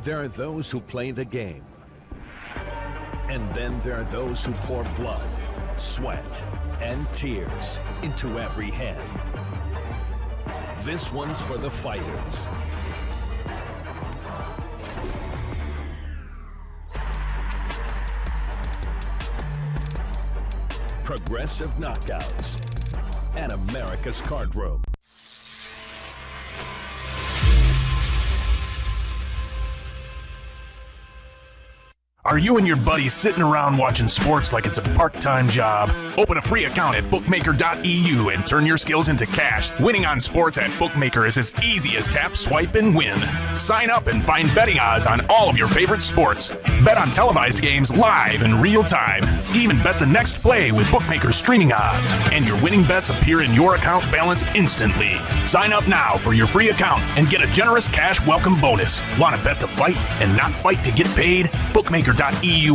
There are those who play the game. And then there are those who pour blood, sweat, and tears into every hand. This one's for the fighters. Progressive knockouts and America's Card Room. Are you and your buddies sitting around watching sports like it's a part-time job? Open a free account at bookmaker.eu and turn your skills into cash. Winning on sports at Bookmaker is as easy as tap, swipe, and win. Sign up and find betting odds on all of your favorite sports. Bet on televised games live in real time. Even bet the next play with Bookmaker streaming odds. And your winning bets appear in your account balance instantly. Sign up now for your free account and get a generous cash welcome bonus. Want to bet to fight and not fight to get paid? Bookmaker.eu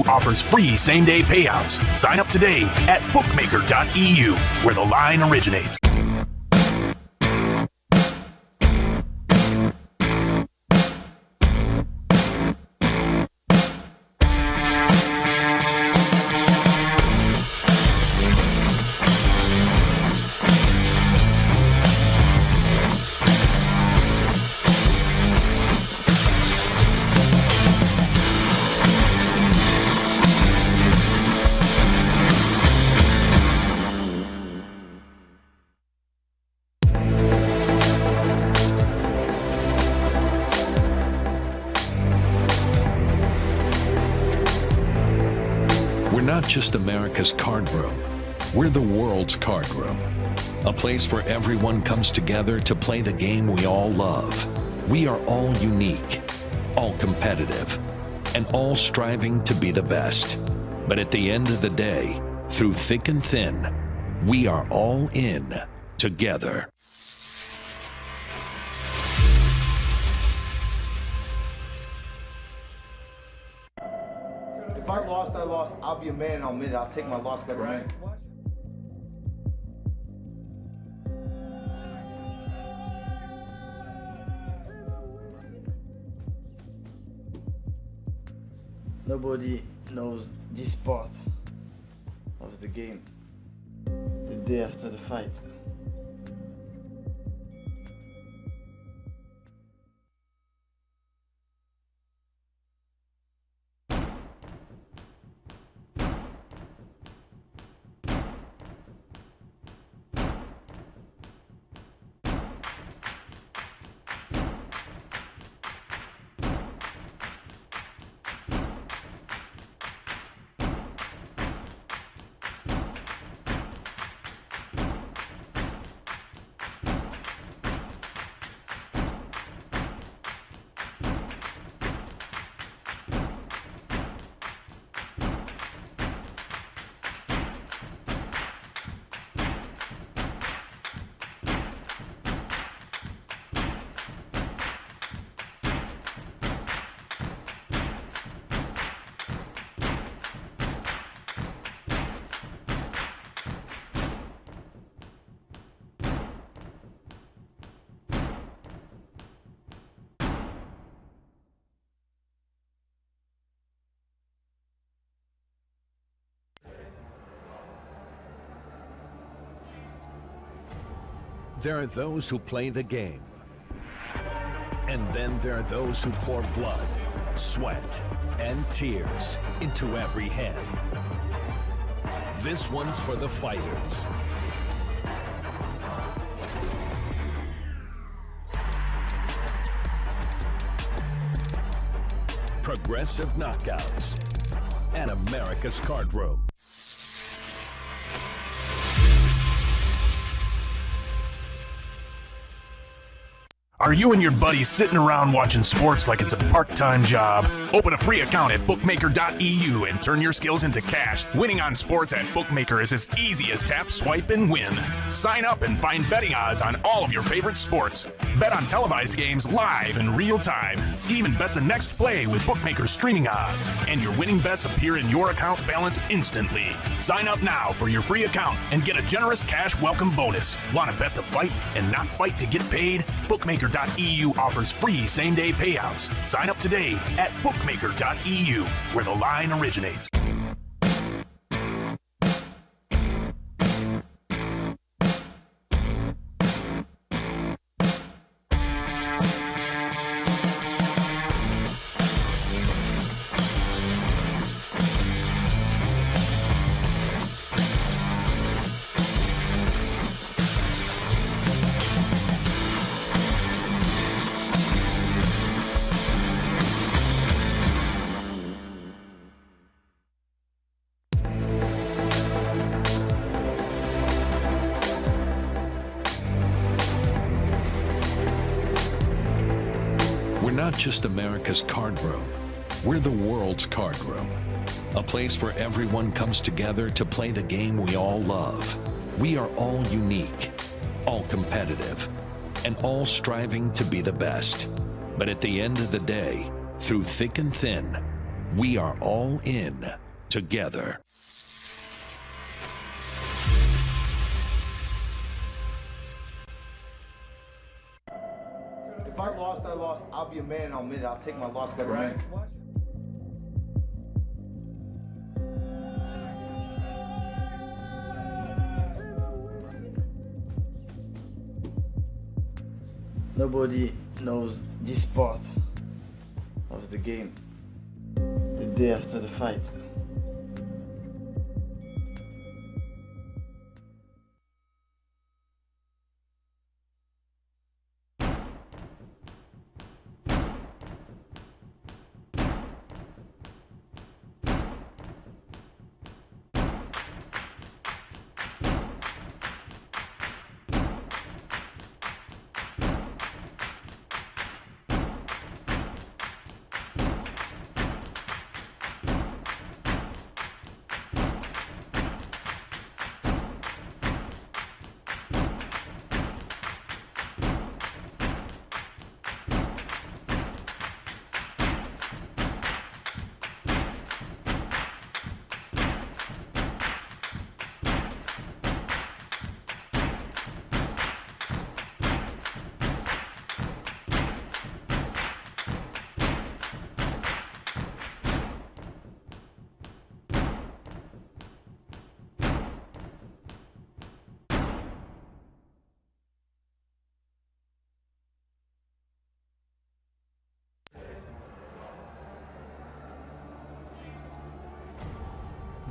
offers free same-day payouts. Sign up today at bookmaker.eu, where the line originates. Just America's Card Room. We're the world's card room. A place where everyone comes together to play the game we all love. We are all unique, all competitive, and all striving to be the best. But at the end of the day, through thick and thin, we are all in together. If I lost, I lost. I'll be a man and I'll admit it. I'll take my loss like a man. Nobody knows this part of the game the day after the fight. There are those who play the game. And then there are those who pour blood, sweat, and tears into every hand. This one's for the fighters. Progressive knockouts and America's Card Room. Are you and your buddies sitting around watching sports like it's a part-time job? Open a free account at bookmaker.eu and turn your skills into cash. Winning on sports at Bookmaker is as easy as tap, swipe, and win. Sign up and find betting odds on all of your favorite sports. Bet on televised games live in real time. Even bet the next play with Bookmaker streaming odds. And your winning bets appear in your account balance instantly. Sign up now for your free account and get a generous cash welcome bonus. Want to bet to fight and not fight to get paid? Bookmaker.eu bookmaker.eu offers free same-day payouts. Sign up today at bookmaker.eu, where the line originates. Not just America's card room, we're the world's card room. A place where everyone comes together to play the game we all love. We are all unique, all competitive, and all striving to be the best. But at the end of the day, through thick and thin, we are all in together. If I lost, I lost. I'll be a man and I'll admit it. I'll take my loss every man. Nobody knows this part of the game the day after the fight.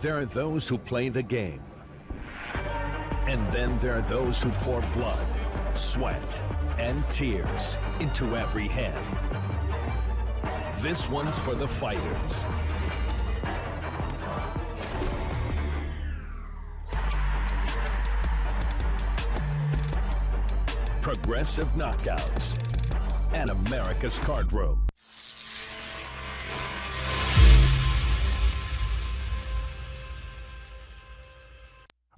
There are those who play the game. And then there are those who pour blood, sweat, and tears into every hand. This one's for the fighters. Progressive knockouts and America's Card Room.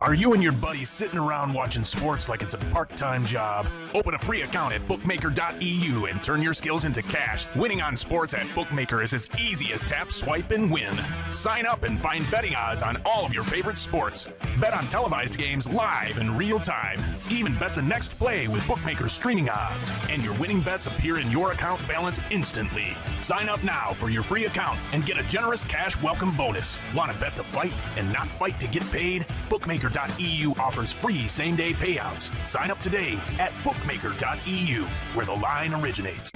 Are you and your buddies sitting around watching sports like it's a part-time job? Open a free account at bookmaker.eu and turn your skills into cash. Winning on sports at Bookmaker is as easy as tap, swipe, and win. Sign up and find betting odds on all of your favorite sports. Bet on televised games live in real time. Even bet the next play with Bookmaker streaming odds. And your winning bets appear in your account balance instantly. Sign up now for your free account and get a generous cash welcome bonus. Want to bet the fight and not fight to get paid? Bookmaker.eu offers free same-day payouts. Sign up today at bookmaker.eu, where the line originates.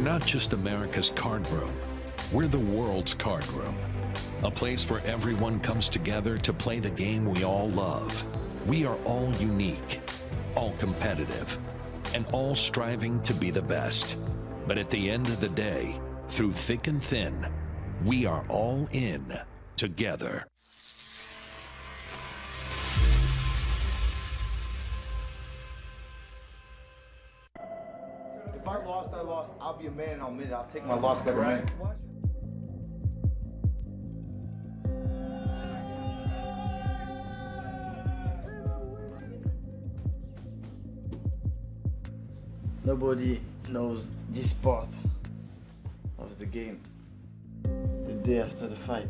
Not just America's card room, we're the world's card room. A place where everyone comes together to play the game we all love. We are all unique, all competitive, and all striving to be the best. But at the end of the day, through thick and thin, We are all in together. If I lost, I lost. I'll be a man and I'll admit it. I'll take my loss every night. Nobody knows this part of the game the day after the fight.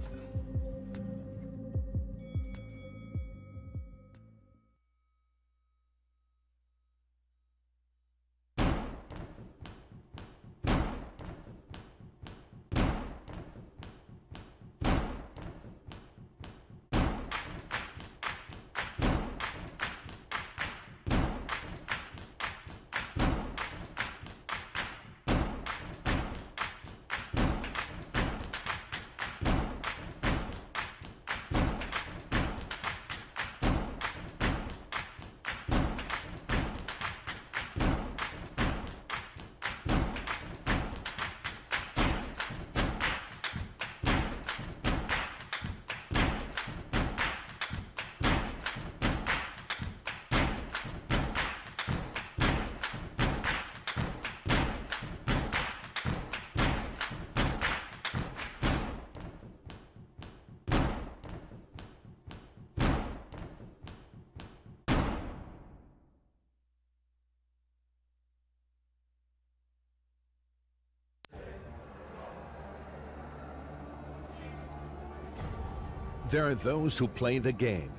There are those who play the game.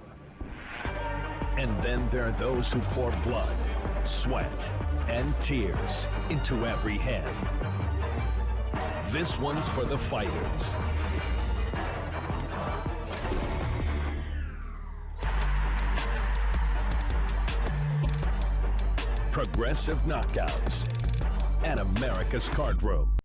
And then there are those who pour blood, sweat, and tears into every head. This one's for the fighters. Progressive knockouts at America's Card Room.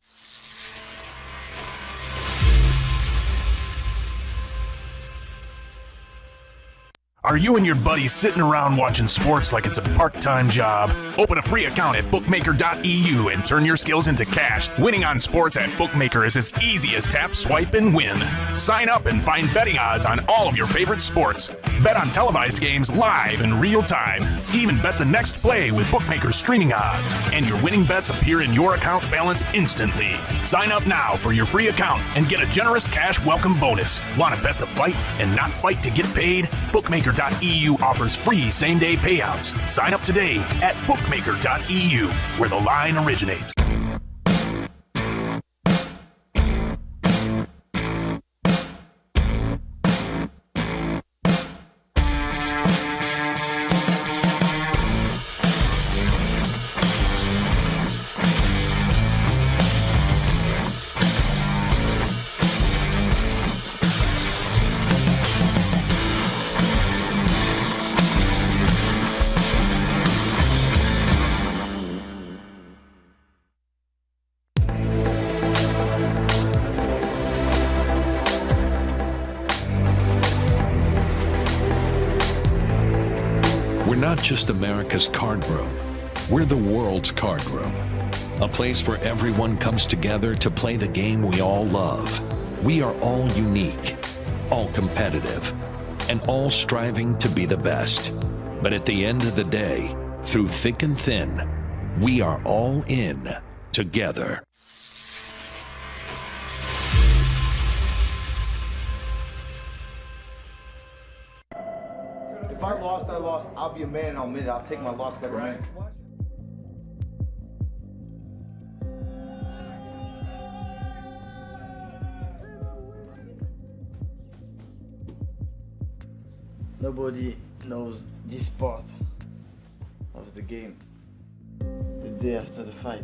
Are you and your buddies sitting around watching sports like it's a part-time job? Open a free account at bookmaker.eu and turn your skills into cash. Winning on sports at Bookmaker is as easy as tap, swipe, and win. Sign up and find betting odds on all of your favorite sports. Bet on televised games live in real time. Even bet the next play with Bookmaker's streaming odds. And your winning bets appear in your account balance instantly. Sign up now for your free account and get a generous cash welcome bonus. Want to bet the fight and not fight to get paid? Bookmaker.eu offers free same-day payouts. Sign up today at bookmaker.eu, where the line originates. Not just America's card room, we're the world's card room. A place where everyone comes together to play the game we all love. We are all unique, all competitive, and all striving to be the best. But at the end of the day, through thick and thin, we are all in together. If I lost, I lost. I'll be a man and I'll admit it. I'll take my loss every night. Nobody knows this part of the game the day after the fight.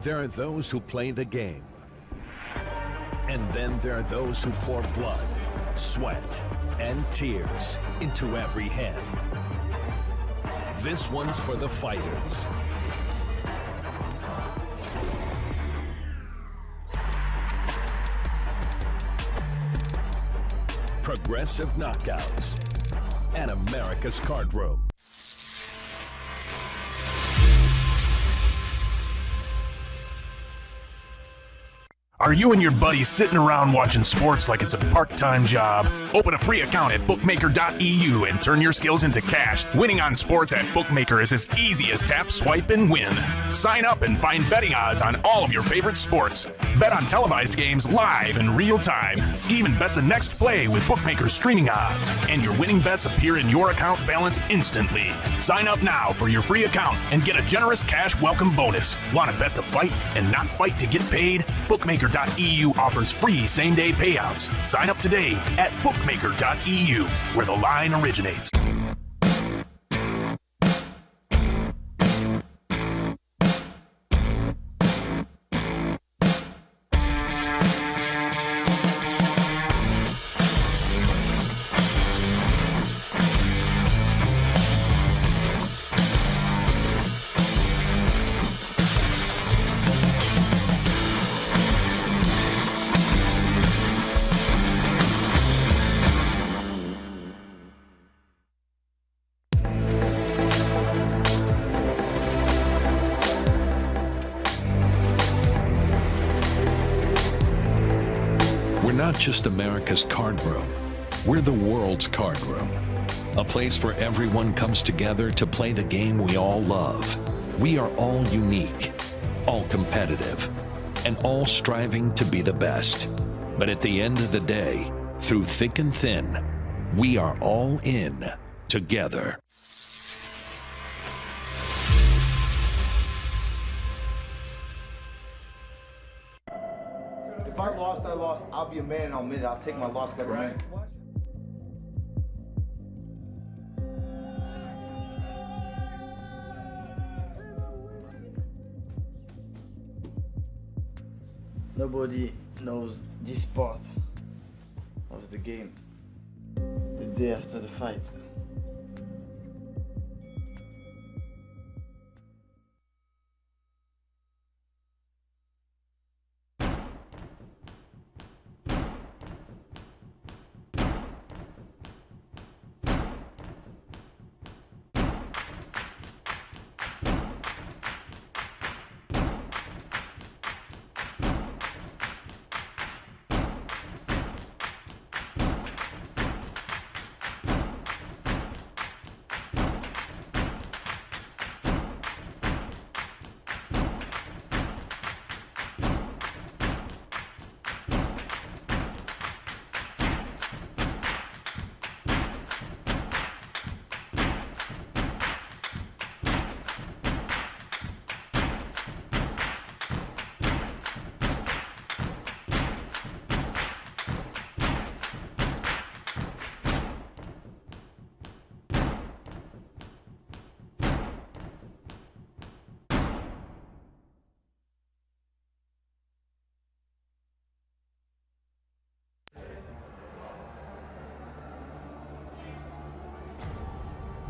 There are those who play the game. And then there are those who pour blood, sweat, and tears into every hand. This one's for the fighters. Progressive knockouts and America's Card Room. Are you and your buddies sitting around watching sports like it's a part-time job? Open a free account at bookmaker.eu and turn your skills into cash. Winning on sports at Bookmaker is as easy as tap, swipe, and win. Sign up and find betting odds on all of your favorite sports. Bet on televised games live in real time. Even bet the next play with Bookmaker's streaming odds. And your winning bets appear in your account balance instantly. Sign up now for your free account and get a generous cash welcome bonus. Want to bet the fight and not fight to get paid? Bookmaker.eu offers free same-day payouts. Sign up today at bookmaker.eu, where the line originates. Not just America's card room, we're the world's card room. A place where everyone comes together to play the game we all love. We are all unique, all competitive, and all striving to be the best. But at the end of the day, through thick and thin, we are all in together. If I lost, I lost. I'll be a man and I'll admit it. I'll take my loss every man. Nobody knows this part of the game the day after the fight.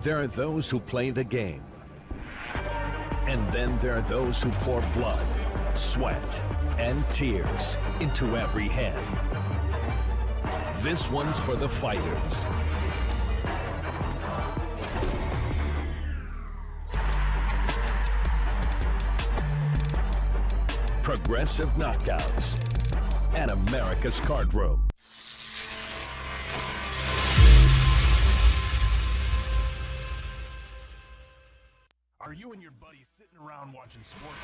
There are those who play the game. And then there are those who pour blood, sweat, and tears into every hand. This one's for the fighters. Progressive knockouts and America's Card Room. Are you and your buddies sitting around watching sports?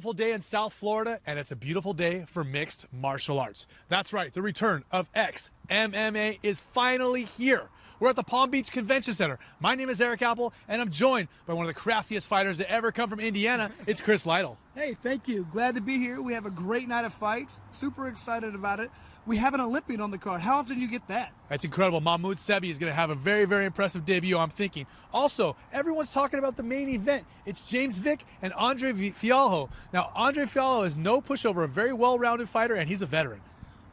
beautiful day in South Florida, and it's a beautiful day for mixed martial arts. That's right, the return of XMMA is finally here. We're at the Palm Beach Convention Center. My name is Eric Apple, and I'm joined by one of the craftiest fighters to ever come from Indiana. It's Chris Lytle. Hey, thank you. Glad to be here. We have a great night of fights. Super excited about it. We have an Olympian on the card. How often do you get that? That's incredible. Mahmoud Sebie is going to have a very, very impressive debut, I'm thinking. Also, everyone's talking about the main event. It's James Vick and Andre Fialho. Now, Andre Fialho is no pushover, a very well-rounded fighter, and he's a veteran.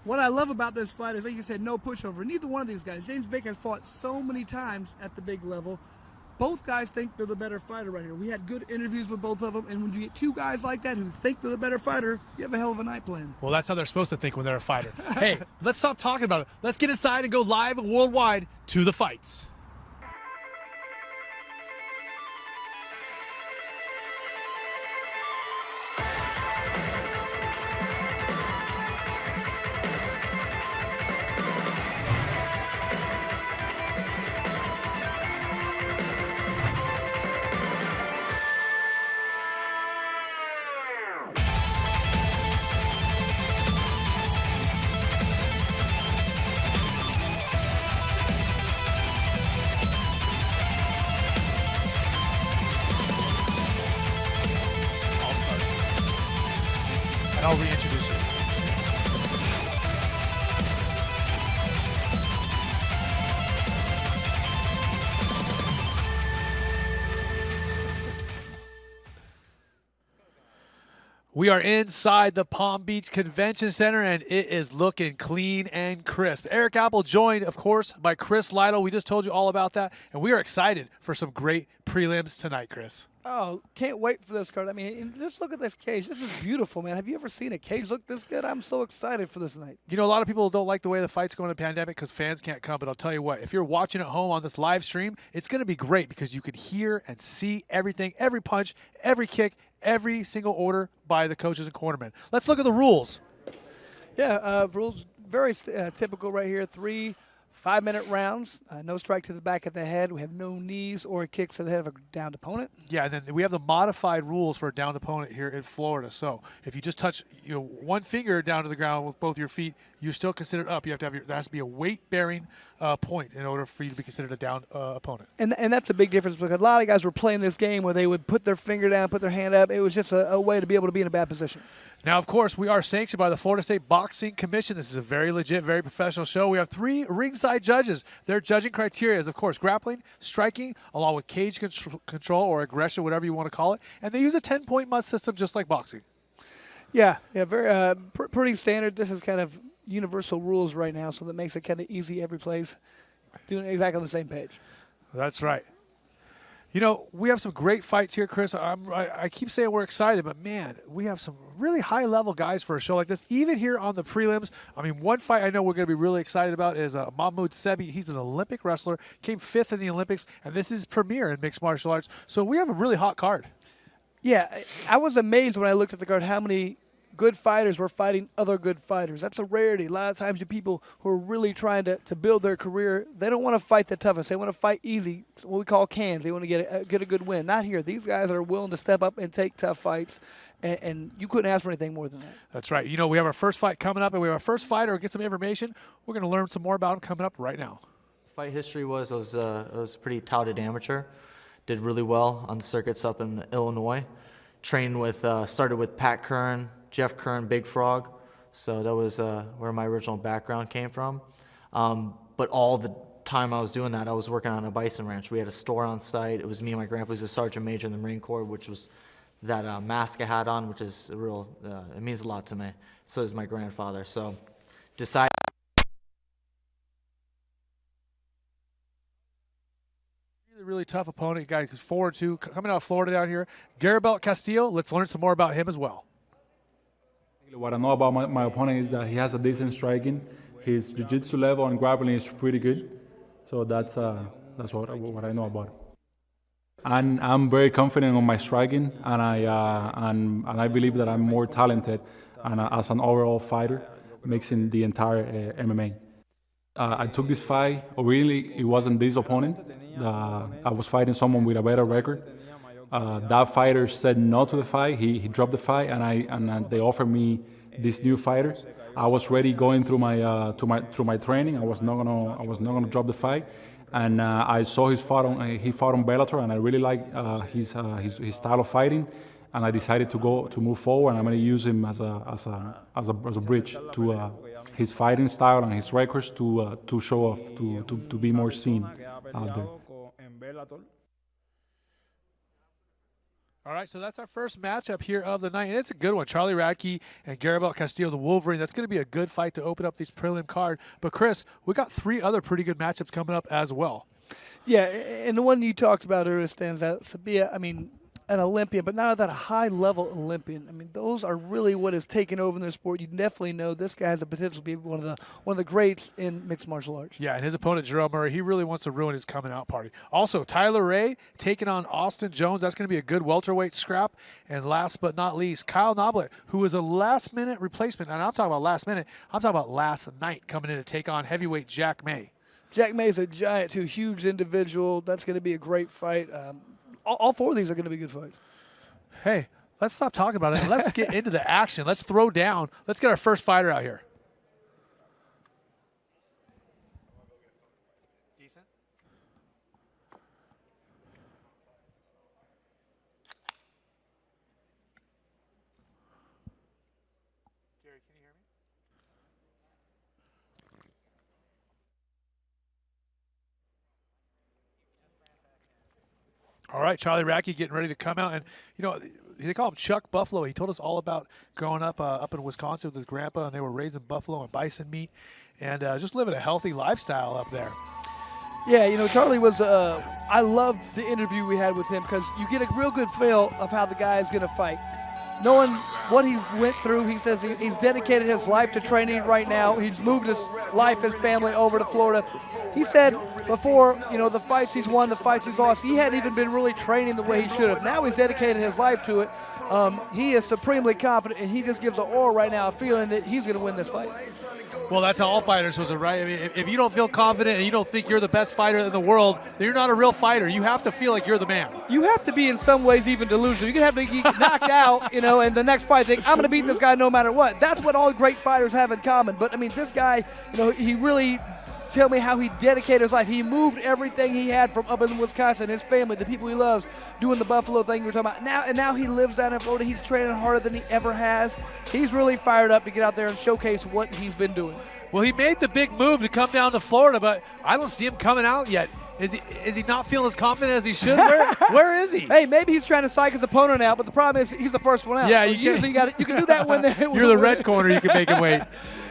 What I love about this fight is, like you said, no pushover. Neither one of these guys. James Vick has fought so many times at the big level. Both guys think they're the better fighter right here. We had good interviews with both of them, and when you get two guys like that who think they're the better fighter, you have a hell of a night planned. Well, that's how they're supposed to think when they're a fighter. Hey, let's stop talking about it. Let's get inside and go live and worldwide to the fights. And I'll reintroduce you. We are inside the Palm Beach Convention Center, and it is looking clean and crisp. Eric Apple joined, of course, by Chris Lytle. We just told you all about that, and we are excited for some great prelims tonight, Chris. Oh, can't wait for this card. I mean, just look at this cage. This is beautiful, man. Have you ever seen a cage look this good? I'm so excited for this night. You know, a lot of people don't like the way the fight's going in the pandemic because fans can't come, but I'll tell you what, if you're watching at home on this live stream, it's going to be great because you can hear and see everything, every punch, every kick, every single order by the coaches and cornermen. Let's look at the rules. Yeah, rules very typical right here. 3 5-minute rounds. No strike to the back of the head. We have no knees or kicks to the head of a downed opponent. Yeah, and then we have the modified rules for a downed opponent here in Florida. So if you just touch one finger down to the ground with both your feet, you're still considered up. You have to have there has to be a weight-bearing point in order for you to be considered a downed opponent. And that's a big difference because a lot of guys were playing this game where they would put their finger down, put their hand up. It was just a way to be able to be in a bad position. Now, of course, we are sanctioned by the Florida State Boxing Commission. This is a very legit, very professional show. We have 3 ringside judges. Their judging criteria is, of course, grappling, striking, along with cage control or aggression, whatever you want to call it. And they use a 10-point must system just like boxing. Yeah, very pretty standard. This is kind of universal rules right now, so that makes it kind of easy every place. Doing it exactly on the same page. That's right. You know, we have some great fights here, Chris. I keep saying we're excited, but, man, we have some really high-level guys for a show like this. Even here on the prelims, I mean, one fight I know we're going to be really excited about is Mahmoud Sebie. He's an Olympic wrestler, came 5th in the Olympics, and this is premiere in mixed martial arts. So we have a really hot card. Yeah, I was amazed when I looked at the card how many good fighters were fighting other good fighters. That's a rarity. A lot of times the people who are really trying to build their career, they don't want to fight the toughest. They want to fight easy, what we call cans. They want to get a good win. Not here. These guys are willing to step up and take tough fights, and you couldn't ask for anything more than that. That's right. You know, we have our first fight coming up, and we have our first fighter. Get some information. We're going to learn some more about him coming up right now. Fight history was I was a pretty touted amateur. Did really well on the circuits up in Illinois. Trained with, started with Pat Curran, Jeff Curran, Big Frog. So that was where my original background came from. But all the time I was doing that, I was working on a bison ranch. We had a store on site. It was me and my grandpa, who's a sergeant major in the Marine Corps, which was that mask I had on, which is a real, it means a lot to me. So is my grandfather. So decided. Really tough opponent, guy who's 4-2, coming out of Florida down here. Rivera Castillo, let's learn some more about him as well. What I know about my opponent is that he has a decent striking. His jiu-jitsu level and grappling is pretty good. So that's what I know about him. And I'm very confident on my striking, and I believe that I'm more talented and as an overall fighter, mixing the entire MMA. I took this fight, or really it wasn't this opponent. I was fighting someone with a better record, that fighter said no to the fight. He dropped the fight, and they offered me this new fighter. I was ready going through my training. I was not gonna drop the fight, and I saw he fought on Bellator, and I really like his style of fighting, and I decided to move forward. And I'm gonna use him as a bridge to his fighting style and his records to show off, to be more seen out there. All right, so that's our first matchup here of the night, and it's a good one. Charlie Radtke and Rivera Castillo, the Wolverine. That's going to be a good fight to open up this prelim card. But, Chris, we got 3 other pretty good matchups coming up as well. Yeah, and the one you talked about earlier stands out. Sebie, I mean, an Olympian, but not that a high-level Olympian. I mean, those are really what has taken over in the sport. You definitely know this guy has the potential to be one of the greats in mixed martial arts. Yeah, and his opponent, Jerome Murray, he really wants to ruin his coming-out party. Also, Tyler Ray taking on Austin Jones. That's going to be a good welterweight scrap. And last but not least, Kyle Noblitt, who was a last-minute replacement. And I'm talking about last minute. I'm talking about last night coming in to take on heavyweight Jack May. Jack May is a giant, too, huge individual. That's going to be a great fight. All 4 of these are going to be good fights. Hey, let's stop talking about it and let's get into the action. Let's throw down. Let's get our first fighter out here. Decent. Jerry, can you hear me? All right, Charlie Radtke getting ready to come out. And, you know, they call him Chuck Buffalo. He told us all about growing up in Wisconsin with his grandpa, and they were raising buffalo and bison meat and just living a healthy lifestyle up there. Yeah, you know, Charlie was, I loved the interview we had with him because you get a real good feel of how the guy is going to fight. Knowing what he's went through, he says he's dedicated his life to training right now. He's moved his life, his family over to Florida. He said before, you know, the fights he's won, the fights he's lost, he hadn't even been really training the way he should have. Now he's dedicated his life to it. He is supremely confident, and he just gives an aura right now, a feeling that he's going to win this fight. Well, that's how all fighters was, right? I mean, if you don't feel confident and you don't think you're the best fighter in the world, then you're not a real fighter. You have to feel like you're the man. You have to be in some ways even delusional. You can have to get knocked out, you know, and the next fight think, I'm going to beat this guy no matter what. That's what all great fighters have in common. But, I mean, this guy, you know, he really tell me how he dedicated his life. He moved everything he had from up in Wisconsin, his family, the people he loves, doing the Buffalo thing we were talking about. Now he lives down in Florida. He's training harder than he ever has. He's really fired up to get out there and showcase what he's been doing. Well, he made the big move to come down to Florida, but I don't see him coming out yet. Is he not feeling as confident as he should? Where is he? Hey, maybe he's trying to psych his opponent out, but the problem is he's the first one out. Yeah, so you can do that when you're the red corner. You can make him wait.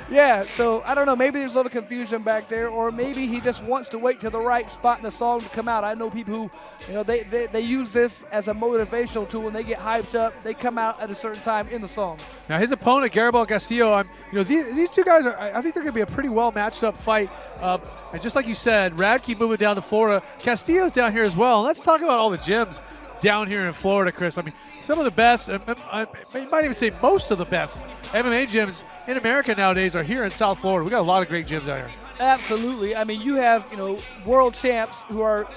Yeah, so I don't know. Maybe there's a little confusion back there, or maybe he just wants to wait to the right spot in the song to come out. I know people who, you know, they use this as a motivational tool. When they get hyped up, they come out at a certain time in the song. Now his opponent, Rivera Castillo, you know, these two guys I think they're going to be a pretty well matched up fight. And just like you said, Radtke moving down to Florida, Castillo's down here as well. Let's talk about all the gyms down here in Florida, Chris. I mean, some of the best, I might even say most of the best MMA gyms in America nowadays are here in South Florida. We got a lot of great gyms out here. Absolutely. I mean, you have, you know, world champs who are,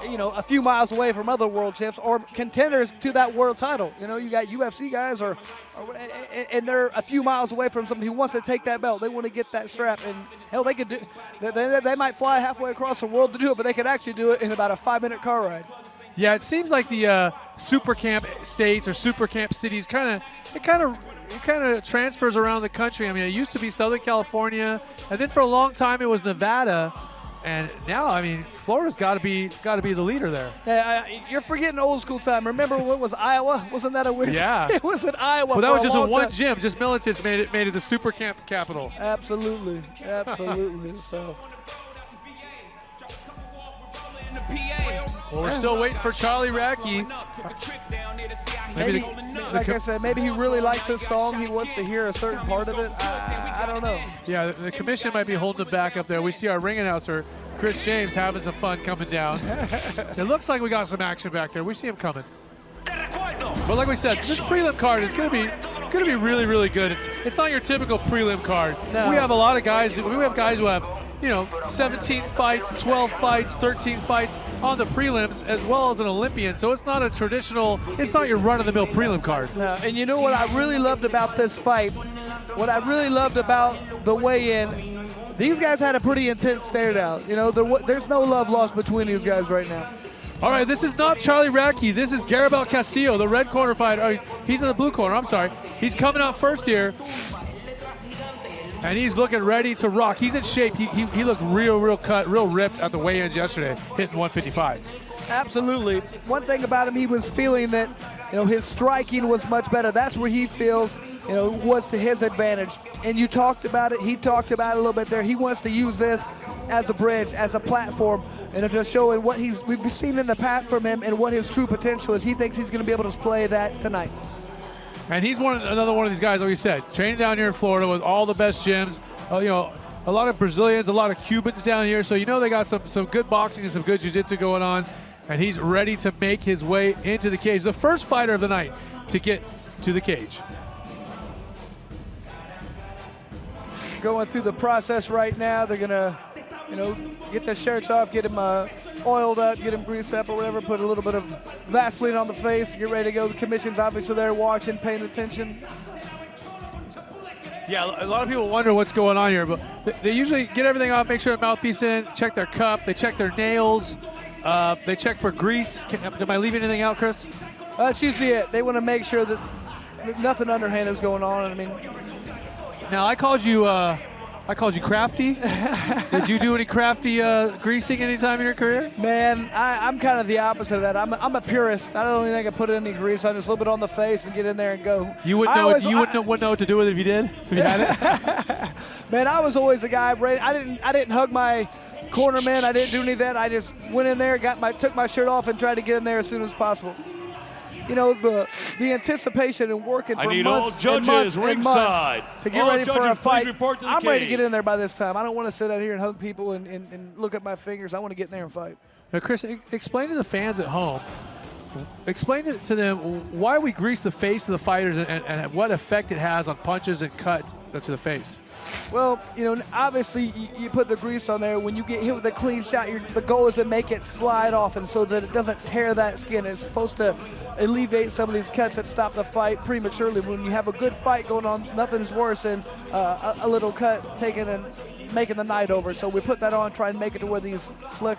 you know, a few miles away from other world champs or contenders to that world title. You know, you got UFC guys and they're a few miles away from somebody who wants to take that belt. They want to get that strap. And, hell, they could do they might fly halfway across the world to do it, but they could actually do it in about a 5-minute car ride. Yeah, it seems like the super camp states or super camp cities kind of transfers around the country. I mean, it used to be Southern California, and then for a long time it was Nevada, and now, I mean, Florida's got to be the leader there. You're forgetting old school time. Remember what was Iowa? Wasn't that a weird? Yeah, it was in Iowa. Well, that was just a one time. gym. Just Militants made it the super camp capital. Absolutely. So. Well, we're still waiting for Charlie Radtke. I said, maybe he really likes his song. He wants to hear a certain part of it. I don't know. Yeah, the commission might be holding him back up there. We see our ring announcer, Chris James, having some fun coming down. It looks like we got some action back there. We see him coming. But like we said, this prelim card is going to be really, really good. It's not your typical prelim card. No. We have a lot of guys. We have guys who have 17 fights, 12 fights, 13 fights on the prelims, as well as an Olympian. So it's not a traditional, it's not your run-of-the-mill prelim card. No, and you know what I really loved about this fight? What I really loved about the weigh-in, these guys had a pretty intense stare down. There's no love lost between these guys right now. All right, this is not Charlie Radtke. This is Cabal Castillo, the red corner fighter. Oh, he's in the blue corner, I'm sorry. He's coming out first here. And he's looking ready to rock. He's in shape. He looked real cut, real ripped at the weigh-ins yesterday, hitting 155. Absolutely. One thing about him, he was feeling that, his striking was much better. That's where he feels, was to his advantage. And you talked about it. He talked about it a little bit there. He wants to use this as a bridge, as a platform, and just showing what we've seen in the past from him and what his true potential is. He thinks he's going to be able to play that tonight. And he's another one of these guys, like we said, training down here in Florida with all the best gyms. A lot of Brazilians, a lot of Cubans down here, so they got some good boxing and some good jiu-jitsu going on. And he's ready to make his way into the cage. The first fighter of the night to get to the cage. Going through the process right now. They're gonna, get their shirts off, get him oiled up, get him greased up or whatever, put a little bit of Vaseline on the face, get ready to go. The commission's obviously there watching, paying attention. Yeah, a lot of people wonder what's going on here, but they usually get everything off, make sure the mouthpiece in, check their cup, they check their nails, they check for grease. Am I leaving anything out, Chris? That's usually it. They want to make sure that nothing underhand is going on. Now I called you crafty. Did you do any crafty greasing anytime in your career? Man, I'm kind of the opposite of that. I'm a purist. I don't even think I put any grease on, just a little bit on the face and get in there and go. You wouldn't know what to do with it if you did. If you had it. Man, I was always the guy. I didn't hug my cornerman. I didn't do any of that. I just went in there, took my shirt off, and tried to get in there as soon as possible. The anticipation and working for months and months and months to get ready for a fight. I'm ready to get in there by this time. I don't want to sit out here and hug people and look at my fingers. I want to get in there and fight. Now, Chris, explain to the fans at home, explain to them why we grease the face of the fighters and what effect it has on punches and cuts to the face. Well, obviously you put the grease on there. When you get hit with a clean shot, the goal is to make it slide off, and so that it doesn't tear that skin. It's supposed to alleviate some of these cuts that stop the fight prematurely. When you have a good fight going on, nothing's worse than a little cut taken and making the night over. So we put that on, try and make it to where these slick,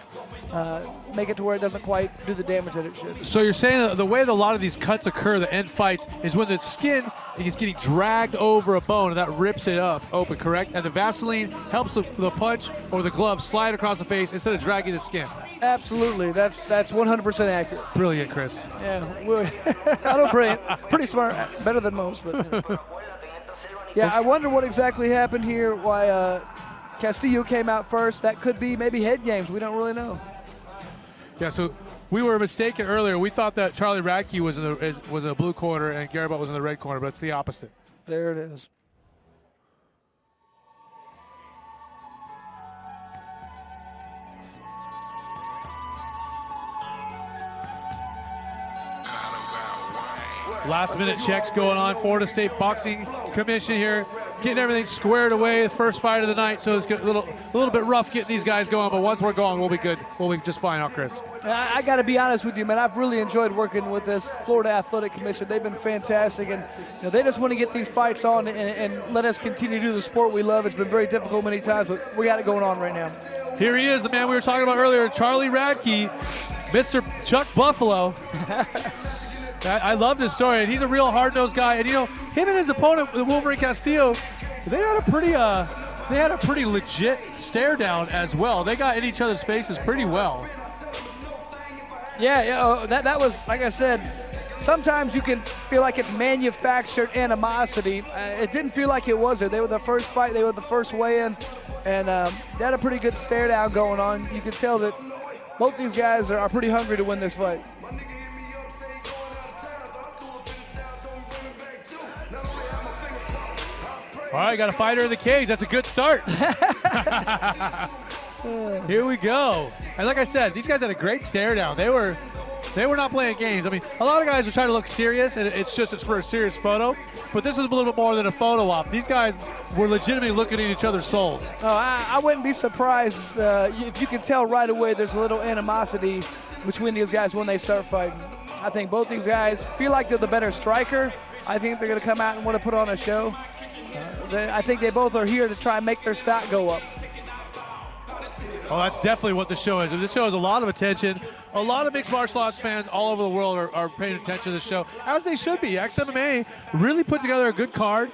make it to where it doesn't quite do the damage that it should. So you're saying that the way that a lot of these cuts occur, the end fights, is when the skin is getting dragged over a bone and that rips it up open, correct? And the Vaseline helps the punch or the glove slide across the face instead of dragging the skin. Absolutely, that's 100% accurate. Brilliant, Chris. Yeah, I know, brilliant. Pretty smart, better than most, but yeah. I wonder what exactly happened here. Why Castillo came out first. That could be maybe head games. We don't really know. Yeah, so we were mistaken earlier. We thought that Charlie Radtke was in the blue corner and Cabal was in the red corner, but it's the opposite. There it is. Last minute checks going on. Florida State Boxing Commission here, getting everything squared away. The first fight of the night, so it's a little bit rough getting these guys going, but once we're going, we'll be good. We'll be just fine, Chris. I got to be honest with you, man. I've really enjoyed working with this Florida Athletic Commission. They've been fantastic, and they just want to get these fights on and let us continue to do the sport we love. It's been very difficult many times, but we got it going on right now. Here he is, the man we were talking about earlier, Charlie Radtke, Mr. Chuck Buffalo. I love this story, and he's a real hard-nosed guy. And him and his opponent, Rivera Castillo, they had a pretty legit stare down as well. They got in each other's faces pretty well. Yeah, that was, like I said, sometimes you can feel like it's manufactured animosity. It didn't feel like it was there. They were the first fight, they were the first weigh-in, and they had a pretty good stare down going on. You can tell that both these guys are pretty hungry to win this fight. All right, got a fighter in the cage. That's a good start. Here we go. And like I said, these guys had a great stare down. They were They were not playing games. I mean, a lot of guys are trying to look serious, and it's for a serious photo. But this is a little bit more than a photo op. These guys were legitimately looking at each other's souls. Oh, I wouldn't be surprised if you can tell right away there's a little animosity between these guys when they start fighting. I think both these guys feel like they're the better striker. I think they're going to come out and want to put on a show. I think they both are here to try and make their stock go up. Oh, that's definitely what the show is. This show has a lot of attention. A lot of mixed martial arts fans all over the world are paying attention to the show, as they should be. XMMA really put together a good card.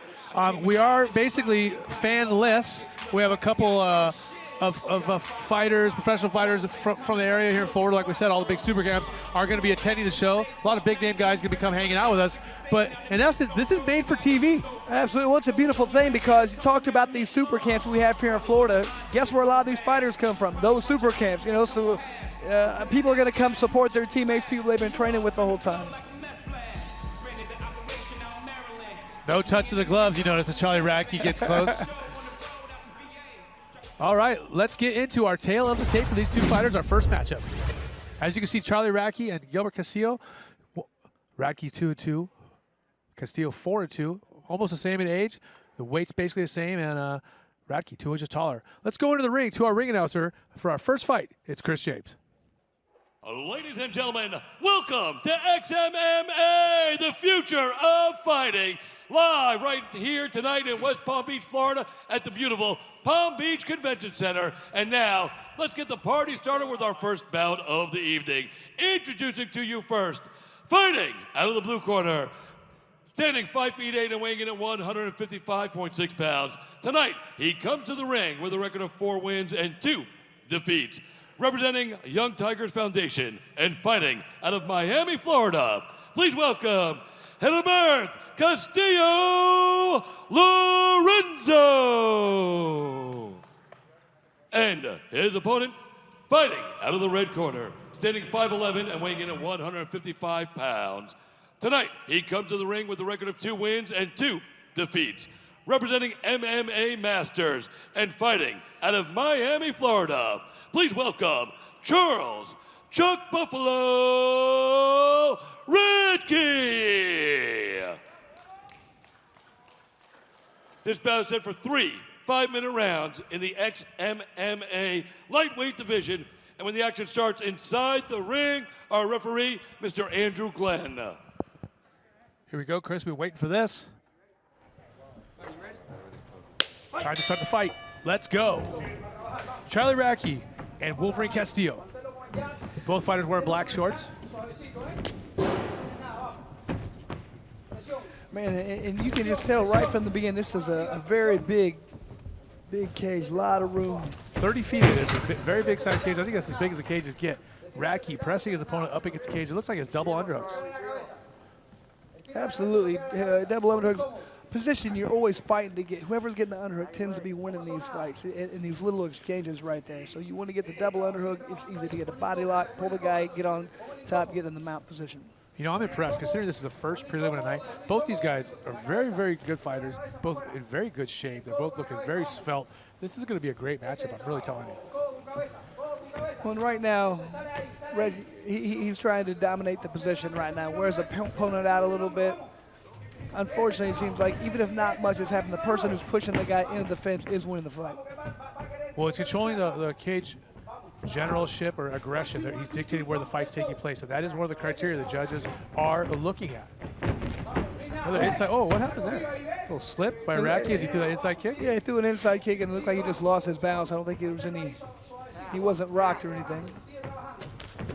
We are basically fanless. We have a couple of fighters, professional fighters from the area here in Florida. Like we said, all the big super camps are going to be attending the show. A lot of big name guys going to be hanging out with us. But in essence, this is made for TV. Absolutely. Well, it's a beautiful thing because you talked about these super camps we have here in Florida. Guess where a lot of these fighters come from? Those super camps, you know. So people are going to come support their teammates, people they've been training with the whole time. No touch of the gloves, you notice, as Charlie Radtke gets close. All right, let's get into our tale of the tape for these two fighters, our first matchup. As you can see, Charlie Radtke and Gilbert Castillo. Radtke 2-2, Castillo 4-2, almost the same in age. The weight's basically the same, and Radtke 2 inches taller. Let's go into the ring to our ring announcer for our first fight. It's Chris James. Ladies and gentlemen, welcome to XMMA, the future of fighting. Live right here tonight in West Palm Beach, Florida at the beautiful Palm Beach Convention Center. And now, let's get the party started with our first bout of the evening. Introducing to you first, fighting out of the blue corner, standing 5'8" and weighing in at 155.6 pounds. Tonight, he comes to the ring with a record of 4 wins and 2 defeats. Representing Young Tigers Foundation and fighting out of Miami, Florida, please welcome Rivera Castillo Lorenzo. And his opponent, fighting out of the red corner, standing 5'11" and weighing in at 155 pounds. Tonight, he comes to the ring with a record of 2 wins and 2 defeats. Representing MMA Masters and fighting out of Miami, Florida, please welcome Charles Chuck Buffalo Radtke. This bout is set for 3 5-minute rounds in the XMMA lightweight division. And when the action starts inside the ring, our referee, Mr. Andrew Glenn. Here we go, Chris. We're waiting for this. Time to start the fight. Let's go. Charlie Radtke and Wolverine Castillo. Both fighters wear black shorts. Man, and you can just tell right from the beginning, this is a very big cage, a lot of room. 30 feet it is, a very big size cage. I think that's as big as the cages get. Radtke pressing his opponent up against the cage. It looks like it's double underhooks. Absolutely, double underhooks. Position you're always fighting to get. Whoever's getting the underhook tends to be winning these fights in these little exchanges right there. So you want to get the double underhook. It's easy to get a body lock, pull the guy, get on top, get in the mount position. You know, I'm impressed considering this is the first preliminary night. Both these guys are very, very good fighters, both in very good shape. They're both looking very svelte. This is going to be a great matchup, I'm really telling you. Well, right now, he's trying to dominate the position right now. Wears the opponent out a little bit. Unfortunately, it seems like even if not much has happened, the person who's pushing the guy into the fence is winning the fight. Well, it's controlling the cage generalship or aggression. He's dictating where the fight's taking place, and that is one of the criteria the judges are looking at. Another inside. Oh, what happened there? A little slip by Radtke as he threw that inside kick? Yeah, he threw an inside kick, and it looked like he just lost his balance. I don't think it was he wasn't rocked or anything.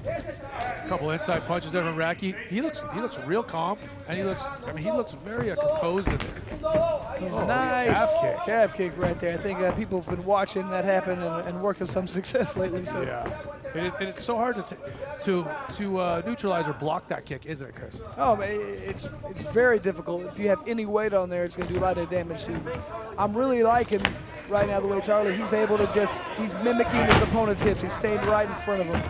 A couple inside punches there from Radtke. He looks real calm, and he looks very composed in there. Oh, nice calf kick right there. I think people have been watching that happen and worked with some success lately. So. Yeah, and it's so hard to neutralize or block that kick, isn't it, Chris? Oh, it's very difficult. If you have any weight on there, it's going to do a lot of damage to you. I'm really liking right now the way Charlie, he's able to he's mimicking his opponent's hips. He's staying right in front of him.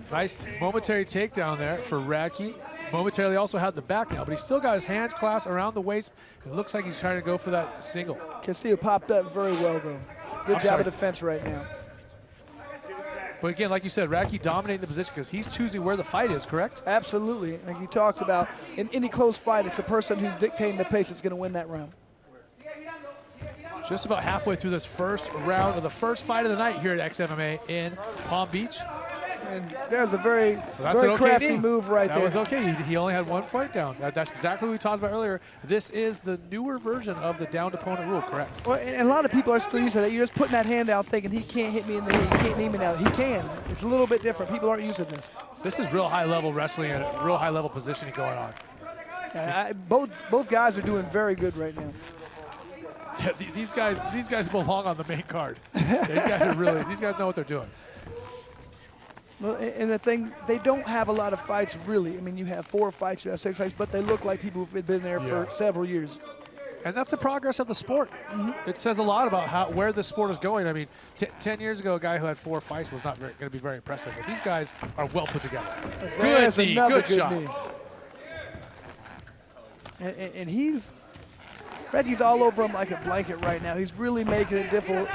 Nice momentary takedown there for Radtke. Momentarily also had the back now, but he's still got his hands clasped around the waist. It looks like he's trying to go for that single. Castillo popped up very well, though. Good job of defense right now. But again, like you said, Radtke dominating the position because he's choosing where the fight is, correct? Absolutely. Like you talked about, in any close fight, it's the person who's dictating the pace that's going to win that round. Just about halfway through this first round of the first fight of the night here at XMMA in Palm Beach. And there's a very crafty move right there. That was okay. He only had one fight down. That's exactly what we talked about earlier. This is the newer version of the downed opponent rule, correct? Well, and a lot of people are still using that. You're just putting that hand out thinking he can't hit me in the head, he can't knee me out. He can. It's a little bit different. People aren't using this. This is real high-level wrestling and real high-level positioning going on. Both guys are doing very good right now. Yeah, these guys belong on the main card. These guys know what they're doing. Well, and the thing, they don't have a lot of fights, really. I mean, you have 4 fights, you have 6 fights, but they look like people who've been there for several years. And that's the progress of the sport. It says a lot about where the sport is going. I mean, 10 years ago, a guy who had 4 fights was not going to be very impressive. But these guys are well put together. Good knee, good shot. Knee. And Radtke's all over him like a blanket right now. He's really making it difficult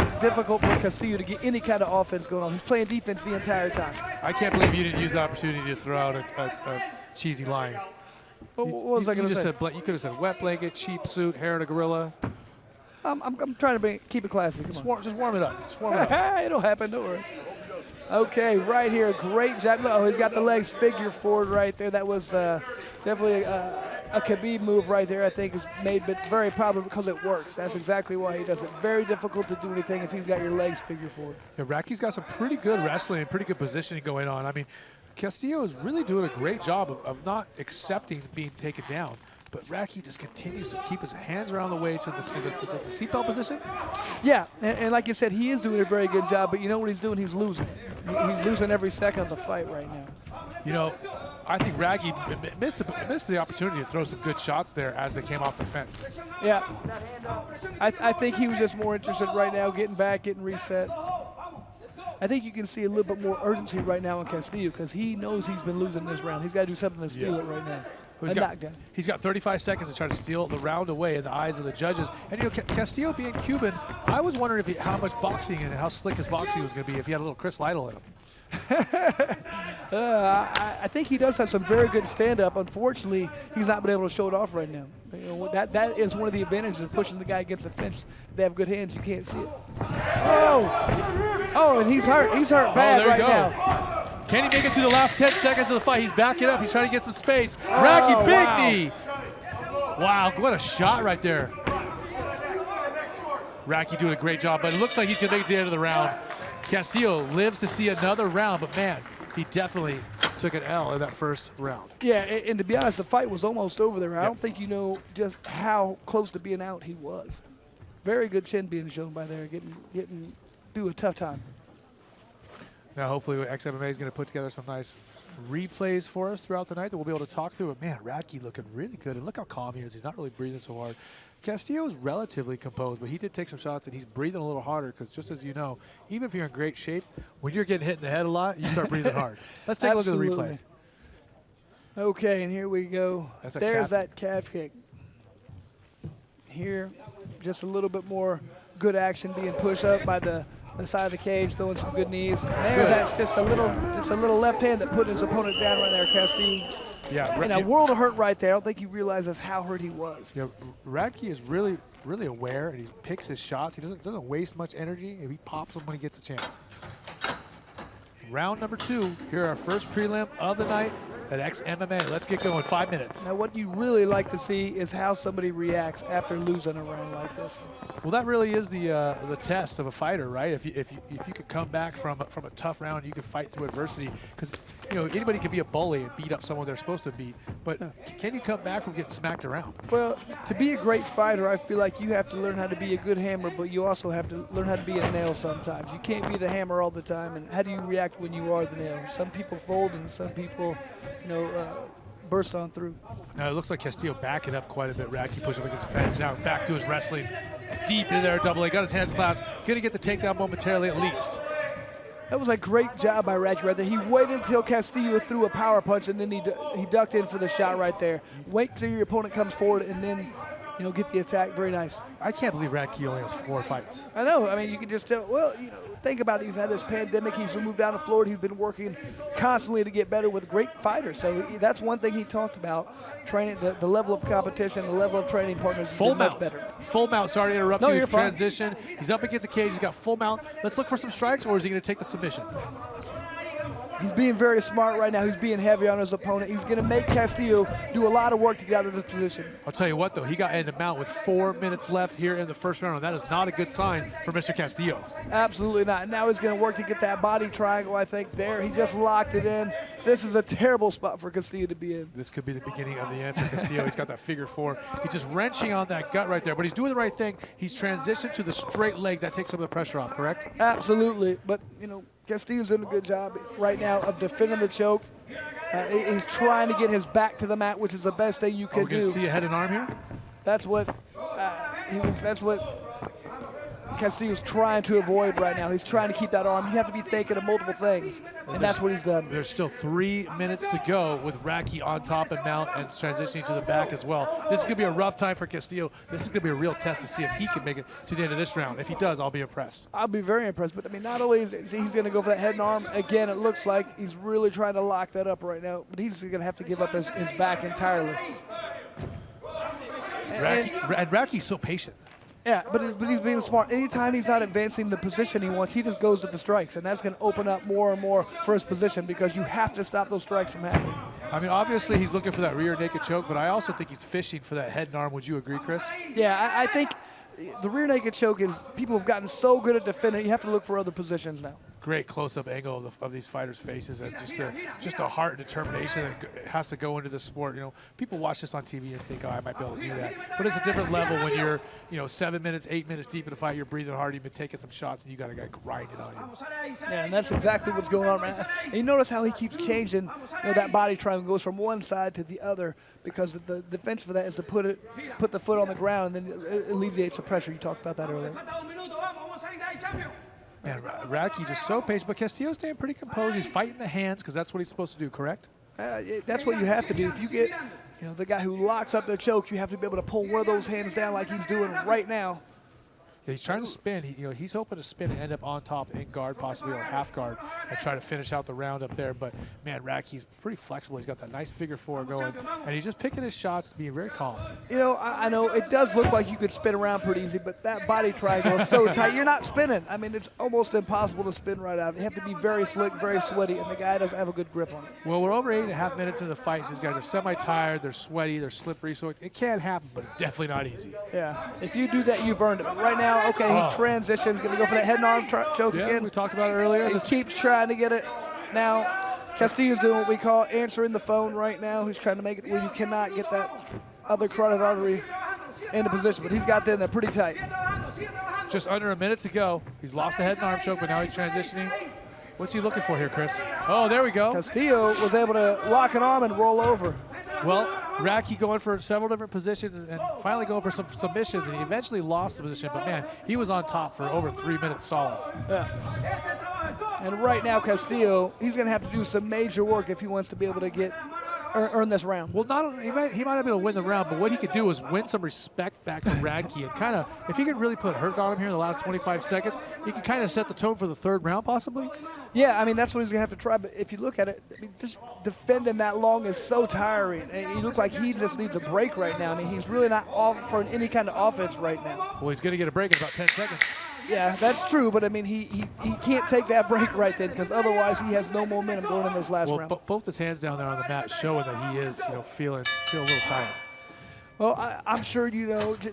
for Castillo to get any kind of offense going on. He's playing defense the entire time. I can't believe you didn't use the opportunity to throw out a cheesy line. What was I going to say? You could have said wet blanket, cheap suit, hair and a gorilla. I'm trying to keep it classy. Just warm it up. Just warm it up. It'll happen, don't worry. Okay, right here, great jab. Oh, he's got the legs figure forward right there. That was definitely a Khabib move right there. I think is made but very probably because it works. That's exactly why he does it. Very difficult to do anything if he's got your legs figure forward. Yeah, Radtke's got some pretty good wrestling and pretty good positioning going on. I mean, Castillo is really doing a great job of not accepting being taken down. But Radtke just continues to keep his hands around the waist in the seatbelt position. Yeah, and like you said, he is doing a very good job, but you know what he's doing? He's losing. He's losing every second of the fight right now. You know, I think Radtke missed the opportunity to throw some good shots there as they came off the fence. Yeah, I think he was just more interested right now getting back, getting reset. I think you can see a little bit more urgency right now in Castillo because he knows he's been losing this round. He's got to do something to steal it right now. He's got 35 seconds to try to steal the round away in the eyes of the judges. And, you know, Castillo being Cuban, I was wondering how much boxing and how slick his boxing was going to be if he had a little Chris Lytle in him. I think he does have some very good stand-up. Unfortunately, he's not been able to show it off right now. You know, that is one of the advantages of pushing the guy against the fence. They have good hands. You can't see it. Oh, and he's hurt. He's hurt bad right now. Can he make it through the last 10 seconds of the fight? He's backing up. He's trying to get some space. Radtke, big knee. Wow, what a shot right there. Radtke doing a great job, but it looks like he's going to make it to the end of the round. Castillo lives to see another round, but man, he definitely took an L in that first round. Yeah, and to be honest, the fight was almost over there. I don't think you know just how close to being out he was. Very good chin being shown by there, getting through a tough time. Now, hopefully, XMMA is going to put together some nice replays for us throughout the night that we'll be able to talk through. But man, Radtke looking really good, and look how calm he is. He's not really breathing so hard. Castillo is relatively composed, but he did take some shots, and he's breathing a little harder because, just as you know, even if you're in great shape, when you're getting hit in the head a lot, you start breathing hard. Let's take a look at the replay. Okay, and here we go. There's that calf kick. Here, just a little bit more good action being pushed up by the side of the cage, throwing some good knees. That's just a little left hand that put his opponent down right there, Castillo. Yeah, and a world of hurt right there. I don't think he realizes how hurt he was. Yeah, Radtke is really aware, and he picks his shots. He doesn't waste much energy. He pops them when he gets a chance. Round number 2. Here, our first prelim of the night at XMMA. Let's get going. 5 minutes. Now, what you really like to see is how somebody reacts after losing a round like this. Well, that really is the test of a fighter, right? If you could come back from a tough round, you can fight through adversity. Because you know anybody can be a bully and beat up someone they're supposed to beat, but can you come back from getting smacked around? Well, to be a great fighter, I feel like you have to learn how to be a good hammer, but you also have to learn how to be a nail sometimes. You can't be the hammer all the time. And how do you react when you are the nail? Some people fold, and some people, burst on through. Now it looks like Castillo backing up quite a bit. Radtke pushed up against the fence. Now back to his wrestling. Deep in there, double A. Got his hands clasped. Going to get the takedown momentarily at least. That was a great job by Radtke right there. He waited until Castillo threw a power punch, and then he ducked in for the shot right there. Wait till your opponent comes forward, and then get the attack. Very nice. I can't believe Radtke only has 4 fights. I know. I mean, you can just tell. Well, think about it. He's had this pandemic. He's moved down to Florida. He's been working constantly to get better with great fighters. So that's one thing he talked about: training, the level of competition, the level of training partners. Full mount. Much better. Full mount. Sorry to interrupt No, you. you're fine. Transition. He's up against a cage. He's got full mount. Let's look for some strikes, or is he going to take the submission? He's being very smart right now. He's being heavy on his opponent. He's going to make Castillo do a lot of work to get out of this position. I'll tell you what, though, he got into mount with 4 minutes left here in the first round, and that is not a good sign for Mr. Castillo. Absolutely not. Now he's going to work to get that body triangle, I think, there. He just locked it in. This is a terrible spot for Castillo to be in. This could be the beginning of the end for Castillo. He's got that figure 4. He's just wrenching on that gut right there, but he's doing the right thing. He's transitioned to the straight leg. That takes some of the pressure off, correct? Absolutely. But, Castillo's doing a good job right now of defending the choke. He's trying to get his back to the mat, which is the best thing you can do. We're going to see a head and arm here? That's what Castillo's trying to avoid right now. He's trying to keep that arm. You have to be thinking of multiple things, and that's what he's done. There's still 3 minutes to go with Radtke on top and mount and transitioning to the back as well. This is going to be a rough time for Castillo. This is going to be a real test to see if he can make it to the end of this round. If he does, I'll be impressed. I'll be very impressed. But, not only is he's going to go for that head and arm, again, it looks like he's really trying to lock that up right now, but he's going to have to give up his back entirely. Radtke's so patient. Yeah, but he's being smart. Anytime he's not advancing the position he wants, he just goes to the strikes, and that's going to open up more and more for his position because you have to stop those strikes from happening. I mean, obviously he's looking for that rear naked choke, but I also think he's fishing for that head and arm. Would you agree, Chris? Yeah, I think the rear naked choke is people have gotten so good at defending. You have to look for other positions now. Great close-up angle of these fighters' faces, and just the heart and determination that has to go into the sport. People watch this on TV and think, oh, I might be able to do that. But it's a different level when you're, 7 minutes, 8 minutes deep in a fight. You're breathing hard. You've been taking some shots, and you got to grind it on you. Yeah, and that's exactly what's going on, man. And you notice how he keeps changing. That body triangle goes from one side to the other because the defense for that is to put the foot on the ground, and then it alleviates the pressure. You talked about that earlier. Man, Radtke just so patient, but Castillo's staying pretty composed. He's fighting the hands because that's what he's supposed to do, correct? That's what you have to do. If you get, the guy who locks up the choke, you have to be able to pull one of those hands down like he's doing right now. Yeah, he's trying to spin. He's hoping to spin and end up on top in guard, possibly, or half guard, and try to finish out the round up there. But, man, Radtke's pretty flexible. He's got that nice figure 4 going, and he's just picking his shots to be very calm. I know it does look like you could spin around pretty easy, but that body triangle is so tight. You're not spinning. I mean, it's almost impossible to spin right out. You have to be very slick, very sweaty, and the guy doesn't have a good grip on it. Well, we're over 8.5 minutes into the fight. These guys are semi-tired. They're sweaty. They're slippery. So it can happen, but it's definitely not easy. Yeah. If you do that, you've earned it. But right now, okay, he transitions, going to go for that head and arm choke again. We talked about it earlier. He keeps trying to get it. Now, Castillo's doing what we call answering the phone right now. He's trying to make it where you cannot get that other carotid artery into position, but he's got that in there pretty tight. Just under a minute to go. He's lost the head and arm choke, but now he's transitioning. What's he looking for here, Chris? Oh, there we go. Castillo was able to lock an arm and roll over. Well, Radtke going for several different positions and finally going for some submissions, and he eventually lost the position. But, man, he was on top for over 3 minutes solid. Yeah. And right now, Castillo, he's going to have to do some major work if he wants to be able to earn this round. Well, he might not be able to win the round, but what he could do is win some respect back to Radtke and kind of, if he could really put hurt on him here in the last 25 seconds, he could kind of set the tone for the third round possibly. Yeah, I mean, that's what he's going to have to try. But if you look at it, just defending that long is so tiring. And he looks like he just needs a break right now. I mean, he's really not offering any kind of offense right now. Well, he's going to get a break in about 10 seconds. Yeah, that's true. But, I mean, he can't take that break right then because otherwise he has no momentum going in this last round. Both his hands down there on the mat showing that he is, feeling a little tired. Well, I'm sure,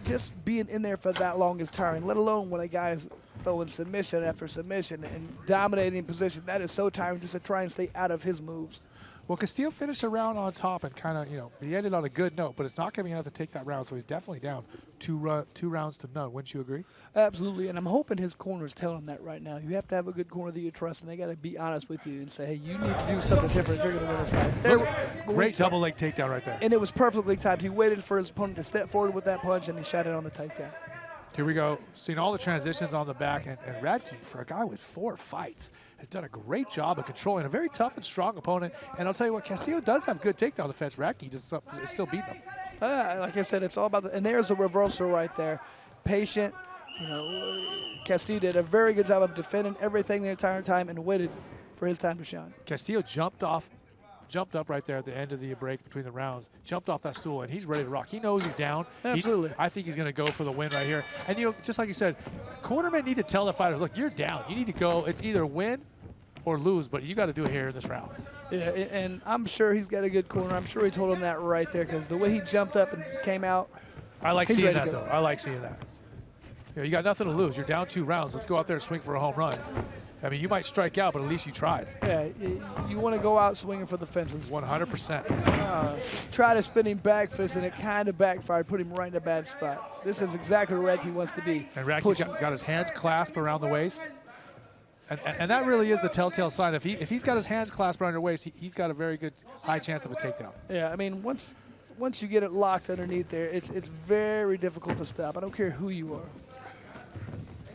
just being in there for that long is tiring, let alone when a guy is throwing submission after submission and dominating position. That is so tiring just to try and stay out of his moves. Well, Castillo finished the round on top and kind of, he ended on a good note, but it's not going to be enough to take that round, so he's definitely down two rounds to none. Wouldn't you agree? Absolutely, and I'm hoping his corner is telling him that right now. You have to have a good corner that you trust, and they got to be honest with you and say, hey, you need to do something different if you're going to win this fight. Great double leg takedown right there. And it was perfectly timed. He waited for his opponent to step forward with that punch, and he shot it on the takedown. Here we go. Seeing all the transitions on the back, and Radtke, for a guy with 4 fights, has done a great job of controlling a very tough and strong opponent. And I'll tell you what, Castillo does have good takedown defense. Radtke just is still beating him. Like I said, it's all about and there's a reversal right there. Patient. You know, Castillo did a very good job of defending everything the entire time and waited for his time to shine. Castillo jumped up right there at the end of the break between the rounds, jumped off that stool, and he's ready to rock. He knows he's down. Absolutely. I think he's going to go for the win right here. And, you know, just like you said, cornermen need to tell the fighters, look, you're down. You need to go. It's either win or lose, but you got to do it here in this round. Yeah, and I'm sure he's got a good corner. I'm sure he told him that right there because the way he jumped up and came out. I like seeing that, though. I like seeing that. You know, you got nothing to lose. You're down 2 rounds. Let's go out there and swing for a home run. I mean, you might strike out, but at least you tried. Yeah, you want to go out swinging for the fences. 100%. Tried a spinning back fist, and it kind of backfired, put him right in a bad spot. This is exactly where Radtke wants to be. And Radtke's got his hands clasped around the waist. And that really is the telltale sign. If he's got his hands clasped around your waist, he's got a very good high chance of a takedown. Yeah, I mean, once you get it locked underneath there, it's very difficult to stop. I don't care who you are.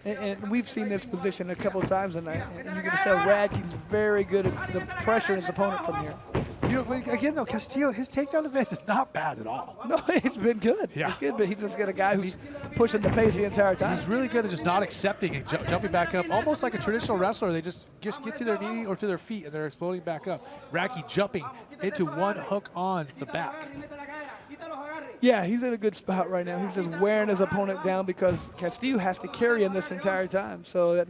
And we've seen this position a couple of times tonight, and you can tell Radtke's very good at the pressure his opponent from here. You know, again, though, Castillo, his takedown defense is not bad at all. No, it's been good. Yeah. It's good, but he's just got a guy who's pushing the pace the entire time. He's really good at just not accepting and jumping back up, almost like a traditional wrestler. They just get to their knee or to their feet, and they're exploding back up. Radtke jumping into one hook on the back. Yeah, he's in a good spot right now. He's just wearing his opponent down because Castillo has to carry him this entire time, so that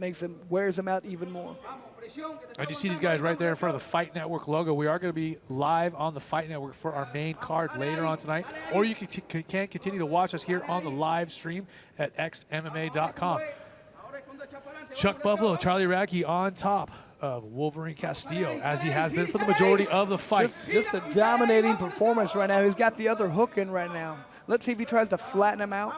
wears him out even more. And you see these guys right there in front of the Fight Network logo. We are going to be live on the Fight Network for our main card later on tonight, or you can continue to watch us here on the live stream at XMMA.com. Chuck Buffalo and Charlie Radtke on top of Wolverine Castillo, as he has been for the majority of the fight. Just a dominating performance right now. He's got the other hook in right now. Let's see if he tries to flatten him out.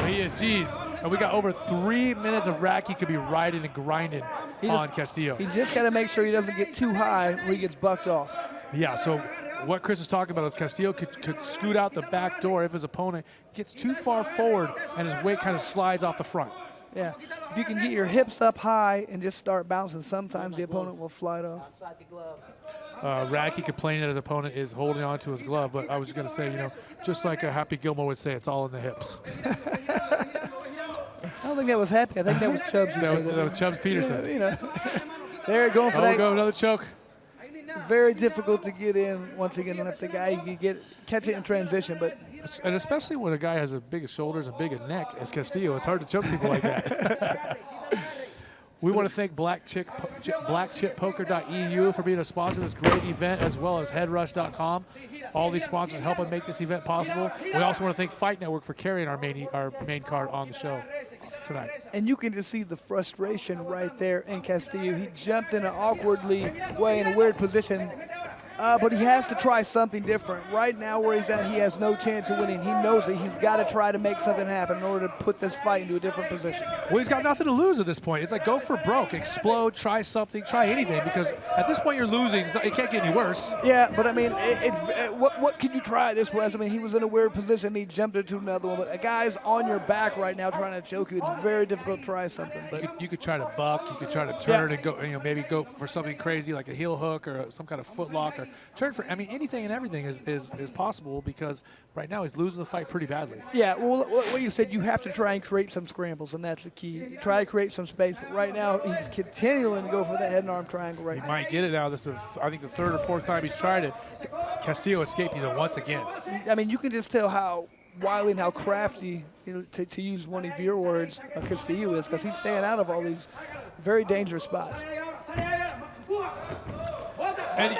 He is, geez. And we got over 3 minutes of Radtke could be riding and grinding on Castillo. He just got to make sure he doesn't get too high where he gets bucked off. Yeah, so what Chris is talking about is Castillo could scoot out the back door if his opponent gets too far forward and his weight kind of slides off the front. Yeah, if you can get your hips up high and just start bouncing, sometimes the opponent will fly it off. Radtke complaining that his opponent is holding on to his glove, but I was going to say, you know, just like Happy Gilmore would say, it's all in the hips. I don't think that was Happy. I think that was Chubbs. That was Chubbs Peterson. Yeah, you know, they're going for that. Go another choke. Very difficult to get in once again. And if the guy you can catch it in transition, but and especially when a guy has as big as shoulders and big a neck as Castillo, it's hard to choke people like that. We want to thank BlackChipPoker.eu for being a sponsor of this great event, as well as HeadRush.com. All these sponsors helping make this event possible. We also want to thank Fight Network for carrying our main card on the show tonight. And you can just see the frustration right there in Castillo. He jumped in an awkwardly way in a weird position. But he has to try something different. Right now where he's at, he has no chance of winning. He knows it. He's got to try to make something happen in order to put this fight into a different position. Well, he's got nothing to lose at this point. It's like go for broke, explode, try something, try anything, because at this point you're losing. It can't get any worse. Yeah, but I mean, what can you try this way? I mean, he was in a weird position. He jumped into another one. But a guy's on your back right now trying to choke you. It's very difficult to try something. But you could try to buck. You could try to turn and go. You know, maybe go for something crazy like a heel hook or some kind of foot lock or turn for. I mean, anything and everything is possible because right now he's losing the fight pretty badly. Yeah, well, what you said, you have to try and create some scrambles, and that's the key. Try to create some space, but right now he's continuing to go for the head and arm triangle right now. He might get it now. This is, I think, the third or fourth time he's tried it. Castillo escaped either once again. I mean, you can just tell how wily and how crafty, you know, to use one of your words, Castillo is, because he's staying out of all these very dangerous spots. And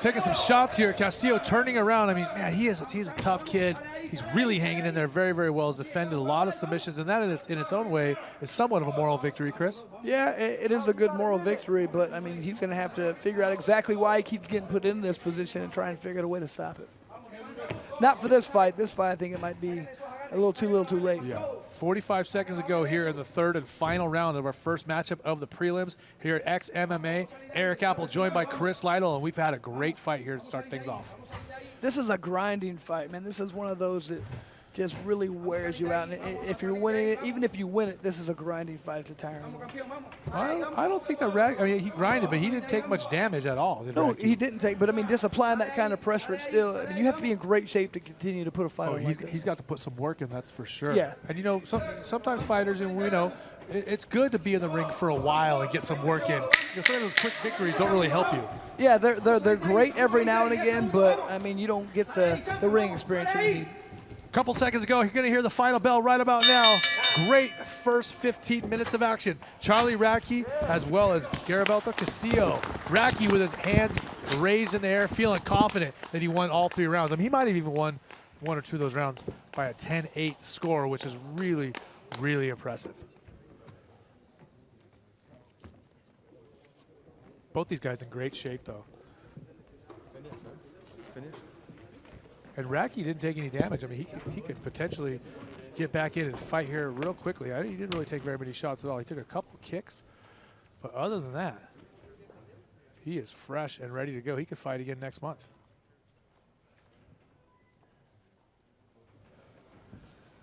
taking some shots here. Castillo turning around. I mean, man, he's a tough kid. He's really hanging in there very, very well. He's defended a lot of submissions, and that in its own way is somewhat of a moral victory, Chris. Yeah, it is a good moral victory, but, I mean, he's going to have to figure out exactly why he keeps getting put in this position and try and figure out a way to stop it. Not for this fight. This fight, I think it might be a little too late. Yeah. 45 seconds ago here in the third and final round of our first matchup of the prelims here at XMMA. Eric Apple joined by Chris Lytle, and we've had a great fight here to start things off. This is a grinding fight, man. This is one of those that just really wears you out. And if you're winning it, even if you win it, this is a grinding fight. It's a tiring one. I don't think that Radtke, I mean, he grinded, but he didn't take much damage at all. No, Radtke? he didn't take, but I mean, just applying that kind of pressure, it's still, I mean, you have to be in great shape to continue to put a fight on like this. He's got to put some work in, that's for sure. Yeah. And you know, sometimes fighters, and we know, it's good to be in the ring for a while and get some work in. You know, some of those quick victories don't really help you. Yeah, they're great every now and again, but I mean, you don't get the ring experience that you need. Couple seconds ago, you're going to hear the final bell right about now. Great first 15 minutes of action. Charlie Radtke as well as Rivera Castillo. Radtke with his hands raised in the air, feeling confident that he won all 3 rounds. I mean, he might have even won 1 or 2 of those rounds by a 10-8 score, which is really, really impressive. Both these guys in great shape, though. Finish. And Radtke didn't take any damage. I mean, he could potentially get back in and fight here real quickly. He didn't really take very many shots at all. He took a couple kicks, but other than that, he is fresh and ready to go. He could fight again next month.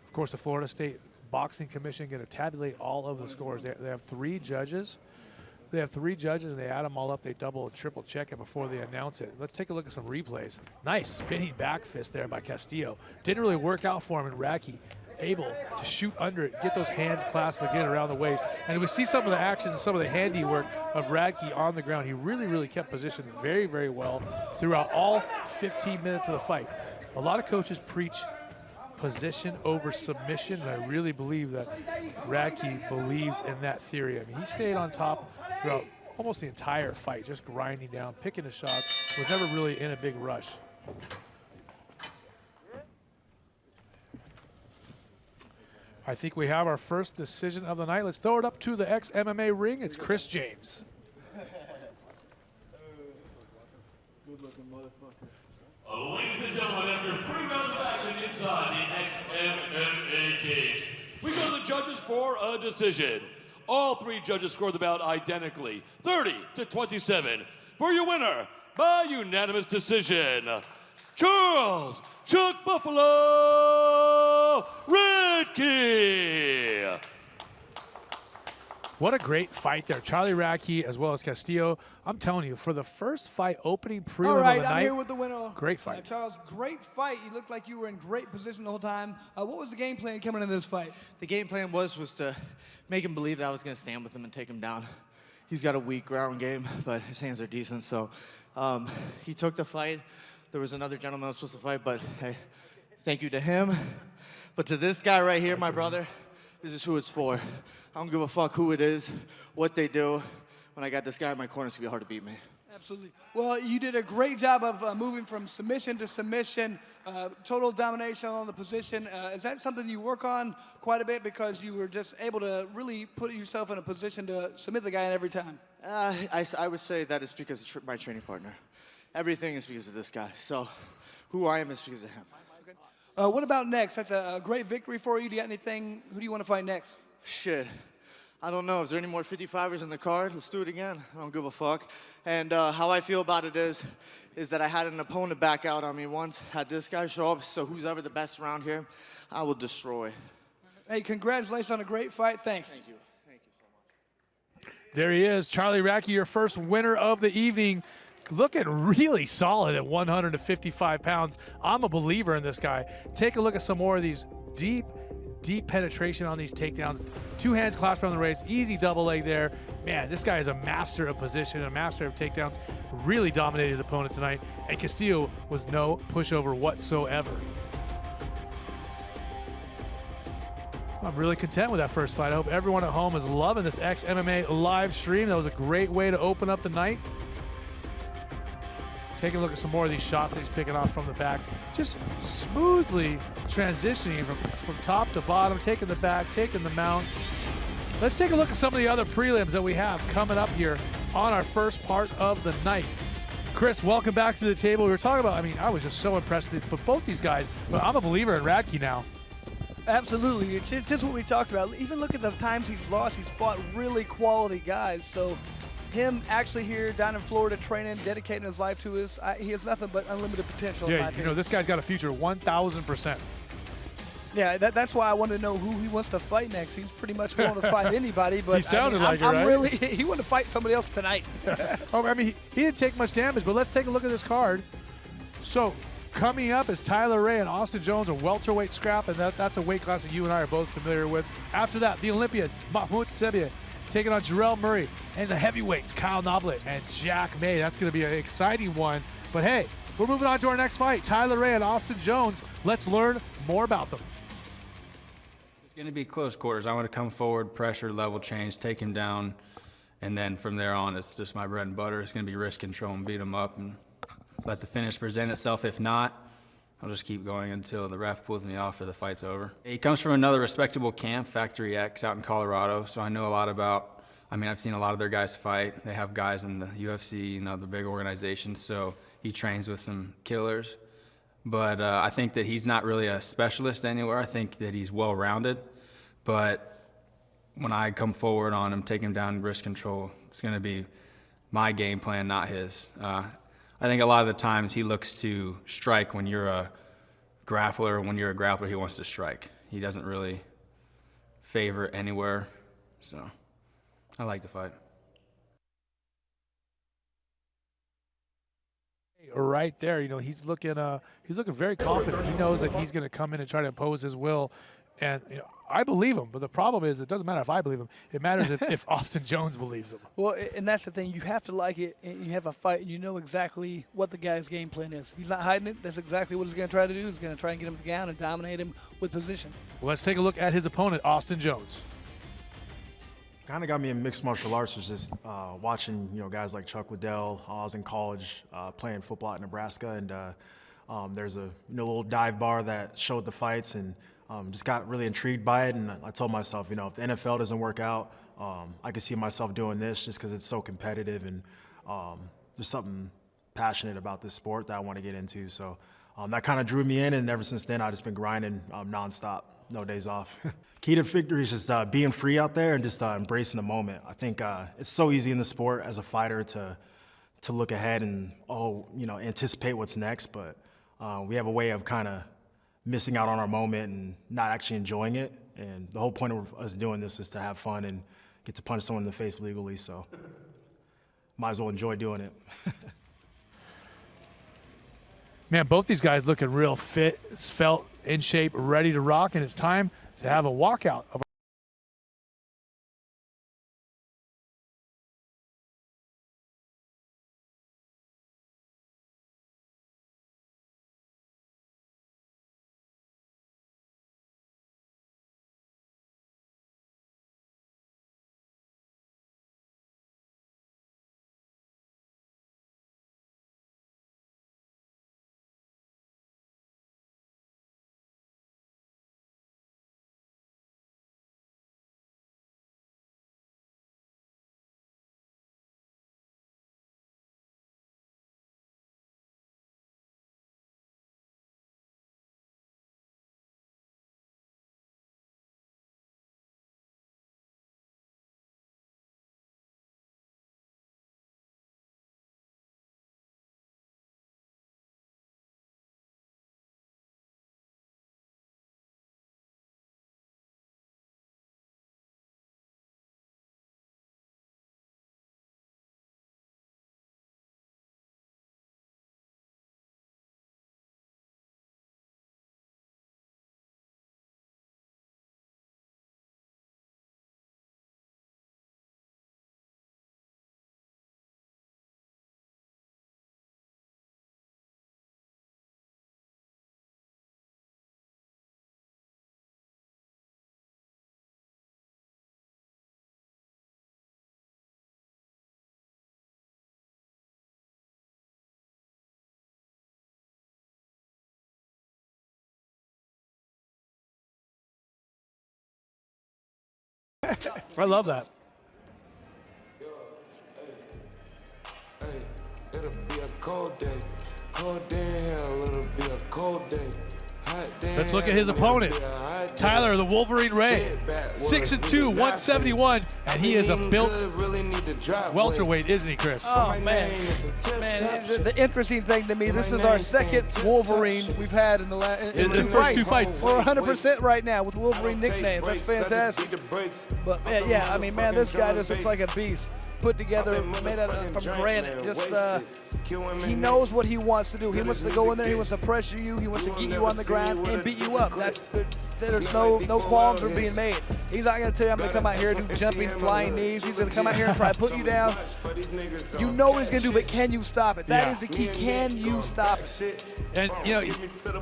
Of course, the Florida State Boxing Commission going to tabulate all of the scores. They have 3 judges. They have 3 judges, and they add them all up. They double and triple check it before they announce it. Let's take a look at some replays. Nice spinning back fist there by Castillo. Didn't really work out for him, and Radtke able to shoot under it, get those hands clasped again around the waist. And we see some of the action, some of the handiwork of Radtke on the ground. He really, really kept position very, very well throughout all 15 minutes of the fight. A lot of coaches preach position over submission, and I really believe that Radtke believes in that theory. I mean, he stayed on top throughout almost the entire fight, just grinding down, picking his shots, was never really in a big rush. I think we have our first decision of the night. Let's throw it up to the XMMA ring. It's Chris James. Ladies and gentlemen, after 3 rounds of action inside the XMMA cage, we go to the judges for a decision. All 3 judges scored the bout identically, 30-27. For your winner, by unanimous decision, Charles Chuck Buffalo Radtke. What a great fight there. Charlie Radtke as well as Castillo. I'm telling you, for the first fight opening prelim All right, of the night, I'm here with the winner. Great fight. Charles, great fight. You looked like you were in great position the whole time. What was the game plan coming into this fight? The game plan was to make him believe that I was going to stand with him and take him down. He's got a weak ground game, but his hands are decent. So he took the fight. There was another gentleman that was supposed to fight, but hey, thank you to him. But to this guy right here, my brother, this is who it's for. I don't give a fuck who it is, what they do. When I got this guy in my corner, it's going to be hard to beat me. Absolutely. Well, you did a great job of moving from submission to submission, total domination on the position. Is that something you work on quite a bit because you were just able to really put yourself in a position to submit the guy in every time? I would say that is because of my training partner. Everything is because of this guy. So who I am is because of him. What about next? That's a great victory for you. Do you got anything? Who do you want to fight next? Shit. I don't know. Is there any more 55ers in the card? Let's do it again. I don't give a fuck. And how I feel about it is that I had an opponent back out on me once, had this guy show up, so who's ever the best around here, I will destroy. Hey, congratulations on a great fight. Thanks. Thank you. Thank you so much. There he is, Charlie Radtke, your first winner of the evening. Looking really solid at 155 pounds. I'm a believer in this guy. Take a look at some more of these deep penetration on these takedowns. 2 hands clasped around the waist, easy double leg there. Man, this guy is a master of position, a master of takedowns. Really dominated his opponent tonight, and Castillo was no pushover whatsoever. I'm really content with that first fight. I hope everyone at home is loving this XMMA live stream. That was a great way to open up the night. Taking a look at some more of these shots that he's picking off from the back. Just smoothly transitioning from top to bottom, taking the back, taking the mount. Let's take a look at some of the other prelims that we have coming up here on our first part of the night. Chris, welcome back to the table. We were talking about, I mean, I was just so impressed with both these guys, but I'm a believer in Radtke now. Absolutely. It's just what we talked about. Even look at the times he's lost. He's fought really quality guys. So him actually here down in Florida training, dedicating his life to us, he has nothing but unlimited potential. Yeah, you know, this guy's got a future 1,000%. Yeah, that's why I want to know who he wants to fight next. He's pretty much willing to fight anybody, but He sounded like it, I'm right? really, he wanted to fight somebody else tonight. Oh, I mean, he didn't take much damage, but let's take a look at this card. So coming up is Tyler Ray and Austin Jones, a welterweight scrap, and that's a weight class that you and I are both familiar with. After that, the Olympian Mahmoud Sebie taking on Jarrell Murray, and the heavyweights Kyle Noblitt and Jack May. That's going to be an exciting one. But hey, we're moving on to our next fight, Tyler Ray and Austin Jones. Let's learn more about them. It's going to be close quarters. I want to come forward, pressure, level change, take him down, and then from there on, it's just my bread and butter. It's going to be wrist control and beat him up and let the finish present itself. If not, I'll just keep going until the ref pulls me off or the fight's over. He comes from another respectable camp, Factory X, out in Colorado, so I know a lot about, I mean, I've seen a lot of their guys fight. They have guys in the UFC, you know, the big organizations, so he trains with some killers. But I think that he's not really a specialist anywhere. I think that he's well-rounded, but when I come forward on him, take him down wrist control, it's going to be my game plan, not his. I think a lot of the times he looks to strike when you're a grappler. When you're a grappler, he wants to strike. He doesn't really favor anywhere, so I like the fight. Right there, you know, he's looking very confident. He knows that he's going to come in and try to impose his will, and you know, I believe him. But the problem is, it doesn't matter if I believe him. It matters if Austin Jones believes him. Well, and that's the thing. You have to like it. And you have a fight, and you know exactly what the guy's game plan is. He's not hiding it. That's exactly what he's going to try to do. He's going to try and get him down and dominate him with position. Well, let's take a look at his opponent, Austin Jones. Kind of got me in mixed martial arts was just watching, you know, guys like Chuck Liddell. I was in college playing football at Nebraska, and there's a little dive bar that showed the fights, and just got really intrigued by it. And I told myself, you know, if the NFL doesn't work out, I could see myself doing this just because it's so competitive, and there's something passionate about this sport that I want to get into. So that kind of drew me in, and ever since then, I've just been grinding nonstop, no days off. Key to victory is just being free out there and just embracing the moment. I think it's so easy in the sport as a fighter to look ahead and, anticipate what's next, but we have a way of kind of missing out on our moment and not actually enjoying it. And the whole point of us doing this is to have fun and get to punch someone in the face legally, so might as well enjoy doing it. Man, both these guys looking real fit, svelte, in shape, ready to rock, and it's time to have a walkout of I love that. It'll be a cold day. Cold day, a little bit of cold day. Hot day. Let's look at his opponent. Tyler, the Wolverine Ray, 6'2", 171, and he is a built welterweight, isn't he, Chris? Oh, man. The interesting thing to me, this is our second Wolverine we've had in the first 2 fights. We're 100% right now with Wolverine nicknames. That's fantastic. But, man, yeah, I mean, man, this guy just looks like a beast. Put together, made out from granite. Just, he knows what he wants to do. He wants to go in there, he wants to pressure you, he wants to get you on the ground and beat you up. There's no qualms are being made. He's not going to tell you I'm going to come out here and do jumping, flying knees. He's going to come out here and try to put you down. You know what he's going to do, but can you stop it? That is the key. Can you stop it? And, you know,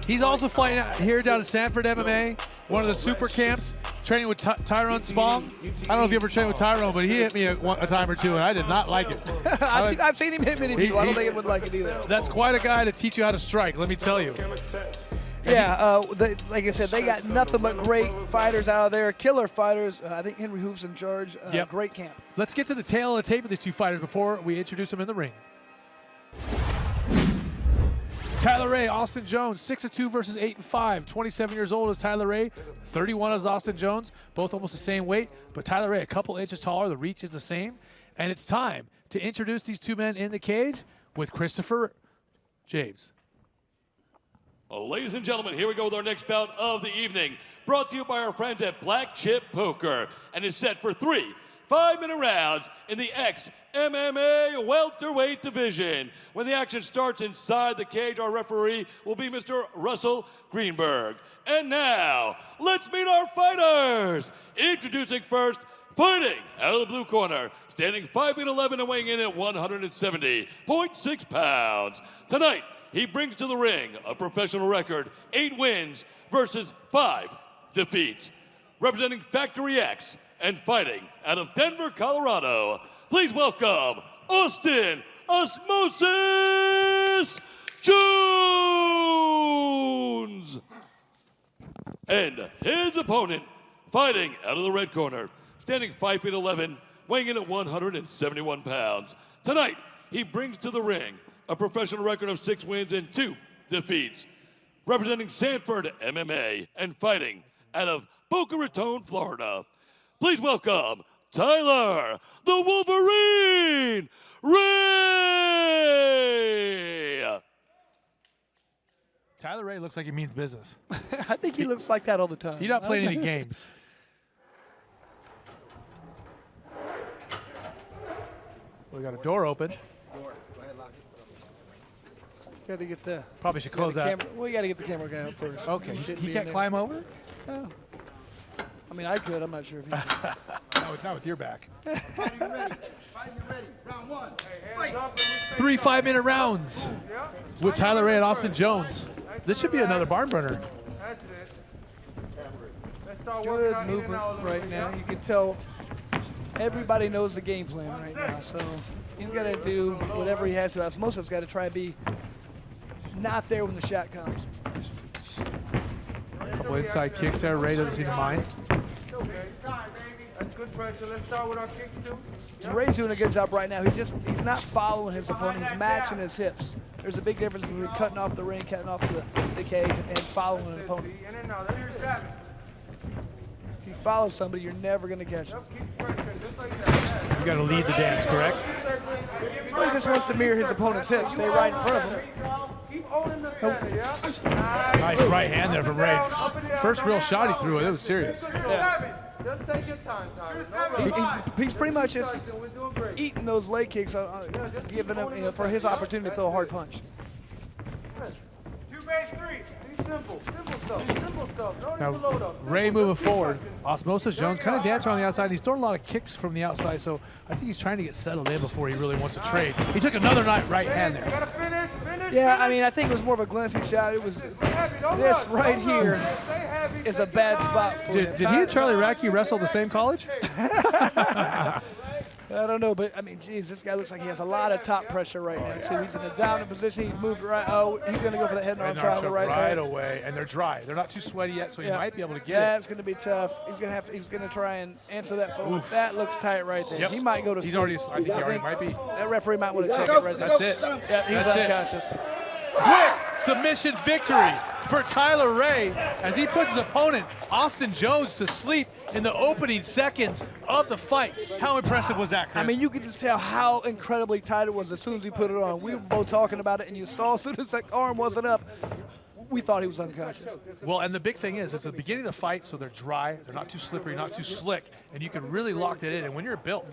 he's also flying out here down to Sanford MMA, one of the super camps, training with Tyrone Spong. I don't know if you ever trained with Tyrone, but he hit me a time or two, and I did not like it. I've seen him hit many people. I don't think it would like it either. That's quite a guy to teach you how to strike, let me tell you. Yeah, like I said, they got nothing but great fighters out of there, killer fighters. I think Henry Hoof's in charge. Great camp. Let's get to the tail of the tape of these two fighters before we introduce them in the ring. Tyler Ray, Austin Jones, 6'2" versus 8'5". 27 years old is Tyler Ray, 31 is Austin Jones, both almost the same weight, but Tyler Ray a couple inches taller, the reach is the same. And it's time to introduce these two men in the cage with Christopher James. Well, ladies and gentlemen, here we go with our next bout of the evening. Brought to you by our friends at Black Chip Poker. And is set for 3 5-minute rounds in the XMMA welterweight division. When the action starts inside the cage, our referee will be Mr. Russell Greenberg. And now, let's meet our fighters. Introducing first, fighting out of the blue corner, standing 5'11" and weighing in at 170.6 pounds. Tonight, he brings to the ring a professional record, 8 wins versus 5 defeats. Representing Factory X and fighting out of Denver, Colorado, please welcome Austin Osmosis Jones. And his opponent, fighting out of the red corner, standing 5'11", weighing in at 171 pounds. Tonight, he brings to the ring a professional record of 6 wins and 2 defeats. Representing Sanford MMA and fighting out of Boca Raton, Florida, please welcome Tyler, the Wolverine Ray. Tyler Ray looks like he means business. I think he looks like that all the time. He's not playing any games. We got a door open. Got to get the. Probably should close that. We got to get the camera guy up first. Okay, he can't climb over? No. I mean, I could. I'm not sure if he can. Not with your back. Fight me ready. Round 1. Fight. 3 5-minute rounds with Tyler Ray and Austin Jones. This should be another barn burner. That's it. Let's start Good movement right now. You can tell everybody knows the game plan right now. So he's got to do whatever he has to. Osmosis got to try and be not there when the shot comes. A couple inside kicks there. Ray doesn't seem to mind. That's good pressure. Let's start with our kicks too. Ray's doing a good job right now. He's not following his opponent. He's matching his hips. There's a big difference between cutting off the ring, cutting off the cage, and following an opponent. If you follow somebody, you're never going to catch him. You got to lead the dance, correct? Well, he just wants to mirror his opponent's hips. Stay right in front of him. Nice right hand there from Ray. First real shot he threw, it was serious. Yeah. Just take your time, Tyler. He's pretty much just eating those leg kicks, giving him for his opportunity to throw a hard punch. 2 base 3. Be simple. Simple stuff. Simple stuff. Don't even load up. Ray moving forward. Osmosis Jones kind of dancing on the outside. He's throwing a lot of kicks from the outside, so I think he's trying to get settled in before he really wants to trade. He took another right hand there. Gotta finish. Yeah, I mean, I think it was more of a glancing shot. It was this right here is a bad spot for him. Did he and Charlie Radtke wrestle the same college? I don't know, but I mean, geez, this guy looks like he has a lot of top pressure right now, too. He's in a dominant position. He moved right. Oh, he's going to go for the head and arm triangle right away, and they're dry. They're not too sweaty yet, so he might be able to get it. Yeah, it's going to be tough. He's going to try and answer that phone. That looks tight right there. Yep. He might go to sleep. I think he already might be. That referee might want to check it right there. That's it. Yeah, he's unconscious. Quick submission victory for Tyler Ray as he puts his opponent, Austin Jones, to sleep in the opening seconds of the fight. How impressive was that, Chris? I mean, you could just tell how incredibly tight it was as soon as he put it on. We were both talking about it, and you saw as soon as that arm wasn't up, we thought he was unconscious. Well, and the big thing is, it's the beginning of the fight, so they're dry, they're not too slippery, not too slick, and you can really lock that in. And when you're built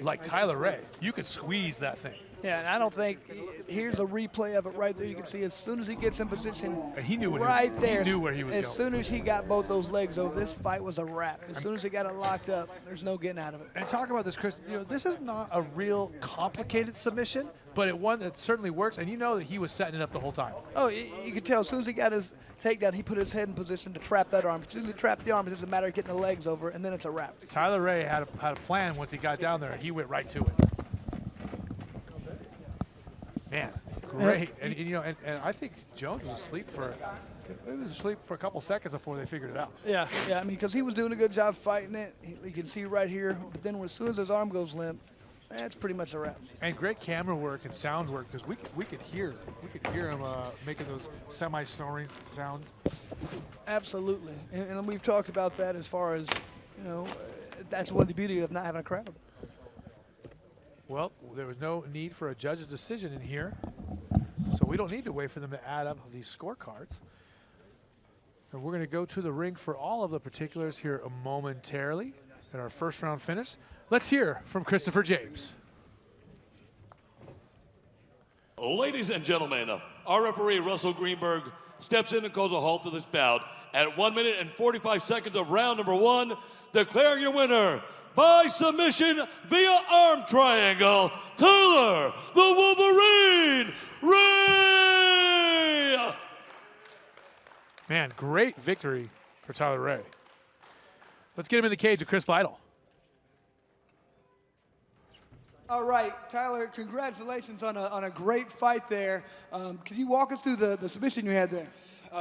like Tyler Ray, you could squeeze that thing. Yeah, and I don't think, here's a replay of it right there. You can see as soon as he gets in position, he knew right there. He knew where he was going. As soon as he got both those legs over, this fight was a wrap. As soon as he got it locked up, there's no getting out of it. And talk about this, Chris, you know, this is not a real complicated submission, but one that certainly works, and you know that he was setting it up the whole time. Oh, you could tell as soon as he got his takedown, he put his head in position to trap that arm. As soon as he trapped the arm, it doesn't matter getting the legs over, and then it's a wrap. Tyler Ray had a plan once he got down there, and he went right to it. Man, great. And you know, and I think Jones was asleep for a couple seconds before they figured it out. Yeah, I mean, because he was doing a good job fighting it. You can see right here, but then as soon as his arm goes limp, that's pretty much a wrap. And great camera work and sound work, because we could hear him making those semi-snoring sounds. Absolutely, and we've talked about that as far as, you know, that's one of the beauty of not having a crowd. Well, there was no need for a judge's decision in here, so we don't need to wait for them to add up these scorecards. And we're going to go to the ring for all of the particulars here momentarily at our first round finish. Let's hear from Christopher James. Ladies and gentlemen, our referee, Russell Greenberg, steps in and calls a halt to this bout at 1 minute and 45 seconds of round number 1, declaring your winner by submission via arm triangle, Tyler the Wolverine Ray! Man, great victory for Tyler Ray. Let's get him in the cage with Chris Lytle. All right, Tyler, congratulations on a great fight there. Can you walk us through the submission you had there?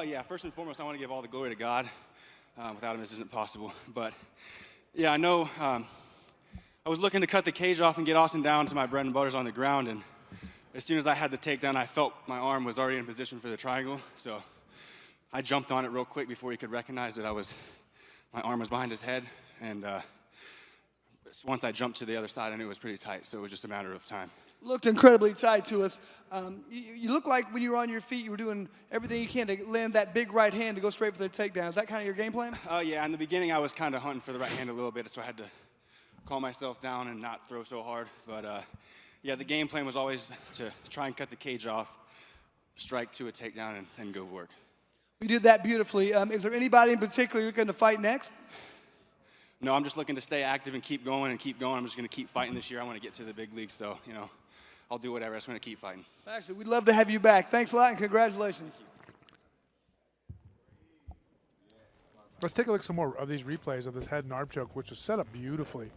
Yeah, first and foremost, I want to give all the glory to God. Without him, this isn't possible. But yeah, I know I was looking to cut the cage off and get Austin down to my bread and butters on the ground, and as soon as I had the takedown, I felt my arm was already in position for the triangle, so I jumped on it real quick before he could recognize that my arm was behind his head, and once I jumped to the other side, I knew it was pretty tight, so it was just a matter of time. Looked incredibly tight to us. You look like when you were on your feet, you were doing everything you can to land that big right hand to go straight for the takedown. Is that kind of your game plan? Yeah, in the beginning, I was kind of hunting for the right hand a little bit, so I had to calm myself down and not throw so hard. But yeah, the game plan was always to try and cut the cage off, strike to a takedown, and go work. We did that beautifully. Is there anybody in particular you're looking to fight next? No, I'm just looking to stay active and keep going and keep going. I'm just going to keep fighting this year. I want to get to the big leagues, so, you know, I'll do whatever. I just want to keep fighting. Actually, we'd love to have you back. Thanks a lot and congratulations. Let's take a look at some more of these replays of this head and arm choke, which is set up beautifully.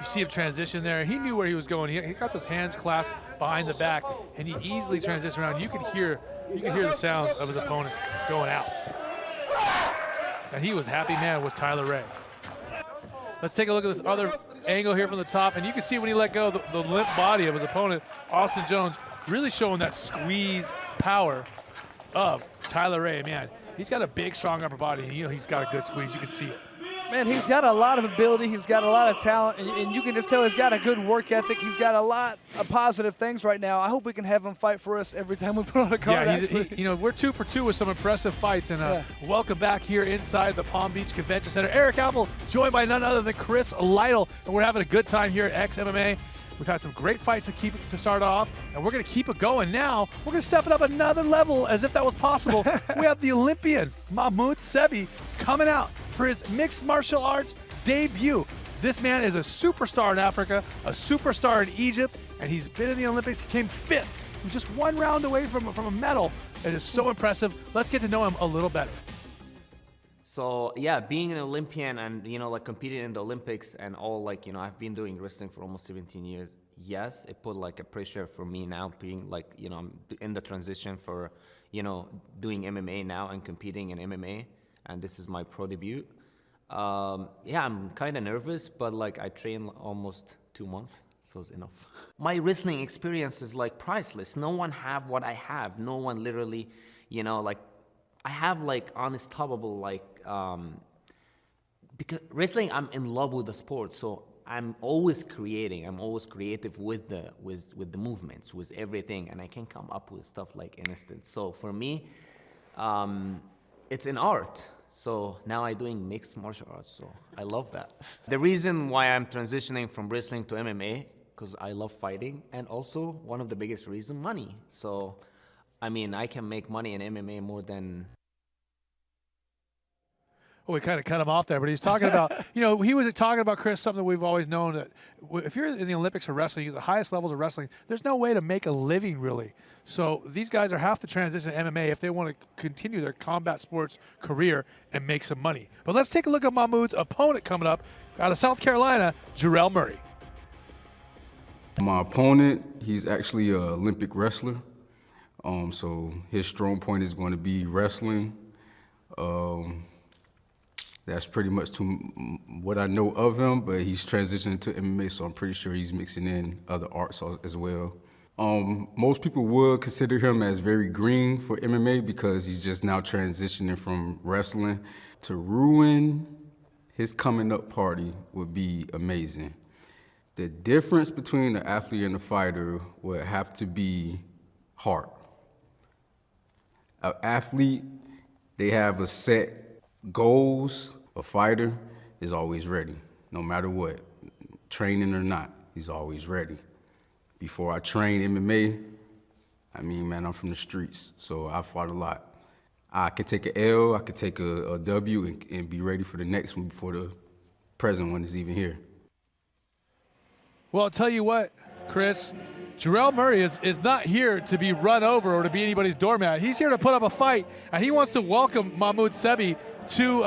You see him transition there. He knew where he was going. He got those hands clasped behind the back, and he easily transitioned around. You could hear the sounds of his opponent going out. And he was happy man was Tyler Ray. Let's take a look at this other angle here from the top, and you can see when he let go the limp body of his opponent, Austin Jones, really showing that squeeze power of Tyler Ray. Man, he's got a big, strong upper body, and you know he's got a good squeeze. You can see it. Man, he's got a lot of ability. He's got a lot of talent, and you can just tell he's got a good work ethic. He's got a lot of positive things right now. I hope we can have him fight for us every time we put on a card. Yeah, you know, we're 2 for 2 with some impressive fights, and welcome back here inside the Palm Beach Convention Center. Eric Apple, joined by none other than Chris Lytle, and we're having a good time here at XMMA. We've had some great fights to start off, and we're going to keep it going. Now, we're going to step it up another level as if that was possible. We have the Olympian, Mahmoud Sebie, coming out for his mixed martial arts debut. This man is a superstar in Africa, a superstar in Egypt, and he's been in the Olympics. He came 5th. He was just 1 round away from a medal. It is so impressive. Let's get to know him a little better. So yeah, being an Olympian and, you know, like competing in the Olympics and all, like, you know, I've been doing wrestling for almost 17 years. Yes, it put like a pressure for me now being like, you know, I'm in the transition for, you know, doing MMA now and competing in MMA. And this is my pro debut. Yeah, I'm kind of nervous, but like I train almost 2 months. So it's enough. My wrestling experience is like priceless. No one have what I have. No one literally, you know, like I have like unstoppable like because wrestling, I'm in love with the sport, so I'm always creating. I'm always creative with the movements, with everything, and I can come up with stuff like instant. So for me, it's an art. So now I'm doing mixed martial arts, so I love that. The reason why I'm transitioning from wrestling to MMA, because I love fighting, and also one of the biggest reasons, money. So, I mean, I can make money in MMA more than... Well, we kind of cut him off there, but he's talking about, you know, he was talking about, Chris, something that we've always known, that if you're in the Olympics for wrestling, the highest levels of wrestling, there's no way to make a living, really. So these guys are have to transition to MMA if they want to continue their combat sports career and make some money. But let's take a look at Mahmoud's opponent coming up out of South Carolina, Jarrell Murray. My opponent, he's actually an Olympic wrestler. So his strong point is going to be wrestling. That's pretty much what I know of him, but he's transitioning to MMA, so I'm pretty sure he's mixing in other arts as well. Most people would consider him as very green for MMA because he's just now transitioning from wrestling. To ruin his coming up party would be amazing. The difference between the athlete and the fighter would have to be heart. An athlete, they have a set goals. A fighter is always ready, no matter what, training or not, he's always ready. Before I trained MMA, I mean, man, I'm from the streets, so I fought a lot. I could take an L, I could take a W and be ready for the next one before the present one is even here. Well, I'll tell you what, Chris, Jarrell Murray is not here to be run over or to be anybody's doormat. He's here to put up a fight, and he wants to welcome Mahmoud Sebie to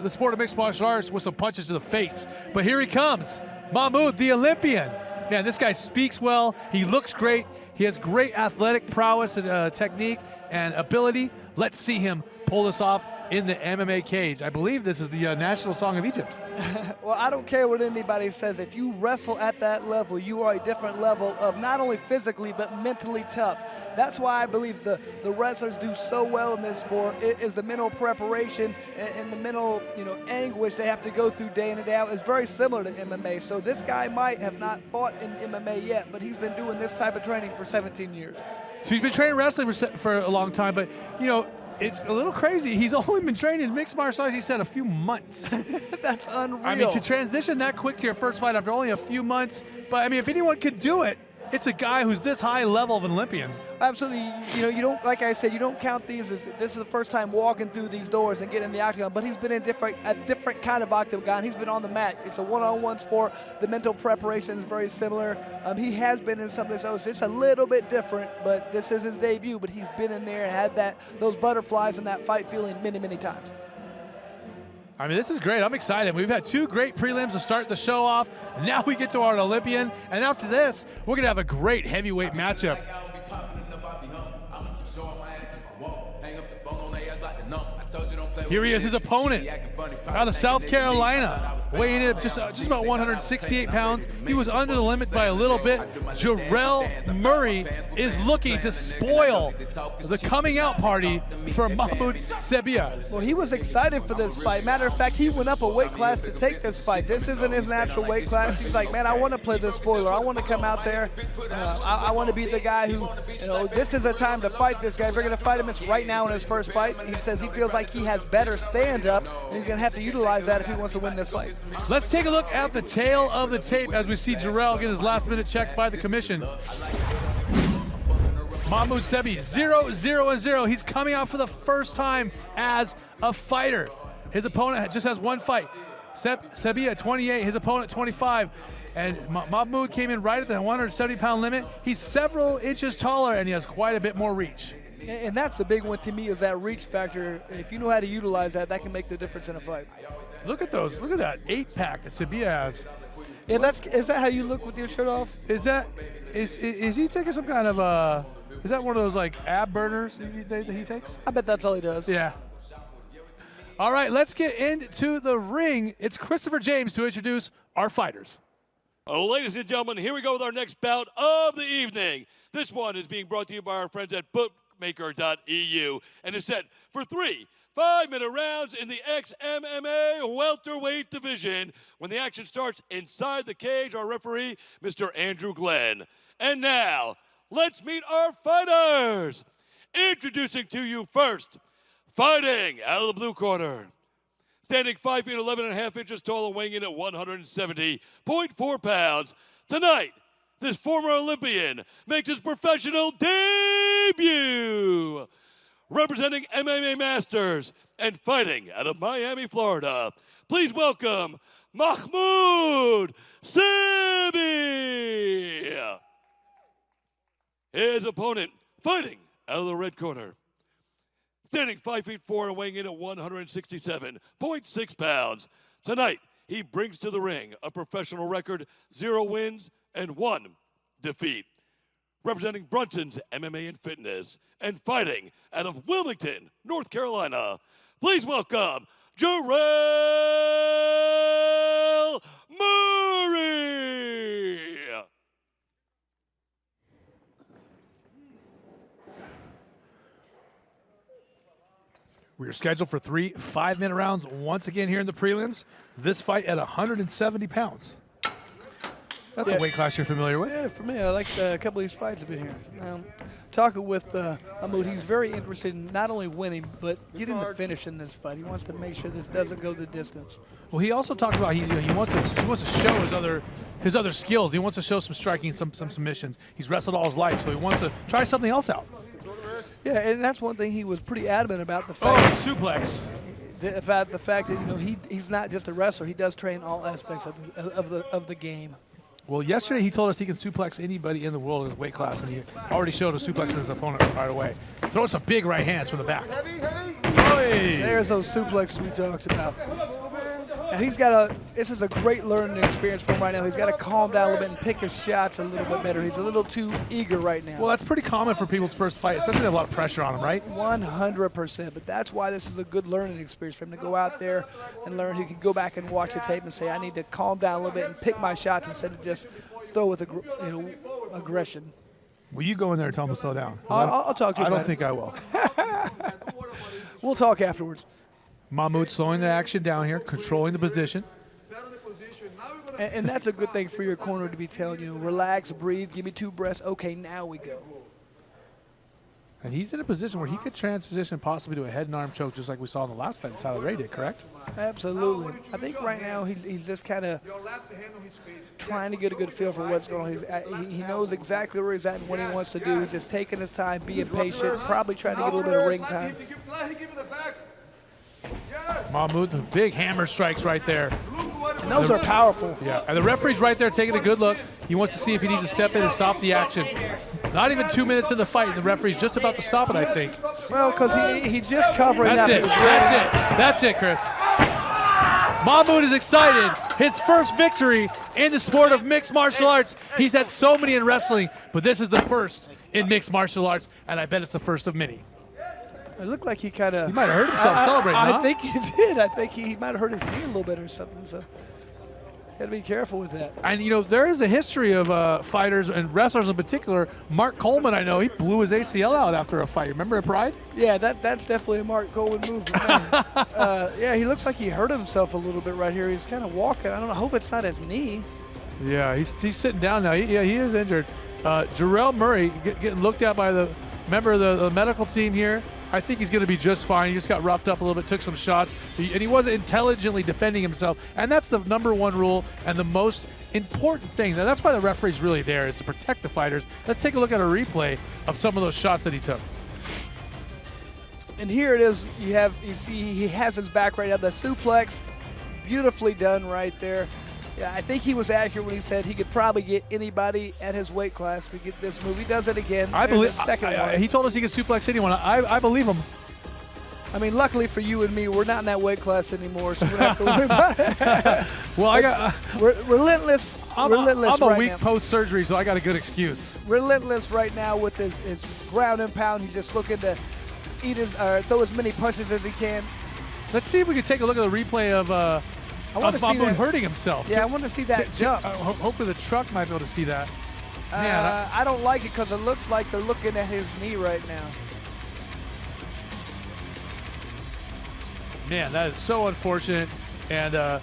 the sport of mixed martial arts with some punches to the face. But here he comes, Mahmoud, the Olympian. Man, this guy speaks well. He looks great. He has great athletic prowess and technique and ability. Let's see him pull this off in the MMA cage. I believe this is the national song of Egypt. Well, I don't care what anybody says. If you wrestle at that level, you are a different level of not only physically, but mentally tough. That's why I believe the wrestlers do so well in this sport. It is the mental preparation and the mental, anguish they have to go through day in and day out is very similar to MMA. So this guy might have not fought in MMA yet, but he's been doing this type of training for 17 years. So he's been training wrestling for a long time, but, it's a little crazy. He's only been training mixed martial arts, he said, a few months. That's unreal. I mean, to transition that quick to your first fight after only a few months, but I mean, if anyone could do it, it's a guy who's this high level of an Olympian. Absolutely. You don't, like I said, you don't count these as this is the first time walking through these doors and getting in the octagon, but he's been in a different kind of octagon. He's been on the mat. It's a one-on-one sport. The mental preparation is very similar. He has been in some of those. It's a little bit different, but this is his debut, but he's been in there and had those butterflies in that fight feeling many, many times. I mean, this is great. I'm excited. We've had two great prelims to start the show off. Now we get to our Olympian. And after this, we're going to have a great heavyweight matchup. Here he is, his opponent, out of South Carolina, weighing in at just about 168 pounds. He was under the limit by a little bit. Jarrell Murray is looking to spoil the coming out party for Mahmoud Sebie. Well, he was excited for this fight. Matter of fact, he went up a weight class to take this fight. This isn't his natural weight class. He's like, man, I want to play this spoiler. I want to come out there. I want to be the guy who, this is a time to fight this guy. If we're going to fight him, it's right now in his first fight. He says he feels like he has better stand-up, and he's going to have to utilize that if he wants to win this fight. Let's take a look at the tail of the tape as we see Jarrell get his last-minute checks by the commission. Mahmoud Sebie, 0-0-0. He's coming out for the first time as a fighter. His opponent just has one fight. Sebie at 28, his opponent 25. And Mahmoud came in right at the 170-pound limit. He's several inches taller, and he has quite a bit more reach. And that's the big one to me, is that reach factor. If you know how to utilize that, that can make the difference in a fight. Look at those. Look at that 8-pack that Sebie has. Yeah, is that how you look with your shirt off? Is he taking some kind of is that one of those like ab burners that he takes? I bet that's all he does. Yeah. All right, let's get into the ring. It's Christopher James to introduce our fighters. Ladies and gentlemen, here we go with our next bout of the evening. This one is being brought to you by our friends at bookmaker.eu and is set for 3 5-minute rounds in the XMMA welterweight division. When the action starts inside the cage, our referee, Mr. Andrew Glenn. And now, let's meet our fighters. Introducing to you first, fighting out of the blue corner. Standing 5 feet 11 and a half inches tall and weighing in at 170.4 pounds. Tonight, this former Olympian makes his professional debut. Representing MMA Masters and fighting out of Miami, Florida. Please welcome Mahmoud Sebie. His opponent, fighting out of the red corner. Standing 5 feet 4 and weighing in at 167.6 pounds. Tonight, he brings to the ring a professional record, 0 wins and 1 defeat. Representing Brunson's MMA and Fitness and fighting out of Wilmington, North Carolina. Please welcome Jarrell Murray. We are scheduled for 3 5-minute rounds once again here in the prelims. This fight at 170 pounds. That's a weight class you're familiar with. Yeah, for me, I like a couple of these fights have been here. Talking with Mahmoud, he's very interested in not only winning, but getting the finish in this fight. He wants to make sure this doesn't go the distance. Well, he also talked about he wants to show his other skills. He wants to show some striking, some submissions. He's wrestled all his life, so he wants to try something else out. Yeah, and that's one thing he was pretty adamant about. The fact suplex. About the fact that he's not just a wrestler. He does train all aspects of the game. Well, yesterday he told us he can suplex anybody in the world in his weight class, and he already showed a suplex to his opponent right away. Throwing some big right hands from the back. Hey. There's those suplexes we talked about. And this is a great learning experience for him right now. He's got to calm down a little bit and pick his shots a little bit better. He's a little too eager right now. Well, that's pretty common for people's first fight, especially when they have a lot of pressure on them, right? 100%. But that's why this is a good learning experience for him to go out there and learn. He can go back and watch the tape and say, I need to calm down a little bit and pick my shots instead of just throw with aggression. Will you go in there and tell him to slow down? I'll talk to you I about don't think I will. We'll talk afterwards. Mahmoud slowing the action down here, controlling the position. And that's a good thing for your corner to be telling you, relax, breathe, give me 2 breaths. Okay, now we go. And he's in a position where he could transition possibly to a head and arm choke, just like we saw in the last fight that Tyler Ray did, correct? Absolutely. I think right now he's just kind of trying to get a good feel for what's going on. He knows exactly where he's at and what he wants to do. He's just taking his time, being patient, probably trying to get a little bit of ring time. Mahmoud, the big hammer strikes right there. And those are powerful. Yeah, and the referee's right there taking a good look. He wants to see if he needs to step in and stop the action. Not even 2 minutes in the fight, and the referee's just about to stop it, I think. Well, because he's just covering That's it. That's it, Chris. Mahmoud is excited. His first victory in the sport of mixed martial arts. He's had so many in wrestling, but this is the first in mixed martial arts, and I bet it's the first of many. It looked like he kind of... He might have hurt himself celebrating, I think he did. I think he might have hurt his knee a little bit or something, so got to be careful with that. And, there is a history of fighters and wrestlers in particular. Mark Coleman, I know, he blew his ACL out after a fight. Remember at Pride? Yeah, that's definitely a Mark Coleman move. Yeah, he looks like he hurt himself a little bit right here. He's kind of walking. I hope it's not his knee. Yeah, he's sitting down now. He is injured. Jarrell Murray getting looked at by the member of the medical team here. I think he's going to be just fine. He just got roughed up a little bit, took some shots, and he wasn't intelligently defending himself. And that's the #1 rule and the most important thing. Now, that's why the referee's really there, is to protect the fighters. Let's take a look at a replay of some of those shots that he took. And here it is. You see he has his back right now. The suplex, beautifully done right there. Yeah, I think he was accurate when he said he could probably get anybody at his weight class to get this move. He does it again. I believe. One. He told us he could suplex anyone. I believe him. I mean, luckily for you and me, we're not in that weight class anymore, so we don't have to worry about it. Well, we're relentless. I'm a week post-surgery, so I got a good excuse. Relentless right now with his ground and pound. He's just looking to throw as many punches as he can. Let's see if we can take a look at the replay of I want to see Mahmoud that. hurting himself. Yeah, I want to see that jump. Hopefully the truck might be able to see that. Man, I don't like it because it looks like they're looking at his knee right now. Man, that is so unfortunate. And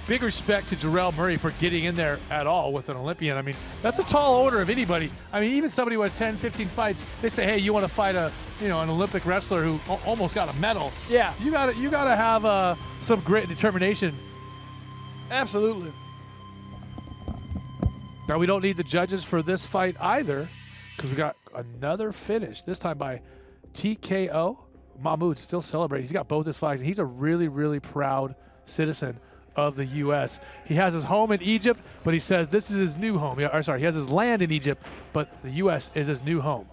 big respect to Jarrell Murray for getting in there at all with an Olympian. I mean, that's a tall order of anybody. I mean, even somebody who has 10, 15 fights, they say, hey, you want to fight an Olympic wrestler who almost got a medal. Yeah. You gotta have some grit and determination. Absolutely. Now, we don't need the judges for this fight either, because we got another finish, this time by TKO. Mahmoud still celebrating. He's got both his flags, and he's a really, really proud citizen of the U.S. He has his home in Egypt, but he says this is his new home. He has his land in Egypt, but the U.S. is his new home.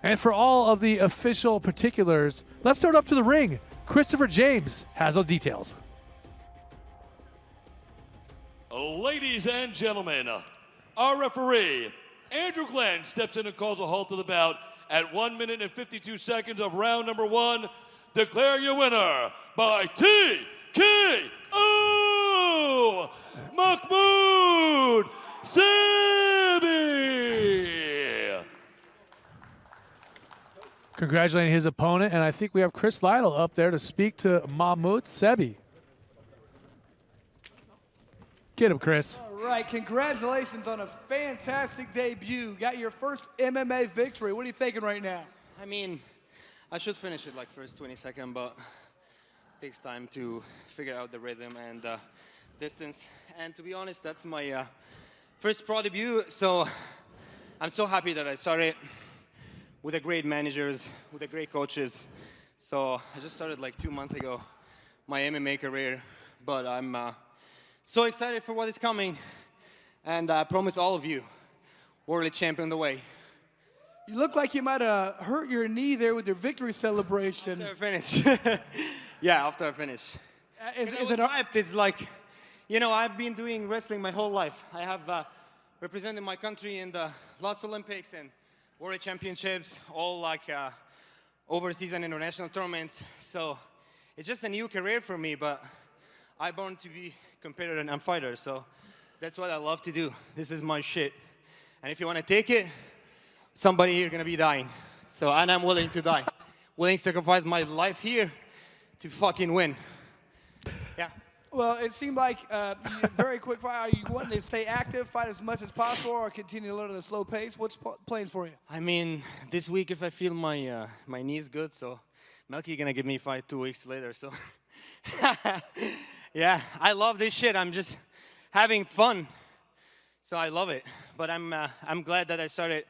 And for all of the official particulars, let's throw it up to the ring. Christopher James has the details. Ladies and gentlemen, our referee, Andrew Glenn, steps in and calls a halt to the bout at 1 minute and 52 seconds of round number 1. Declare your winner by TKO, Mahmoud Sebie. Congratulating his opponent, and I think we have Chris Lytle up there to speak to Mahmoud Sebie. Get him, Chris. All right, congratulations on a fantastic debut. Got your first MMA victory. What are you thinking right now? I mean, I should finish it like first 20 seconds, but it takes time to figure out the rhythm and distance. And to be honest, that's my first pro debut, so I'm so happy that I started with the great managers, with the great coaches. So I just started like 2 months ago, my MMA career, but I'm so excited for what is coming, and I promise all of you, world champion the way. You look like you might have hurt your knee there with your victory celebration. After I finish. Yeah, after I finish. Is it hyped? It's like, you know, I've been doing wrestling my whole life. I have represented my country in the last Olympics and World Championships, all like overseas and international tournaments. So it's just a new career for me, but I'm born to be competitor and I'm fighter, so that's what I love to do. This is my shit. And if you want to take it, somebody here gonna be dying. So, and I'm willing to die. Willing to sacrifice my life here to fucking win. Yeah. Well, it seemed like very quick fire. Are you wanting to stay active, fight as much as possible, or continue to learn at a slow pace? What's plans for you? I mean, this week if I feel my my knee is good, so Melky gonna give me a fight 2 weeks later, so. Yeah, I love this shit. I'm just having fun, so I love it. But I'm glad that I started,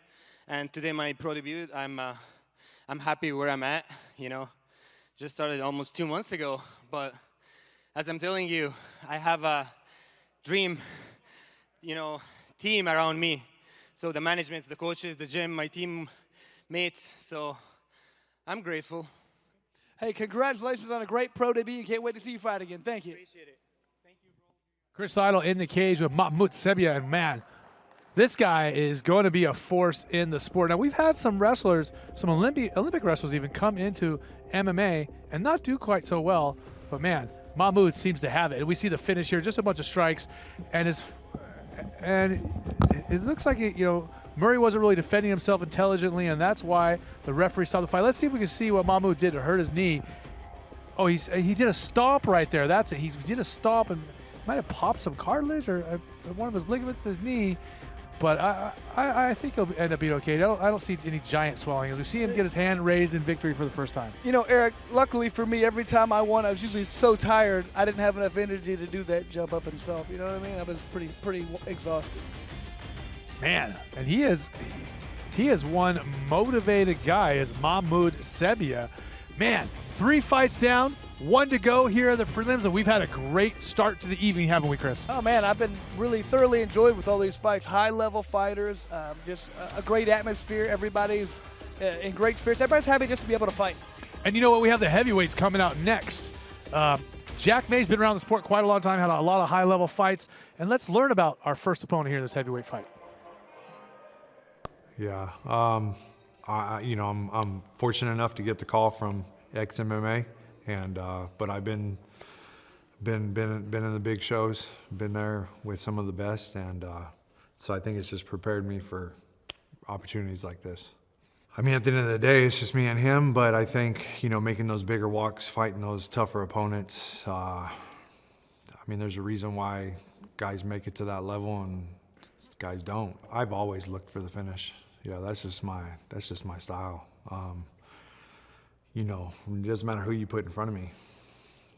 and today my pro debut. I'm happy where I'm at. You know, just started almost 2 months ago. But as I'm telling you, I have a dream, you know, team around me. So the management, the coaches, the gym, my team mates. So I'm grateful. Hey, congratulations on a great pro debut. Can't wait to see you fight again. Thank you. Appreciate it. Thank you, bro. Chris Lytle in the cage with Mahmoud Sebie, and man, this guy is going to be a force in the sport. Now, we've had some wrestlers, some Olympic wrestlers even come into MMA and not do quite so well, but man, Mahmoud seems to have it. And we see the finish here, just a bunch of strikes, and it looks like Murray wasn't really defending himself intelligently, and that's why the referee stopped the fight. Let's see if we can see what Mahmoud did to hurt his knee. Oh, he did a stomp right there. That's it. He did a stomp and might have popped some cartilage or one of his ligaments in his knee. But I think he'll end up being okay. I don't see any giant swelling as we see him get his hand raised in victory for the first time. You know, Eric, luckily for me, every time I won, I was usually so tired, I didn't have enough energy to do that jump up and stuff. You know what I mean? I was pretty exhausted. Man, and he is one motivated guy, is Mahmoud Sebie. Man, 3 fights down, 1 to go here in the prelims, and we've had a great start to the evening, haven't we, Chris? Oh, man, I've been really thoroughly enjoyed with all these fights. High-level fighters, just a great atmosphere. Everybody's in great spirits. Everybody's happy just to be able to fight. And you know what? We have the heavyweights coming out next. Jack May's been around the sport quite a long time, had a lot of high-level fights, and let's learn about our first opponent here in this heavyweight fight. Yeah, I'm fortunate enough to get the call from XMMA, and but I've been been in the big shows, been there with some of the best, and so I think it's just prepared me for opportunities like this. I mean, at the end of the day, it's just me and him, but I think, you know, making those bigger walks, fighting those tougher opponents, I mean, there's a reason why guys make it to that level and guys don't. I've always looked for the finish. Yeah, that's just my style. You know, it doesn't matter who you put in front of me.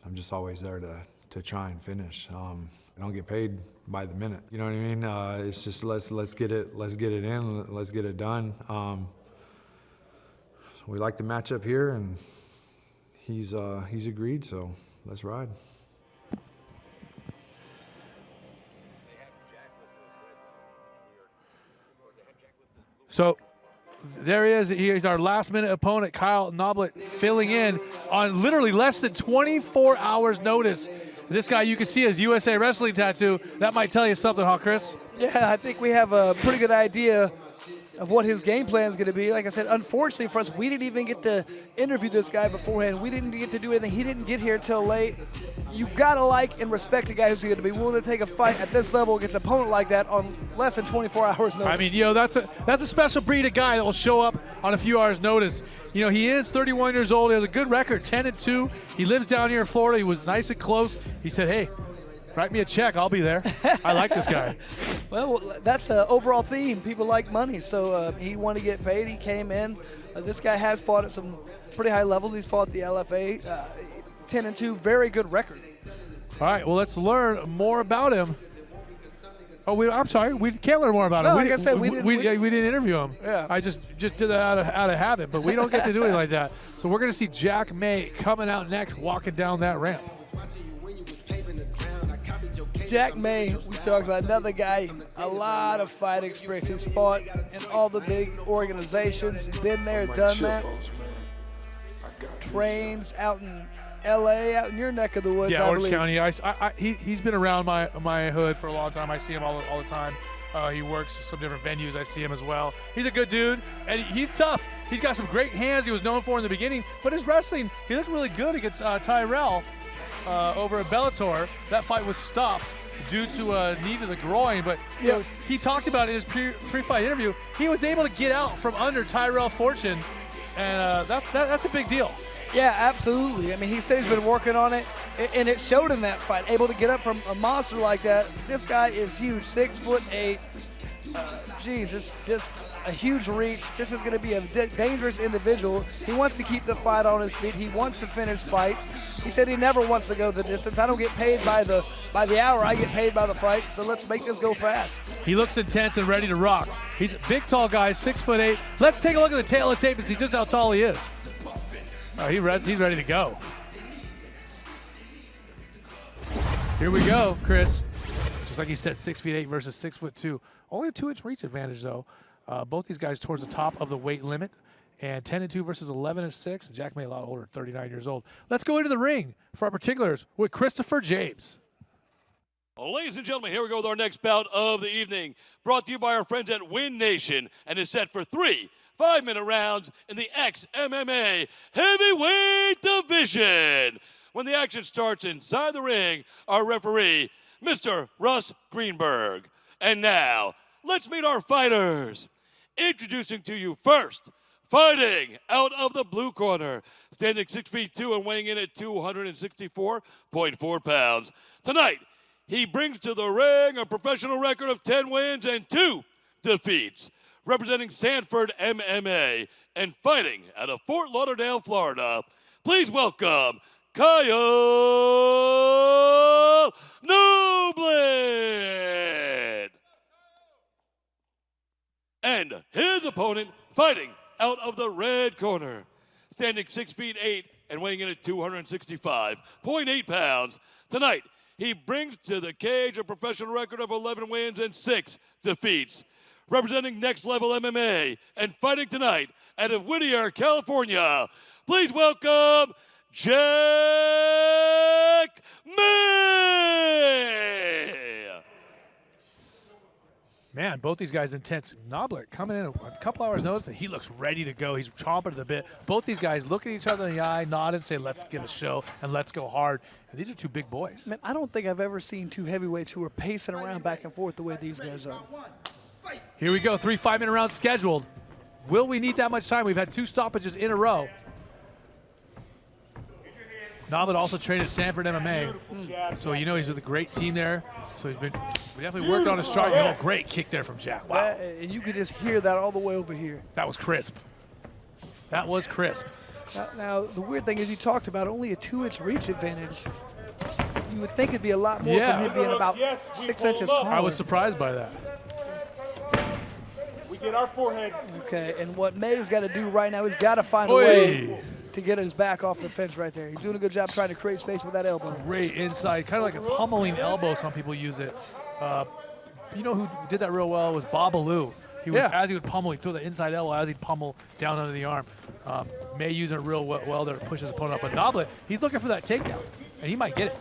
I'm just always there to try and finish. I don't get paid by the minute. You know what I mean? It's just let's get it in, let's get it done. We like the matchup here, and he's agreed, so let's ride. So there he is. He's our last-minute opponent, Kyle Noblitt, filling in on literally less than 24 hours' notice. This guy, you can see his USA Wrestling tattoo. That might tell you something, huh, Chris? Yeah, I think we have a pretty good idea of what his game plan is going to be. Like I said, unfortunately for us, we didn't even get to interview this guy beforehand. We didn't get to do anything. He didn't get here till late. You got to like and respect a guy who's going to be willing to take a fight at this level against an opponent like that on less than 24 hours notice. I mean, you know, that's a special breed of guy that will show up on a few hours notice. You know, he is 31 years old. He has a good record, 10-2. He lives down here in Florida. He was nice and close. He said, hey, write me a check. I'll be there. I like this guy. Well, that's an overall theme. People like money, so he wanted to get paid. He came in. This guy has fought at some pretty high levels. He's fought the LFA, 10-2, very good record. All right, well, let's learn more about him. Oh, I'm sorry, we can't learn more about him. Like I said, we didn't interview him. Yeah. I just did that out of habit, but we don't get to do anything like that. So we're going to see Jack May coming out next, walking down that ramp. Jack May, we talked about another guy, a lot of fight experience. He's fought in all the big organizations, been there, done that. Trains out in LA, out in your neck of the woods, yeah, I Orange believe. County. He's been around my hood for a long time. I see him all the time. He works some different venues. I see him as well. He's a good dude, and he's tough. He's got some great hands he was known for in the beginning, but his wrestling, he looked really good against Tyrell over at Bellator. That fight was stopped due to a knee to the groin, but you know, he talked about in his pre-fight interview, he was able to get out from under Tyrell Fortune, and that's a big deal. Yeah, absolutely. I mean, he said he's been working on it, and it showed in that fight. Able to get up from a monster like that. This guy is huge, 6'8". Geez, just a huge reach. This is going to be a dangerous individual. He wants to keep the fight on his feet. He wants to finish fights. He said he never wants to go the distance. I don't get paid by the hour. I get paid by the fight. So let's make this go fast. He looks intense and ready to rock. He's a big, tall guy, 6'8". Let's take a look at the tail of tape and see just how tall he is. Oh, he's ready to go. Here we go, Chris. Just like you said, 6'8" versus 6'2". Only a 2-inch reach advantage, though. Both these guys towards the top of the weight limit. And 10-2 versus 11-6. Jack May a lot older, 39 years old. Let's go into the ring for our particulars with Christopher James. Ladies and gentlemen, here we go with our next bout of the evening. Brought to you by our friends at Win Nation and is set for 3 5-minute rounds in the XMMA heavyweight division. When the action starts inside the ring, our referee, Mr. Russ Greenberg. And now, let's meet our fighters. Introducing to you first, fighting out of the blue corner, standing 6'2" and weighing in at 264.4 pounds. Tonight, he brings to the ring a professional record of 10 wins and 2 defeats. Representing Sanford MMA and fighting out of Fort Lauderdale, Florida. Please welcome Kyle Noblitt. And his opponent fighting out of the red corner. Standing 6'8" and weighing in at 265.8 pounds. Tonight, he brings to the cage a professional record of 11 wins and 6 defeats. Representing Next Level MMA and fighting tonight out of Whittier, California. Please welcome Jack May. Man, both these guys intense. Noblitt coming in a couple hours notice, and he looks ready to go. He's chomping at the bit. Both these guys look at each other in the eye, nod, and say, let's give a show, and let's go hard. And these are two big boys. Man, I don't think I've ever seen two heavyweights who are pacing around back and forth the way these guys are. Here we go, 3 5-minute rounds scheduled. Will we need that much time? We've had 2 stoppages in a row. Noblitt also trained at Sanford MMA, so you know he's with a great team there. So we definitely worked on his striking. Oh, great kick there from Jack. Wow. And you could just hear that all the way over here. That was crisp. That was crisp. Now, the weird thing is he talked about only a 2-inch reach advantage. You would think it'd be a lot more from him being about 6 inches taller. I was surprised by that. We get our forehead. Okay, and what May's got to do right now, he's got to find a way to get his back off the fence right there. He's doing a good job trying to create space with that elbow. Great inside, kind of like a pummeling elbow, some people use it. You know who did that real well was Babalu. As he would pummel, he'd throw the inside elbow as he'd pummel down under the arm. May using it real well there to push his opponent up. But Noblitt, he's looking for that takedown, and he might get it.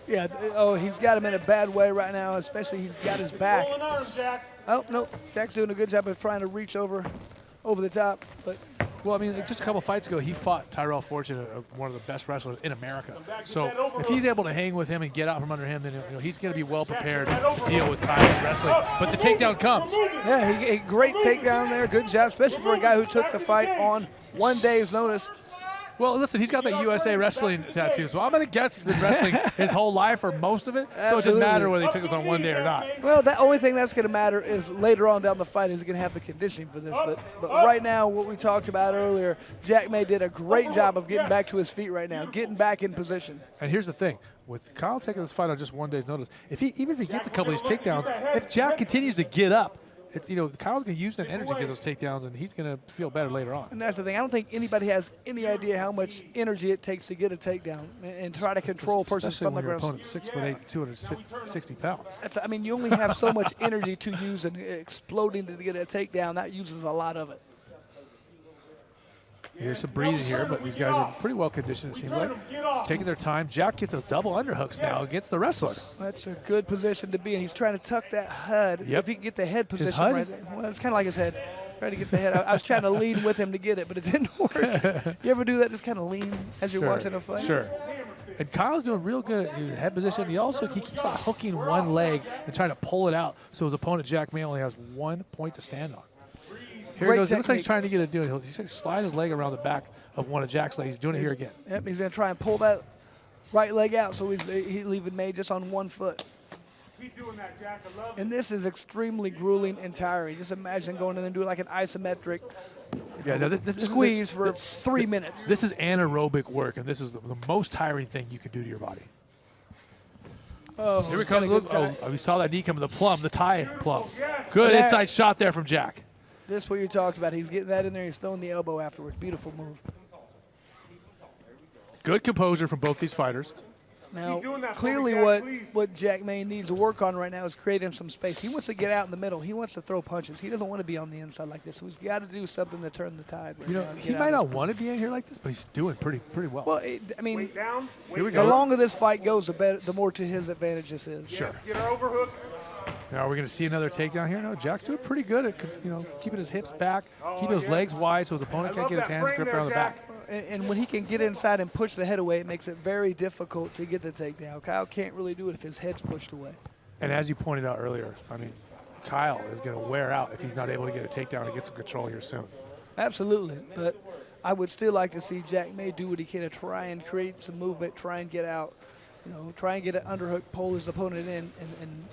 Yeah, he's got him in a bad way right now, especially he's got his back. Oh, no, Jack's doing a good job of trying to reach over the top. But well, I mean, just a couple fights ago, he fought Tyrell Fortune, one of the best wrestlers in America. So if he's able to hang with him and get out from under him, then he's going to be well prepared to deal with Kyle's wrestling. But the takedown comes. Yeah, a great takedown there. Good job, especially for a guy who took the fight on 1 day's notice. Well, listen, he's got that USA wrestling tattoo, so I'm going to guess he's been wrestling his whole life or most of it, so it doesn't matter whether he took this on 1 day or not. Well, the only thing that's going to matter is later on down the fight is he going to have the conditioning for this. But right now, what we talked about earlier, Jack May did a great job of getting back to his feet right now, getting back in position. And here's the thing. With Kyle taking this fight on just 1 day's notice, even if he gets a couple of these takedowns, if Jack continues to get up, Kyle's going to use that energy to get those takedowns, and he's going to feel better later on. And that's the thing. I don't think anybody has any idea how much energy it takes to get a takedown and try to control a person from the ground. Especially when your opponent's 6'8", 260 pounds. I mean, you only have so much energy to use, and exploding to get a takedown, that uses a lot of it. Here's some breathing here, but these guys are pretty well conditioned, it seems like. Taking their time. Jack gets those double underhooks now against the wrestler. That's a good position to be in. He's trying to tuck that head. Yep. If he can get the head position right there. Well, it's kind of like his head. Trying to get the head. I was trying to lean with him to get it, but it didn't work. You ever do that? Just kind of lean as you're watching a fight? Sure. And Kyle's doing real good in head position. He keeps on hooking one leg and trying to pull it out, so his opponent, Jack May, only has 1 point to stand on. Here he goes. It looks like he's trying to get a deal. He's going to slide his leg around the back of one of Jack's legs. He's doing it here again. Yep, he's going to try and pull that right leg out, so he's leaving May just on 1 foot. Keep doing that, Jack. I love it. And this is extremely grueling and tiring. Just imagine going in and doing like an isometric squeeze for 3 minutes. This is anaerobic work, and this is the most tiring thing you can do to your body. Oh, here we come. We saw that knee come to the plum, the tie plum. Good inside shot there from Jack. This is what you talked about. He's getting that in there. He's throwing the elbow afterwards. Beautiful move. Good composure from both these fighters. Now, clearly what Jack May needs to work on right now is creating some space. He wants to get out in the middle. He wants to throw punches. He doesn't want to be on the inside like this. So he's got to do something to turn the tide. He might not want to be in here like this, but he's doing pretty well. Well, I mean, the longer this fight goes, the more to his advantage this is. Sure. Get our overhook. Now, are we going to see another takedown here? No, Jack's doing pretty good at keeping his hips back, keeping his legs wide so his opponent can't get his hands gripped around the back. And when he can get inside and push the head away, it makes it very difficult to get the takedown. Kyle can't really do it if his head's pushed away. And as you pointed out earlier, I mean, Kyle is going to wear out if he's not able to get a takedown and get some control here soon. Absolutely, but I would still like to see Jack May do what he can to try and create some movement, try and get out, try and get an underhook, pull his opponent in, and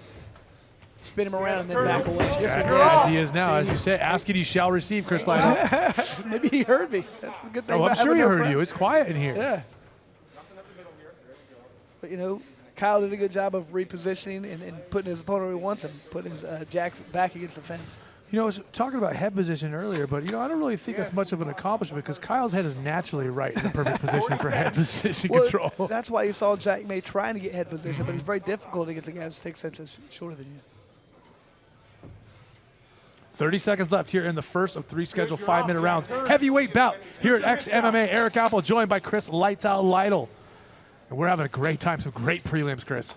spin him around and then back away. As he is now, as you say, ask it, he shall receive, Chris Lino. Maybe he heard me. That's a good thing. Oh, I'm sure he heard you. It's quiet in here. Yeah. But, Kyle did a good job of repositioning and putting his opponent where he wants him, putting his Jack's back against the fence. I was talking about head position earlier, but, I don't really think that's much of an accomplishment because Kyle's head is naturally right in the perfect position for head position control. That's why you saw Jack May trying to get head position, but it's very difficult to get the guy 6 inches shorter than you. 30 seconds left here in the first of 3 scheduled 5-minute rounds. Heavyweight bout here at XMMA. Eric Apple joined by Chris Lights Out Lytle. And we're having a great time. Some great prelims, Chris.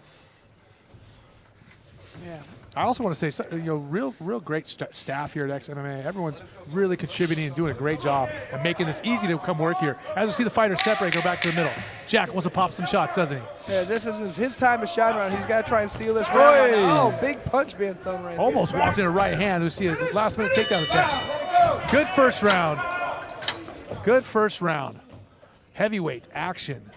Yeah. I also want to say, real great staff here at XMMA. Everyone's really contributing and doing a great job and making this easy to come work here. As we see the fighters separate, go back to the middle. Jack wants to pop some shots, doesn't he? Yeah, this is his time to shine around. He's got to try and steal this round. Oh, big punch being thrown right Almost there. walked in a right hand. We see a last-minute takedown attempt. Good first round. Good first round. Heavyweight action.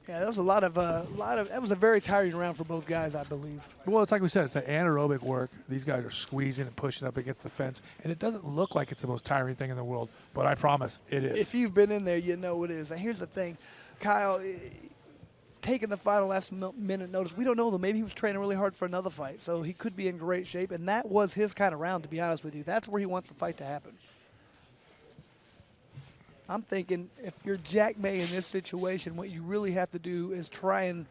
Yeah, that was that was a very tiring round for both guys, I believe. Well, it's like we said, it's that anaerobic work. These guys are squeezing and pushing up against the fence, and it doesn't look like it's the most tiring thing in the world, but I promise it is. If you've been in there, you know it is. And here's the thing, Kyle, taking the final last minute notice, we don't know though. Maybe he was training really hard for another fight, so he could be in great shape, and that was his kind of round, to be honest with you. That's where he wants the fight to happen. I'm thinking if you're Jack May in this situation, what you really have to do is try and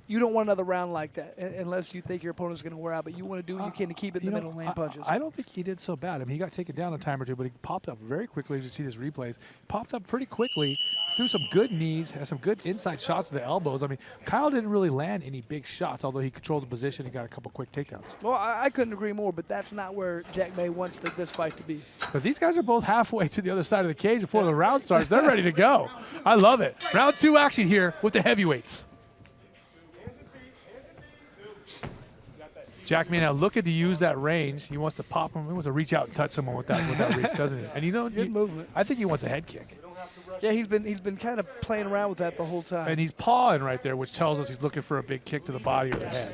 you don't want another round like that unless you think your opponent's going to wear out, but you want to do what you can to keep it in the middle and land punches. I don't think he did so bad. I mean, he got taken down a time or two, but he popped up very quickly. As you see his replays, popped up pretty quickly, threw some good knees, had some good inside shots to the elbows. I mean, Kyle didn't really land any big shots, although he controlled the position and got a couple quick takedowns. Well, I couldn't agree more, but that's not where Jack May wants this fight to be. But these guys are both halfway to the other side of the cage before the round starts. They're ready to go. I love it. Round 2 action here with the heavyweights. Jack May now looking to use that range. He wants to pop him. He wants to reach out and touch someone with that reach, doesn't he? And good movement. I think he wants a head kick. Yeah, he's been kind of playing around with that the whole time. And he's pawing right there, which tells us he's looking for a big kick to the body or the head.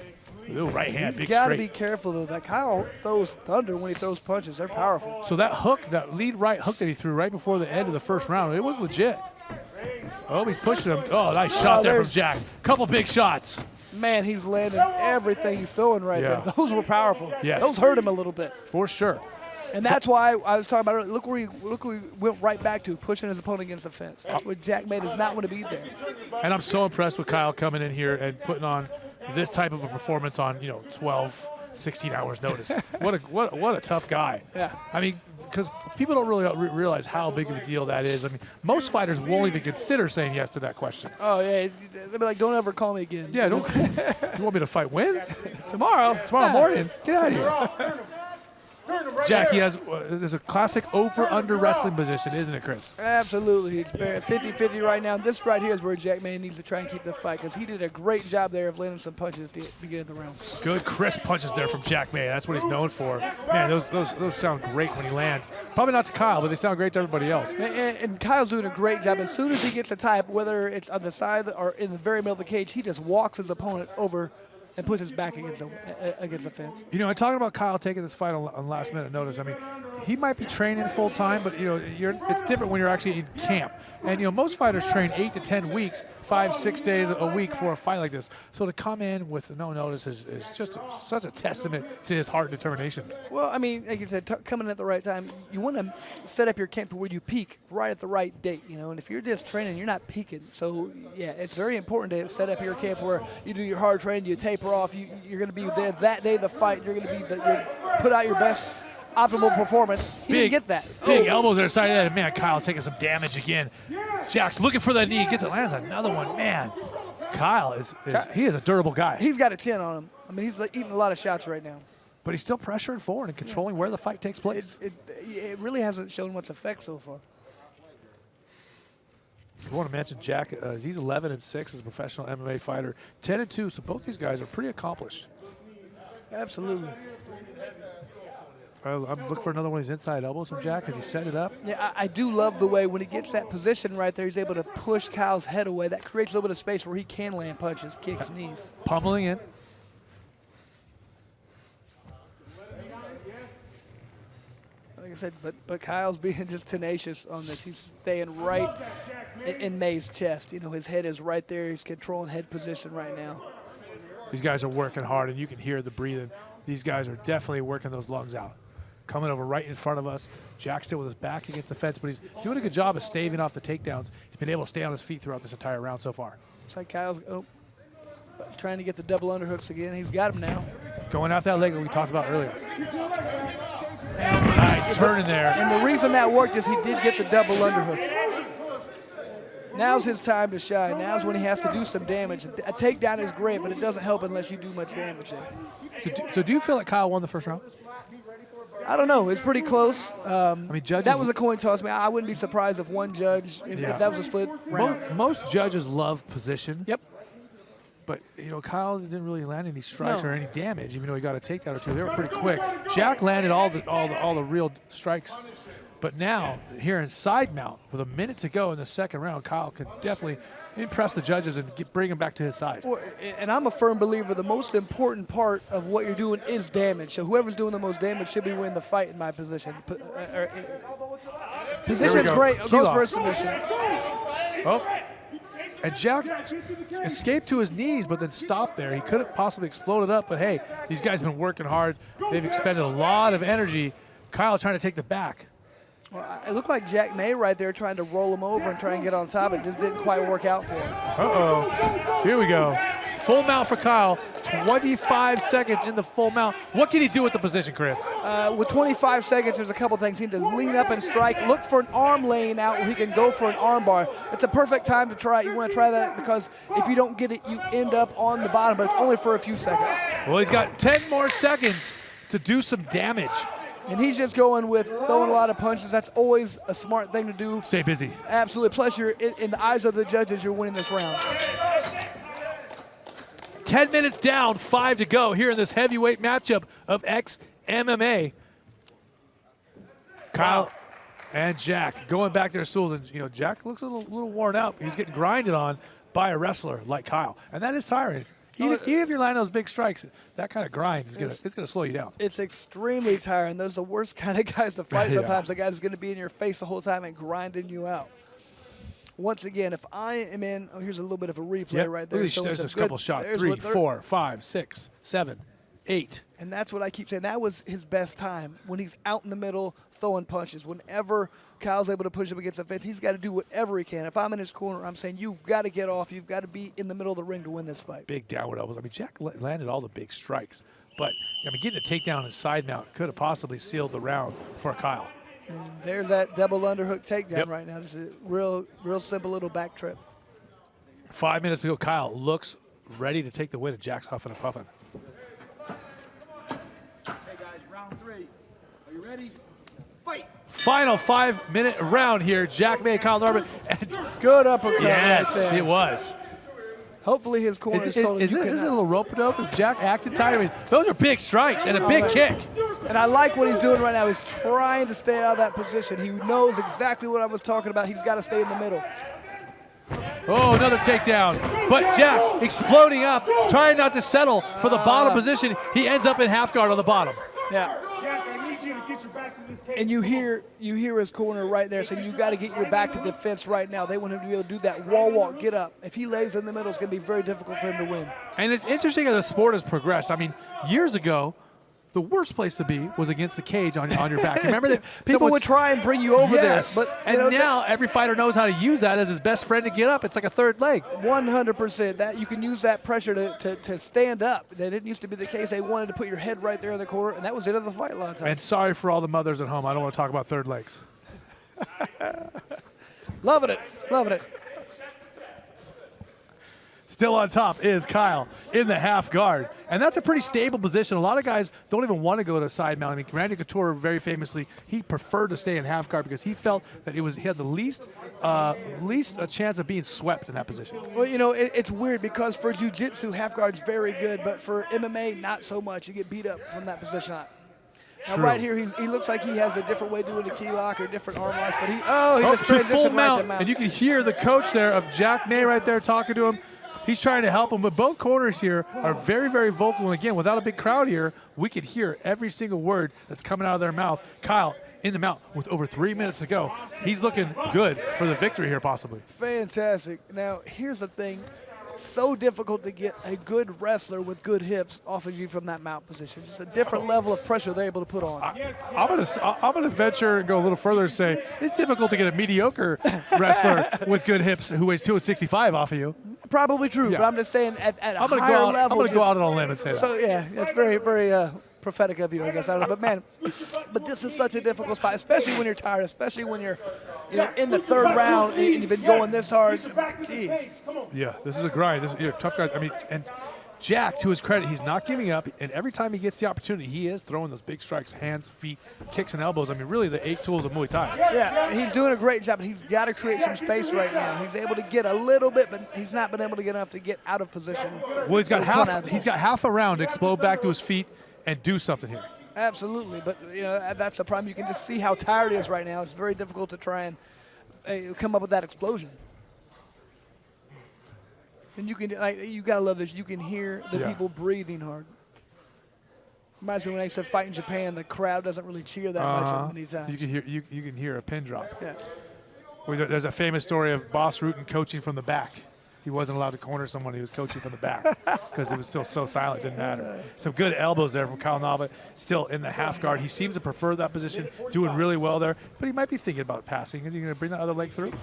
Ooh, right hand, big straight. He's got to be careful though. That Kyle throws thunder when he throws punches. They're powerful. So that hook, that lead right hook that he threw right before the end of the first round, it was legit. Oh, he's pushing him. Oh, nice shot there from Jack. Couple big shots. Man, he's landing everything he's throwing right there. Those were powerful. Yes. Those hurt him a little bit. For sure. And that's why I was talking about earlier. Look where he went right back to, pushing his opponent against the fence. That's what Jack May does not want to be there. And I'm so impressed with Kyle coming in here and putting on this type of a performance on 12, 16 hours notice. What a tough guy. Yeah. I mean, because people don't really realize how big of a deal that is. I mean, most fighters won't even consider saying yes to that question. Oh yeah, they'll be like, "Don't ever call me again." Yeah, don't. You want me to fight when? Tomorrow morning. Get out of here. Jack, there's a classic over-under wrestling position, isn't it, Chris? Absolutely. It's 50-50 right now. This right here is where Jack May needs to try and keep the fight because he did a great job there of landing some punches at the beginning of the round. Good crisp punches there from Jack May. That's what he's known for. Man, those sound great when he lands. Probably not to Kyle, but they sound great to everybody else. And Kyle's doing a great job. As soon as he gets a type, whether it's on the side or in the very middle of the cage, he just walks his opponent over and puts his back against the fence. And talking about Kyle taking this fight on last minute notice, I mean, he might be training full time, but it's different when you're actually in camp. And most fighters train 8 to 10 weeks, 5-6 days a week for a fight like this. So to come in with no notice is just such a testament to his heart and determination. Well, I mean, like you said, coming at the right time, you want to set up your camp to where you peak right at the right date, And if you're just training, you're not peaking. So yeah, it's very important to set up your camp where you do your hard training, you taper off, you're going to be there that day of the fight. You're going to be put out your best optimal performance. He didn't get that. Big elbows there side of that. Man, Kyle taking some damage again. Jack's looking for that knee. Gets it, lands another one. Man, Kyle is a durable guy. He's got a chin on him. I mean, he's eating a lot of shots right now. But he's still pressuring forward and controlling where the fight takes place. It really hasn't shown much effect so far. I want to mention Jack. He's 11-6 as a professional MMA fighter, 10-2. So both these guys are pretty accomplished. Absolutely. I'm looking for another one of his inside elbows from Jack as he set it up. Yeah, I do love the way when he gets that position right there, he's able to push Kyle's head away. That creates a little bit of space where he can land punches, kicks, knees. Pummeling in. Like I said, but Kyle's being just tenacious on this. He's staying right in May's chest. His head is right there. He's controlling head position right now. These guys are working hard, and you can hear the breathing. These guys are definitely working those lungs out. Coming over right in front of us. Jack's still with his back against the fence, but he's doing a good job of staving off the takedowns. He's been able to stay on his feet throughout this entire round so far. Looks like Kyle's trying to get the double underhooks again. He's got him now. Going off that leg that we talked about earlier. Nice turn in there. And the reason that worked is he did get the double underhooks. Now's his time to shine. Now's when he has to do some damage. A takedown is great, but it doesn't help unless you do much damage there. So do you feel like Kyle won the first round? I don't know. It's pretty close. I mean, judges. That was a coin toss. I wouldn't be surprised if one judge, if that was a split round. Most judges love position. Yep. But, you know, Kyle didn't really land any strikes or any damage, even though he got a takedown or two. They were pretty quick. Jack landed all the real strikes. But now, here in side mount, with a minute to go in the second round, Kyle could definitely impress the judges and bring him back to his side. Well, and I'm a firm believer the most important part of what you're doing is damage. So whoever's doing the most damage should be winning the fight in my position. Position's great. Goes for a submission. Oh. And Jack escaped to his knees, but then stopped there. He could have possibly exploded up, but hey, these guys have been working hard. They've expended a lot of energy. Kyle trying to take the back. Well, it looked like Jack May right there trying to roll him over and try and get on top. It just didn't quite work out for him. Uh-oh. Here we go. Full mount for Kyle. 25 seconds in the full mount. What can he do with the position, Chris? With 25 seconds, there's a couple things. He needs to lean up and strike. Look for an arm laying out where he can go for an arm bar. It's a perfect time to try it. You want to try that because if you don't get it, you end up on the bottom, but it's only for a few seconds. Well, he's got 10 more seconds to do some damage. And he's just going with throwing a lot of punches. That's always a smart thing to do. Stay busy. Absolutely. Plus, you're in the eyes of the judges, you're winning this round. 10 minutes down, 5 to go here in this heavyweight matchup of XMMA. Kyle and Jack going back to their stools. And, you know, Jack looks a little worn out. He's getting grinded on by a wrestler like Kyle. And that is tiring. Even if you're landing those big strikes, that kind of grind is gonna slow you down. It's extremely tiring. Those are the worst kind of guys to fight sometimes. The guy who's going to be in your face the whole time and grinding you out. Once again, if I am in, here's a little bit of a replay right there. So there's a couple shots. 3, 4, 5, 6, 7, 8. And that's what I keep saying. That was his best time, when he's out in the middle throwing punches. Whenever Kyle's able to push him against the fence, he's got to do whatever he can. If I'm in his corner, I'm saying you've got to get off. You've got to be in the middle of the ring to win this fight. Big downward elbows. I mean, Jack landed all the big strikes. But, I mean, getting a takedown and side mount could have possibly sealed the round for Kyle. And there's that double underhook takedown right now. Just a real simple little back trip. 5 minutes ago, Kyle looks ready to take the win, and Jack's huffing and puffing. Hey, guys, round 3. Are you ready? Fight! Final 5-minute round here. Jack May, Kyle Noblitt. Good uppercut. Yes, right there. it was. Hopefully his corner is told him is it a little rope-a-dope? Is Jack acting tired? I mean, those are big strikes and a big kick. And I like what he's doing right now. He's trying to stay out of that position. He knows exactly what I was talking about. He's got to stay in the middle. Oh, another takedown. But Jack exploding up, trying not to settle for the bottom position. He ends up in half guard on the bottom. Yeah. Jack, I need you to get your back to this cage. And you hear his corner right there saying, you got to get your back to the fence right now. They want him to be able to do that wall walk, get up. If he lays in the middle, it's going to be very difficult for him to win. And it's interesting how the sport has progressed. I mean, years ago, the worst place to be was against the cage on your back. Remember that people would try and bring you over there, but now every fighter knows how to use that as his best friend to get up. It's like a third leg. 100%. That you can use that pressure to stand up. That didn't used to be the case. They wanted to put your head right there in the corner, and that was the end of the fight a lot of times. And sorry for all the mothers at home. I don't want to talk about third legs. Loving it. Loving it. Still on top is Kyle in the half guard. And that's a pretty stable position. A lot of guys don't even want to go to side mount. I mean, Randy Couture very famously, he preferred to stay in half guard because he felt that he had the least a chance of being swept in that position. Well, you know, it's weird because for jiu-jitsu, half guard's very good, but for MMA, not so much. You get beat up from that position on. Now, right here, he looks like he has a different way of doing a key lock or different arm locks, but he just to full transitioned mount. right to mount. And you can hear the coach there of Jack May right there talking to him. He's trying to help him, but both corners here are very, very vocal. And again, without a big crowd here, we could hear every single word that's coming out of their mouth. Kyle in the mount with over 3 minutes to go. He's looking good for the victory here, possibly. Fantastic. Now, here's the thing. It's so difficult to get a good wrestler with good hips off of you from that mount position. It's a different level of pressure they're able to put on. I'm gonna venture and go a little further and say it's difficult to get a mediocre wrestler with good hips who weighs 265 off of you. Probably true, but I'm just saying at a I'm gonna higher go out, level. I'm going to go out on a limb and say that. So, yeah, that's very, very prophetic of you, I guess. I don't know. But, man, but this is such a difficult spot, especially when you're tired, especially when you're in the third round and you've been going this hard. Jeez. Yeah, this is a grind. This is tough guys. I mean, and Jack, to his credit, he's not giving up, and every time he gets the opportunity, he is throwing those big strikes, hands, feet, kicks, and elbows. I mean, really the 8 tools of Muay Thai. Yeah, he's doing a great job, but he's got to create some space right now. He's able to get a little bit, but he's not been able to get enough to get out of position. Well, he's got half a round to explode back to his feet and do something here. Absolutely, but that's a problem. You can just see how tired he is right now. It's very difficult to try and come up with that explosion. And you gotta love this. You can hear the people breathing hard. Reminds me when I used to fight in Japan. The crowd doesn't really cheer that much many times. You can hear a pin drop. Yeah. There's a famous story of Boss Rutan coaching from the back. He wasn't allowed to corner someone. He was coaching from the back because it was still so silent. It didn't matter. Some good elbows there from Kyle Noblitt. Still in the half guard. He seems to prefer that position. Doing really well there. But he might be thinking about passing. Is he going to bring that other leg through?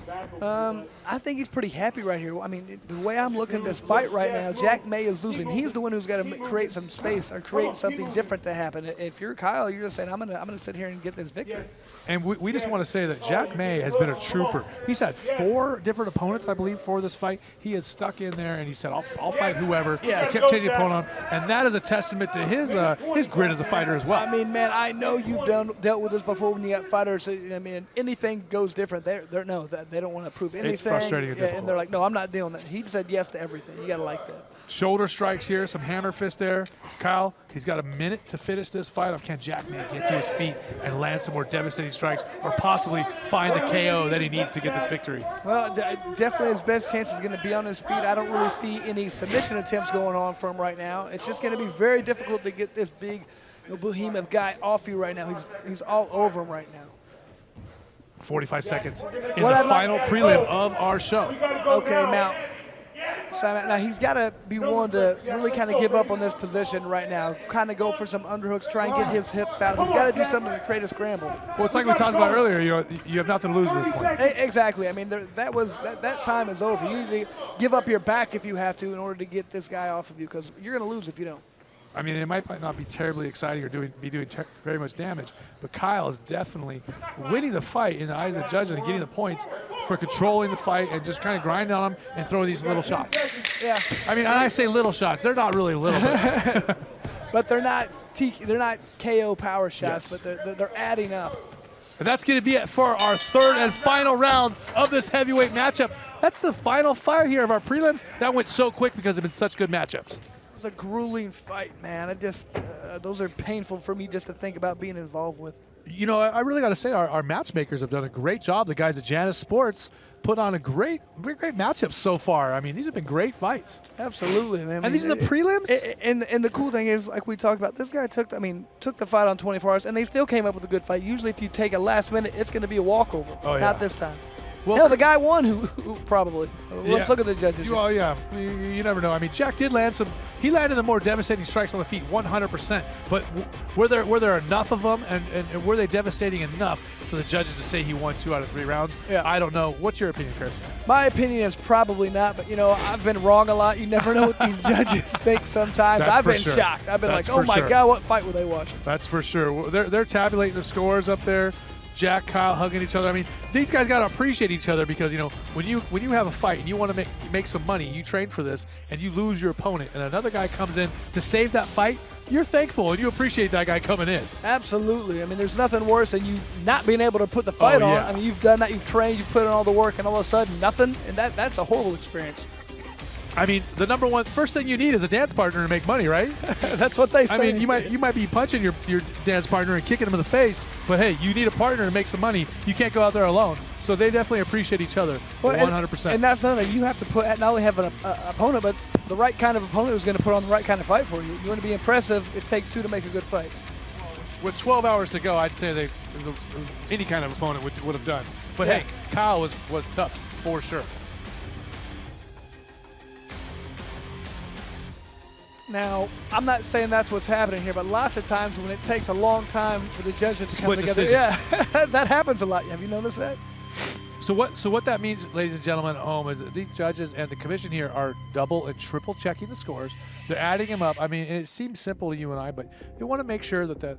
I think he's pretty happy right here. I mean, the way I'm looking at this fight right now, Jack May is losing. He's the one who's got to create some space or create something different to happen. If you're Kyle, you're just saying, I'm gonna sit here and get this victory. And we just want to say that Jack May has been a trooper. He's had 4 different opponents, I believe, for this fight. He has stuck in there, and he said, I'll fight whoever. Yeah. He kept changing the opponent, and that is a testament to his grit as a fighter as well. I mean, man, I know you've dealt with this before when you got fighters. I mean, anything goes different. They don't want to prove anything. It's frustrating and difficult. And they're like, no, I'm not dealing with that. He said yes to everything. You got to like that. Shoulder strikes here, some hammer fist there. Kyle, he's got a minute to finish this fight. Can Jack May get to his feet and land some more devastating strikes or possibly find the KO that he needs to get this victory? Well, definitely his best chance is going to be on his feet. I don't really see any submission attempts going on for him right now. It's just going to be very difficult to get this big behemoth guy off you right now. He's all over him right now. 45 seconds in the final prelim of our show. Okay, now he's got to be willing to really kind of give up on this position right now, kind of go for some underhooks, try and get his hips out. He's got to do something to create a scramble. Well, it's like we talked about earlier. You have nothing to lose at this point. Exactly. I mean, that time is over. You need to give up your back if you have to in order to get this guy off of you, because you're going to lose if you don't. I mean, it might not be terribly exciting or be doing very much damage, but Kyle is definitely winning the fight in the eyes of the judges and getting the points for controlling the fight and just kind of grinding on him and throwing these little shots. Yeah. I mean, when I say little shots, they're not really little. But they're not KO power shots, yes. But they're adding up. And that's going to be it for our third and final round of this heavyweight matchup. That's the final fight here of our prelims. That went so quick because they've been such good matchups. It was a grueling fight, man. Those are painful for me just to think about being involved with. You know, I really got to say our matchmakers have done a great job. The guys at Janus Sports put on a great matchup so far. I mean, these have been great fights. Absolutely, man. And these are the prelims? And the cool thing is, like we talked about, this guy took the fight on 24 hours, and they still came up with a good fight. Usually if you take a last minute, it's going to be a walkover. Oh, yeah. Not this time. Well, hell, the guy won who probably. Let's look at the judges. Well, yeah, you never know. I mean, Jack did land he landed the more devastating strikes on the feet, 100%. But were there enough of them, and were they devastating enough for the judges to say he won 2 out of 3 rounds? Yeah. I don't know. What's your opinion, Chris? My opinion is probably not, but, I've been wrong a lot. You never know what these judges think sometimes. I've been shocked. I've been like, oh, my God, what fight were they watching? That's for sure. They're tabulating the scores up there. Jack, Kyle hugging each other. I mean, these guys got to appreciate each other because, when you have a fight and you want to make some money, you train for this, and you lose your opponent, and another guy comes in to save that fight, you're thankful and you appreciate that guy coming in. Absolutely. I mean, there's nothing worse than you not being able to put the fight on. I mean, you've done that, you've trained, you've put in all the work, and all of a sudden, nothing, and that's a horrible experience. I mean, the first thing you need is a dance partner to make money, right? That's what they say. I mean, you might be punching your dance partner and kicking him in the face, but hey, you need a partner to make some money. You can't go out there alone. So they definitely appreciate each other, 100%. And that's another thing. You have to not only have an opponent, but the right kind of opponent who's going to put on the right kind of fight for you. You want to be impressive, it takes 2 to make a good fight. With 12 hours to go, I'd say any kind of opponent would have done. But hey, Kyle was tough, for sure. Now, I'm not saying that's what's happening here, but lots of times when it takes a long time for the judges to come together, decision. yeah, that happens a lot. Have you noticed that? So what that means, ladies and gentlemen at home, is that these judges and the commission here are double and triple checking the scores. They're adding them up. I mean, it seems simple to you and I, but they want to make sure that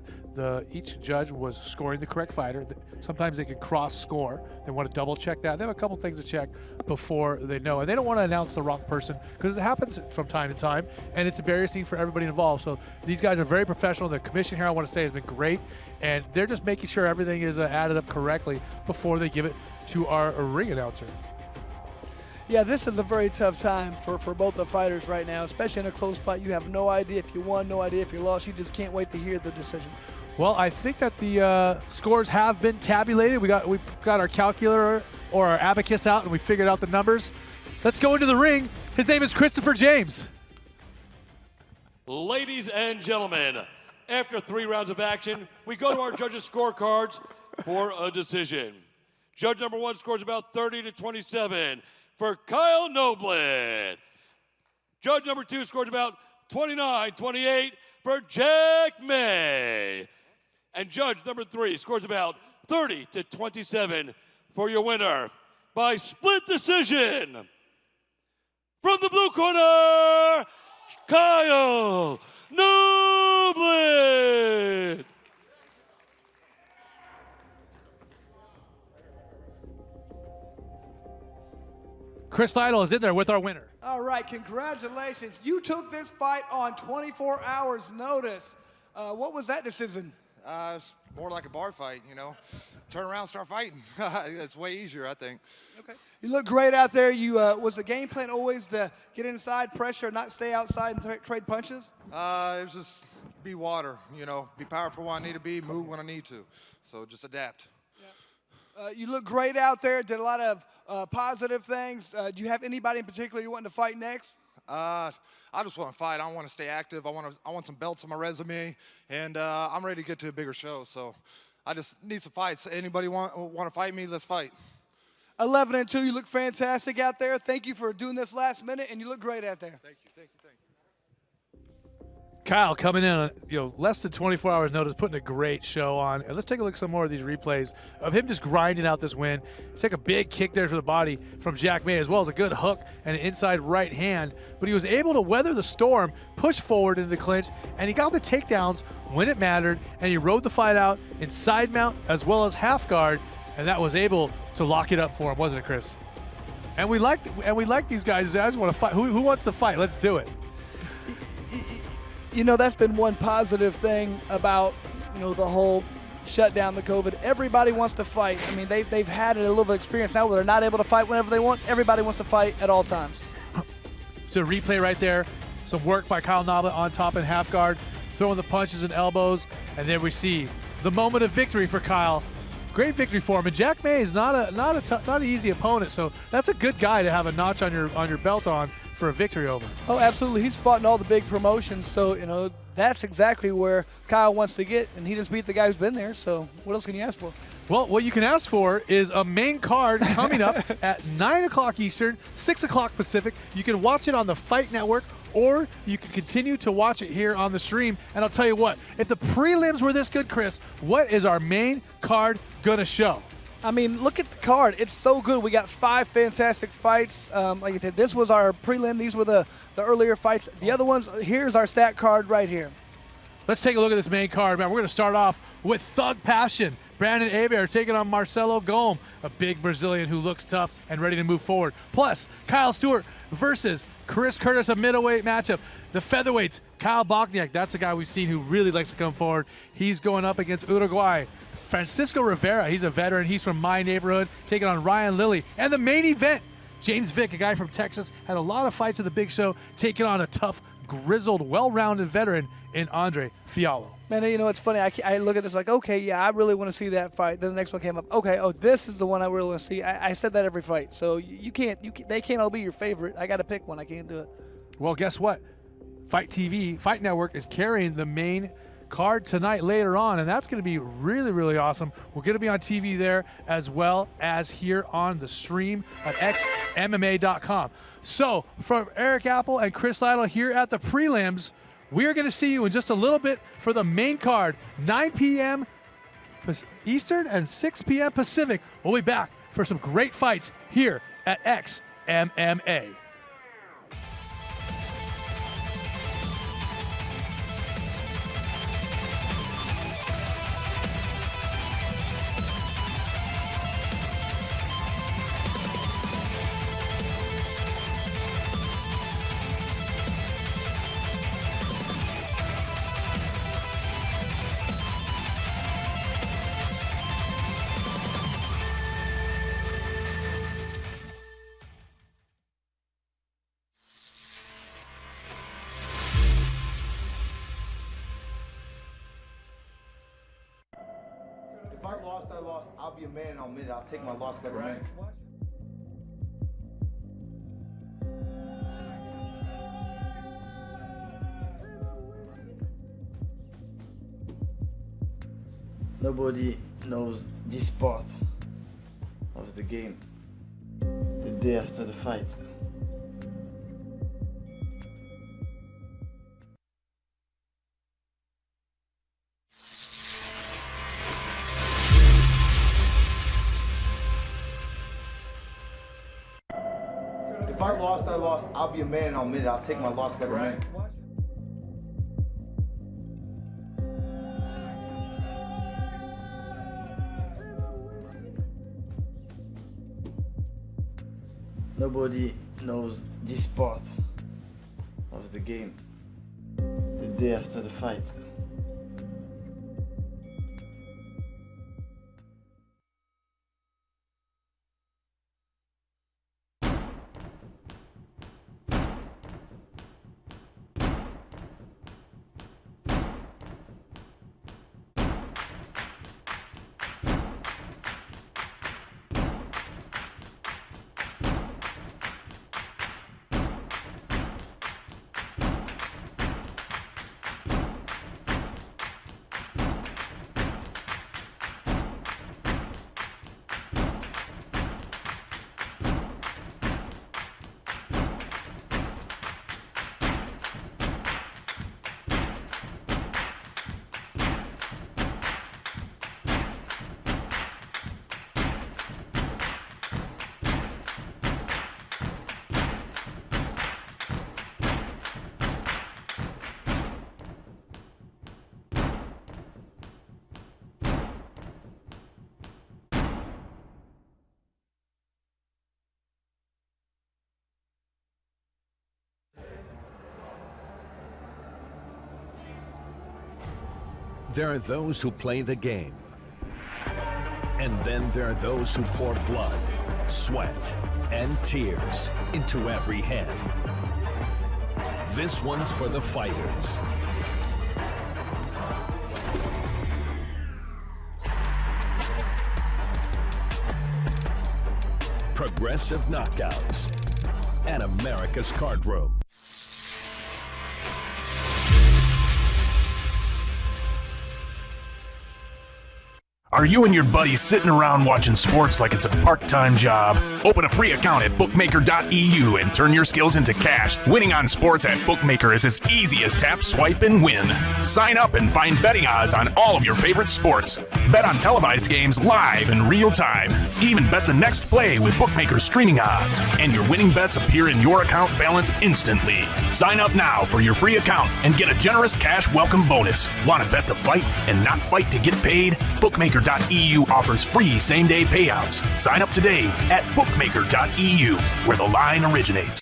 each judge was scoring the correct fighter. Sometimes they can cross score. They want to double check that. They have a couple things to check before they know, and they don't want to announce the wrong person because it happens from time to time, and it's embarrassing for everybody involved. So these guys are very professional. The commission here, I want to say, has been great, and they're just making sure everything is added up correctly before they give it to our ring announcer. Yeah, this is a very tough time for both the fighters right now, especially in a close fight. You have no idea if you won, no idea if you lost. You just can't wait to hear the decision. Well, I think that the scores have been tabulated. We got our calculator or our abacus out, and we figured out the numbers. Let's go into the ring. His name is Christopher James. Ladies and gentlemen, after 3 rounds of action, we go to our judges' scorecards for a decision. Judge number 1 scores about 30-27 for Kyle Noblitt. Judge number 2 scores about 29-28 for Jack May. And judge number 3 scores about 30-27 for your winner by split decision. From the blue corner, Kyle Noblitt. Chris Lytle is in there with our winner. All right, congratulations. You took this fight on 24 hours notice. What was that decision? It's more like a bar fight, you know. Turn around, start fighting. It's way easier, I think. Okay. You look great out there. You was the game plan always to get inside, pressure, not stay outside and trade punches? It was just be water, you know. Be powerful when I need to be, move when I need to. So just adapt. You look great out there. Did a lot of positive things. Do you have anybody in particular you want to fight next? I just want to fight. I want to stay active. I want some belts on my resume, and I'm ready to get to a bigger show. So I just need some fights. Anybody want to fight me? Let's fight. 11-2. You look fantastic out there. Thank you for doing this last minute, and you look great out there. Thank you. Thank you. Thank you. Kyle coming in on less than 24 hours notice, putting a great show on. And let's take a look at some more of these replays of him just grinding out this win. Take a big kick there to the body from Jack May, as well as a good hook and an inside right hand. But he was able to weather the storm, push forward into the clinch, and he got the takedowns when it mattered, and he rode the fight out in side mount as well as half guard, and that was able to lock it up for him, wasn't it, Chris? And we like these guys. I just want to fight. Who wants to fight? Let's do it. You know, that's been one positive thing about, the whole shutdown, the COVID. Everybody wants to fight. I mean, they've had a little bit of experience now where they're not able to fight whenever they want. Everybody wants to fight at all times. So replay right there. Some work by Kyle Noblitt on top and half guard, throwing the punches and elbows. And then we see the moment of victory for Kyle. Great victory for him. And Jack May is not an easy opponent. So that's a good guy to have a notch on your belt on for a victory over. Oh, absolutely. He's fought in all the big promotions, so, that's exactly where Kyle wants to get, and he just beat the guy who's been there, so what else can you ask for? Well, what you can ask for is a main card coming up at 9 o'clock Eastern, 6 o'clock Pacific. You can watch it on the Fight Network, or you can continue to watch it here on the stream. And I'll tell you what, if the prelims were this good, Chris, what is our main card going to show? I mean, look at the card. It's so good. We got 5 fantastic fights. Like I said, this was our prelim. These were the earlier fights. The other ones, here's our stat card right here. Let's take a look at this main card, man. We're going to start off with Thug Passion. Brandon Hebert taking on Marcelo Golm, a big Brazilian who looks tough and ready to move forward. Plus, Kyle Stewart versus Chris Curtis, a middleweight matchup. The featherweights, Kyle Bochniak, that's a guy we've seen who really likes to come forward. He's going up against Uruguay. Francisco Rivera, he's a veteran. He's from my neighborhood, taking on Ryan Lilley. And the main event, James Vick, a guy from Texas, had a lot of fights at the big show, taking on a tough, grizzled, well-rounded veteran in Andre Fialho. Man, it's funny. I look at this like, okay, yeah, I really want to see that fight. Then the next one came up. Okay, this is the one I really want to see. I said that every fight. So they can't all be your favorite. I got to pick one. I can't do it. Well, guess what? Fight TV, Fight Network is carrying the main card tonight later on, and that's going to be really, really awesome. We're going to be on TV there as well as here on the stream at XMMA.com. So from Eric Apple and Chris Lytle here at the prelims, we are going to see you in just a little bit for the main card, 9 p.m. Eastern and 6 p.m. Pacific. We'll be back for some great fights here at XMMA. If I lost, I lost. I'll be a man and I'll admit it. I'll take my loss like a man. Nobody knows this part of the game the day after the fight. If I lost, I lost. I'll be a man and I'll admit it. I'll take my loss like a man. Nobody knows this part of the game the day after the fight. There are those who play the game. And then there are those who pour blood, sweat, and tears into every hand. This one's for the fighters. Progressive knockouts at America's Card Room. Are you and your buddies sitting around watching sports like it's a part-time job? Open a free account at bookmaker.eu and turn your skills into cash. Winning on sports at Bookmaker is as easy as tap, swipe, and win. Sign up and find betting odds on all of your favorite sports. Bet on televised games live in real time. Even bet the next play with Bookmaker's streaming odds. And your winning bets appear in your account balance instantly. Sign up now for your free account and get a generous cash welcome bonus. Want to bet the fight and not fight to get paid? Bookmaker.eu offers free same-day payouts. Sign up today at bookmaker.eu, where the line originates.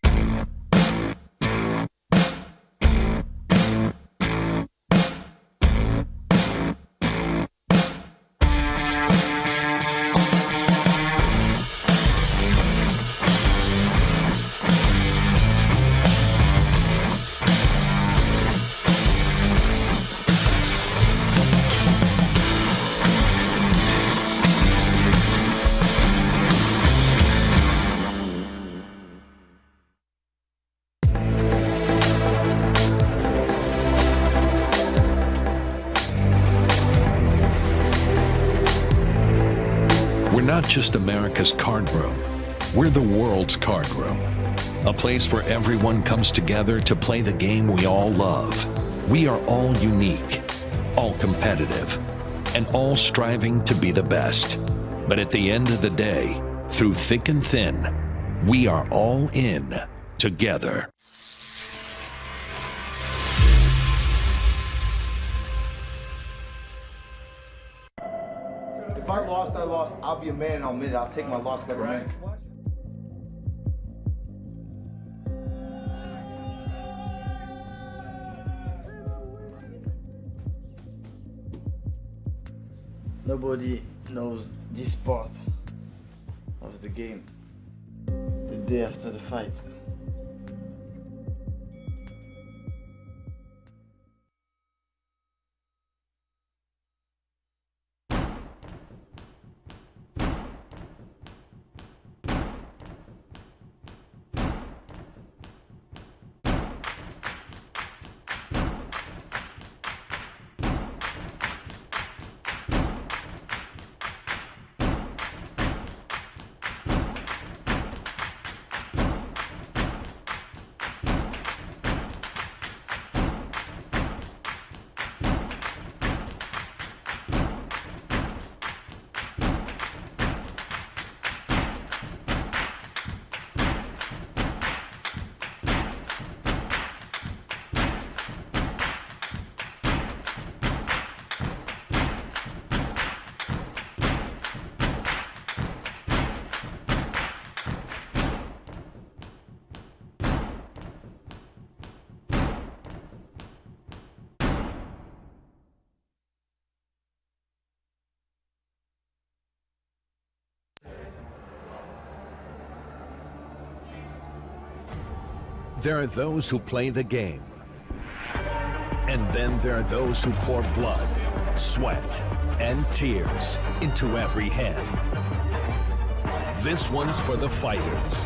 Not just America's Card Room, we're the world's card room. A place where everyone comes together to play the game we all love. We are all unique, all competitive, and all striving to be the best. But at the end of the day, Through thick and thin, we are all in together. If I lost, I lost. I'll be a man and I'll admit it. I'll take my loss like a man. Nobody knows this part of the game the day after the fight. There are those who play the game. And then there are those who pour blood, sweat, and tears into every hand. This one's for the fighters.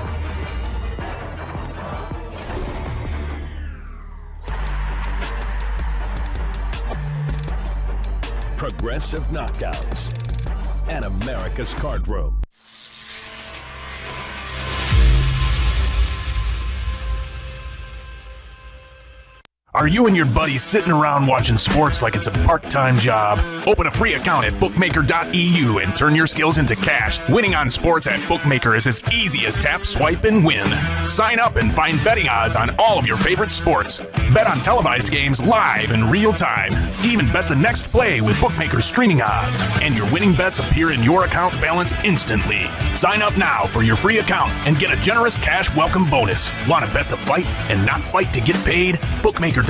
Progressive knockouts and America's Card Room. Are you and your buddies sitting around watching sports like it's a part-time job? Open a free account at bookmaker.eu and turn your skills into cash. Winning on sports at Bookmaker is as easy as tap, swipe, and win. Sign up and find betting odds on all of your favorite sports. Bet on televised games live in real time. Even bet the next play with Bookmaker's streaming odds. And your winning bets appear in your account balance instantly. Sign up now for your free account and get a generous cash welcome bonus. Want to bet the fight and not fight to get paid? Bookmaker.eu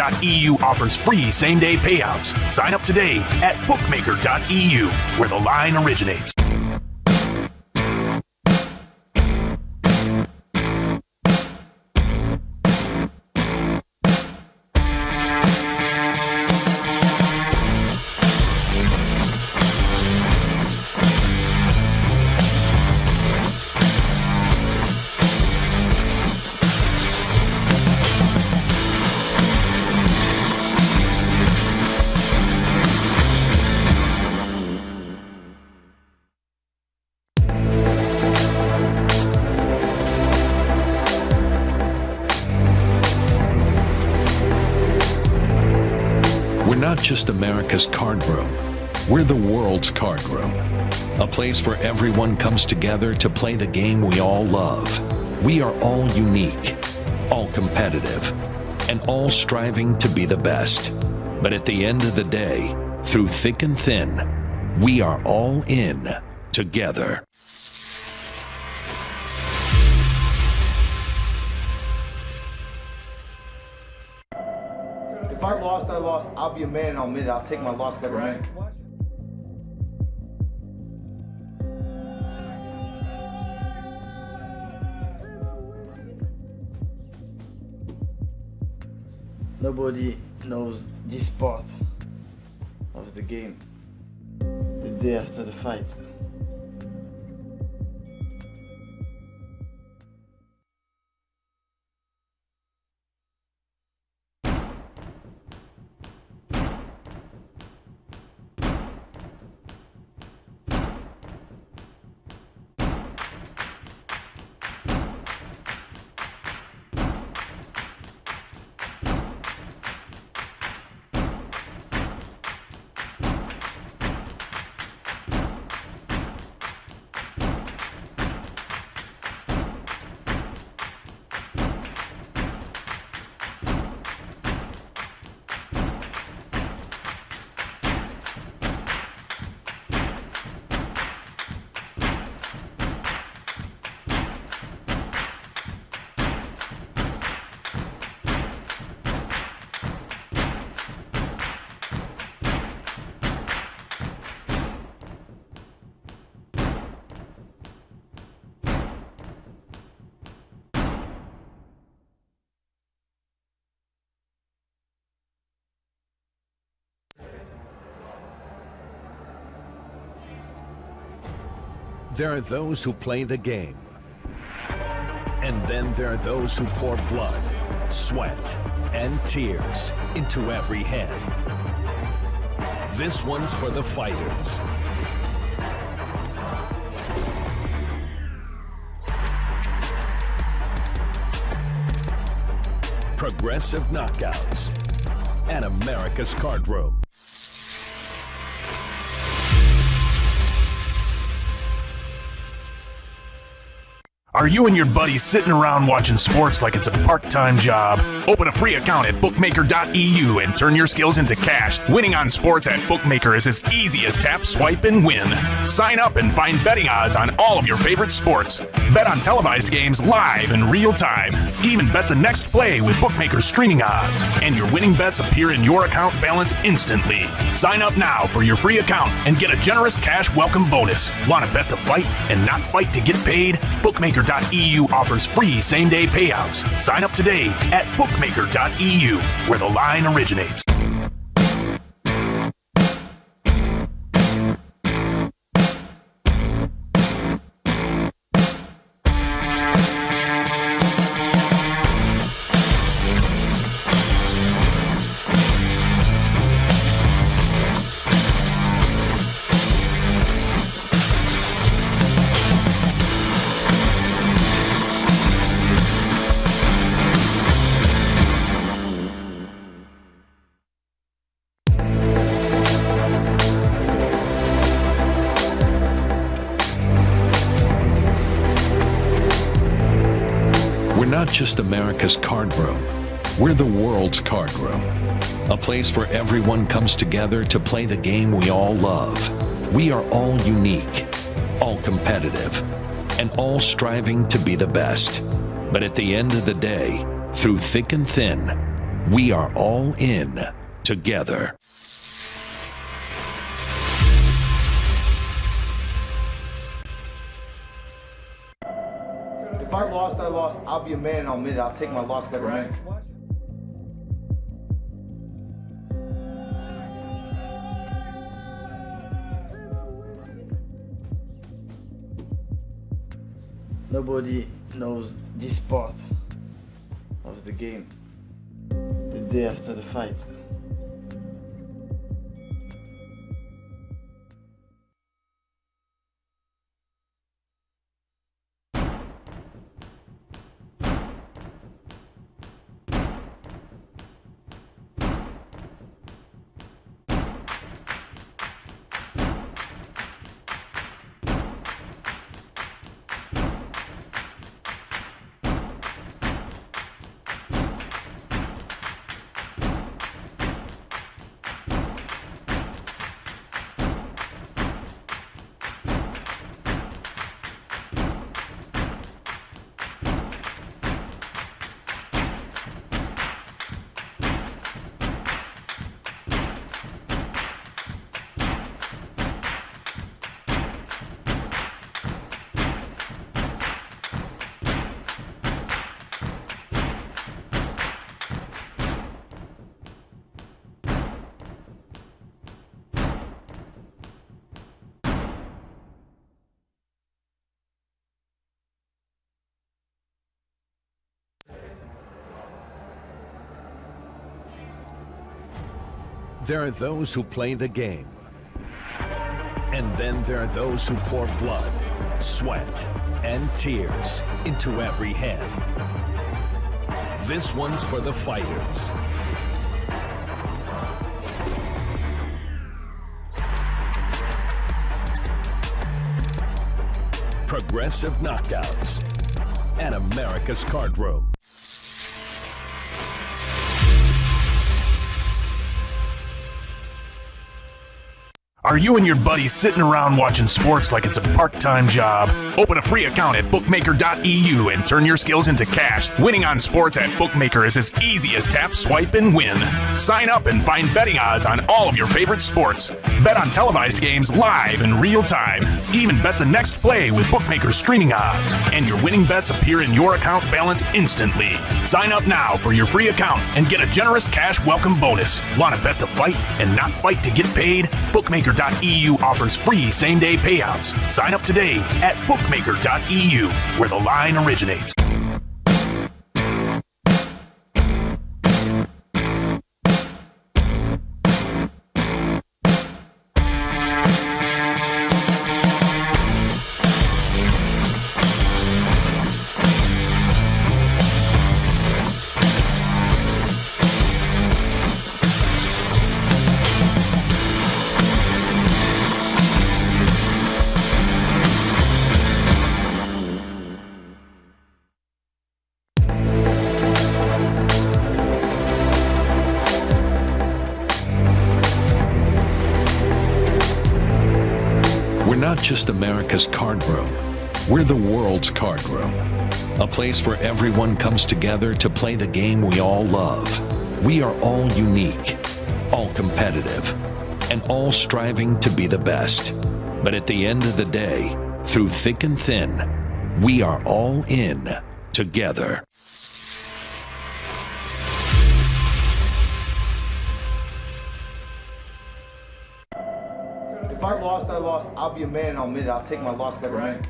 offers free same-day payouts. Sign up today at bookmaker.eu, where the line originates. Not just America's Card Room, we're the world's card room. A place where everyone comes together to play the game we all love. We are all unique, all competitive, and all striving to be the best. But at the end of the day, through thick and thin, we are all in together. If I lost, I lost. I'll be a man and I'll admit it. I'll take my loss like a man. Nobody knows this part of the game the day after the fight. There are those who play the game. And then there are those who pour blood, sweat, and tears into every hand. This one's for the fighters. Progressive knockouts at America's Card Room. Are you and your buddies sitting around watching sports like it's a part-time job? Open a free account at bookmaker.eu and turn your skills into cash. Winning on sports at Bookmaker is as easy as tap, swipe, and win. Sign up and find betting odds on all of your favorite sports. Bet on televised games live in real time. Even bet the next play with Bookmaker streaming odds. And your winning bets appear in your account balance instantly. Sign up now for your free account and get a generous cash welcome bonus. Want to bet the fight and not fight to get paid? Bookmaker.eu offers free same-day payouts. Sign up today at bookmaker.eu, where the line originates. Not just America's card room, we're the world's card room. A place where everyone comes together to play the game we all love. We are all unique, all competitive, and all striving to be the best. But at the end of the day, through thick and thin, we are all in together. If I lost, I lost. I'll be a man and I'll admit it. I'll take my loss like a man. Nobody knows this part of the game the day after the fight. There are those who play the game. And then there are those who pour blood, sweat, and tears into every hand. This one's for the fighters. Progressive knockouts at America's Card Room. Are you and your buddies sitting around watching sports like it's a part-time job? Open a free account at bookmaker.eu and turn your skills into cash. Winning on sports at Bookmaker is as easy as tap, swipe, and win. Sign up and find betting odds on all of your favorite sports. Bet on televised games live in real time. Even bet the next play with Bookmaker streaming odds. And your winning bets appear in your account balance instantly. Sign up now for your free account and get a generous cash welcome bonus. Want to bet the fight and not fight to get paid? Bookmaker.eu bookmaker.eu offers free same-day payouts. Sign up today at bookmaker.eu, where the line originates. Not just America's card room, we're the world's card room. A place where everyone comes together to play the game we all love. We are all unique, all competitive, and all striving to be the best. But at the end of the day, through thick and thin, we are all in together. If I lost, I lost. I'll be a man and I'll admit it. I'll take my loss like a man.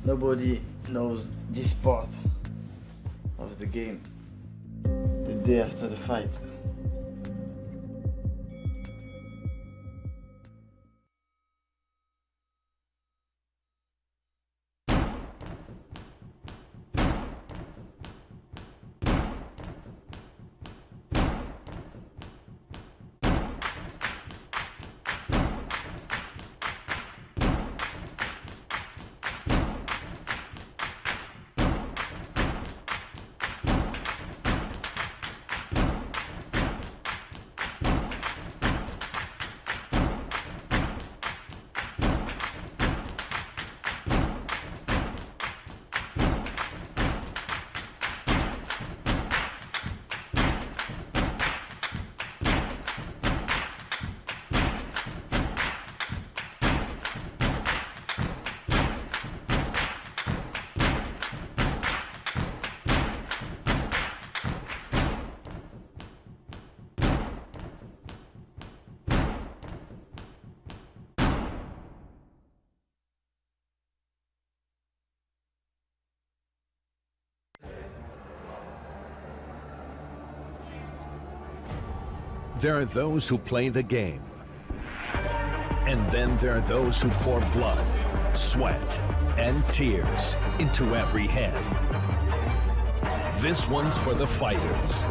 Nobody knows this part of the game the day after the fight. There are those who play the game. And then there are those who pour blood, sweat, and tears into every hand. This one's for the fighters.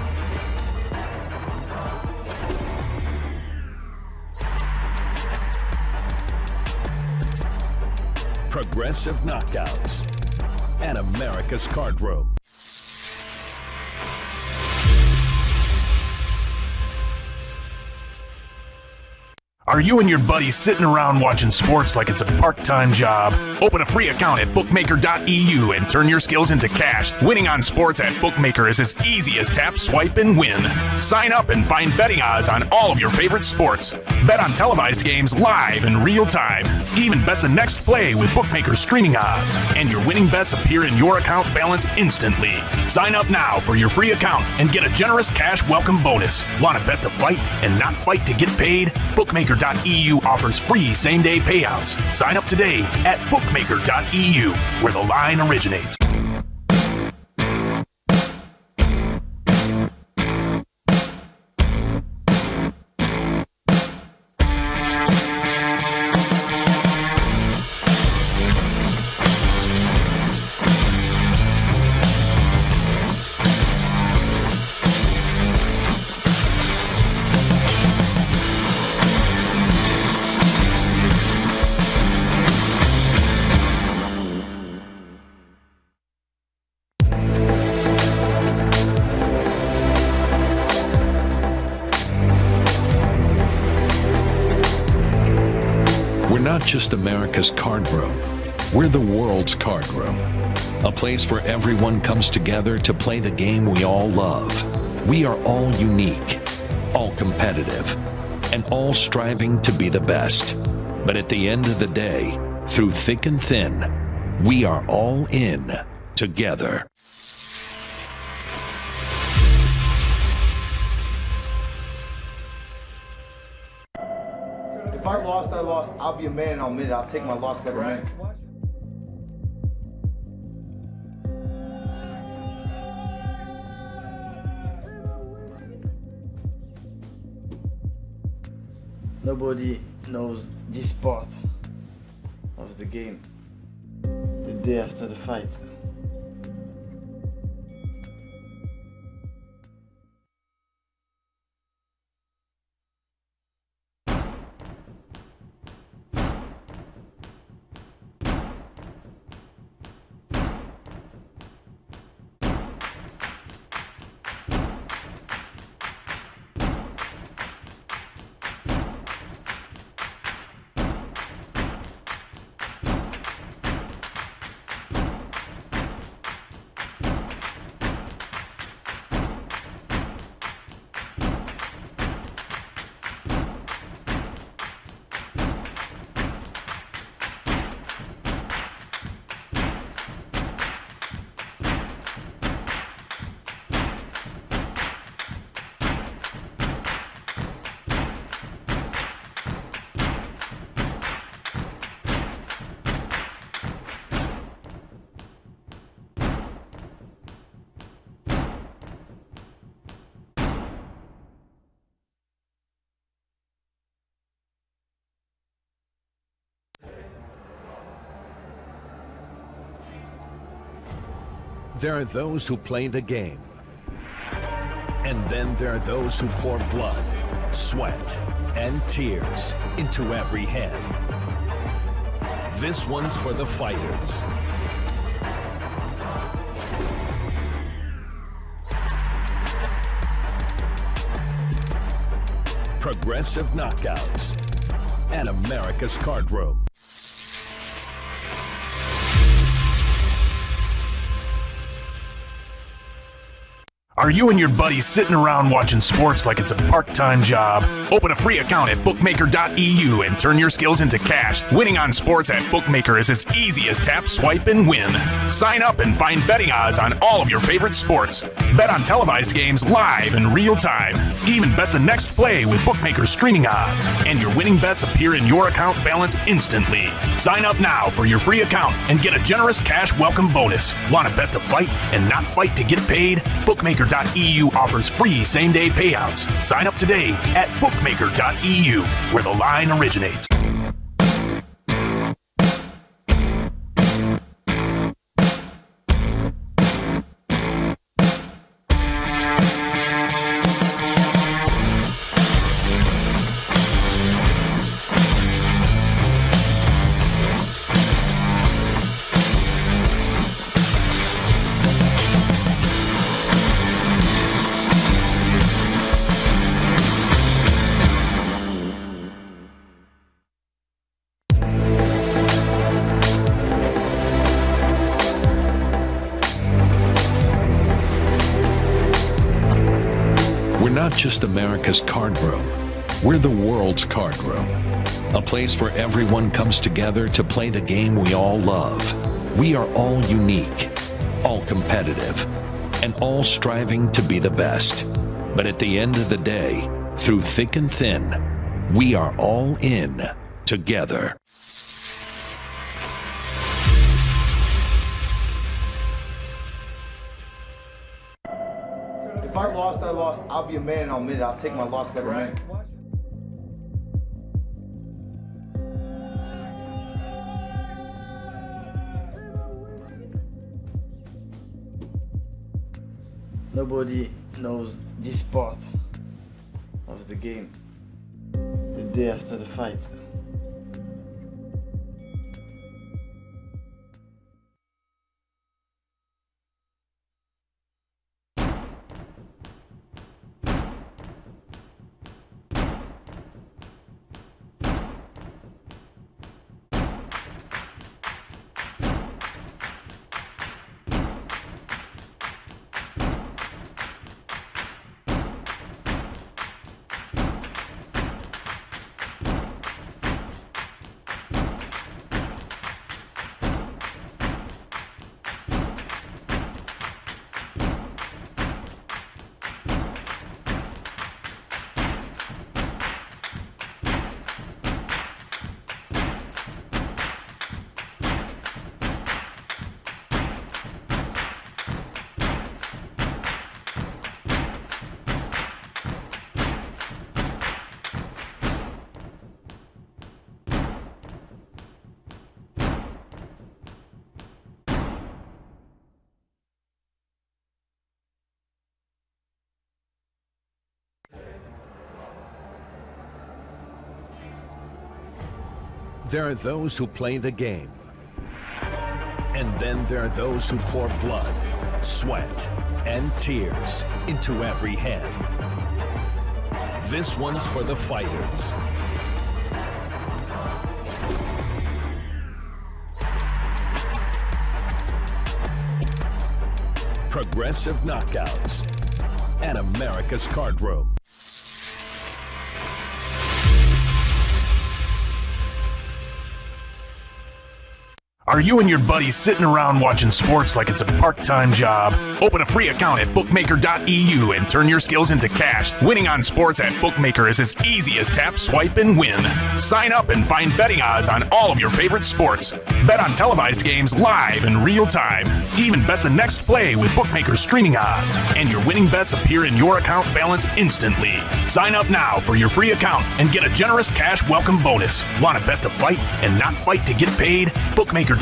Progressive knockouts at America's Card Room. Are you and your buddies sitting around watching sports like it's a part-time job? Open a free account at bookmaker.eu and turn your skills into cash. Winning on sports at Bookmaker is as easy as tap, swipe, and win. Sign up and find betting odds on all of your favorite sports. Bet on televised games live in real time. Even bet the next play with Bookmaker streaming odds. And your winning bets appear in your account balance instantly. Sign up now for your free account and get a generous cash welcome bonus. Want to bet the fight and not fight to get paid? Bookmaker.eu offers free same-day payouts. Sign up today at bookmaker.eu, where the line originates. Not just America's card room, we're the world's card room. A place where everyone comes together to play the game we all love. We are all unique, all competitive, and all striving to be the best. But at the end of the day, through thick and thin, We are all in together. If I lost, I lost. I'll be a man and I'll admit it. I'll take my loss like a man. Nobody knows this part of the game the day after the fight. There are those who play the game. And then there are those who pour blood, sweat, and tears into every head. This one's for the fighters. Progressive knockouts at America's Card Room. Are you and your buddies sitting around watching sports like it's a part-time job? Open a free account at bookmaker.eu and turn your skills into cash. Winning on sports at Bookmaker is as easy as tap, swipe, and win. Sign up and find betting odds on all of your favorite sports. Bet on televised games live in real time. Even bet the next play with Bookmaker's streaming odds. And your winning bets appear in your account balance instantly. Sign up now for your free account and get a generous cash welcome bonus. Want to bet the fight and not fight to get paid? Bookmaker.eu offers free same-day payouts. Sign up today at bookmaker.eu, where the line originates. Not just America's Card Room, we're the world's card room. A place where everyone comes together to play the game we all love. We are all unique, all competitive, and all striving to be the best. But at the end of the day, through thick and thin, we are all in together. If I lost, I lost. I'll be a man and I'll admit it. I'll take my loss like a man. Nobody knows this part of the game the day after the fight. There are those who play the game. And then there are those who pour blood, sweat, and tears into every hand. This one's for the fighters. Progressive knockouts at America's Card Room. Are you and your buddies sitting around watching sports like it's a part-time job? Open a free account at bookmaker.eu and turn your skills into cash. Winning on sports at Bookmaker is as easy as tap, swipe, and win. Sign up and find betting odds on all of your favorite sports. Bet on televised games live in real time. Even bet the next play with Bookmaker's streaming odds. And your winning bets appear in your account balance instantly. Sign up now for your free account and get a generous cash welcome bonus. Want to bet the fight and not fight to get paid? Bookmaker.eu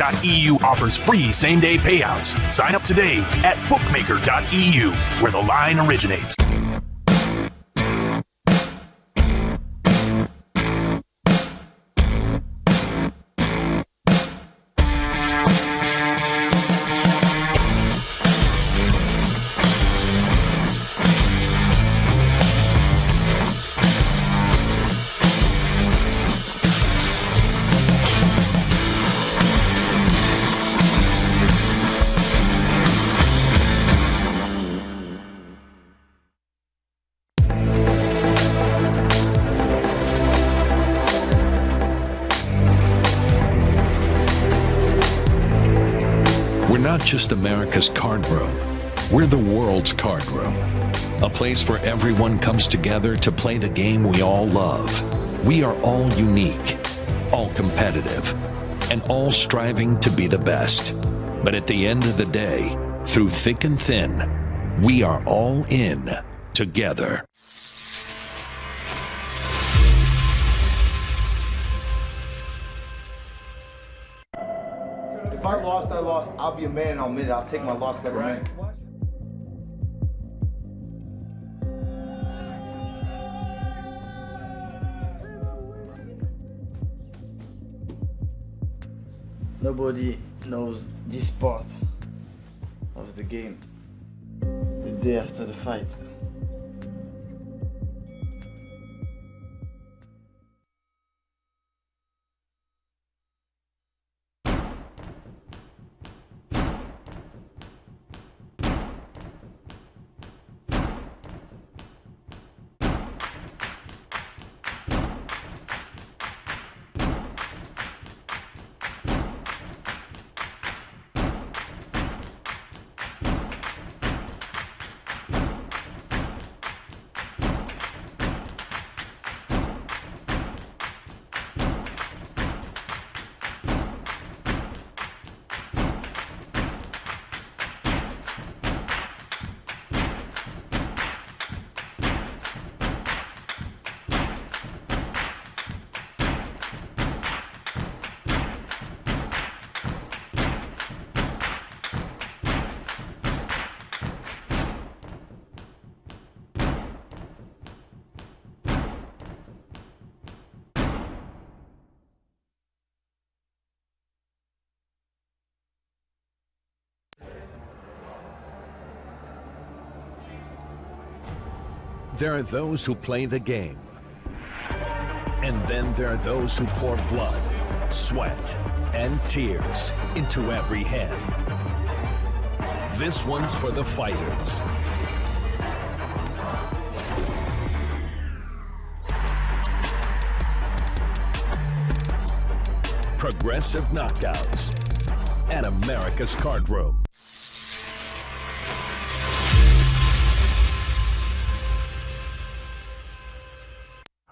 offers free same-day payouts. Sign up today at bookmaker.eu, where the line originates. Not just America's Card Room, we're the world's card room. A place where everyone comes together to play the game we all love. We are all unique, all competitive, and all striving to be the best. But at the end of the day, through thick and thin, we are all in together. If I lost, I lost. I'll be a man and I'll admit it. I'll take my loss like a man. Nobody knows this part of the game the day after the fight. There are those who play the game. And then there are those who pour blood, sweat, and tears into every hand. This one's for the fighters. Progressive knockouts at America's Card Room.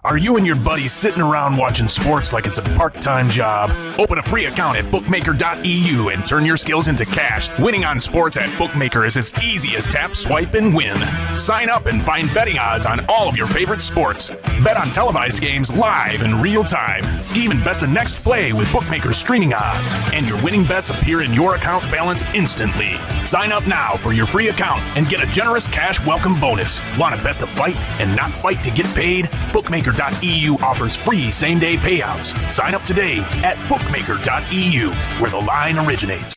Are you and your buddies sitting around watching sports like it's a part-time job? Open a free account at bookmaker.eu and turn your skills into cash. Winning on sports at Bookmaker is as easy as tap, swipe, and win. Sign up and find betting odds on all of your favorite sports. Bet on televised games live in real time. Even bet the next play with Bookmaker's streaming odds. And your winning bets appear in your account balance instantly. Sign up now for your free account and get a generous cash welcome bonus. Want to bet the fight and not fight to get paid? Bookmaker.eu bookmaker.eu offers free same-day payouts. Sign up today at bookmaker.eu, where the line originates.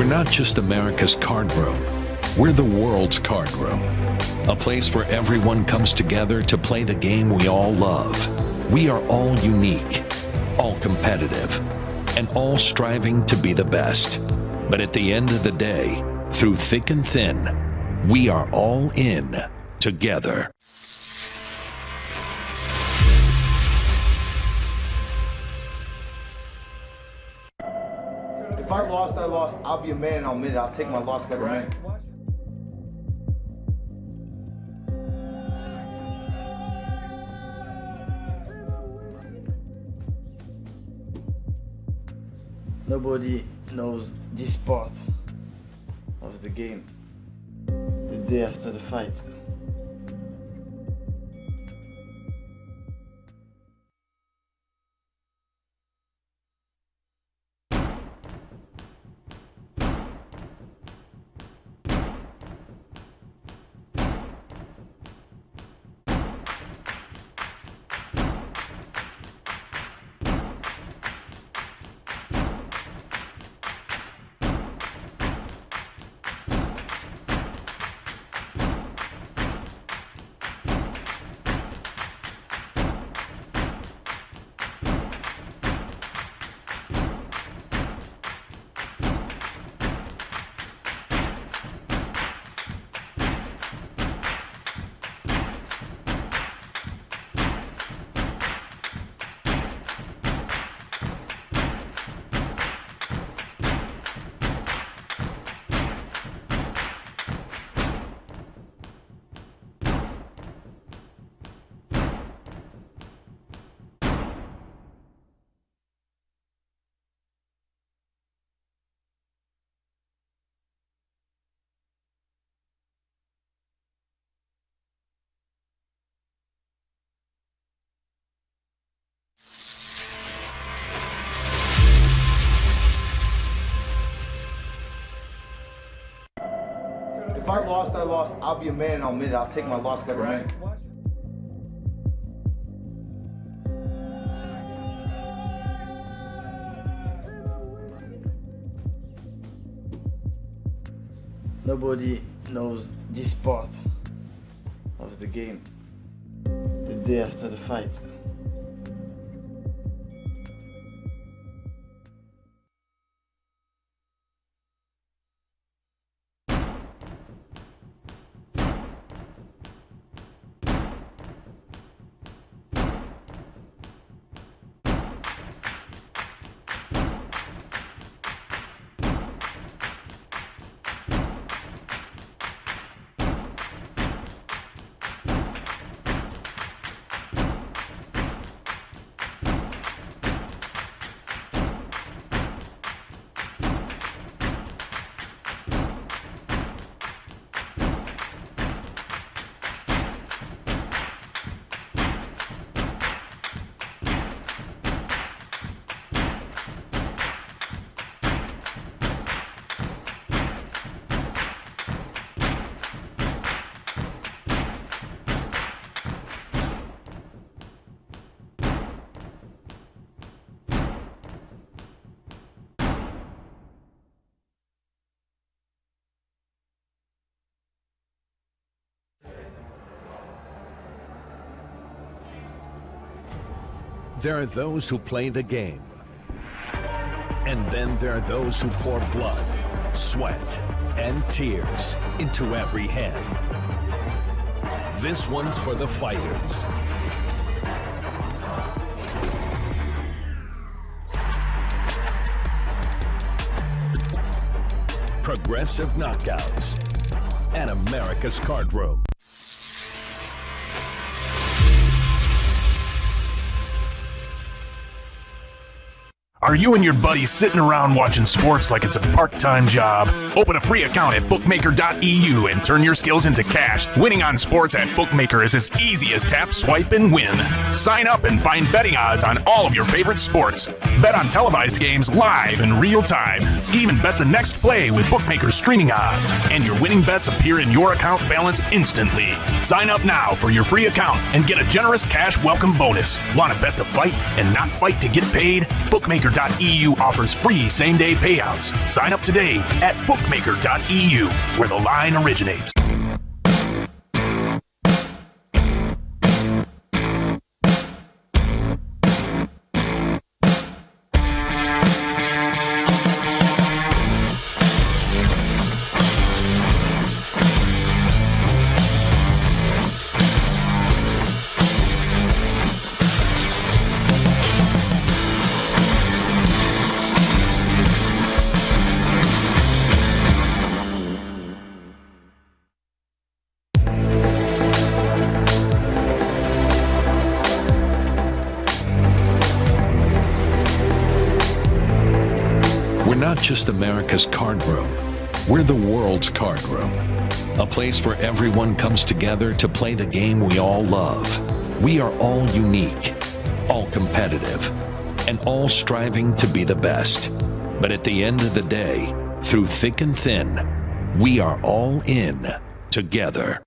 Not just America's card room, we're the world's card room. A place where everyone comes together to play the game we all love. We are all unique, all competitive, and all striving to be the best. But at the end of the day, through thick and thin, we are all in together. If I lost, I lost. I'll be a man and I'll admit it. I'll take my loss like a man. Nobody knows this part of the game the day after the fight. If I lost, I lost. I'll be a man and I'll admit it. I'll take my loss like a man. Nobody knows this part of the game the day after the fight. There are those who play the game. And then there are those who pour blood, sweat, and tears into every hand. This one's for the fighters. progressive knockouts, and America's Card Room. Are you and your buddies sitting around watching sports like it's a part-time job? Open a free account at bookmaker.eu and turn your skills into cash. Winning on sports at Bookmaker is as easy as tap, swipe, and win. Sign up and find betting odds on all of your favorite sports. Bet on televised games live in real time. Even bet the next play with Bookmaker's streaming odds. And your winning bets appear in your account balance instantly. Sign up now for your free account and get a generous cash welcome bonus. Want to bet the fight and not fight to get paid? Bookmaker.eu offers free same-day payouts. Sign up today at bookmaker.eu, where the line originates. Just America's Card Room. We're the world's card room. A place where everyone comes together to play the game we all love. We are all unique, all competitive, and all striving to be the best. But at the end of the day, through thick and thin, we are all in together.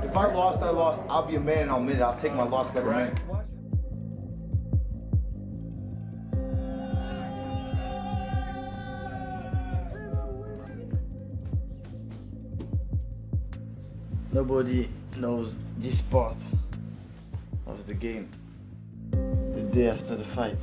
If I lost, I lost. I'll be a man and I'll admit it. I'll take my loss like a man. Nobody knows this part of the game the day after the fight.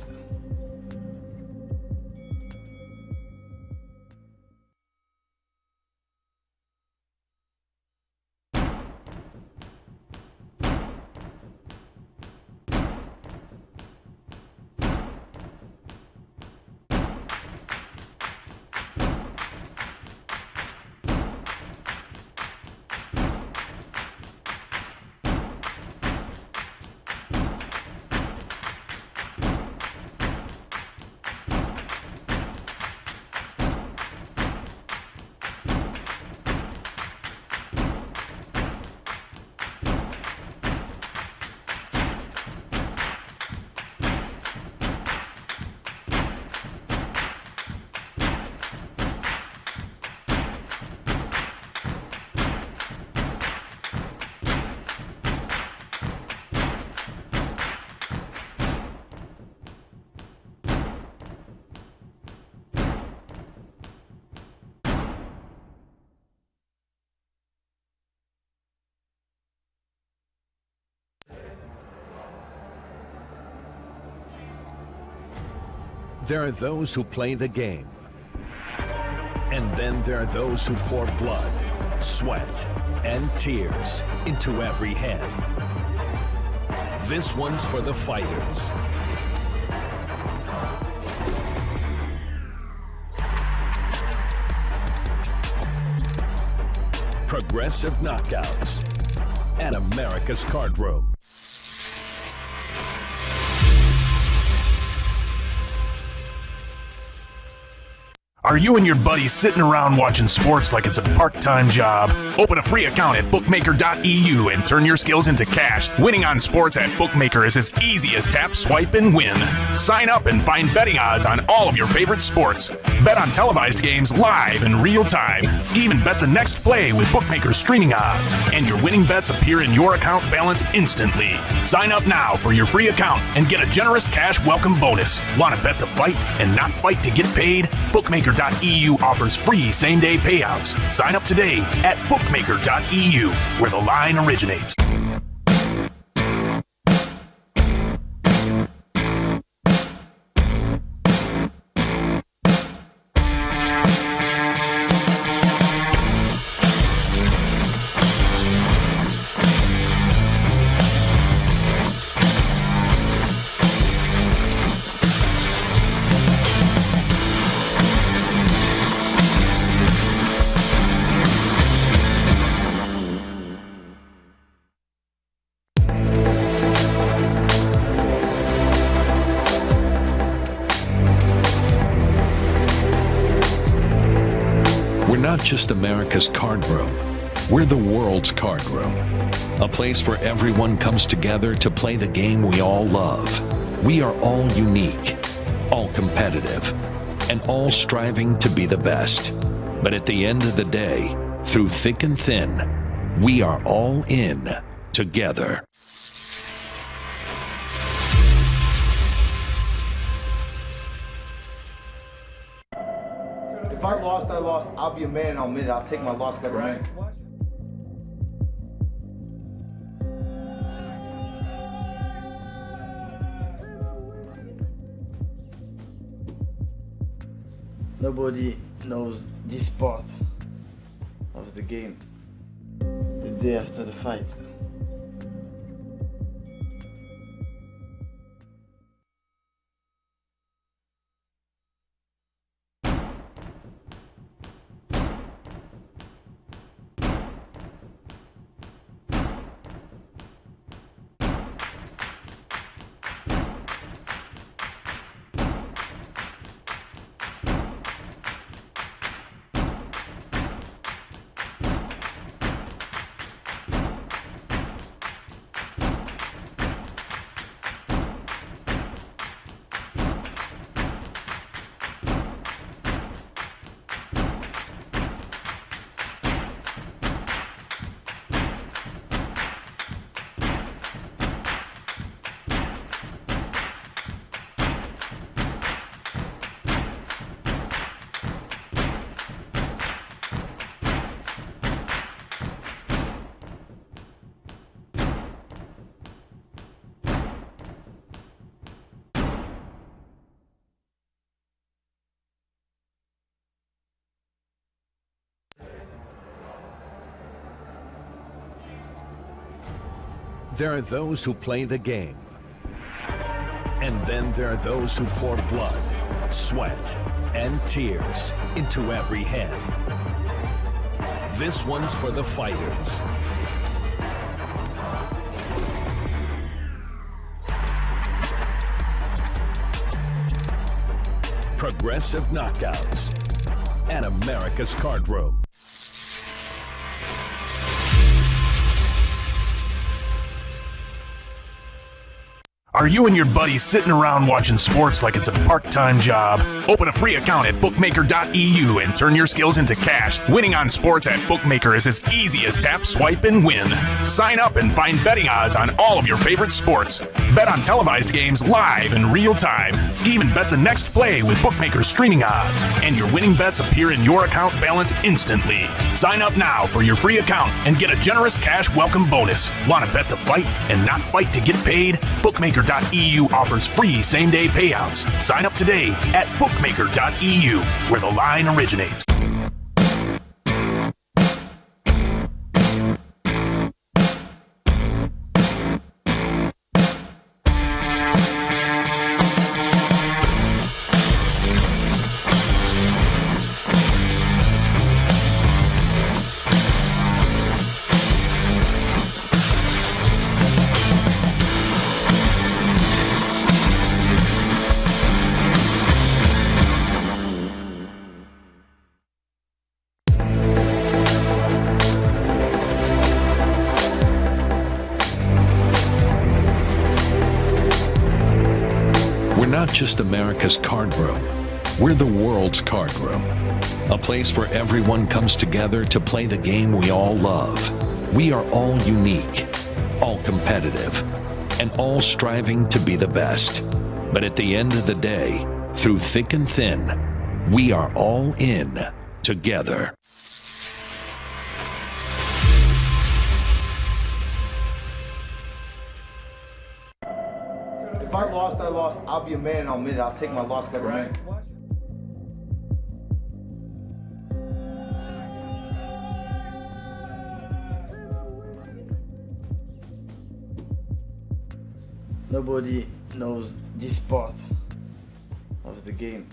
There are those who play the game. And then there are those who pour blood, sweat, and tears into every hand. This one's for the fighters. Progressive knockouts at America's Card Room. Are you and your buddies sitting around watching sports like it's a part-time job? Open a free account at bookmaker.eu and turn your skills into cash. Winning on sports at Bookmaker is as easy as tap, swipe, and win. Sign up and find betting odds on all of your favorite sports. Bet on televised games live in real time. Even bet the next play with Bookmaker's streaming odds. And your winning bets appear in your account balance instantly. Sign up now for your free account and get a generous cash welcome bonus. Want to bet the fight and not fight to get paid? Bookmaker.eu offers free same-day payouts. Sign up today at bookmaker.eu, where the line originates. We're not just America's card room. We're the world's card room. A place where everyone comes together to play the game we all love. We are all unique, all competitive, and all striving to be the best. But at the end of the day, through thick and thin, we are all in together. If I lost, I lost. I'll be a man and I'll admit it. I'll take my loss like a man. Nobody knows this part of the game the day after the fight. There are those who play the game. And then there are those who pour blood, sweat, and tears into every hand. This one's for the fighters. Progressive knockouts at America's Card Room. Are you and your buddies sitting around watching sports like it's a part-time job? Open a free account at bookmaker.eu and turn your skills into cash. Winning on sports at Bookmaker is as easy as tap, swipe, and win. Sign up and find betting odds on all of your favorite sports. Bet on televised games live in real time. Even bet the next play with Bookmaker's streaming odds. And your winning bets appear in your account balance instantly. Sign up now for your free account and get a generous cash welcome bonus. Want to bet the fight and not fight to get paid? Bookmaker.eu offers free same-day payouts. Sign up today at bookmaker.eu, where the line originates. Just America's card room. We're the world's card room. A place where everyone comes together to play the game we all love. We are all unique, all competitive, and all striving to be the best. But at the end of the day, through thick and thin, we are all in together. If I lost, I lost. I'll be a man and I'll admit it. I'll take my loss like a man. Nobody knows this part of the game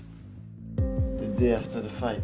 the day after the fight.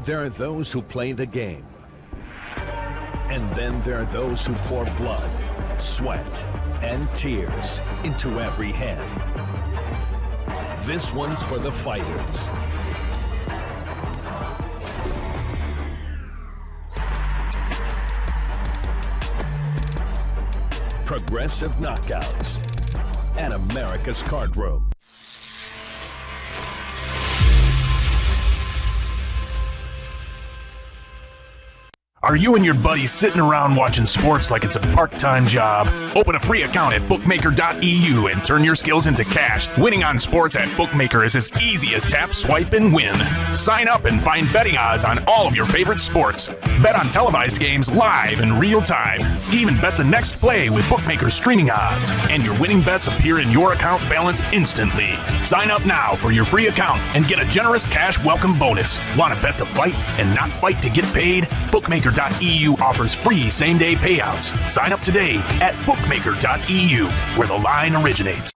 There are those who play the game. And then there are those who pour blood, sweat, and tears into every hand. This one's for the fighters. Progressive knockouts at America's Card Room. Are you and your buddies sitting around watching sports like it's a part-time job? Open a free account at bookmaker.eu and turn your skills into cash. Winning on sports at Bookmaker is as easy as tap, swipe, and win. Sign up and find betting odds on all of your favorite sports. Bet on televised games live in real time. Even bet the next play with Bookmaker's streaming odds. And your winning bets appear in your account balance instantly. Sign up now for your free account and get a generous cash welcome bonus. Want to bet the fight and not fight to get paid? Bookmaker.eu offers free same-day payouts. Sign up today at bookmaker.eu, where the line originates.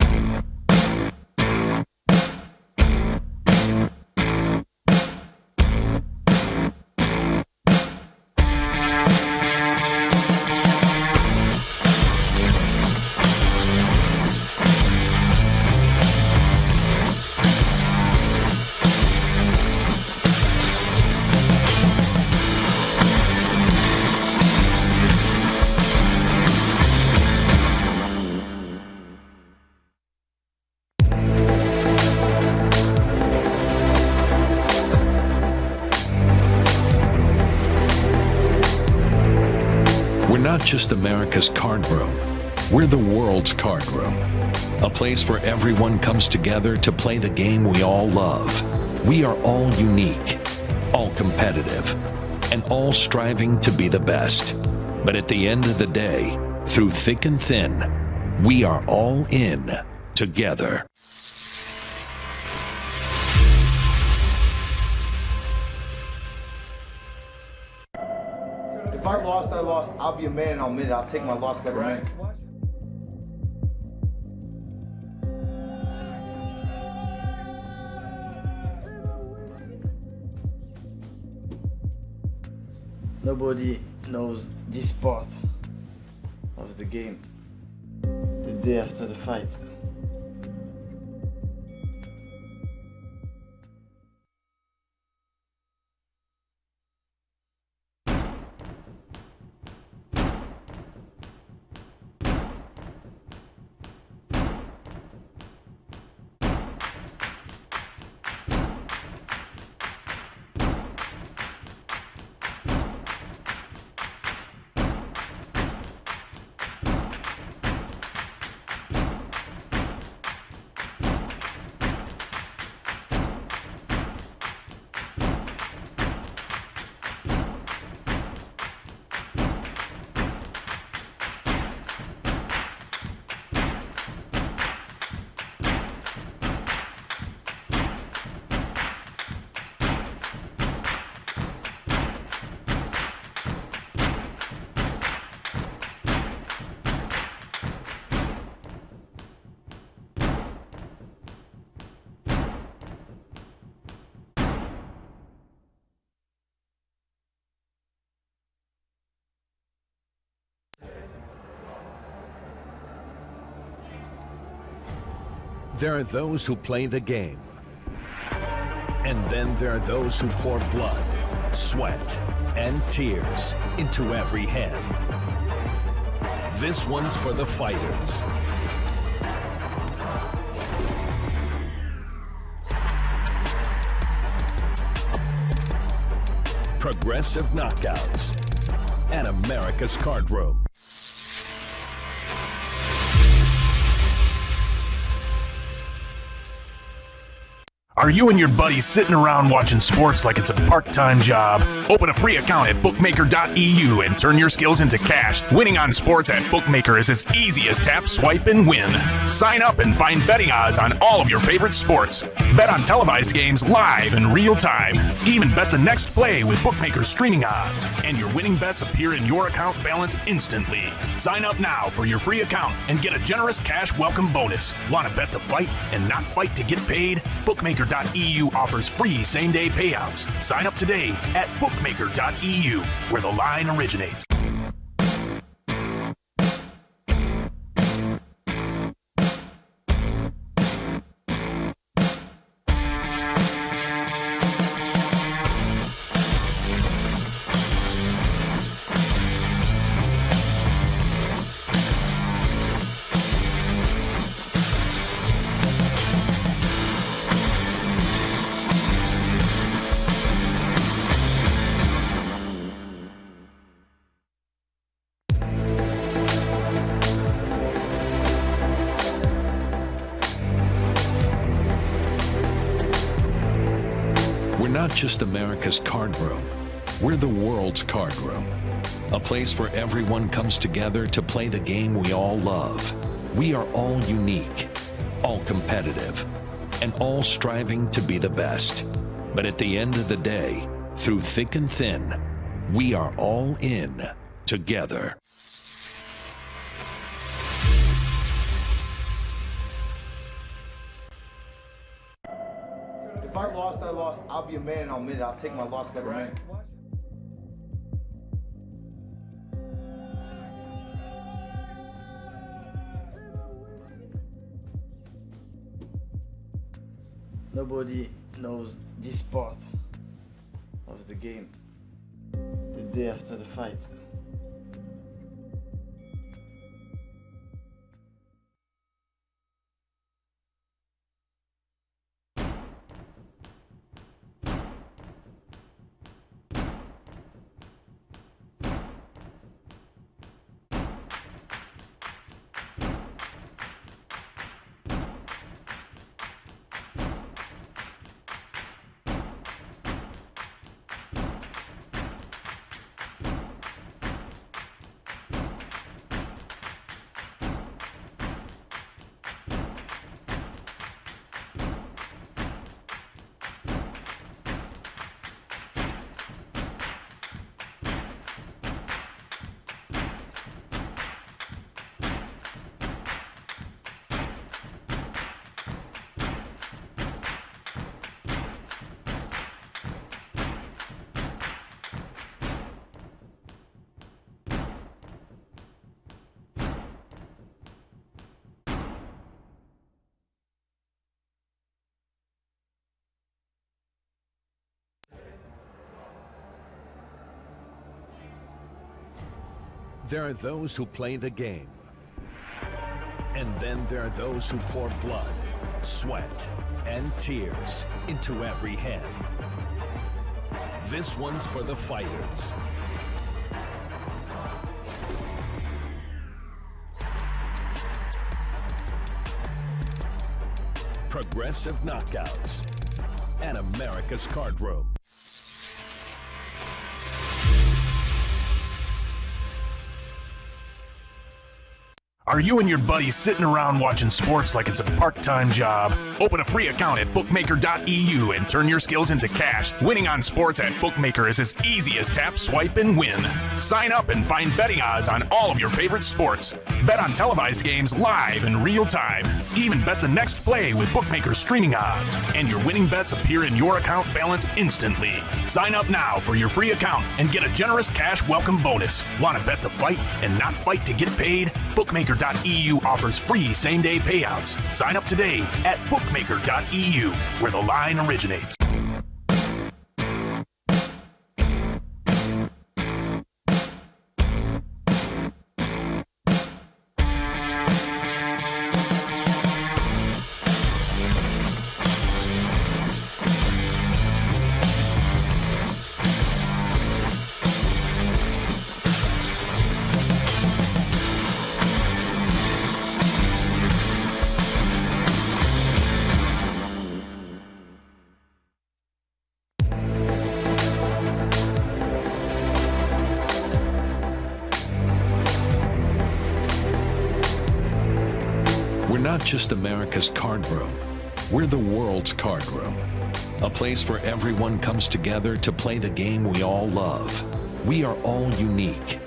Not just America's Card Room, we're the world's card room. A place where everyone comes together to play the game we all love. We are all unique, all competitive, and all striving to be the best. But at the end of the day, through thick and thin, we are all in together. If I lost, I lost. I'll be a man and I'll admit it. I'll take my loss like a man. Nobody knows this part of the game the day after the fight. There are those who play the game. And then there are those who pour blood, sweat, and tears into every hand. This one's for the fighters. Progressive knockouts at America's Card Room. Are you and your buddies sitting around watching sports like it's a part-time job? Open a free account at bookmaker.eu and turn your skills into cash. Winning on sports at Bookmaker is as easy as tap, swipe, and win. Sign up and find betting odds on all of your favorite sports. Bet on televised games live in real time. Even bet the next play with Bookmaker's streaming odds. And your winning bets appear in your account balance instantly. Sign up now for your free account and get a generous cash welcome bonus. Want to bet the fight and not fight to get paid? Bookmaker.eu bookmaker.eu offers free same-day payouts. Sign up today at bookmaker.eu, where the line originates. Not just America's card room, we're the world's card room. A place where everyone comes together to play the game we all love. We are all unique, all competitive, and all striving to be the best. But at the end of the day, through thick and thin, we are all in together. If I lost, I lost. I'll be a man and I'll admit it. I'll take my loss like a man. Nobody knows this part of the game the day after the fight. There are those who play the game. And then there are those who pour blood, sweat, and tears into every hand. This one's for the fighters. Progressive knockouts at America's Card Room. Are you and your buddies sitting around watching sports like it's a part-time job? Open a free account at bookmaker.eu and turn your skills into cash. Winning on sports at Bookmaker is as easy as tap, swipe, and win. Sign up and find betting odds on all of your favorite sports. Bet on televised games live in real time. Even bet the next play with Bookmaker streaming odds. And your winning bets appear in your account balance instantly. Sign up now for your free account and get a generous cash welcome bonus. Want to bet the fight and not fight to get paid? Bookmaker.eu offers free same-day payouts. Sign up today at bookmaker.eu, where the line originates. Not just America's card room, we're the world's card room. A place where everyone comes together to play the game we all love. We are all unique,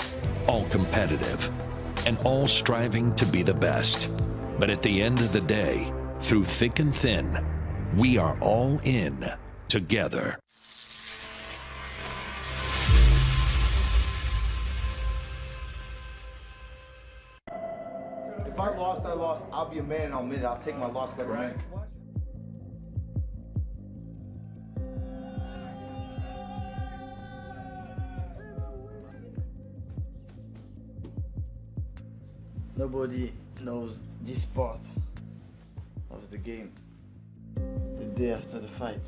all competitive, and all striving to be the best. But at the end of the day, through thick and thin, We are all in together. If I lost, I lost. I'll be a man and I'll admit it. I'll take my loss like a man. Nobody knows this part of the game the day after the fight.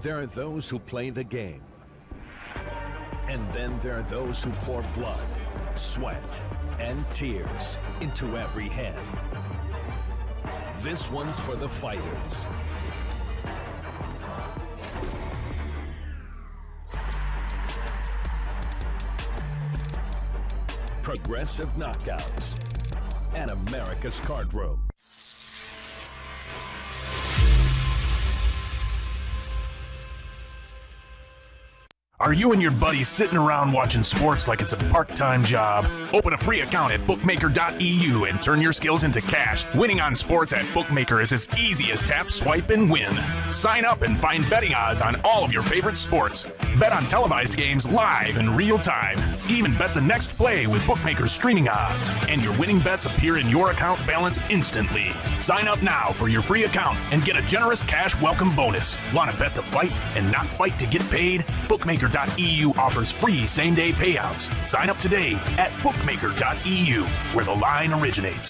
There are those who play the game. And then there are those who pour blood, sweat, and tears into every hand. This one's for the fighters. Progressive knockouts and America's Card Room. Are you and your buddies sitting around watching sports like it's a part-time job? Open a free account at bookmaker.eu and turn your skills into cash. Winning on sports at Bookmaker is as easy as tap, swipe, and win. Sign up and find betting odds on all of your favorite sports. Bet on televised games live in real time. Even bet the next play with Bookmaker's streaming odds. And your winning bets appear in your account balance instantly. Sign up now for your free account and get a generous cash welcome bonus. Want to bet the fight and not fight to get paid? Bookmaker.eu offers free same-day payouts. Sign up today at bookmaker.eu, where the line originates.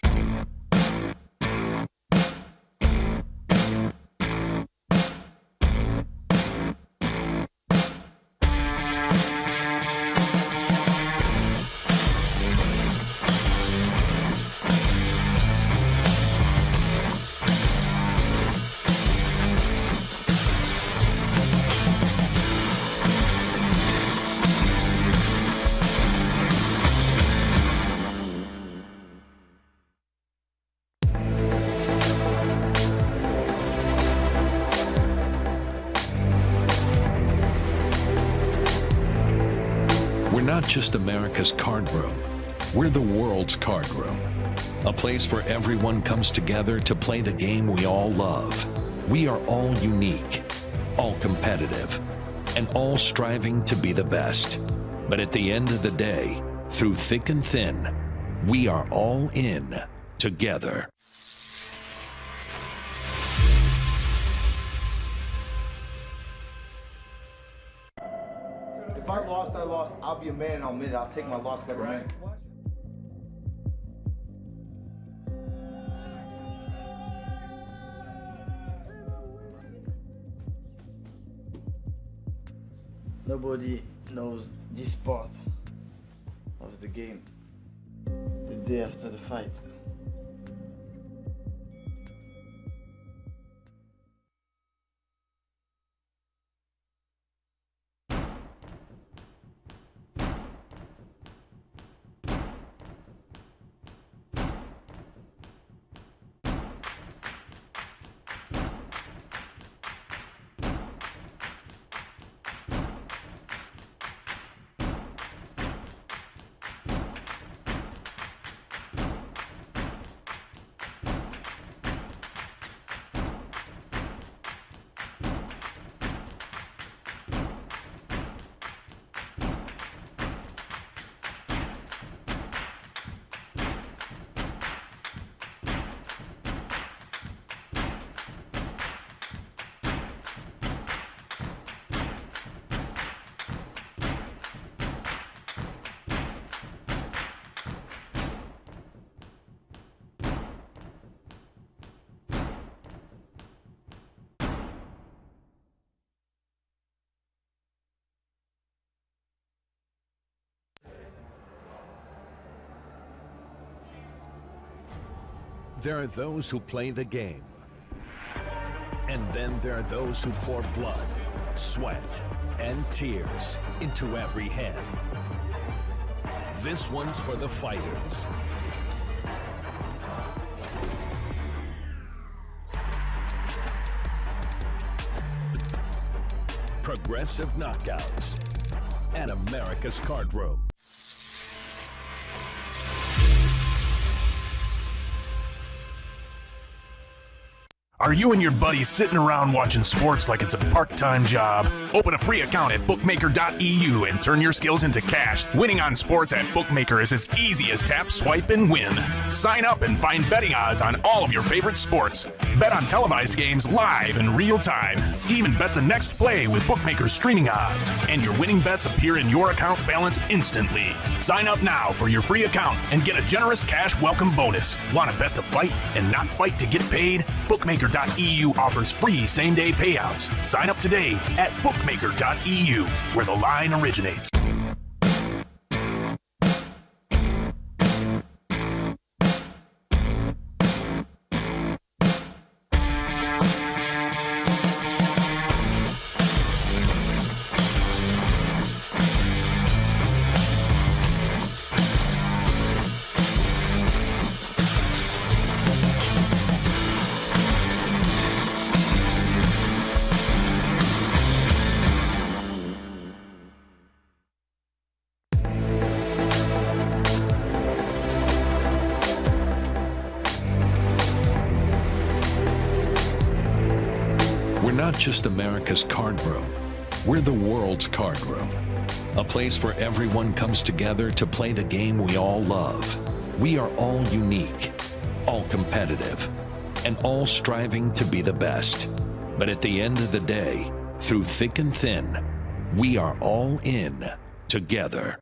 Just America's Card Room. We're the world's card room. A place where everyone comes together to play the game we all love. We are all unique, all competitive, and all striving to be the best. But at the end of the day, through thick and thin, we are all in together. If I lost, I lost. I'll be a man and I'll admit it. I'll take my loss like a man. Nobody knows this part of the game the day after the fight. There are those who play the game. And then there are those who pour blood, sweat, and tears into every hand. This one's for the fighters. Progressive knockouts at America's Card Room. Are you and your buddies sitting around watching sports like it's a part-time job? Open a free account at bookmaker.eu and turn your skills into cash. Winning on sports at Bookmaker is as easy as tap, swipe, and win. Sign up and find betting odds on all of your favorite sports. Bet on televised games live in real time. Even bet the next play with Bookmaker's streaming odds. And your winning bets appear in your account balance instantly. Sign up now for your free account and get a generous cash welcome bonus. Want to bet the fight and not fight to get paid? Bookmaker.eu offers free same-day payouts. Sign up today at bookmaker.eu, where the line originates. Just America's Card Room. We're the world's card room. A place where everyone comes together to play the game we all love. We are all unique, all competitive, and all striving to be the best. But at the end of the day, through thick and thin, we are all in together.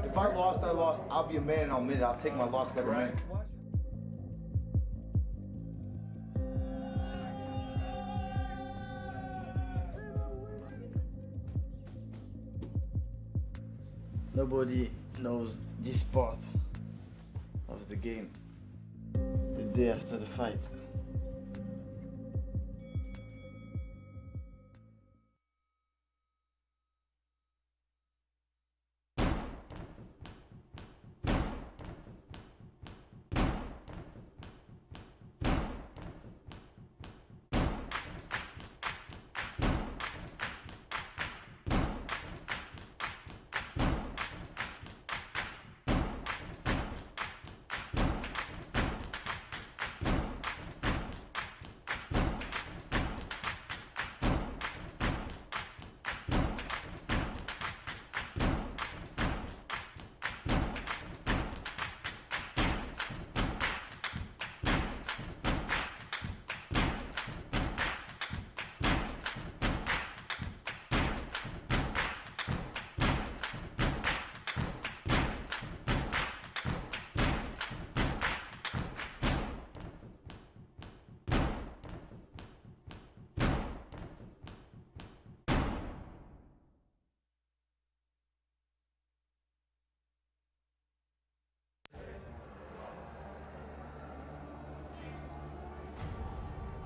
If I lost, I lost. I'll be a man and I'll admit it. I'll take my loss every man. Nobody knows this part of the game the day after the fight.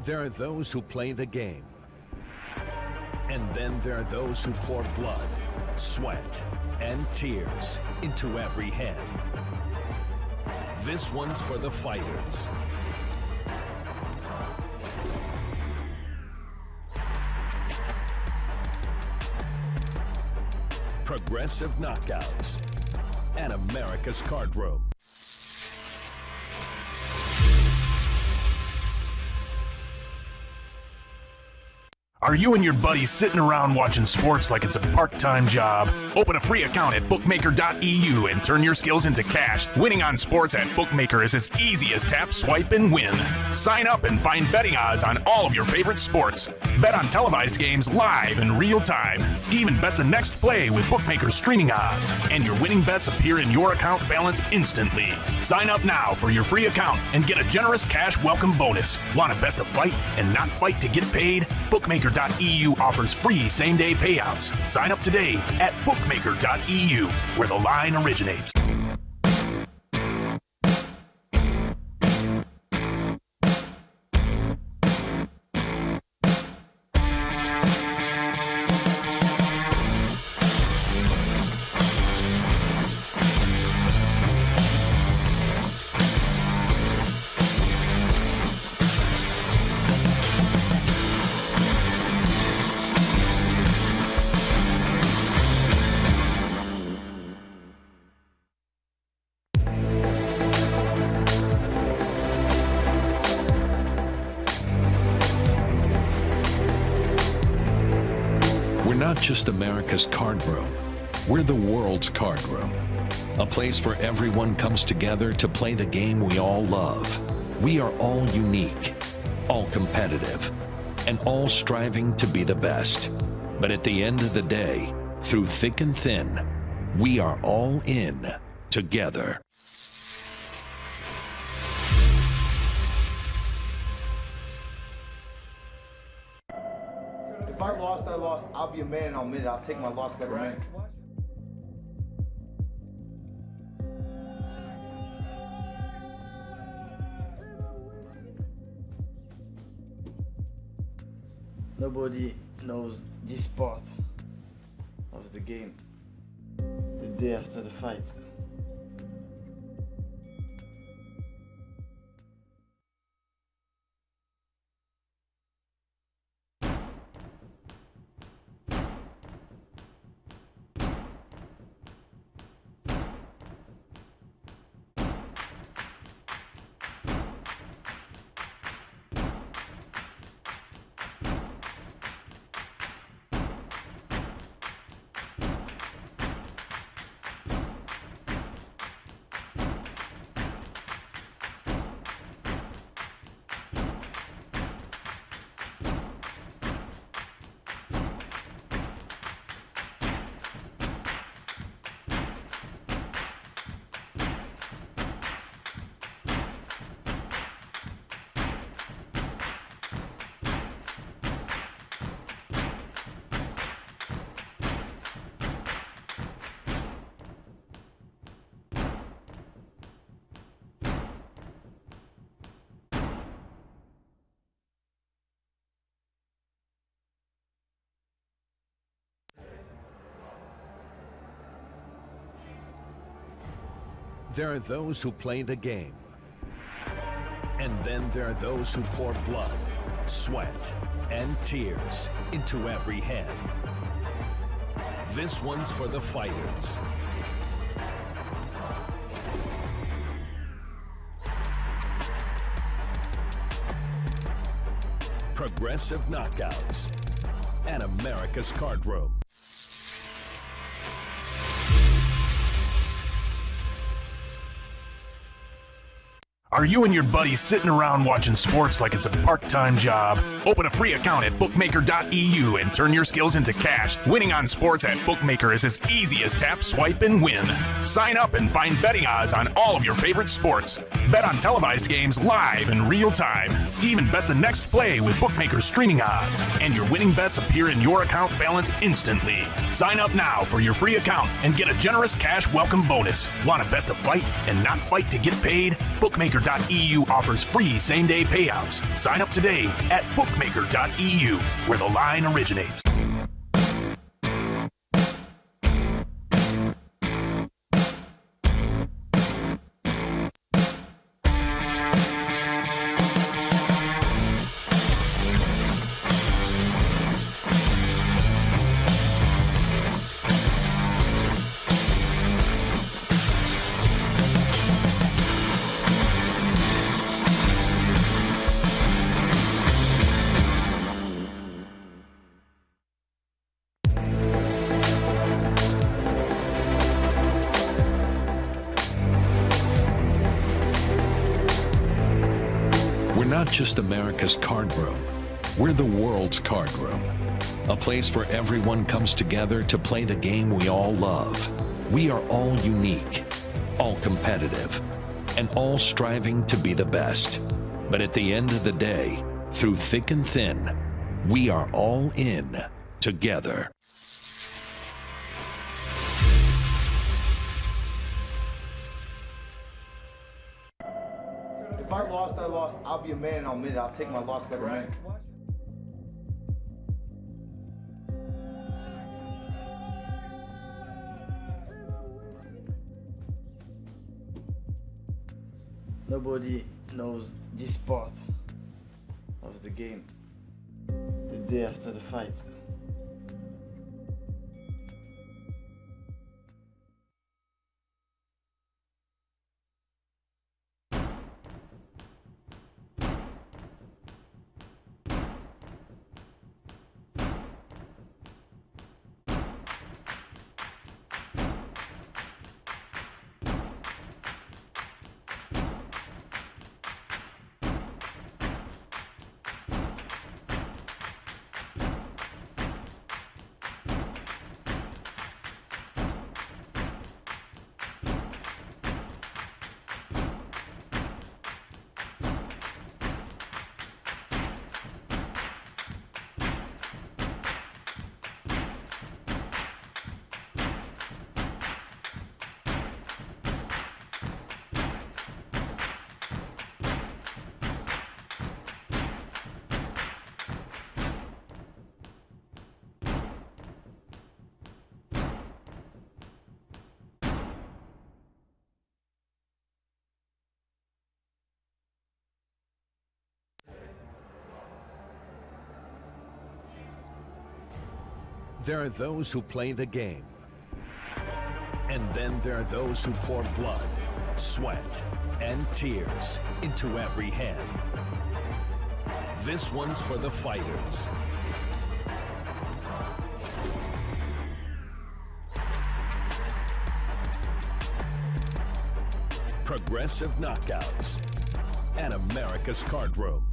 There are those who play the game. And then there are those who pour blood, sweat, and tears into every hand. This one's for the fighters. Progressive knockouts at America's Card Room. Are you and your buddies sitting around watching sports like it's a part-time job? Open a free account at bookmaker.eu and turn your skills into cash. Winning on sports at Bookmaker is as easy as tap, swipe, and win. Sign up and find betting odds on all of your favorite sports. Bet on televised games live in real time. Even bet the next play with bookmakers streaming odds. And your winning bets appear in your account balance instantly. Sign up now for your free account and get a generous cash welcome bonus. Want to bet the fight and not fight to get paid? Bookmaker.eu offers free same-day payouts. Sign up today at bookmaker.eu, where the line originates. Not just America's card room, we're the world's card room. A place where everyone comes together to play the game we all love. We are all unique, all competitive, and all striving to be the best. But at the end of the day, through thick and thin, we are all in together. If I lost, I lost. I'll be a man and I'll admit it. I'll take my loss like a man. Nobody knows this part of the game the day after the fight. There are those who play the game. And then there are those who pour blood, sweat, and tears into every hand. This one's for the fighters. Progressive knockouts at America's Card Room. Are you and your buddies sitting around watching sports like it's a part-time job? Open a free account at bookmaker.eu and turn your skills into cash. Winning on sports at Bookmaker is as easy as tap, swipe, and win. Sign up and find betting odds on all of your favorite sports. Bet on televised games live in real time. Even bet the next play with Bookmaker's streaming odds. And your winning bets appear in your account balance instantly. Sign up now for your free account and get a generous cash welcome bonus. Want to bet the fight and not fight to get paid? Bookmaker.eu offers free same-day payouts. Sign up today at bookmaker.eu, where the line originates. not just America's card room. We're the world's card room. A place where everyone comes together to play the game we all love. We are all unique, all competitive, and all striving to be the best. But at the end of the day, through thick and thin, we are all in together. If I lost, I lost. I'll be a man and I'll admit it. I'll take my loss like a man. Nobody knows this part of the game the day after the fight. There are those who play the game. And then there are those who pour blood, sweat, and tears into every hand. This one's for the fighters. Progressive knockouts at America's Card Room.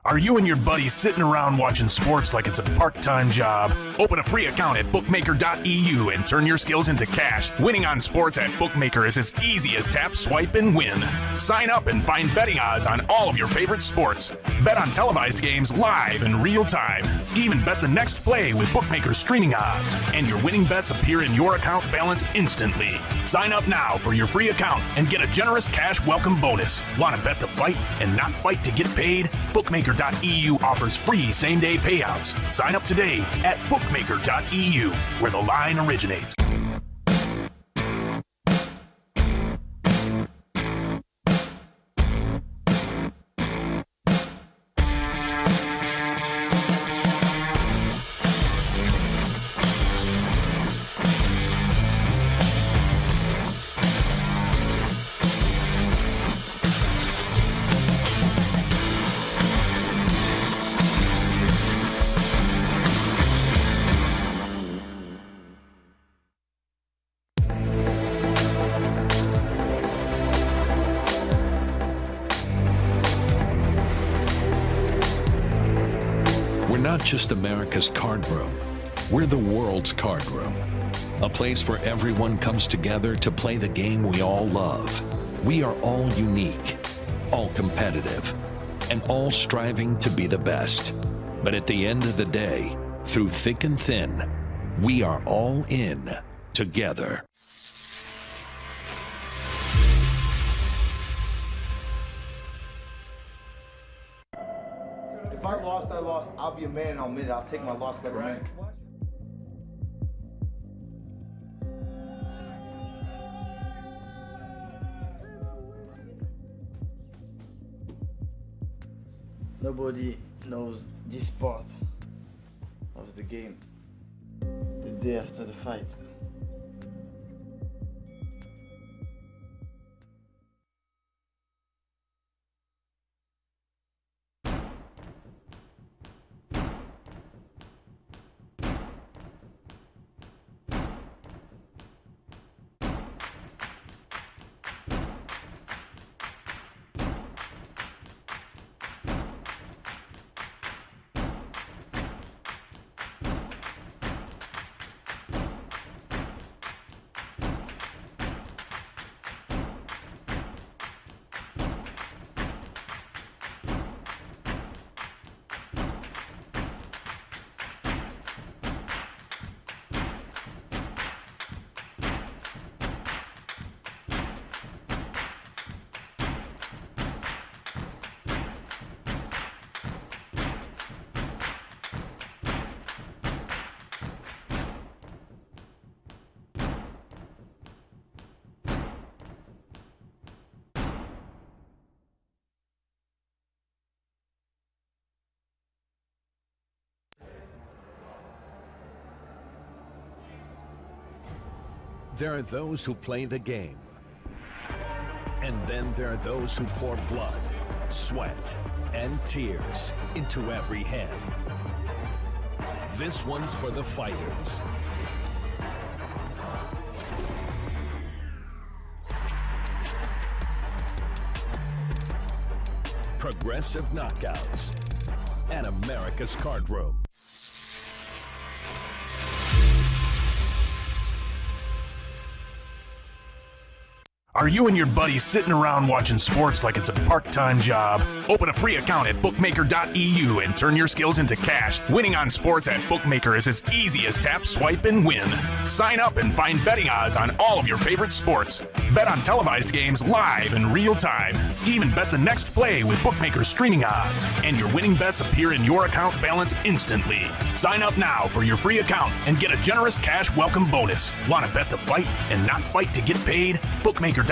Are you and your buddies sitting around watching sports like it's a part-time job? Open a free account at bookmaker.eu and turn your skills into cash. Winning on sports at Bookmaker is as easy as tap, swipe, and win. Sign up and find betting odds on all of your favorite sports. Bet on televised games live in real time. Even bet the next play with Bookmaker's streaming odds. And your winning bets appear in your account balance instantly. Sign up now for your free account and get a generous cash welcome bonus. Want to bet the fight and not fight to get paid? Bookmaker.eu offers free same-day payouts. Sign up today at bookmaker.eu, where the line originates. Not just America's card room. We're the world's card room. A place where everyone comes together to play the game we all love. We are all unique, all competitive, and all striving to be the best. But at the end of the day, through thick and thin, we are all in together. If I lost, I lost. I'll be a man and I'll admit it. I'll take my loss like a man. Nobody knows this part of the game the day after the fight. There are those who play the game. And then there are those who pour blood, sweat, and tears into every hand. This one's for the fighters. Progressive knockouts at America's Card Room. Are you and your buddies sitting around watching sports like it's a part-time job? Open a free account at bookmaker.eu and turn your skills into cash. Winning on sports at Bookmaker is as easy as tap, swipe, and win. Sign up and find betting odds on all of your favorite sports. Bet on televised games live in real time. Even bet the next play with Bookmaker's streaming odds. And your winning bets appear in your account balance instantly. Sign up now for your free account and get a generous cash welcome bonus. Want to bet the fight and not fight to get paid? Bookmaker.eu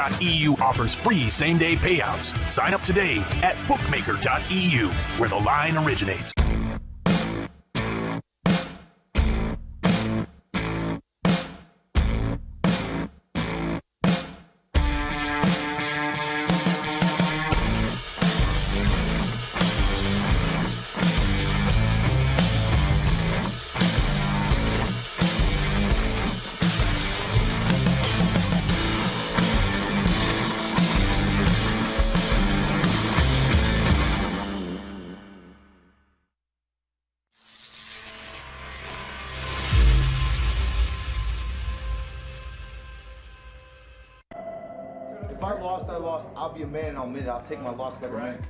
offers free same-day payouts. Sign up today at bookmaker.eu, where the line originates. If I lost, I lost. I'll be a man and I'll admit it. I'll take my loss like a man.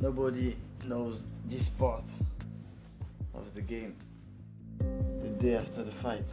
Nobody knows this part of the game the day after the fight.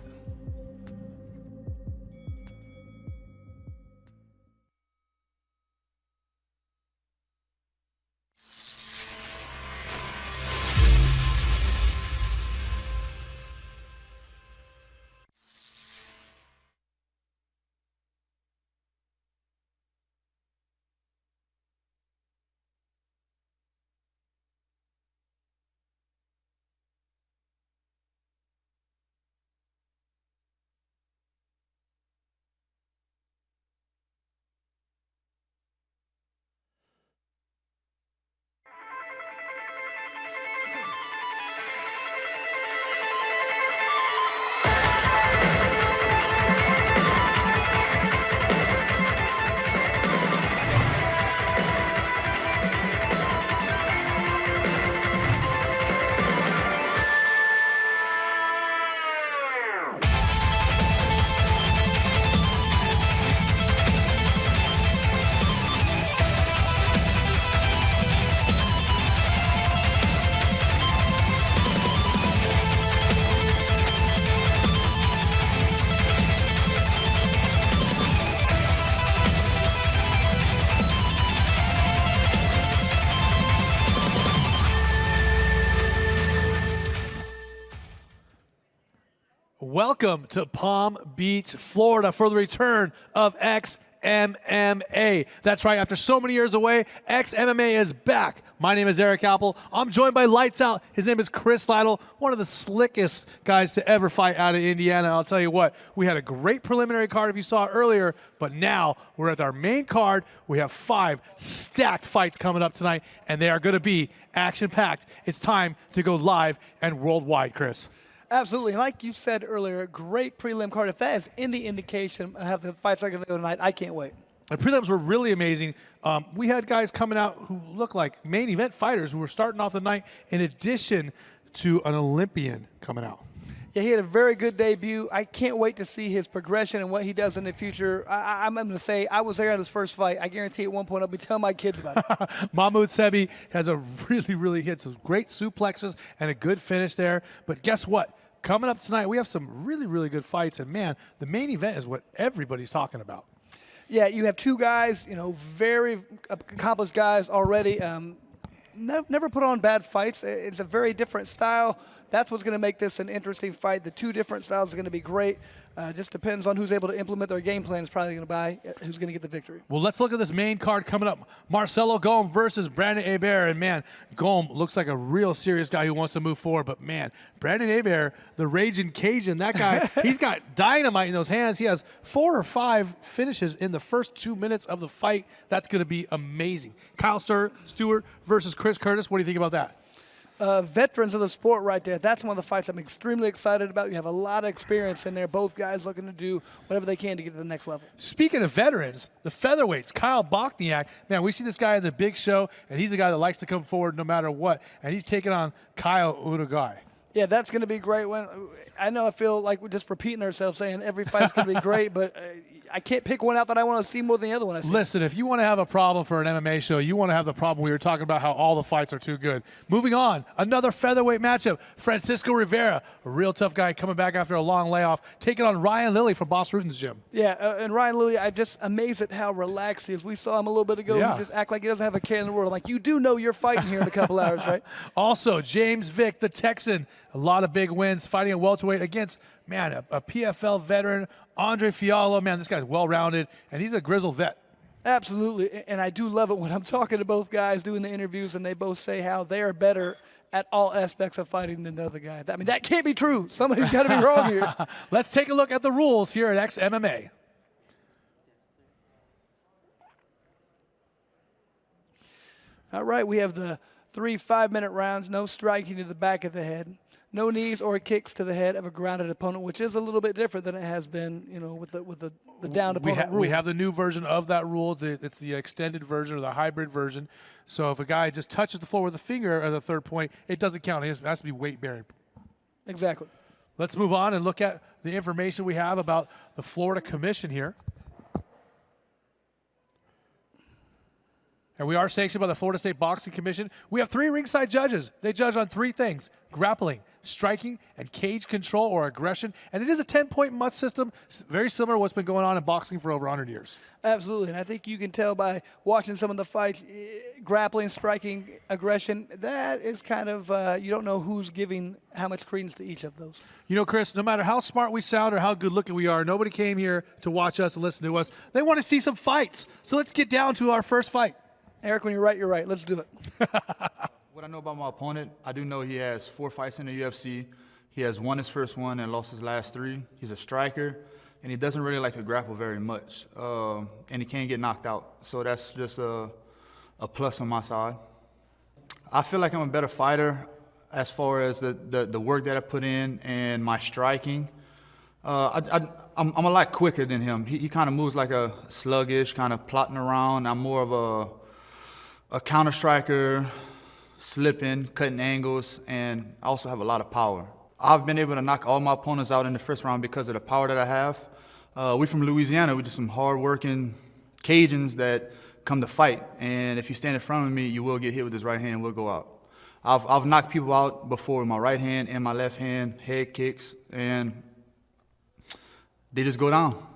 Welcome to Palm Beach, Florida for the return of XMMA. That's right, after so many years away, XMMA is back. My name is Eric Apple. I'm joined by Lights Out. His name is Chris Lytle, one of the slickest guys to ever fight out of Indiana. I'll tell you what, we had a great preliminary card if you saw it earlier, but now we're at our main card. We have 5 stacked fights coming up tonight, and they are going to be action-packed. It's time to go live and worldwide, Chris. Absolutely. Like you said earlier, great prelim card. If that is any indication of how the fights are going to go tonight, I can't wait. The prelims were really amazing. We had guys coming out who looked like main event fighters who were starting off the night in addition to an Olympian coming out. Yeah, he had a very good debut. I can't wait to see his progression and what he does in the future. I'm going to say I was there at his first fight. I guarantee at one point I'll be telling my kids about it. Mahmoud Sebie has a really hit some great suplexes and a good finish there. But guess what? Coming up tonight, we have some really good fights. And, man, the main event is what everybody's talking about. Yeah, you have 2 guys, you know, very accomplished guys already. Never put on bad fights. It's a very different style. That's what's going to make this an interesting fight. The 2 different styles are going to be great. Just depends on who's able to implement their game plan is probably going to buy who's going to get the victory. Well, let's look at this main card coming up. Marcelo Golm versus Brandon Hebert. And, man, Golm looks like a real serious guy who wants to move forward. But, man, Brandon Hebert, the raging Cajun, that guy, he's got dynamite in those hands. He has 4 or 5 finishes in the first 2 minutes of the fight. That's going to be amazing. Kyle Stewart versus Chris Curtis. What do you think about that? Veterans of the sport right there. That's one of the fights I'm extremely excited about. You have a lot of experience in there. Both guys looking to do whatever they can to get to the next level. Speaking of veterans, the featherweights, Kyle Bochniak. Man, we see this guy in the big show, and he's a guy that likes to come forward no matter what. And he's taking on Kyle Uruguay. Yeah, that's going to be great. I know I feel like we're just repeating ourselves saying every fight's going to be great, but I can't pick one out that I want to see more than the other one I see. Listen, if you want to have a problem for an MMA show, you want to have the problem we were talking about how all the fights are too good. Moving on, another featherweight matchup. Francisco Rivera, a real tough guy coming back after a long layoff, taking on Ryan Lilley from Boss Rutan's gym. Yeah, and Ryan Lilley, I'm just amazed at how relaxed he is. We saw him a little bit ago. Yeah. He just act like he doesn't have a care in the world. I'm like, you do know you're fighting here in a couple hours, right? Also, James Vick, the Texan, a lot of big wins, fighting at welterweight against, man, a PFL veteran, Rivera Fialho. Man, this guy's well-rounded, and he's a grizzled vet. Absolutely, and I do love it when I'm talking to both guys doing the interviews, and they both say how they are better at all aspects of fighting than the other guy. I mean, that can't be true. Somebody's got to be wrong here. Let's take a look at the rules here at XMMA. All right, we have the 3 5-minute rounds, no striking to the back of the head, no knees or kicks to the head of a grounded opponent, which is a little bit different than it has been, you know, with the downed opponent rule. We have the new version of that rule. It's the extended version or the hybrid version. So if a guy just touches the floor with a finger as a third point, it doesn't count. It has to be weight bearing. Exactly. Let's move on and look at the information we have about the Florida Commission here. And we are sanctioned by the Florida State Boxing Commission. We have 3 ringside judges. They judge on 3 things: grappling, striking, and cage control or aggression. And it is a 10-point must system, very similar to what's been going on in boxing for over 100 years. Absolutely, and I think you can tell by watching some of the fights, grappling, striking, aggression, that is kind of, you don't know who's giving how much credence to each of those. You know, Chris, no matter how smart we sound or how good looking we are, nobody came here to watch us and listen to us. They want to see some fights. So let's get down to our first fight. Eric, when you're right, you're right. Let's do it. What I know about my opponent, I do know he has 4 fights in the UFC. He has won his first one and lost his last 3. He's a striker, and he doesn't really like to grapple very much. And he can't get knocked out. So that's just a plus on my side. I feel like I'm a better fighter as far as the work that I put in and my striking. I'm a lot quicker than him. He kind of moves like a sluggish, kind of plotting around. I'm more of a counter striker, slipping, cutting angles, and I also have a lot of power. I've been able to knock all my opponents out in the first round because of the power that I have. We from Louisiana, we just some hard-working Cajuns that come to fight, and if you stand in front of me, you will get hit with this right hand and we'll go out. I've knocked people out before with my right hand and my left hand, head kicks, and they just go down.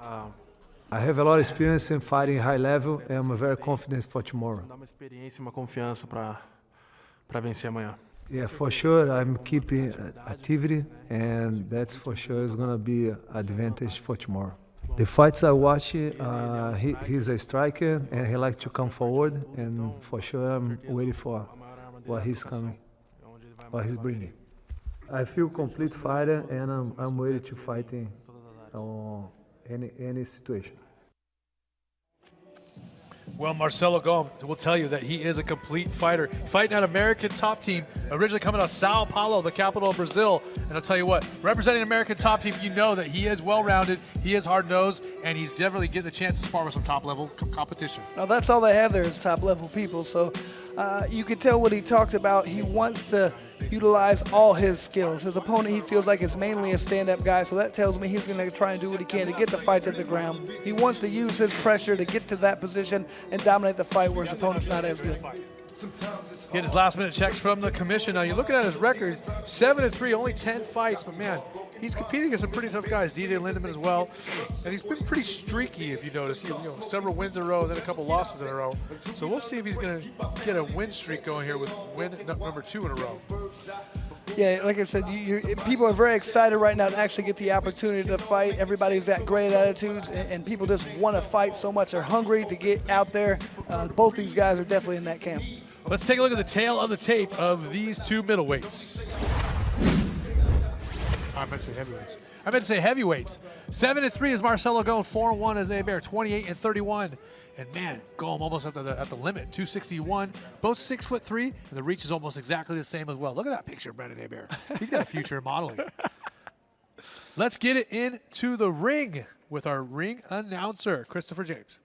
I have a lot of experience in fighting high level, and I'm very confident for tomorrow. Dá uma experiência e uma confiança para vencer amanhã. Yeah, for sure, I'm keeping activity, and that's for sure is going to be an advantage for tomorrow. The fights I watch, he's a striker, and he likes to come forward, and for sure I'm waiting for what he's coming, what he's bringing. I feel complete fighter, and I'm ready to fight in any situation. Well, Marcelo Golm will tell you that he is a complete fighter. Fighting an American top team, originally coming out of Sao Paulo, the capital of Brazil. And I'll tell you what, representing an American top team, you know that he is well-rounded, he is hard-nosed, and he's definitely getting the chance to spar with some top-level competition. Now, that's all they have there is top-level people. So you can tell what he talked about. He wants to utilize all his skills. His opponent, he feels like, is mainly a stand-up guy, so that tells me he's going to try and do what he can to get the fight to the ground. He wants to use his pressure to get to that position and dominate the fight where his opponent's not as good. Get his last-minute checks from the commission. Now, you're looking at his record, 7-3, only 10 fights, but man, he's competing against some pretty tough guys, DJ Lindemann as well, and he's been pretty streaky, if you notice. You know, several wins in a row, then a couple losses in a row. So we'll see if he's going to get a win streak going here with win number 2 in a row. Yeah, like I said, people are very excited right now to actually get the opportunity to fight. Everybody's got great attitudes, and people just want to fight so much. They're hungry to get out there. Both these guys are definitely in that camp. Let's take a look at the tail of the tape of these two middleweights. I meant to say heavyweights. 7-3 is Marcelo Golm, 4-1 is Hebert, 28-31. And man, Golm almost at the limit, 261. Both 6'3", and the reach is almost exactly the same as well. Look at that picture of Brandon Hebert. He's got a future in modeling. Let's get it into the ring with our ring announcer, Christopher James.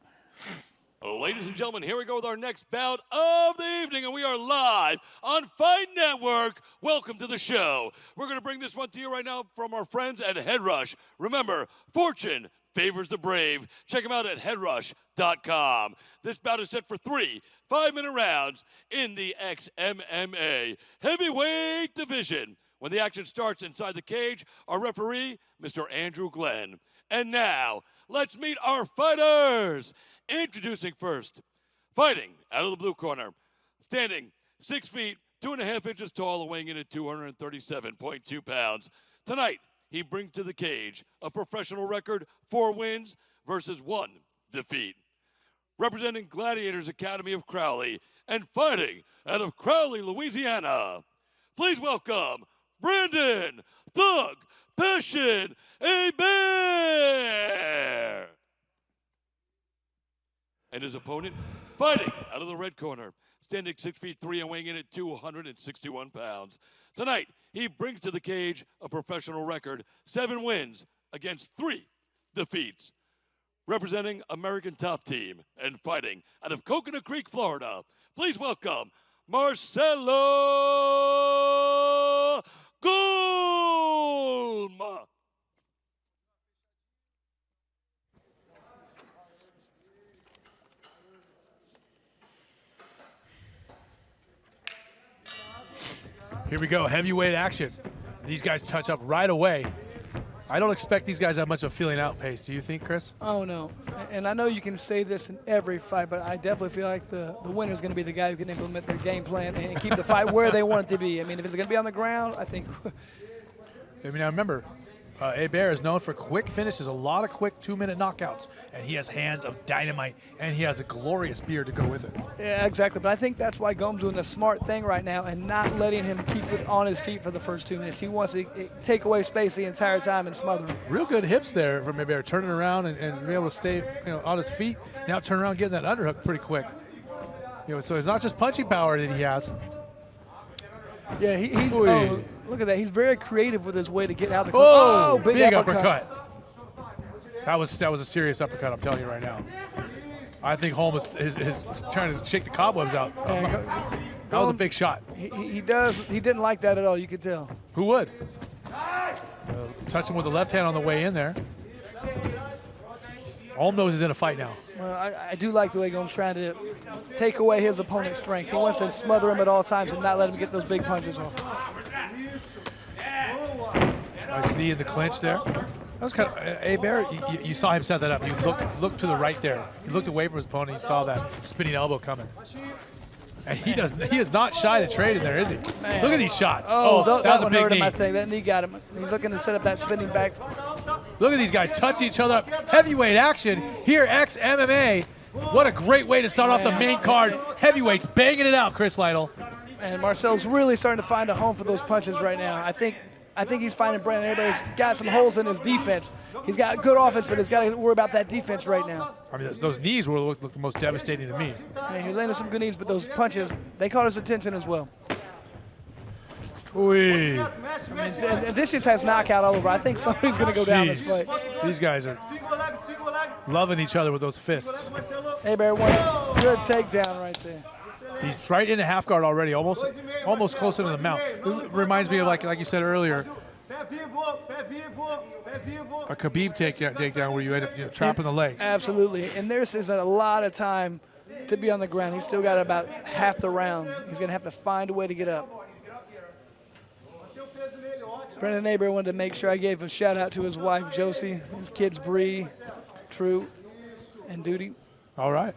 Ladies and gentlemen, here we go with our next bout of the evening, and we are live on Fight Network. Welcome to the show. We're going to bring this one to you right now from our friends at Head Rush. Remember, fortune favors the brave. Check them out at headrush.com. This bout is set for 3 5-minute rounds in the XMMA heavyweight division. When the action starts inside the cage, our referee, Mr. Andrew Glenn. And now, let's meet our fighters. Introducing first, fighting out of the blue corner, standing 6 feet, 2.5 inches tall, and weighing in at 237.2 pounds. Tonight, he brings to the cage a professional record, 4 wins versus 1 defeat. Representing Gladiators Academy of Crowley and fighting out of Crowley, Louisiana, please welcome Brandon Thug Passion Hebert. And his opponent, fighting out of the red corner, standing 6 feet 3 and weighing in at 261 pounds. Tonight, he brings to the cage a professional record, 7 wins against 3 defeats. Representing American Top Team and fighting out of Coconut Creek, Florida, please welcome Marcelo Golm. Here we go, heavyweight action. These guys touch up right away. I don't expect these guys to have much of a feeling out pace. Do you think, Chris? Oh, no. And I know you can say this in every fight, but I definitely feel like the winner is going to be the guy who can implement their game plan and keep the fight where they want it to be. I mean, if it's going to be on the ground, I think. I mean, I remember, Hebert is known for quick finishes, a lot of quick 2-minute knockouts, and he has hands of dynamite, and he has a glorious beard to go with it. Yeah, exactly. But I think that's why Golm's doing a smart thing right now and not letting him keep it on his feet for the first 2 minutes. He wants to take away space the entire time and smother him. Real good hips there from Hebert, turning around and be able to stay on his feet. Now turn around, getting that underhook pretty quick. So it's not just punching power that he has. Yeah, he's look at that. He's very creative with his way to get out of the corner. Oh, big uppercut. That was a serious uppercut, I'm telling you right now. I think Holmes is trying to shake the cobwebs out. That was a big shot. He didn't like that at all, you could tell. Who would? Touched him with the left hand on the way in there. Holmes knows he's in a fight now. Well, I do like the way Golm's trying to take away his opponent's strength. He wants to smother him at all times and not let him get those big punches off. Nice knee in the clinch there. That was kind of Hebert. You saw him set that up. You looked to the right there. He looked away from his opponent. You saw that spinning elbow coming. And he is not shy to trade in there, is he? Man. Look at these shots. Oh, that that was a one big hurt knee. him, I think. That knee got him. He's looking to set up that spinning back. Look at these guys touching each other up. Heavyweight action here, XMMA. What a great way to start off the main card. Heavyweights banging it out, Chris Lytle. And Marcel's really starting to find a home for those punches right now. I think he's finding Brandon Hebert's got some holes in his defense. He's got good offense, but he's got to worry about that defense right now. I mean, those knees look the most devastating to me. Man, he landed some good knees, but those punches, they caught his attention as well. Wee. I mean, this just has knockout all over. I think somebody's going to go down this fight. These guys are loving each other with those fists. Hebert won a good takedown right there. He's right into half guard already, almost close into the mount. It reminds me of like you said earlier, a Khabib takedown where you end up trapping the legs. Absolutely, and this is a lot of time to be on the ground. He's still got about half the round. He's going to have to find a way to get up. Brandon Hebert wanted to make sure I gave a shout out to his wife Josie, his kids Bree, True, and Duty. All right.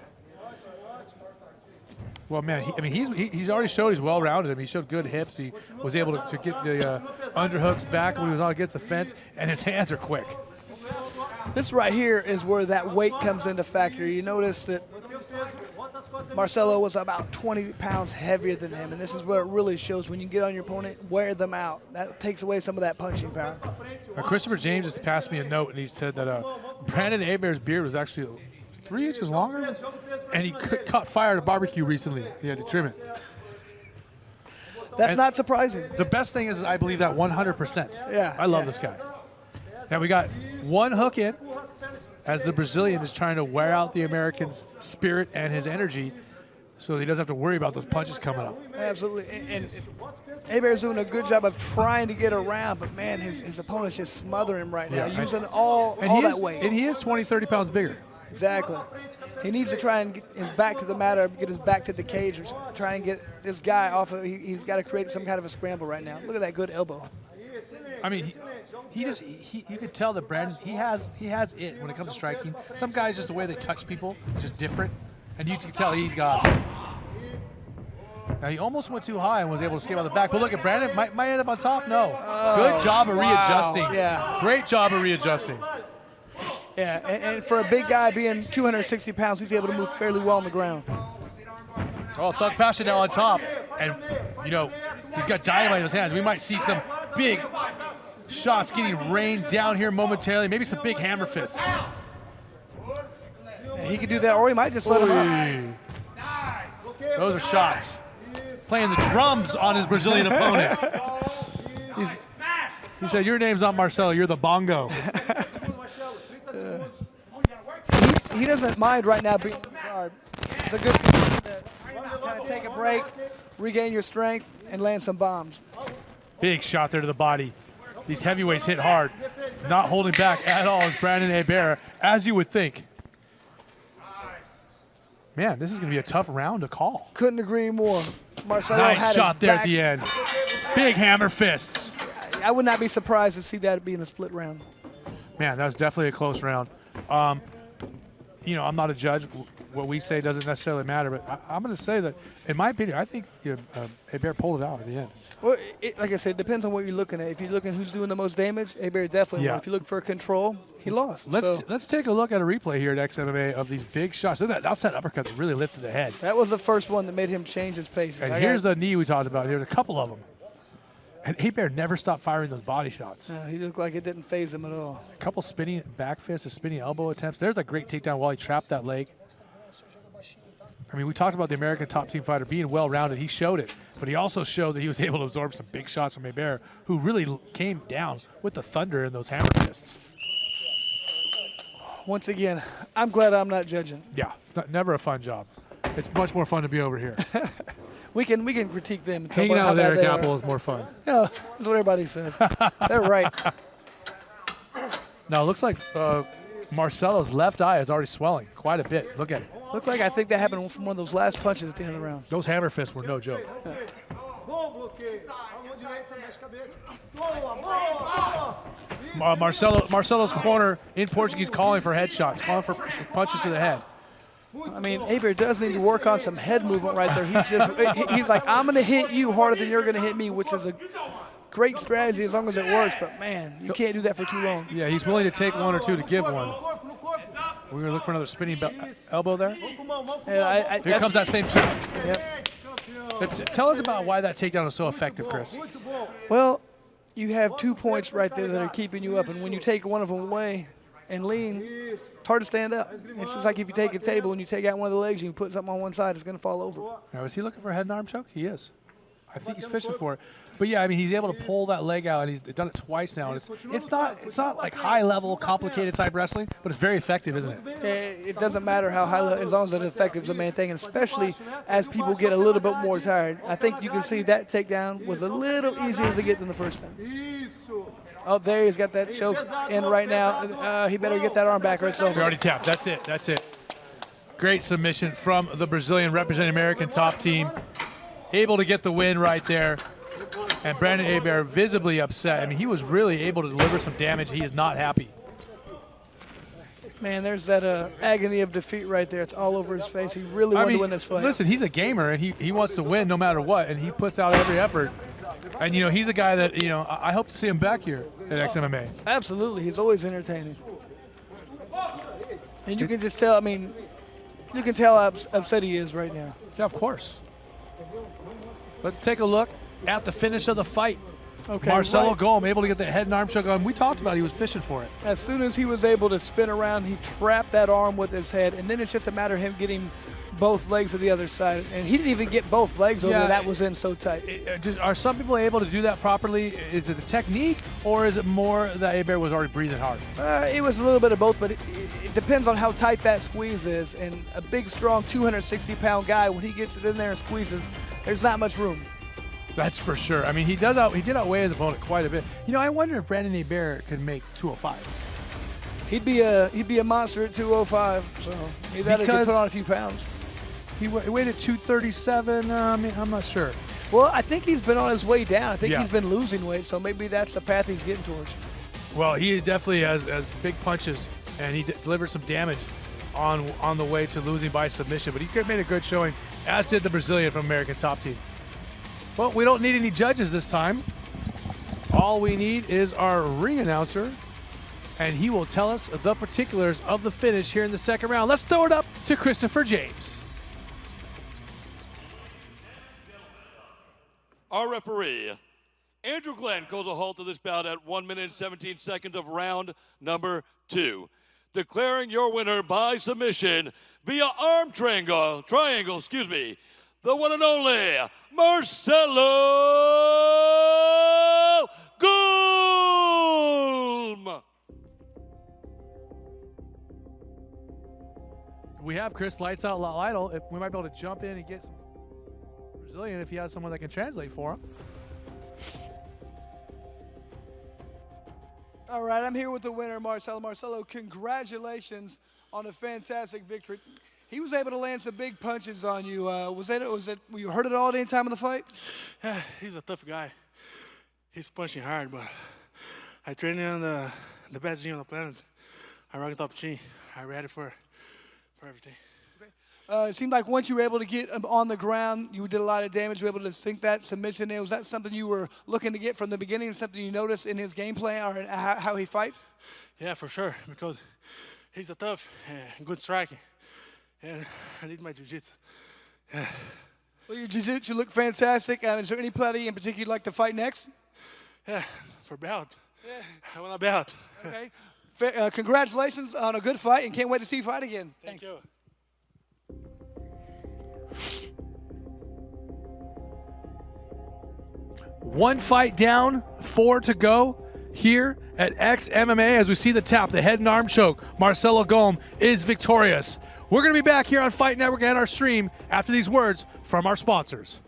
Well, man, he's already showed he's well-rounded. I mean, he showed good hips. He was able to get the underhooks back when he was on against the fence, and his hands are quick. This right here is where that weight comes into factor. You notice that Marcelo was about 20 pounds heavier than him, and this is where it really shows when you get on your opponent, wear them out. That takes away some of that punching power. Christopher James just passed me a note, and he said that Brandon Hebert's beard was actually 3 inches longer, and he caught fire at a barbecue recently. He had to trim it. That's not surprising. The best thing is I believe that 100%. Yeah. I love this guy. Now we got one hook in as the Brazilian is trying to wear out the American's spirit and his energy so he doesn't have to worry about those punches coming up. Absolutely. And Hebert's doing a good job of trying to get around, but man, his opponent's just smothering him right now, using all that weight. And he is 20, 30 pounds bigger. Exactly. He needs to try and get his back to the mat, get his back to the cage, or try and get this guy off of. He's got to create some kind of a scramble right now. Look at that good elbow. I mean, you could tell that Brandon, he has it when it comes to striking. Some guys, just the way they touch people, just different, and you can tell he's got it. Now he almost went too high and was able to escape on the back, but look at Brandon, might end up on top. No, good job of readjusting. Yeah, great job of readjusting. Yeah, and for a big guy being 260 pounds, he's able to move fairly well on the ground. Oh, Thug Pasha now on top. And, he's got dynamite in his hands. We might see some big shots getting rained down here momentarily. Maybe some big hammer fists. Yeah, he could do that, or he might just let him up. Those are shots. Playing the drums on his Brazilian opponent. He said, your name's not Marcelo, you're the bongo. He doesn't mind right now being on the guard. It's a good thing to kind of take a break, regain your strength, and land some bombs. Big shot there to the body. These heavyweights hit hard. Not holding back at all is Brandon Hebert, as you would think. Man, this is going to be a tough round to call. Couldn't agree more. Marcelo nice had shot his there back. at the end. Big hammer fists. I would not be surprised to see that being a split round. Man, that was definitely a close round. I'm not a judge. What we say doesn't necessarily matter, but I'm going to say that, in my opinion, I think Hebert pulled it out at the end. Well, like I said, it depends on what you're looking at. If you're looking who's doing the most damage, Hebert definitely won. If you look for control, he lost. Let's take a look at a replay here at XMMA of these big shots. Look at that outside uppercut that really lifted the head. That was the first one that made him change his pace. And here's the knee we talked about. Here's a couple of them. And Hebert never stopped firing those body shots. He looked like it didn't faze him at all. A couple spinning back fists, or spinning elbow attempts. There's a great takedown while he trapped that leg. I mean, we talked about the American top team fighter being well-rounded. He showed it, but he also showed that he was able to absorb some big shots from Hebert, who really came down with the thunder in those hammer fists. Once again, I'm glad I'm not judging. Yeah, never a fun job. It's much more fun to be over here. We can critique them. And hanging out with Eric Apple is more fun. Yeah, that's what everybody says. They're right. Now, it looks like Marcelo's left eye is already swelling quite a bit. Look at it. Looked like I think that happened from one of those last punches at the end of the round. Those hammer fists were no joke. Marcelo's corner in Portuguese calling for headshots, calling for punches to the head. I mean, Hebert does need to work on some head movement right there. He's like, I'm going to hit you harder than you're going to hit me, which is a great strategy as long as it works. But, man, you can't do that for too long. Yeah, he's willing to take one or two to give one. We're going to look for another spinning elbow there. Yeah, Here comes that same shot. Yep. Tell us about why that takedown is so effective, Chris. Well, you have 2 points right there that are keeping you up, and when you take one of them away and lean, it's hard to stand up. It's just like if you take a table and you take out one of the legs and you put something on one side, it's going to fall over. Now, is he looking for a head and arm choke? He is. I think he's fishing for it. But yeah, I mean, he's able to pull that leg out, and he's done it twice now. And it's not like high level, complicated type wrestling, but it's very effective, isn't it? It doesn't matter how high level, as long as it's effective is the main thing, and especially as people get a little bit more tired. I think you can see that takedown was a little easier to get than the first time. Oh, there he's got that choke in right now. He better get that arm back or it's over. He already tapped. That's it. That's it. Great submission from the Brazilian representing American top team. Able to get the win right there. And Brandon Hebert visibly upset. I mean, he was really able to deliver some damage. He is not happy. Man, there's that agony of defeat right there. It's all over his face. He really wanted to win this fight. Listen, he's a gamer, and he wants to win no matter what, and he puts out every effort. And, you know, he's a guy that, you know, I hope to see him back here at XMMA. Absolutely. He's always entertaining. And you can just tell, I mean, you can tell how upset he is right now. Yeah, of course. Let's take a look at the finish of the fight. Okay, Marcelo Golm able to get the head and arm choke on. We talked about he was fishing for it. As soon as he was able to spin around, he trapped that arm with his head, and then it's just a matter of him getting both legs to the other side. And he didn't even get both legs over there. That was in so tight. Are some people able to do that properly? Is it the technique, or is it more that Hebert was already breathing hard? It was a little bit of both, but it depends on how tight that squeeze is. And a big, strong 260-pound guy, when he gets it in there and squeezes, there's not much room. That's for sure. I mean, he did outweigh his opponent quite a bit. You know, I wonder if Brandon Hebert could make 205. He'd be a monster at 205. So he better put on a few pounds. He weighed at 237. I mean, I'm not sure. Well, I think he's been on his way down. I think he's been losing weight, so maybe that's the path he's getting towards. Well, he definitely has big punches, and he delivered some damage on the way to losing by submission. But he made a good showing, as did the Brazilian from American Top Team. But we don't need any judges this time. All we need is our ring announcer, and he will tell us the particulars of the finish here in the second round. Let's throw it up to Christopher James. Our referee, Andrew Glenn, calls a halt to this bout at 1 minute and 17 seconds of round number 2. Declaring your winner by submission via arm triangle, the one and only Marcelo Golm. We have Chris Lights Out Lytle. If we might be able to jump in and get some Brazilian if he has someone that can translate for him. All right, I'm here with the winner, Marcelo. Marcelo, congratulations on a fantastic victory. He was able to land some big punches on you. Was it? Were you hurt at all at any time of the fight? Yeah, he's a tough guy. He's punching hard, but I trained on the best gym on the planet. I rock top gym. I'm ready for everything. It seemed like once you were able to get him on the ground, you did a lot of damage. You were able to sink that submission in. Was that something you were looking to get from the beginning, something you noticed in his game plan or in how he fights? Yeah, for sure, because he's a tough and good striker. And I need my jiu-jitsu. Yeah. Well, your jiu-jitsu looked fantastic. Is there any play in particular you'd like to fight next? Yeah, for bout. Yeah. I want a bout. Okay. Congratulations on a good fight, and can't wait to see you fight again. Thank you. One fight down, 4 to go here at XMMA as we see the tap, the head and arm choke. Marcelo Golm is victorious. We're going to be back here on Fight Network and our stream after these words from our sponsors.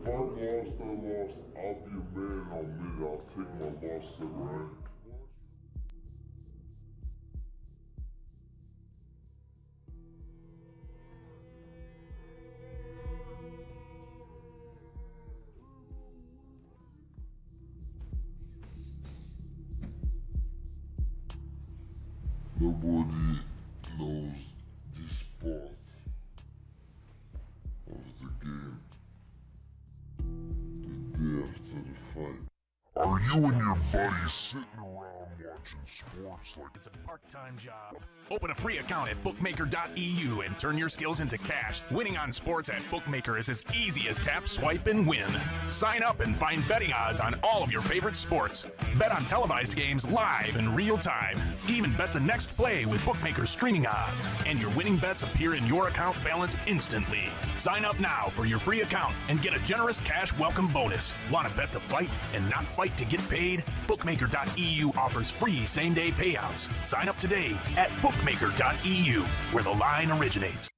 I lost, I lost. I'll be a man, I'll admit it. I'll take my loss to the ring. Nobody knows the sport of the game the day after the fight. Are you and your buddies sitting around watching sports like It's a part-time job. Open a free account at bookmaker.eu and turn your skills into cash. Winning on sports at Bookmaker is as easy as tap, swipe, and win. Sign up and find betting odds on all of your favorite sports. Bet on televised games live in real time. Even bet the next play with Bookmaker streaming odds. And your winning bets appear in your account balance instantly. Sign up now for your free account and get a generous cash welcome bonus. Want to bet the fight and not fight to get paid? Bookmaker.eu offers free same-day payouts. Sign up today at bookmaker.eu, where the line originates.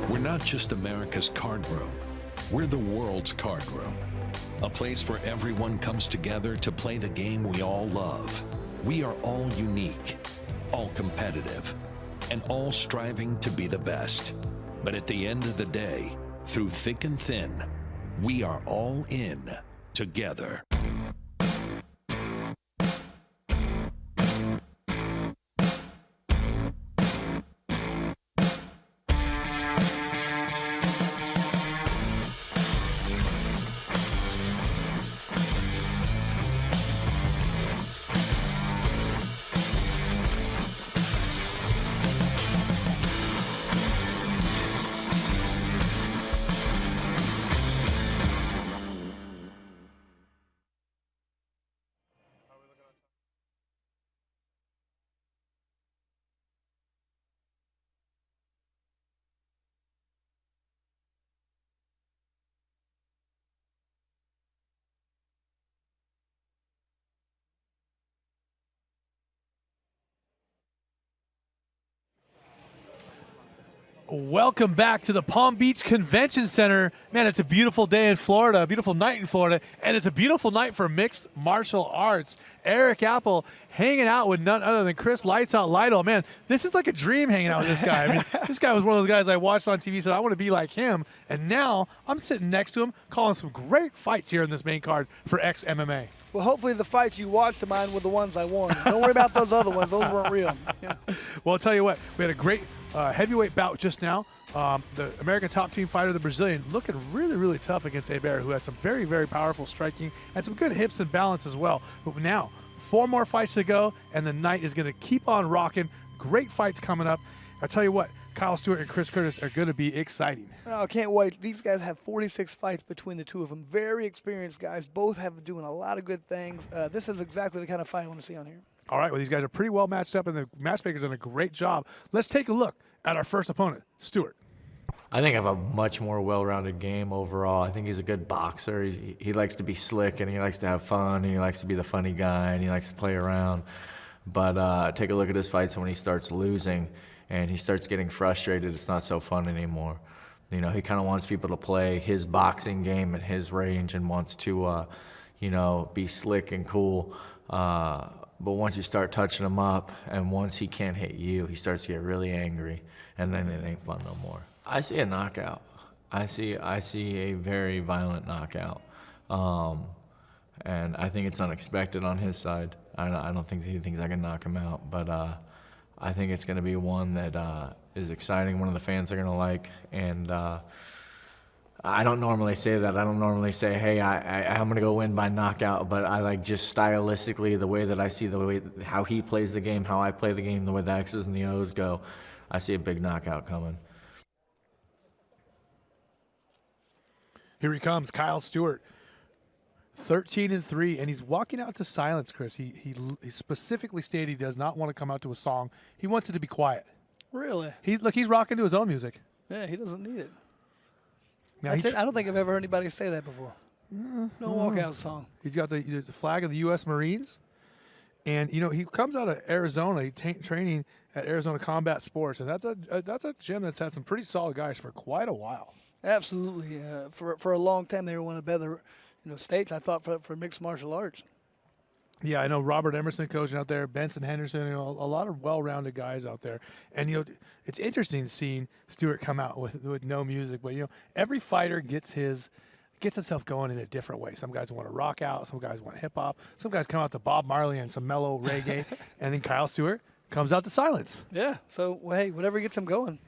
We're not just America's card room. We're the world's card room. A place where everyone comes together to play the game we all love. We are all unique, all competitive, and all striving to be the best. But at the end of the day, through thick and thin, we are all in together. Welcome back to the Palm Beach Convention Center. Man, it's a beautiful day in Florida, a beautiful night in Florida, and it's a beautiful night for mixed martial arts. Eric Apple hanging out with none other than Chris Lights Out Lytle. Man, this is like a dream hanging out with this guy. I mean, this guy was one of those guys I watched on TV, said, I want to be like him, and now I'm sitting next to him calling some great fights here in this main card for XMMA. Well, hopefully the fights you watched of mine were the ones I won. Don't worry about those other ones. Those weren't real. Yeah. Well, I'll tell you what, we had a great heavyweight bout just now. The American top team fighter, the Brazilian, looking really, really tough against Hebert, who has some very, very powerful striking and some good hips and balance as well. But now, 4 more fights to go, and the night is going to keep on rocking. Great fights coming up. I'll tell you what, Kyle Stewart and Chris Curtis are going to be exciting. Oh, can't wait. These guys have 46 fights between the two of them. Very experienced guys. Both have doing a lot of good things. This is exactly the kind of fight I want to see on here. All right, well, these guys are pretty well matched up, and the matchmaker's done a great job. Let's take a look at our first opponent, Stewart. I think I have a much more well-rounded game overall. I think he's a good boxer. He likes to be slick, and he likes to have fun, and he likes to be the funny guy, and he likes to play around. But take a look at his fights when he starts losing, and he starts getting frustrated. It's not so fun anymore. You know, he kind of wants people to play his boxing game at his range and wants to, you know, be slick and cool. But once you start touching him up, and once he can't hit you, he starts to get really angry, and then it ain't fun no more. I see a knockout. I see a very violent knockout, and I think it's unexpected on his side. I don't think that he thinks I can knock him out, but I think it's going to be one that is exciting. One of the fans are going to like, and I don't normally say that. I don't normally say, hey, I'm going to go win by knockout, but I like just stylistically the way that I see the way how he plays the game, how I play the game, the way the X's and the O's go, I see a big knockout coming. Here he comes, Kyle Stewart, 13-3, and he's walking out to silence, Chris. He specifically stated he does not want to come out to a song. He wants it to be quiet. Really? He's rocking to his own music. Yeah, he doesn't need it. Now I don't think I've ever heard anybody say that before. No walkout song. He's got the flag of the U.S. Marines, And, you know, he comes out of Arizona. He's training at Arizona Combat Sports, and that's a gym that's had some pretty solid guys for quite a while. Absolutely. For a long time, they were one of the better, states, I thought, for mixed martial arts. Yeah, I know Robert Emerson coaching out there, Benson Henderson, a lot of well-rounded guys out there. And, it's interesting seeing Stewart come out with no music, but, every fighter gets himself going in a different way. Some guys want to rock out, some guys want hip-hop, some guys come out to Bob Marley and some mellow reggae, and then Kyle Stewart comes out to silence. Yeah, so, hey, whatever gets him going.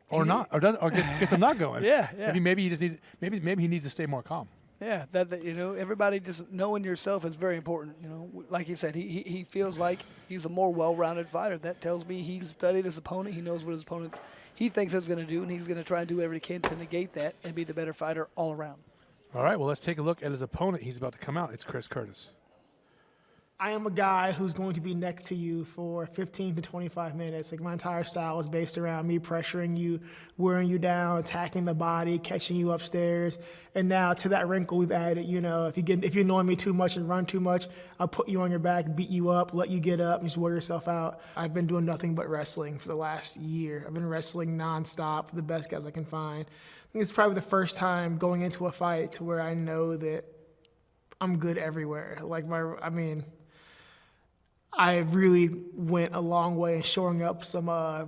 Or not, or gets him not going. Yeah. Maybe he just needs, maybe he needs to stay more calm. Yeah, everybody just knowing yourself is very important. Like you said, he feels like he's a more well-rounded fighter. That tells me he's studied his opponent. He knows what his opponent he thinks is going to do, and he's going to try and do whatever he can to negate that and be the better fighter all around. All right, well, let's take a look at his opponent. He's about to come out. It's Chris Curtis. I am a guy who's going to be next to you for 15 to 25 minutes. Like, my entire style is based around me pressuring you, wearing you down, attacking the body, catching you upstairs. And now to that wrinkle we've added, if you annoy me too much and run too much, I'll put you on your back, beat you up, let you get up, and just wear yourself out. I've been doing nothing but wrestling for the last year. I've been wrestling nonstop for the best guys I can find. I think it's probably the first time going into a fight to where I know that I'm good everywhere. I really went a long way in shoring up some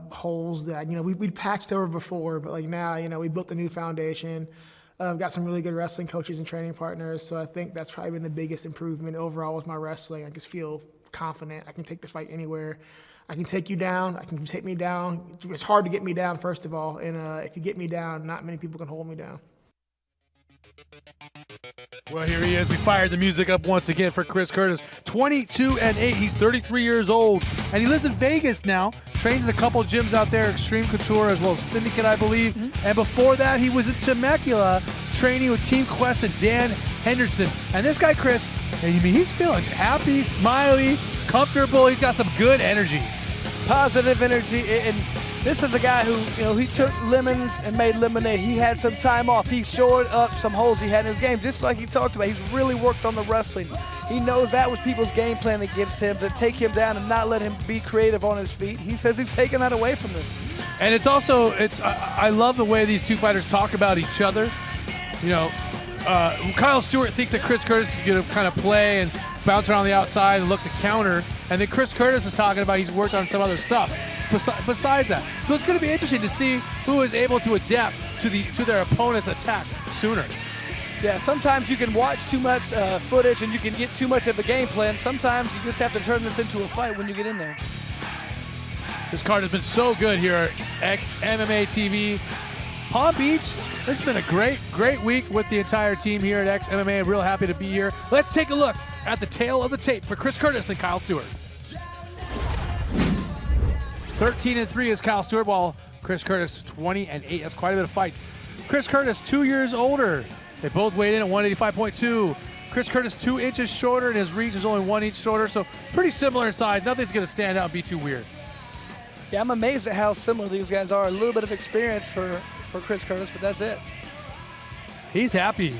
holes that, we'd patched over before, but now, we built a new foundation. Got some really good wrestling coaches and training partners, so I think that's probably been the biggest improvement overall with my wrestling. I just feel confident. I can take the fight anywhere. I can take you down. I can take me down. It's hard to get me down, first of all, and if you get me down, not many people can hold me down. Well, here he is. We fired the music up once again for Chris Curtis. 22-8. He's 33 years old, and he lives in Vegas now. Trains in a couple of gyms out there, Extreme Couture as well as Syndicate, I believe. Mm-hmm. And before that, he was in Temecula training with Team Quest and Dan Henderson. And this guy, Chris, he's feeling happy, smiley, comfortable. He's got some good energy. Positive energy, and this is a guy who, he took lemons and made lemonade. He had some time off. He shored up some holes he had in his game, just like he talked about. He's really worked on the wrestling. He knows that was people's game plan against him, to take him down and not let him be creative on his feet. He says he's taken that away from him. And it's also, I love the way these two fighters talk about each other. Kyle Stewart thinks that Chris Curtis is going to kind of play and bounce around the outside and look to counter. And then Chris Curtis is talking about he's worked on some other stuff besides that. So it's going to be interesting to see who is able to adapt to their opponent's attack sooner. Yeah, sometimes you can watch too much footage and you can get too much of the game plan. Sometimes you just have to turn this into a fight when you get in there. This card has been so good here at XmmaTV. Palm Beach, it's been a great week with the entire team here at XMMA. I'm real happy to be here. Let's take a look at the tail of the tape for Chris Curtis and Kyle Stewart. 13-3 is Kyle Stewart, while Chris Curtis 20-8. That's quite a bit of fights. Chris Curtis, 2 years older. They both weighed in at 185.2. Chris Curtis 2 inches shorter, and his reach is only 1 inch shorter, so pretty similar in size. Nothing's going to stand out and be too weird. Yeah, I'm amazed at how similar these guys are. A little bit of experience for Chris Curtis, but that's it. He's happy.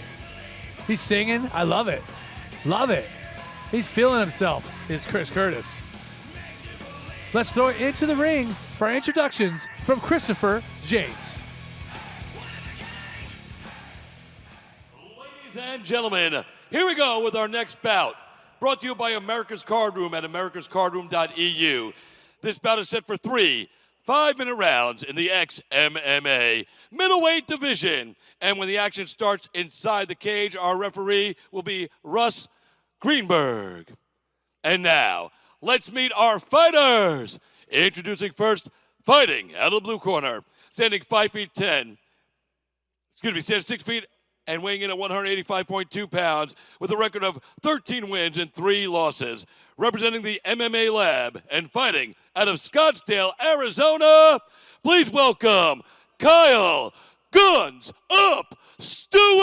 He's singing. I love it. Love it. He's feeling himself, is Chris Curtis. Let's throw it into the ring for our introductions from Christopher James. Ladies and gentlemen, here we go with our next bout. Brought to you by America's Card Room at americascardroom.eu. This bout is set for 3 5-minute rounds in the XMMA middleweight division. And when the action starts inside the cage, our referee will be Russ Greenberg. And now, let's meet our fighters. Introducing first, fighting out of the blue corner, standing 5'10". Standing 6 feet and weighing in at 185.2 pounds with a record of 13 wins and 3 losses. Representing the MMA Lab and fighting out of Scottsdale, Arizona, please welcome Kyle Guns Up Stewart.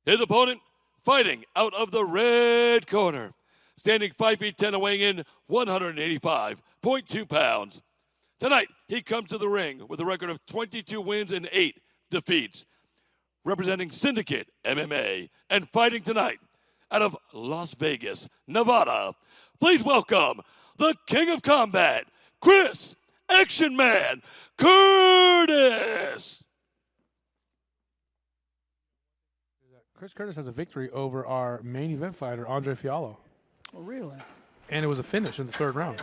His opponent, fighting out of the red corner, standing 5'10" and weighing in 185.2 pounds. Tonight, he comes to the ring with a record of 22 wins and 8 defeats. Representing Syndicate MMA and fighting tonight out of Las Vegas, Nevada, please welcome the King of Combat, Chris Action Man Curtis. Chris Curtis has a victory over our main event fighter, Andre Fialho. Oh, really? And it was a finish in the 3rd round.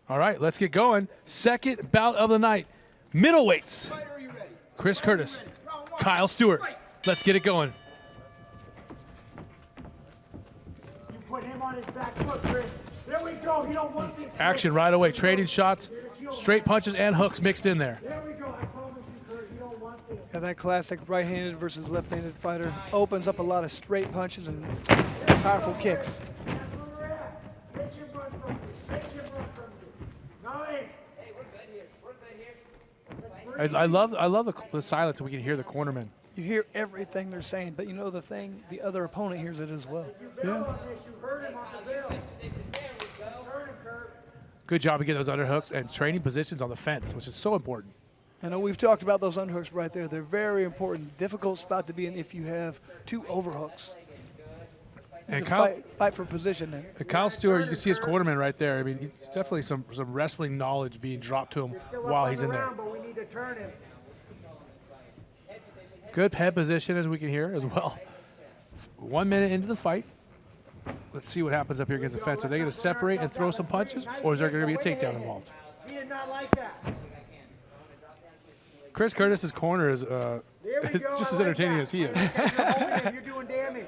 All right, let's get going. Second bout of the night. Middleweights. Chris Curtis, Kyle Stewart. Let's get it going. You put him on his back foot, Chris. There we go. You don't want this. Action right away. Trading shots, straight punches and hooks mixed in there. There we go. I promise you, Kurt, you don't want this. Yeah, that classic right-handed versus left-handed fighter opens up a lot of straight punches and powerful kicks. That's where we're at. Make him run from you. Make him run from you. Nice. Hey, we're good here. We're good here. I love the silence, and we can hear the cornermen. You hear everything they're saying, but you know the thing, the other opponent hears it as well. Yeah. You heard him on the bill. Good job of getting those underhooks and training positions on the fence, which is so important. I know we've talked about those underhooks right there. They're very important. Difficult spot to be in if you have 2 overhooks. And Kyle, fight for position there. And Kyle Stewart, you can see his quarterman right there. I mean, it's definitely some wrestling knowledge being dropped to him while he's in there. But we need to turn him. Good head position, as we can hear, as well. 1 minute into the fight. Let's see what happens up here against the fence. Are they going to separate and throw some punches, or is there going to be a takedown involved? He did not like that. Chris Curtis's corner is just as entertaining as he is. You're doing damage.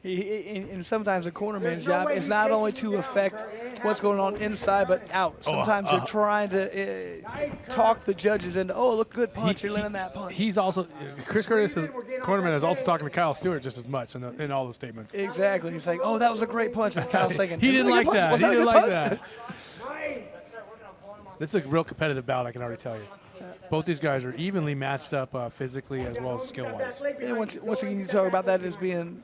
And sometimes a cornerman's job is not only to affect what's going on inside, but out. Sometimes they're trying to talk the judges into, oh, look, good punch, you're landing that punch. He's also, Chris Curtis's cornerman is also talking to Kyle Stewart just as much in all the statements. Exactly. He's like, oh, that was a great punch. And Kyle's thinking, he didn't like that. He didn't like that. Nice. This is a real competitive bout, I can already tell you. Both these guys are evenly matched up physically as well as skill-wise. And once again, you talk about that as being,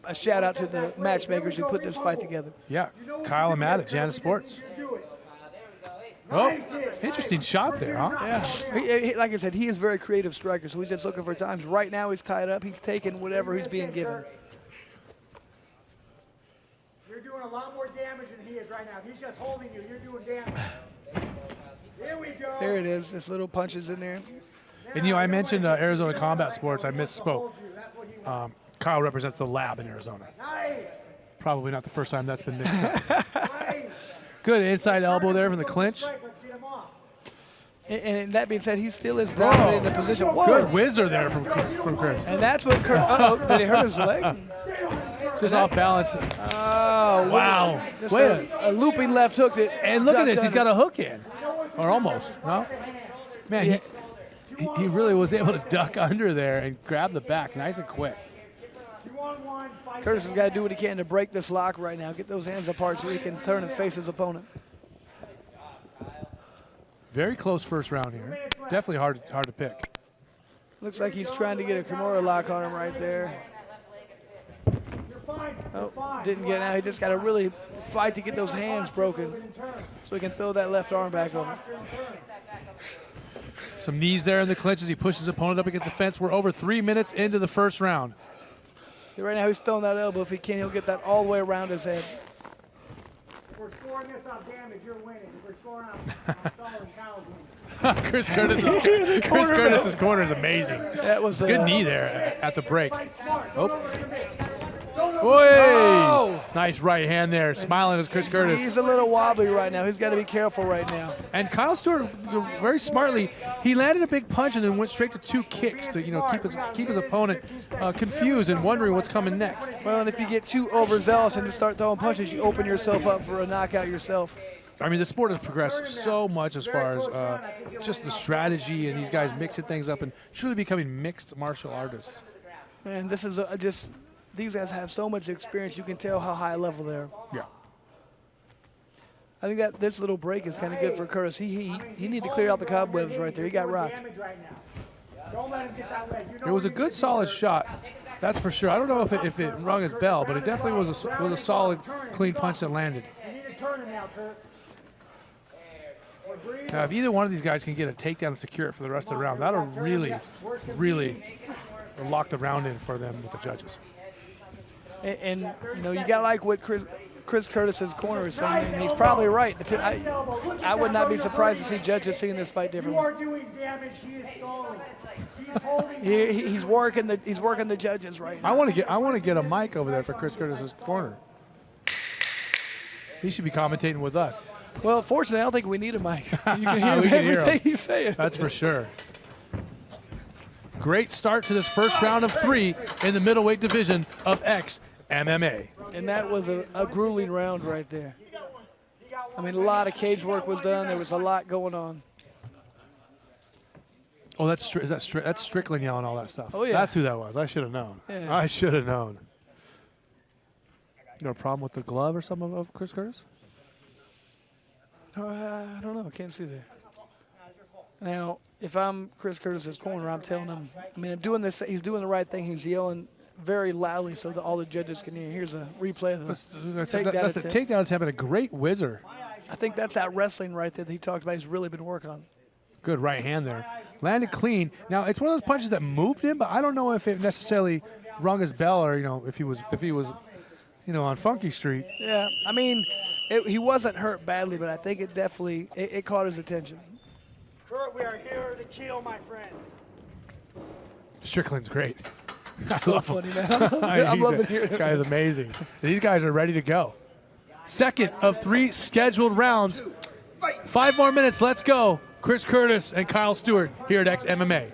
a shout out to the matchmakers who put this fight together. Yeah, Kyle and Matt at Jana Sports. Oh, interesting shot there, huh? Yeah. Like I said, he is a very creative striker, so he's just looking for times. Right now, he's tied up. He's taking whatever he's being given. You're doing a lot more damage than he is right now. If he's just holding you, you're doing damage. Here we go. There it is. Just little punches in there. And, I mentioned Arizona Combat Sports. I misspoke. Kyle represents the lab in Arizona. Nice. Probably not the first time that's been mixed up. Good inside elbow there from the clinch. And that being said, he still is dominating the position. Whoa. Good whizzer there from Chris. And that's what Kurt, did he hurt his leg? Just off balance. Oh, wow. Just a looping left hook. And look at this, he's got a hook in. Or almost, no? Man, he really was able to duck under there and grab the back nice and quick. Curtis has got to do what he can to break this lock right now. Get those hands apart so he can turn and face his opponent. Very close first round here. Definitely hard to pick. Looks like he's trying to get a Kimura lock on him right there. Oh, didn't get it now. He just got to really fight to get those hands broken so he can throw that left arm back on him. Some knees there in the clinch as he pushes his opponent up against the fence. We're over 3 minutes into the first round. Right now he's throwing that elbow. If he can, he'll get that all the way around his head. If we're scoring this on damage, you're winning. If we're scoring on stalling, Kyle's winning. Chris Curtis's corner is amazing. That was good knee there at the break. Oh. Oh. Nice right hand there. Smiling as Chris Curtis. He's a little wobbly right now. He's got to be careful right now. And Kyle Stewart, very smartly, he landed a big punch and then went straight to 2 kicks to keep his opponent confused and wondering what's coming next. Well, and if you get too overzealous and you start throwing punches, you open yourself up for a knockout yourself. I mean, the sport has progressed so much as far as just the strategy and these guys mixing things up and truly becoming mixed martial artists. And this is just, these guys have so much experience, you can tell how high level they are. Yeah. I think that this little break is kind of good for Curtis. He need to clear out the cobwebs right there. He got rocked. It was a good, solid shot. That's for sure. I don't know if it rung his bell, but it definitely was a solid, clean punch that landed. Now, if either one of these guys can get a takedown and secure it for the rest of the round, that'll really, really lock the round in for them with the judges. And you know, you got to like what Chris Curtis's corner is saying, and he's probably right. I would not be surprised to see judges seeing this fight differently. You are doing damage. He is stalling. He's holding. He's working the judges right now. I want to get a mic over there for Chris Curtis's corner. He should be commentating with us. Well, fortunately, I don't think we need a mic. You can hear everything he's saying. That's for sure. Great start to this first round of 3 in the middleweight division of XMMA. And that was a grueling round right there. I mean, a lot of cage work was done. There was a lot going on. Oh, that's Strickland yelling all that stuff. Oh, yeah. That's who that was. I should have known. Yeah. I should have known. You got a problem with the glove or something of Chris Curtis? I don't know. I can't see there. Now, if I'm Chris Curtis's corner, I'm telling him, I mean, I'm doing this. He's doing the right thing. He's yelling very loudly so that all the judges can hear. Here's a replay of the takedown. That's a takedown attempt and a great whizzer. I think that's that wrestling right there that he talked about. He's really been working on. Good right hand there. Landed clean. Now, it's one of those punches that moved him, but I don't know if it necessarily rung his bell or, you know, if he was, you know, on Funky Street. Yeah, I mean, he wasn't hurt badly, but I think it definitely it caught his attention. Kurt, we are here to kill, my friend. Strickland's great. So funny, man. I'm loving hearing This guy is amazing. These guys are ready to go. Second of 3 scheduled rounds. 5 more minutes. Let's go. Chris Curtis and Kyle Stewart here at XMMA.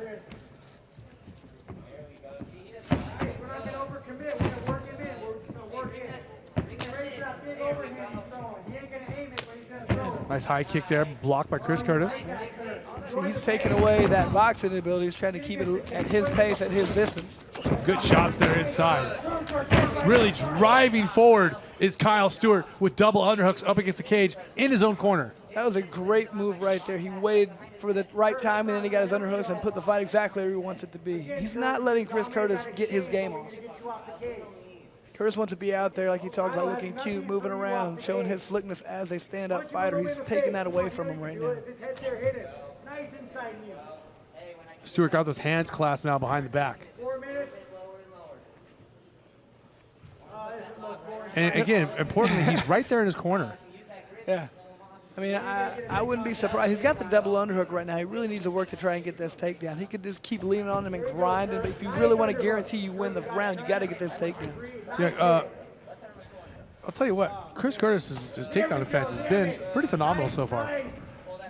Nice high kick there, blocked by Chris Curtis. So he's taking away that boxing ability. He's trying to keep it at his pace, at his distance. Some good shots there inside. Really driving forward is Kyle Stewart with double underhooks up against the cage in his own corner. That was a great move right there. He waited for the right time, and then he got his underhooks and put the fight exactly where he wants it to be. He's not letting Chris Curtis get his game off. Curtis wants to be out there, like he talked about, looking cute, moving around, showing his slickness as a stand-up fighter. He's taking that away from him right now. Stewart got those hands clasped now behind the back. 4 minutes. And again, importantly, he's right there in his corner. Yeah. I mean, I wouldn't be surprised. He's got the double underhook right now. He really needs to work to try and get this takedown. He could just keep leaning on him and grinding, but if you really want to guarantee you win the round, you got to get this takedown. Yeah, I'll tell you what, Chris Curtis' his takedown defense has been pretty phenomenal so far.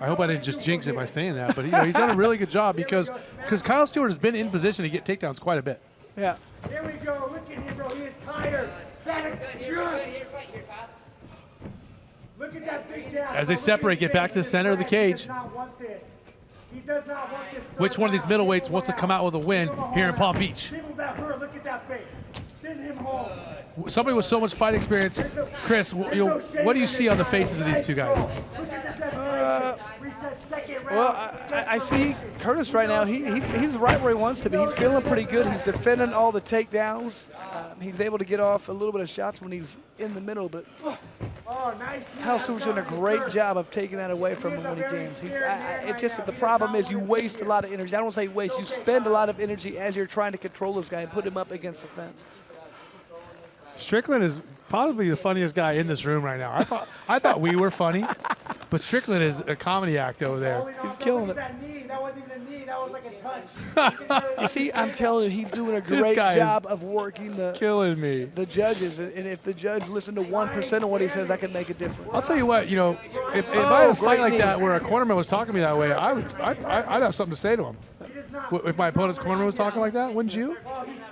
I hope I didn't just jinx it by saying that, but he's done a really good job because Kyle Stewart has been in position to get takedowns quite a bit. Yeah. Here we go. Look at him, bro. He is tired. Look at that big gas. As they separate, get back to the center of the cage. He does not want this. Which one of these middleweights wants to come out with a win here in Palm Beach? People that hurt, look at that face. Send him home. Somebody with so much fight experience, Chris, what do you see on the faces of these two guys? Well, I see Curtis right now. He's right where he wants to be. He's feeling pretty good. He's defending all the takedowns. He's able to get off a little bit of shots when he's in the middle, but Kyle Stewart's doing a great job of taking that away from him when he gains. It's just that the problem is you waste a lot of energy. I don't want to say waste. You spend a lot of energy as you're trying to control this guy and put him up against the fence. Strickland is probably the funniest guy in this room right now. I thought we were funny, but Strickland is a comedy act over there. He's killing it. That wasn't even a knee. That was like a touch. You see, I'm telling you, he's doing a great job of working the judges. And if the judge listened to 1% of what he says, I can make a difference. I'll tell you what, if I had a fight like that where a cornerman was talking to me that way, I'd have something to say to him. If my opponent's cornerman was talking like that, wouldn't you?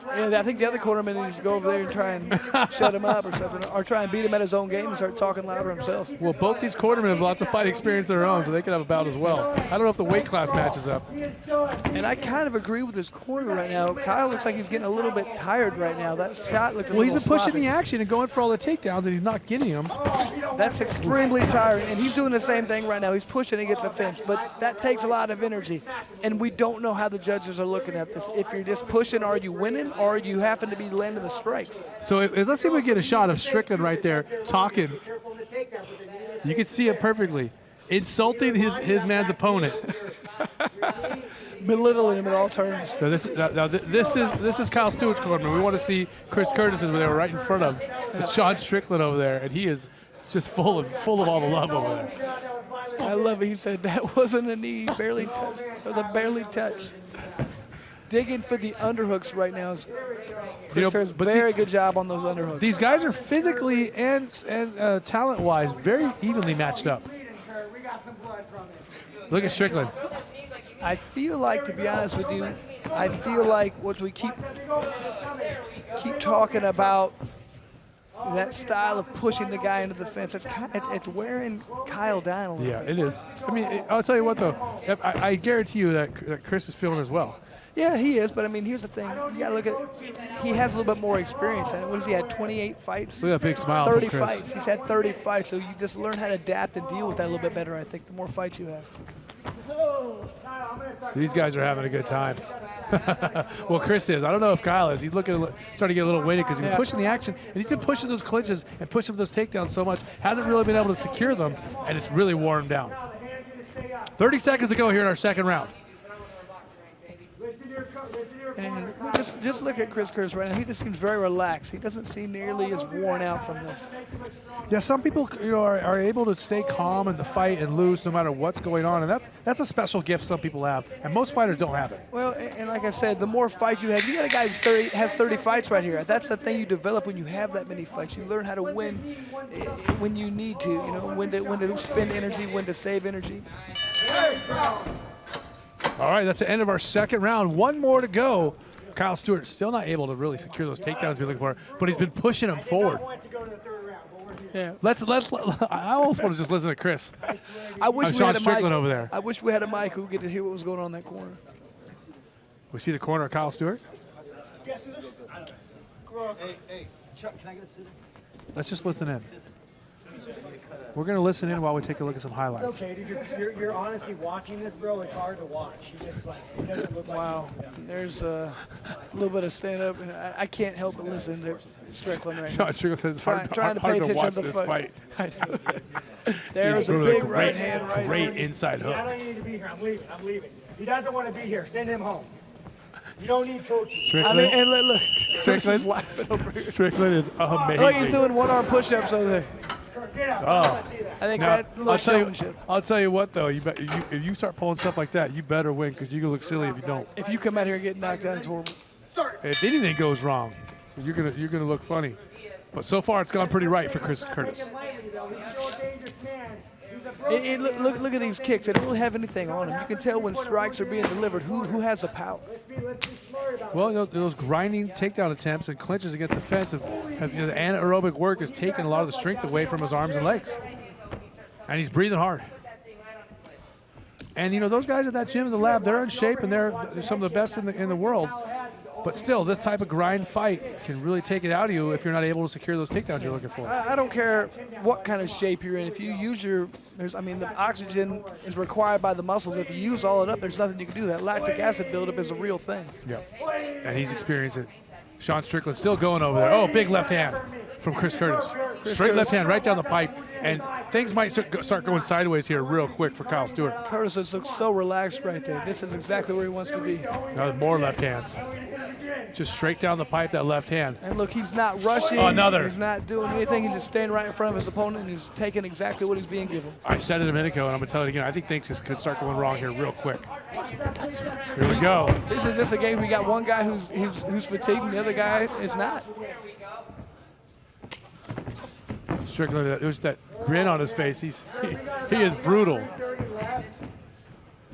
Yeah, I think the other cornerman needs to go over there and try and shut him up or something, or try and beat him at his own game and start talking louder himself. Well, both these cornermen have lots of fight experience of their own, so they could have a bout as well. I don't know if the weight class matches up. And I kind of agree with his corner right now. Kyle looks like he's getting a little bit tired right now. That shot looked a little Well, he's been pushing sloppy. the action and going for all the takedowns, and he's not getting them. That's extremely tiring, and he's doing the same thing right now. He's pushing against the fence, but that takes a lot of energy, and we don't know how the judges are looking at this. If you're just pushing, are you winning, or you happen to be landing the strikes? So let's see if we get a shot of Strickland right there talking. You can see it perfectly. Insulting his man's opponent. belittling him at all turns. So this is Kyle Stewart's corner. We want to see Chris Curtis is there right in front of him. It's Sean Strickland over there, and he is just full of all the love over there. I love it. He said that wasn't a knee, barely touch. It was a barely touch. Digging for the underhooks right now. Chris Curtis, very good job on those underhooks. These guys are physically and talent-wise very evenly matched up. Look at Strickland. I feel like, to be honest with you, I feel like what we keep talking about, that style of pushing the guy into the fence, it's wearing Kyle down a little bit. Yeah, it is. I mean, I'll tell you what, though. I guarantee you that Chris is feeling as well. Yeah, he is, but I mean, here's the thing. You got to look at, he has a little bit more experience. And what has he had, 28 fights? Look at that big smile 30 from Chris. fights. He's had 30 fights, so you just learn how to adapt and deal with that a little bit better, I think, the more fights you have. These guys are having a good time. Well, Chris is. I don't know if Kyle is. He's starting to get a little weighted because he's been pushing the action, and he's been pushing those clinches and pushing those takedowns so much. Hasn't really been able to secure them, and it's really worn him down. 30 seconds to go here in our second round. And just look at Chris Curtis right now. He just seems very relaxed. He doesn't seem nearly as worn out from this. Yeah, some people are able to stay calm in the fight and lose no matter what's going on, and that's a special gift some people have, and most fighters don't have it. Well, and like I said, the more fights you have, you got a guy who has 30 fights right here. That's the thing you develop when you have that many fights. You learn how to win when you need to. You know, when to spend energy, when to save energy. All right, that's the end of our second round. One more to go. Kyle Stewart still not able to really secure those takedowns we're looking for, but he's been pushing them forward. Yeah. I almost want to just listen to Chris. I wish we Sean had a Strickland mic over there. I wish we had a mic who could hear what was going on in that corner. We see the corner of Kyle Stewart. Hey, Chuck, can I get a scissor? Let's just listen in. We're going to listen in while we take a look at some highlights. It's okay, dude. You're honestly watching this, bro. It's hard to watch. He just he doesn't look like. Wow. There's a little bit of stand up. I can't help but listen to Strickland right now. Sean Strickland says it's hard to watch this fight. There's a big right hand right Great there. inside hook. I don't need to be here. I'm leaving. He doesn't want to be here. Send him home. You don't need coaching. Strickland, I mean, and look, Strickland, laughing over here. Strickland is amazing. Look, he's doing one-arm push-ups over there. Oh. I think Now, that little showmanship. I'll tell you what, though. If you start pulling stuff like that, you better win because you're going to look silly if you don't. If you come out here and get knocked out, it's horrible. If anything goes wrong, you're gonna look funny. But so far, it's gone pretty right for Chris Curtis. Look at these kicks. They don't really have anything on them. You can tell when strikes are being delivered who has the power. Well, those grinding takedown attempts and clinches against the fence the anaerobic work has taken a lot of the strength away from his arms and legs. And he's breathing hard. And, those guys at that gym in the lab, they're in shape, and they're some of the best in the world. But still, this type of grind fight can really take it out of you if you're not able to secure those takedowns you're looking for. I don't care what kind of shape you're in. If you use the oxygen is required by the muscles. If you use all it up, there's nothing you can do. That lactic acid buildup is a real thing. Yeah, and he's experienced it. Sean Strickland still going over there. Oh, big left hand from Chris Curtis. Straight left hand right down the pipe, and things might start going sideways here real quick for Kyle Stewart. Curtis looks so relaxed right there. This is exactly where he wants to be. Now more left hands. Just straight down the pipe, that left hand. And look, he's not rushing. Another. He's not doing anything. He's just standing right in front of his opponent, and he's taking exactly what he's being given. I said it a minute ago, and I'm going to tell it again. I think things could start going wrong here real quick. Here we go. This is just a game. We got one guy who's fatigued, and the other guy is not. Strickland, there's that grin on his face. He is brutal.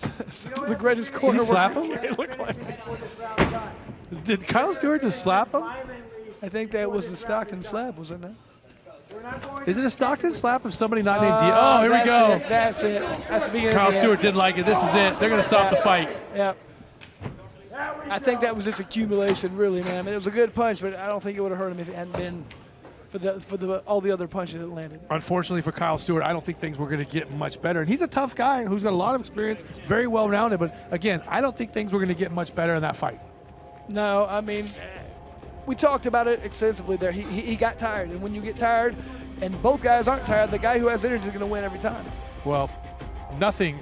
The greatest corner. Did he slap him? Did Kyle Stewart just slap him? I think that was the Stockton slap, wasn't it? Is it a Stockton slap of somebody not named D? Oh, here we go. That's it. That's the beginning. Kyle Stewart didn't like it. This is it. They're going to stop the fight. Yep. I think that was just accumulation, really, man. I mean, it was a good punch, but I don't think it would have hurt him if it hadn't been for all the other punches that landed. Unfortunately for Kyle Stewart, I don't think things were going to get much better. And he's a tough guy who's got a lot of experience, very well-rounded. But, again, I don't think things were going to get much better in that fight. No, I mean, we talked about it extensively there. He got tired. And when you get tired and both guys aren't tired, the guy who has energy is going to win every time. Well, nothing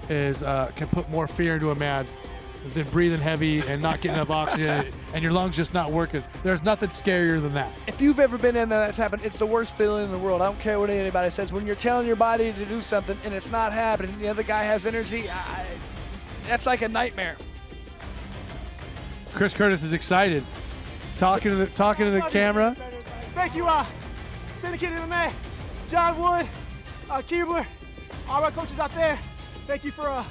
can put more fear into a man than breathing heavy and not getting enough oxygen and your lungs just not working. There's nothing scarier than that. If you've ever been in there that's happened, it's the worst feeling in the world. I don't care what anybody says. When you're telling your body to do something and it's not happening, the other guy has energy, that's like a nightmare. Chris Curtis is excited, talking to the camera. Thank you, Syndicate MMA, John Wood, Keebler, all my coaches out there. Thank you for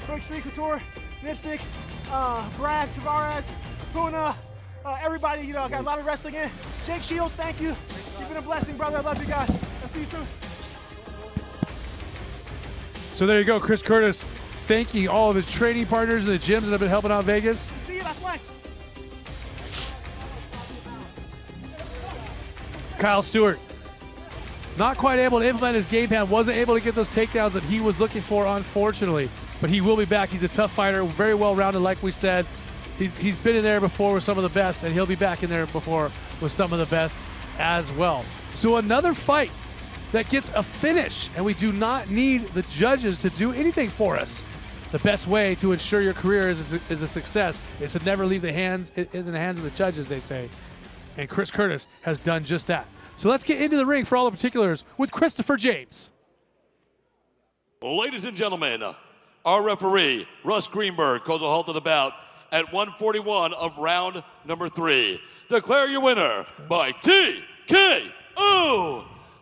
Extreme Couture, Nipsic, Brad, Tavares, Puna, everybody, you know, got a lot of wrestling in. Jake Shields, thank you. You've been a blessing, brother. I love you guys. I'll see you soon. So there you go, Chris Curtis thanking all of his training partners in the gyms that have been helping out Vegas. See you, that's fine. Kyle Stewart, not quite able to implement his game plan, wasn't able to get those takedowns that he was looking for, unfortunately. But he will be back. He's a tough fighter, very well-rounded, like we said. He's been in there before with some of the best, and he'll be back in there before with some of the best as well. So another fight that gets a finish, and we do not need the judges to do anything for us. The best way to ensure your career is a success is to never leave in the hands of the judges, they say. And Chris Curtis has done just that. So let's get into the ring for all the particulars with Christopher James. Ladies and gentlemen, our referee, Russ Greenberg, calls a halt to the bout at 141 of round number 3. Declare your winner by TKO,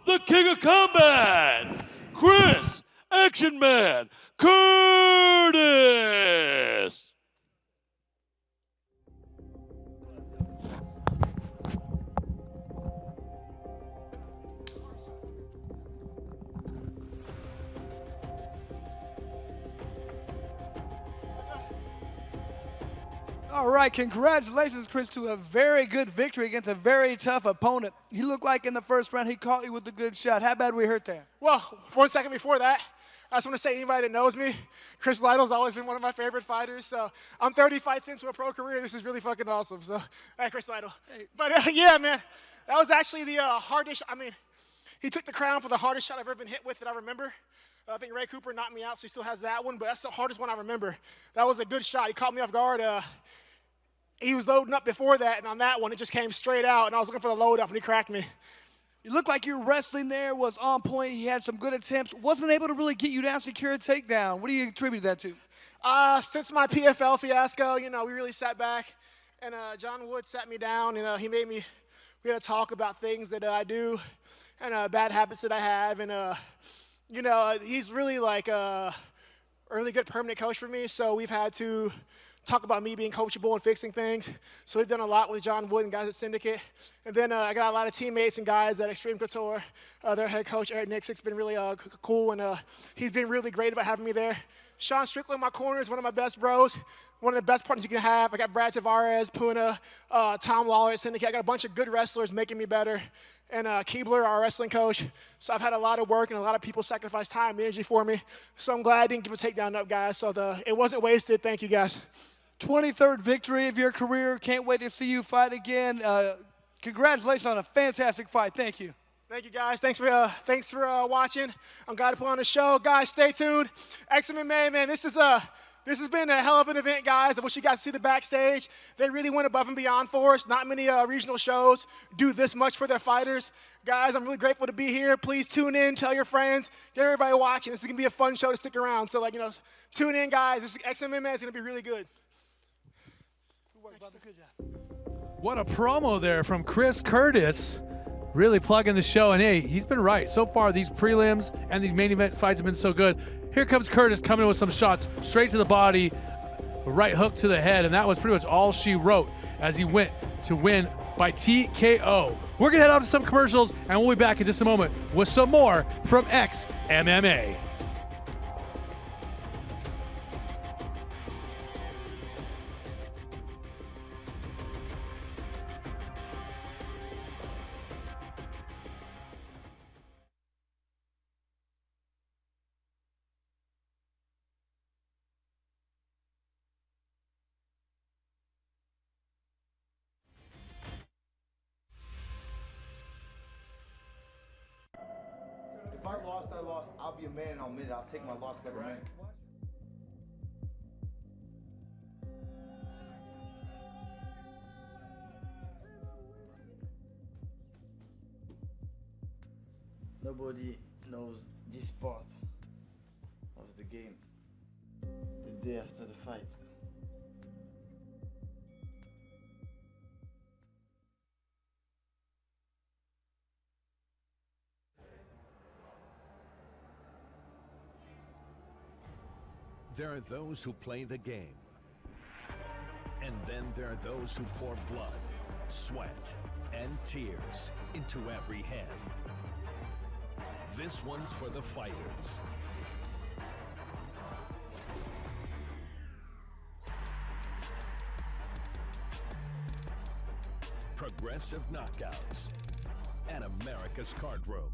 the King of Combat, Chris Action Man Curtis. All right, congratulations, Chris, to a very good victory against a very tough opponent. He looked like in the first round he caught you with a good shot. How bad were you hurt there? Well, 1 second before that, I just want to say anybody that knows me, Chris Lytle's always been one of my favorite fighters. So I'm 30 fights into a pro career. This is really fucking awesome. So, hey, Chris Lytle. Hey. But yeah, man, that was actually the hardest. I mean, he took the crown for the hardest shot I've ever been hit with that I remember. I think Ray Cooper knocked me out, so he still has that one. But that's the hardest one I remember. That was a good shot. He caught me off guard. He was loading up before that, and on that one, it just came straight out, and I was looking for the load up, and he cracked me. You looked like your wrestling there was on point. He had some good attempts. Wasn't able to really get you down, secure a takedown. What do you attribute that to? Since my PFL fiasco, you know, we really sat back, and John Wood sat me down, and he made me, we had to talk about things that I do and bad habits that I have, and, you know, he's really like a really good permanent coach for me, so we've had to talk about me being coachable and fixing things. So we've done a lot with John Wood and guys at Syndicate. And then I got a lot of teammates and guys at Extreme Couture. Their head coach, Eric Nixon's been really cool, and he's been really great about having me there. Sean Strickland in my corner is one of my best bros, one of the best partners you can have. I got Brad Tavares, Puna, Tom Lawler at Syndicate. I got a bunch of good wrestlers making me better. And Keebler, our wrestling coach. So I've had a lot of work and a lot of people sacrifice time and energy for me. So I'm glad I didn't give a takedown up, guys. So it wasn't wasted. Thank you, guys. 23rd victory of your career. Can't wait to see you fight again. Congratulations on a fantastic fight. Thank you. Thank you, guys. Thanks for watching. I'm glad to put on the show. Guys, stay tuned. XMMA, man, this has been a hell of an event, guys. I wish you guys could see the backstage. They really went above and beyond for us. Not many regional shows do this much for their fighters. Guys, I'm really grateful to be here. Please tune in, tell your friends, get everybody watching. This is going to be a fun show to stick around. So, tune in, guys. This XMMA is going to be really good. Good job. What a promo there from Chris Curtis, really plugging the show. And hey, he's been right. So far, these prelims and these main event fights have been so good. Here comes Curtis coming in with some shots straight to the body, a right hook to the head, and that was pretty much all she wrote as he went to win by TKO. We're going to head out to some commercials, and we'll be back in just a moment with some more from XMMA. If I lost, I lost. I'll be a man in a minute. I'll take my loss like a man. Nobody knows this part of the game the day after the fight. There are those who play the game. And then there are those who pour blood, sweat, and tears into every hand. This one's for the fighters. Progressive knockouts at America's Card Room.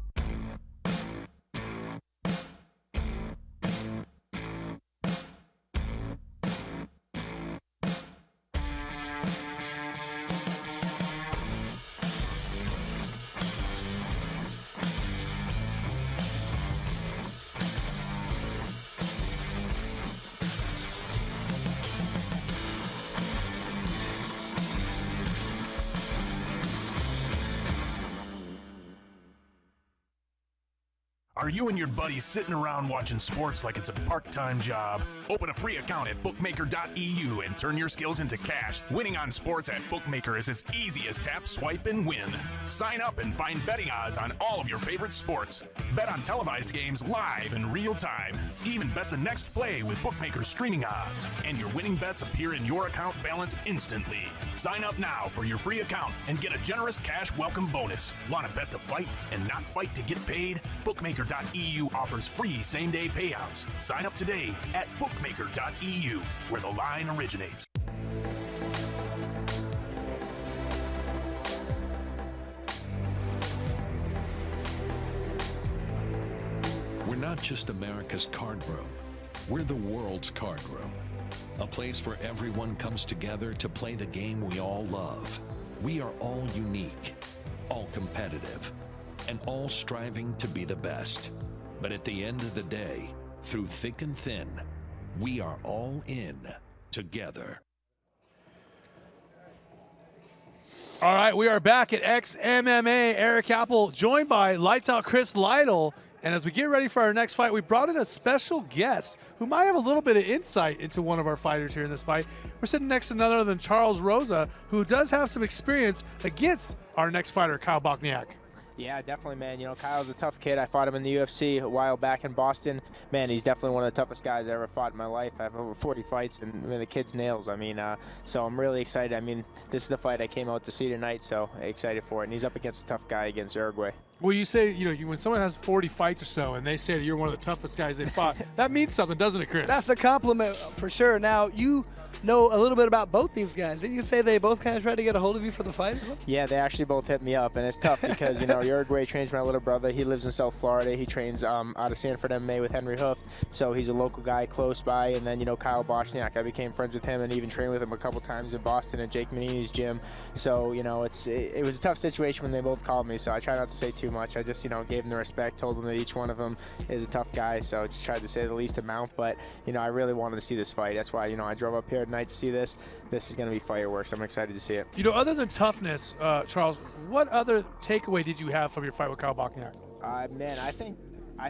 Are you and your buddies sitting around watching sports like it's a part-time job? Open a free account at bookmaker.eu and turn your skills into cash. Winning on sports at Bookmaker is as easy as tap, swipe, and win. Sign up and find betting odds on all of your favorite sports. Bet on televised games live in real time. Even bet the next play with Bookmaker's streaming odds. And your winning bets appear in your account balance instantly. Sign up now for your free account and get a generous cash welcome bonus. Want to bet the fight and not fight to get paid? Bookmaker.eu offers free same-day payouts. Sign up today at bookmaker.eu, where the line originates. We're not just America's card room. We're the world's card room. A place where everyone comes together to play the game we all love. We are all unique, all competitive, and all striving to be the best. But at the end of the day, through thick and thin, we are all in together. All right, we are back at XMMA. Eric Apple joined by Lights Out Chris Lytle. And as we get ready for our next fight, we brought in a special guest who might have a little bit of insight into one of our fighters here in this fight. We're sitting next to none other than Charles Rosa, who does have some experience against our next fighter, Kyle Bochniak. Yeah, definitely, man. You know, Kyle's a tough kid. I fought him in the UFC a while back in Boston. Man, he's definitely one of the toughest guys I ever fought in my life. I have over 40 fights, and the kid's nails. I mean, so I'm really excited. I mean, this is the fight I came out to see tonight, so excited for it. And he's up against a tough guy against Uruguay. Well, you say, you know, when someone has 40 fights or so and they say that you're one of the toughest guys they fought, that means something, doesn't it, Chris? That's a compliment for sure. Now, you know a little bit about both these guys. Didn't you say they both kind of tried to get a hold of you for the fight? Yeah, they actually both hit me up, and it's tough because, you know, Uruguay trains my little brother. He lives in South Florida. He trains out of Sanford MMA with Henry Hoof, so he's a local guy close by. And then, you know, Kyle Bochniak, I became friends with him and even trained with him a couple times in Boston at Jake Manini's gym. So, you know, it was a tough situation when they both called me, so I try not to say too much. I just, you know, gave them the respect, told them that each one of them is a tough guy, so just tried to say the least amount. But, you know, I really wanted to see this fight. That's why, you know, I drove up here tonight to see this. This is going to be fireworks. I'm excited to see it. You know, other than toughness, Charles, what other takeaway did you have from your fight with Kyle Bochniak? Man, I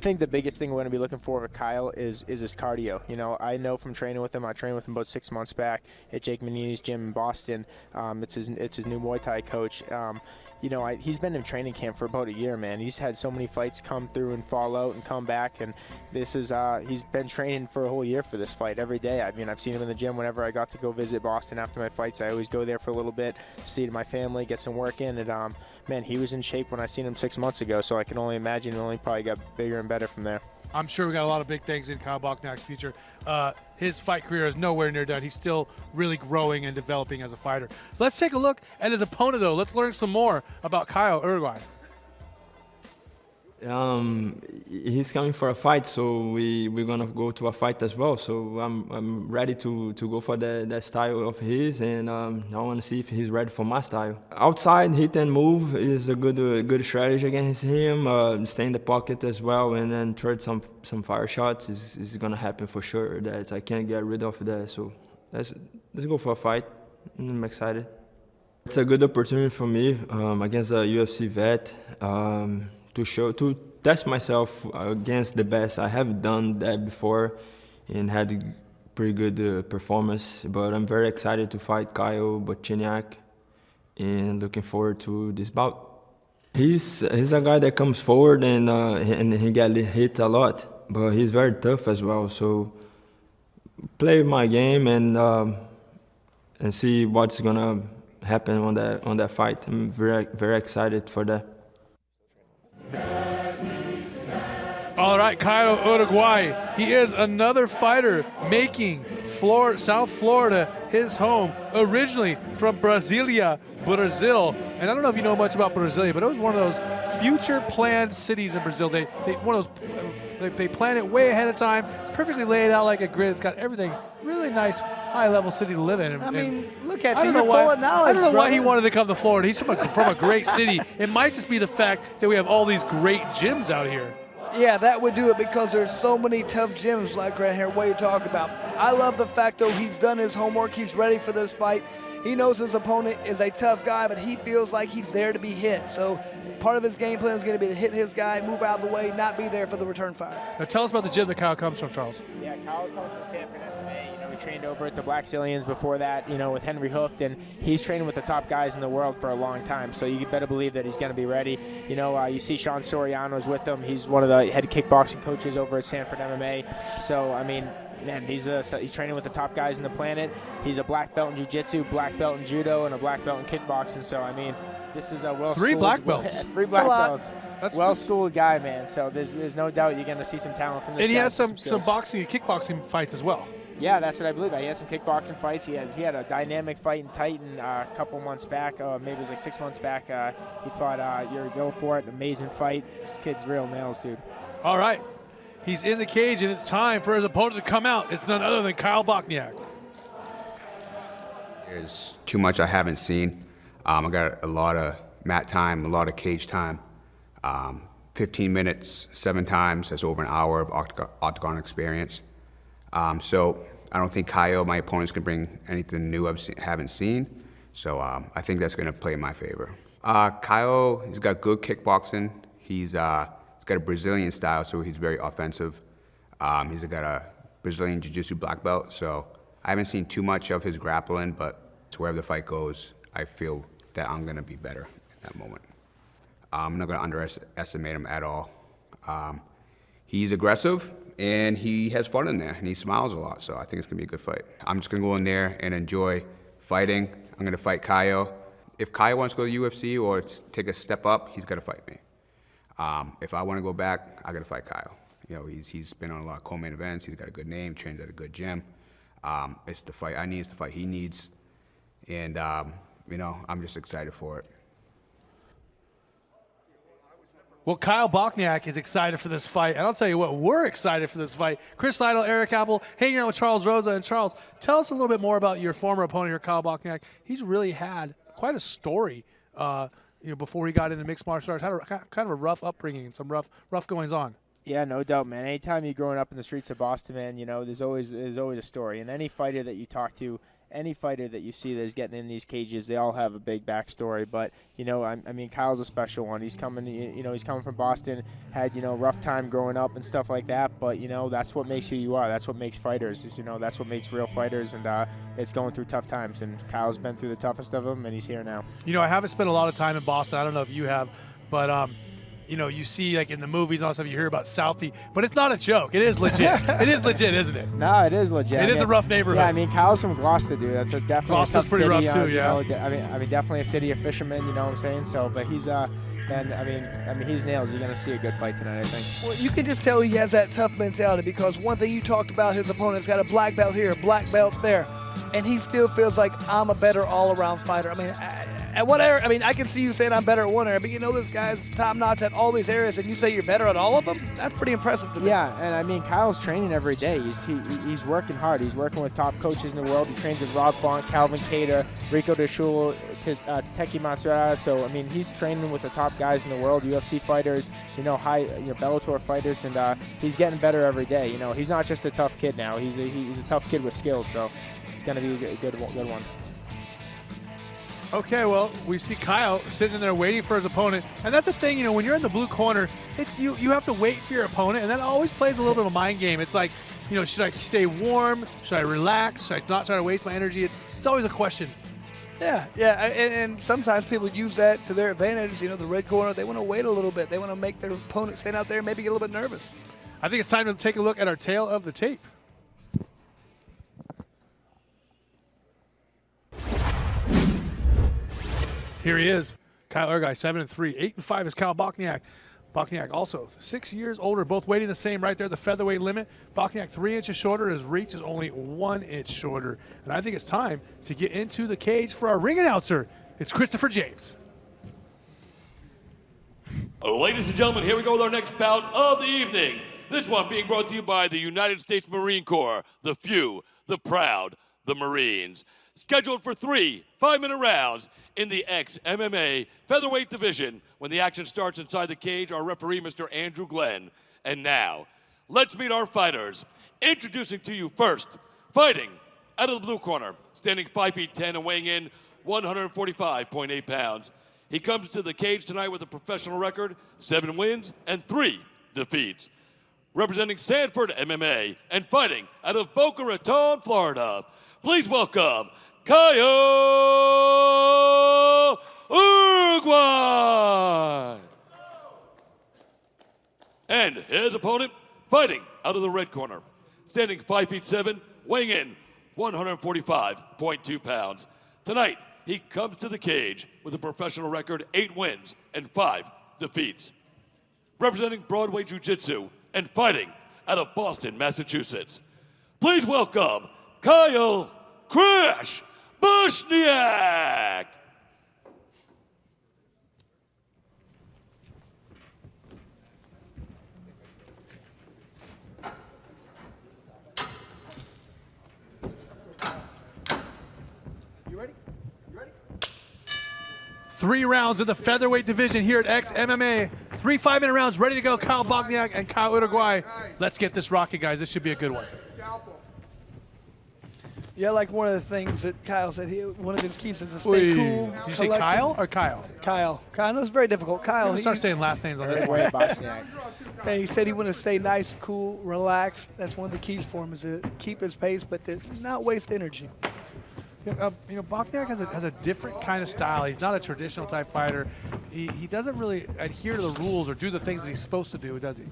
think the biggest thing we're going to be looking for with Kyle is his cardio. You know, I know from training with him, I trained with him about 6 months back at Jake Manini's gym in Boston. It's his new Muay Thai coach. You know, he's been in training camp for about a year, man. He's had so many fights come through and fall out and come back, and this is he's been training for a whole year for this fight every day. I mean, I've seen him in the gym whenever I got to go visit Boston after my fights. I always go there for a little bit, see my family, get some work in, and man, he was in shape when I seen him 6 months ago, so I can only imagine he only probably got bigger and better from there. I'm sure we got a lot of big things in Kyle Bochniak's future. His fight career is nowhere near done. He's still really growing and developing as a fighter. Let's take a look at his opponent, though. Let's learn some more about Kyle, Uruguay. He's coming for a fight, so we're gonna go to a fight as well. So I'm ready to go for that style of his, and I want to see if he's ready for my style. Outside hit and move is a good strategy against him. Stay in the pocket as well, and then trade some fire shots is gonna happen for sure. That I can't get rid of that. So let's go for a fight. I'm excited. It's a good opportunity for me against a UFC vet. To test myself against the best. I have done that before and had a pretty good performance, but I'm very excited to fight Kyle Bochniak and looking forward to this bout. He's a guy that comes forward and he get hit a lot, but he's very tough as well. So play my game and see what's gonna happen on that fight. I'm very excited for that. All right, Caio Uruguai. He is another fighter making South Florida his home, originally from Brasilia, Brazil. And I don't know if you know much about Brasilia, but it was one of those future planned cities in Brazil. They plan it way ahead of time. It's perfectly laid out like a grid. It's got everything. Really nice, high-level city to live in. I mean, look at you. You're full of knowledge. I don't know why he brother. wanted to come to Florida. He's from a great city. It might just be the fact that we have all these great gyms out here. Yeah, that would do it because there's so many tough gyms like right here, what you're talking about. I love the fact, though, he's done his homework. He's ready for this fight. He knows his opponent is a tough guy, but he feels like he's there to be hit. So part of his game plan is going to be to hit his guy, move out of the way, not be there for the return fire. Now tell us about the gym that Kyle comes from, Charles. Yeah, Kyle's coming from Sanford MMA. You know, he trained over at the Black Zillions before that, you know, with Henry Hooft, and he's training with the top guys in the world for a long time. So you better believe that he's going to be ready. You know, you see Sean Soriano's with him. He's one of the head kickboxing coaches over at Sanford MMA. So, I mean, man, he's training with the top guys on the planet. He's a black belt in jiu-jitsu, black belt in judo, and a black belt in kickboxing. So, I mean, this is a well-schooled... Three black belts. Three black belts. Well-schooled guy, man. So there's no doubt you're going to see some talent from this guy. And he has some boxing and kickboxing fights as well. Yeah, that's what I believe. He had some kickboxing fights. He had a dynamic fight in Titan a couple months back. Maybe it was like 6 months back. He fought Yuri Go for it. Amazing fight. This kid's real nails, dude. All right. He's in the cage, and it's time for his opponent to come out. It's none other than Kyle Bochniak. There's too much I haven't seen. I got a lot of mat time, a lot of cage time. 15 minutes, 7 times. That's over an hour of octagon experience. So I don't think Kyle, my opponent's going to bring anything new haven't seen. So I think that's going to play in my favor. Kyle, he's got good kickboxing. He's got a Brazilian style, so he's very offensive. He's got a Brazilian Jiu-Jitsu black belt, so I haven't seen too much of his grappling, but wherever the fight goes, I feel that I'm going to be better in that moment. I'm not going to underestimate him at all. He's aggressive, and he has fun in there, and he smiles a lot, so I think it's going to be a good fight. I'm just going to go in there and enjoy fighting. I'm going to fight Kyle. If Kyle wants to go to the UFC or take a step up, he's got to fight me. If I want to go back, I got to fight Kyle. You know, he's been on a lot of co-main events. He's got a good name, trains at a good gym. It's the fight I need, it's the fight he needs. And, you know, I'm just excited for it. Well, Kyle Bochniak is excited for this fight. And I'll tell you what, we're excited for this fight. Chris Seidel, Eric Apple, hanging out with Charles Rosa. And Charles, tell us a little bit more about your former opponent here, Kyle Bochniak. He's really had quite a story before he got into mixed martial arts. Had kind of a rough upbringing and some rough goings on. Yeah, no doubt, man. Anytime you're growing up in the streets of Boston, man, you know, there's always a story. And any fighter that you talk to, any fighter that you see that's getting in these cages, they all have a big backstory. But, you know, I mean, Kyle's a special one. He's coming, he's coming from Boston, had, rough time growing up and stuff like that. But, that's what makes who you are. That's what makes fighters. That's what makes real fighters. And it's going through tough times. And Kyle's been through the toughest of them, and he's here now. I haven't spent a lot of time in Boston. I don't know if you have, but you see like in the movies and all that stuff, you hear about Southie, but it's not a joke. It is legit. It is legit, isn't it? No, it is legit. It is a rough neighborhood. Yeah, I mean, Kyle's from Gloucester, dude. That's definitely Gloucester's a tough pretty city. rough too, yeah. I mean, definitely a city of fishermen. You know what I'm saying? So, but he's and I mean, he's nails. You're gonna see a good fight tonight, I think. Well, you can just tell he has that tough mentality because one thing you talked about, his opponent's got a black belt here, a black belt there, and he still feels like I'm a better all-around fighter. I mean, at what area? I mean, I can see you saying I'm better at one area, but this guy's top-notch at all these areas, and you say you're better at all of them? That's pretty impressive to me. Yeah, and I mean, Kyle's training every day. He's working hard. He's working with top coaches in the world. He trains with Rob Font, Calvin Cater, Rico DeShul, Tateki Matsuura. So, I mean, he's training with the top guys in the world, UFC fighters, Bellator fighters, and he's getting better every day. He's not just a tough kid now. He's a tough kid with skills, so it's going to be a good one. Okay, well, we see Kyle sitting in there waiting for his opponent. And that's the thing, you know, when you're in the blue corner, it's you have to wait for your opponent, and that always plays a little bit of a mind game. It's like, you know, should I stay warm? Should I relax? Should I not try to waste my energy? It's always a question. Yeah, and sometimes people use that to their advantage. You know, the red corner, they want to wait a little bit. They want to make their opponent stand out there and maybe get a little bit nervous. I think it's time to take a look at our tail of the tape. Here he is, Kyle Uruguay, 7-3. 8-5 is Kyle Bochniak. Bochniak also 6 years older, both weighting the same right there, the featherweight limit. Bochniak 3 inches shorter, his reach is only 1 inch shorter. And I think it's time to get into the cage for our ring announcer. It's Christopher James. Ladies and gentlemen, here we go with our next bout of the evening. This one being brought to you by the United States Marine Corps, the few, the proud, the Marines. Scheduled for 3 5-minute rounds in the XMMA featherweight division. When the action starts inside the cage, our referee, Mr. Andrew Glenn. And now, let's meet our fighters. Introducing to you first, fighting out of the blue corner, standing 5'10" and weighing in 145.8 pounds. He comes to the cage tonight with a professional record, 7 wins and 3 defeats. Representing Sanford MMA and fighting out of Boca Raton, Florida, please welcome Kyle Uruguay. And his opponent, fighting out of the red corner, standing 5'7", weighing in 145.2 pounds. Tonight, he comes to the cage with a professional record, 8 wins and 5 defeats. Representing Broadway Jiu-Jitsu and fighting out of Boston, Massachusetts, please welcome Kyle Crash Bochniak. You ready? 3 rounds of the featherweight division here at XMMA. 3 5-minute rounds ready to go. Kyle Bochniak and Kyle Uruguay. Let's get this rocking, guys. This should be a good one. Yeah, like one of the things that Kyle said, one of his keys is to stay cool. Did you say Kyle or Kyle? Kyle. Kyle, no, it's very difficult. Kyle. Start saying last names on this one. He said he wanted to stay nice, cool, relaxed. That's one of the keys for him, is to keep his pace, but to not waste energy. You know, Bochniak has a different kind of style. He's not a traditional type fighter. He doesn't really adhere to the rules or do the things that he's supposed to do, does he?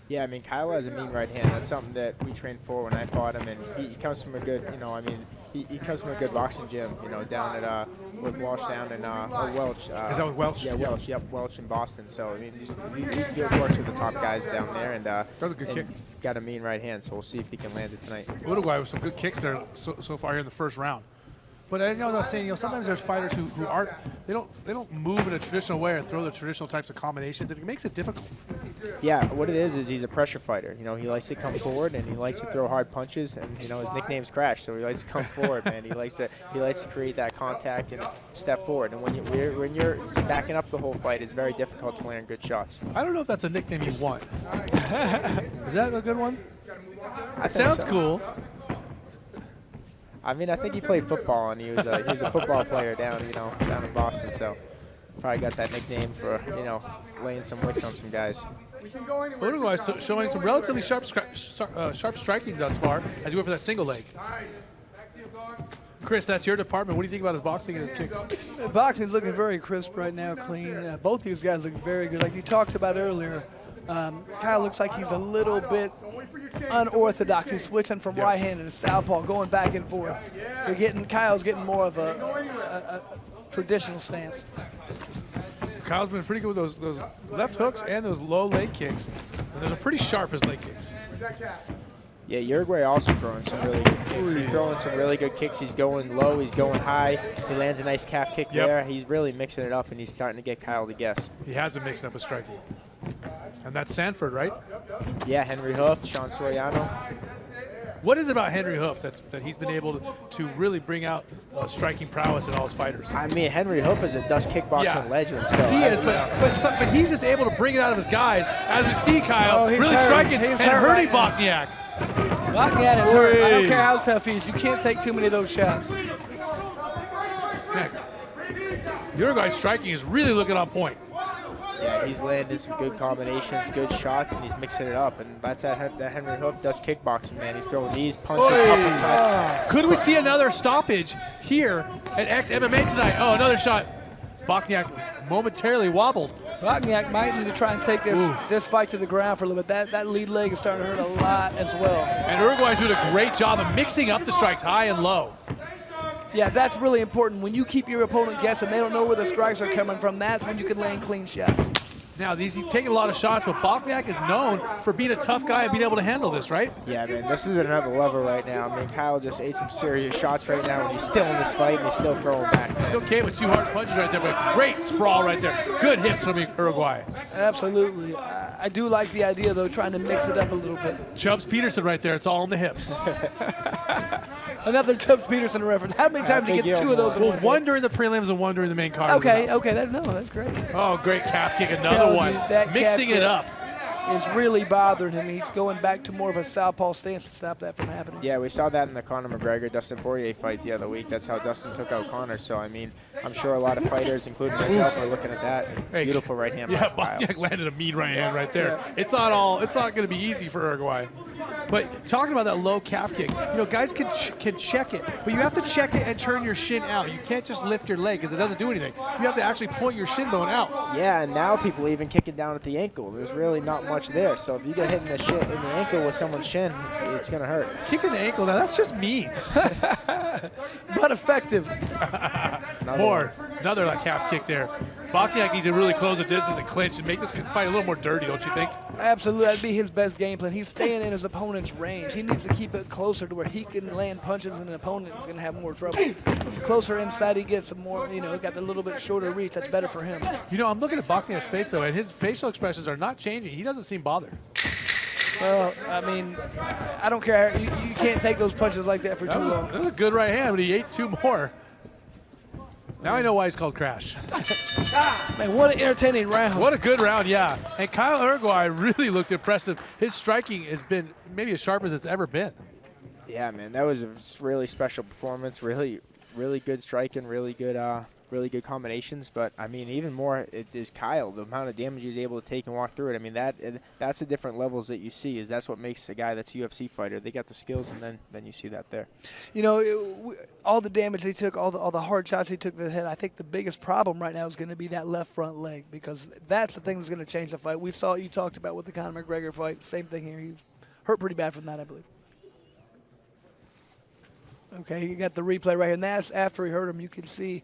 Yeah, I mean, Kyle has a mean right hand. That's something that we trained for when I fought him, and he comes from a good, you know, I mean, he comes from a good boxing gym, you know, down at with Walsh down in Welch. Is that with Welch? Yeah, Welch. Yep, Welch in Boston. So I mean, he works with the top guys down there, and throws a good kick. Got a mean right hand. So we'll see if he can land it tonight. Uruguay with some good kicks there so far here in the first round. But I know what I was saying, you know, sometimes there's fighters who aren't, they don't move in a traditional way or throw the traditional types of combinations, and it makes it difficult. Yeah, what it is he's a pressure fighter. You know, he likes to come forward and he likes to throw hard punches, and you know his nickname's Crash, so he likes to come forward, man. He likes to create that contact and step forward. And when you're backing up the whole fight, it's very difficult to land good shots. I don't know if that's a nickname you want. Is that a good one? That sounds cool. I mean, I think he played football, and he was a football player down in Boston, so probably got that nickname for, you know, laying some licks on some guys. Uruguay showing some relatively sharp striking thus far as he went for that single leg. Chris, that's your department. What do you think about his boxing and his kicks? Boxing's looking very crisp right now, clean. Both these guys look very good. Like you talked about earlier, Kyle looks like he's a little bit unorthodox. He's switching from right-handed to southpaw, going back and forth. Kyle's getting more of a traditional stance. Kyle's been pretty good with those left hooks and those low leg kicks. And those are pretty sharp as leg kicks. Yeah, Uruguay also throwing some really good kicks. He's throwing some really good kicks. He's going low. He's going high. He lands a nice calf kick there. He's really mixing it up, and he's starting to get Kyle to guess. He has been mixing up his striking. And that's Sanford, right? Yeah, Henry Hoof, Sean Soriano. What is it about Henry Hoof that he's been able to really bring out striking prowess in all his fighters? I mean, Henry Hoof is a Dutch kickboxing legend. So he is, but he's just able to bring it out of his guys. As we see Kyle really striking and hurting Bochniak. Bochniak is hurt. I don't care how tough he is. You can't take too many of those shots. Uruguay's striking is really looking on point. Yeah, he's landing some good combinations, good shots, and he's mixing it up. And that's that Henry Hoof Dutch kickboxing, man. He's throwing these punches, uppercuts. Could we see another stoppage here at XMMA tonight? Oh, another shot. Bochniak momentarily wobbled. Bochniak might need to try and take this fight to the ground for a little bit. That lead leg is starting to hurt a lot as well. And Uruguay's doing a great job of mixing up the strikes high and low. Yeah, that's really important. When you keep your opponent guessing, they don't know where the strikes are coming from, that's when you can land clean shots. Now, he's taking a lot of shots, but Bochniak is known for being a tough guy and being able to handle this, right? Yeah, man, this is another level right now. I mean, Kyle just ate some serious shots right now, and he's still in this fight, and he's still throwing back. Still came with 2 hard punches right there, but great sprawl right there. Good hips from Uruguay. Absolutely. I do like the idea, though, trying to mix it up a little bit. Chubbs Peterson right there. It's all in the hips. Another Chubbs Peterson reference. How many times do you get 2 of those in one? One during the prelims and one during the main card. Okay, that's great. Oh, great calf kick, another one. Mixing it up. Is really bothering him. He's going back to more of a southpaw stance to stop that from happening. Yeah, we saw that in the Conor McGregor-Dustin Poirier fight the other week. That's how Dustin took out Conor. So, I mean, I'm sure a lot of fighters, including myself, are looking at that. Hey, beautiful right hand. Yeah, Bochniak landed a mean right hand right there. Yeah. It's not going to be easy for Uruguay. But talking about that low calf kick, you know, guys can check it, but you have to check it and turn your shin out. You can't just lift your leg because it doesn't do anything. You have to actually point your shin bone out. Yeah, and now people even kick it down at the ankle. There's really not much there. So if you get hit in the ankle with someone's shin, it's going to hurt. Kicking the ankle, now that's just mean. But effective. Another calf kick there. Bochniak needs to really close the distance and clinch and make this fight a little more dirty, don't you think? Absolutely, that'd be his best game plan. He's staying in his opponent's range. He needs to keep it closer to where he can land punches and an opponent is going to have more trouble. The closer inside he gets, the more, got the little bit shorter reach. That's better for him. I'm looking at Bochniak's face, though, and his facial expressions are not changing. He doesn't seem bothered. Well, I mean, I don't care. You can't take those punches like that for too long. That was a good right hand, but he ate 2 more. Now I know why he's called Crash. Man, what an entertaining round. What a good round, yeah. And Kyle Uruguay really looked impressive. His striking has been maybe as sharp as it's ever been. Yeah, man, that was a really special performance. Really, really good striking, really good combinations. But I mean, even more it is Kyle, the amount of damage he's able to take and walk through it. I mean, that's the different levels that you see. That's what makes a guy that's a UFC fighter. They got the skills, and then you see that there. All the damage he took, all the hard shots he took to the head. I think the biggest problem right now is going to be that left front leg, because that's the thing that's going to change the fight. We saw you talked about with the Conor McGregor fight. Same thing here. He was hurt pretty bad from that, I believe. Okay, you got the replay right here, and that's after he hurt him. You can see.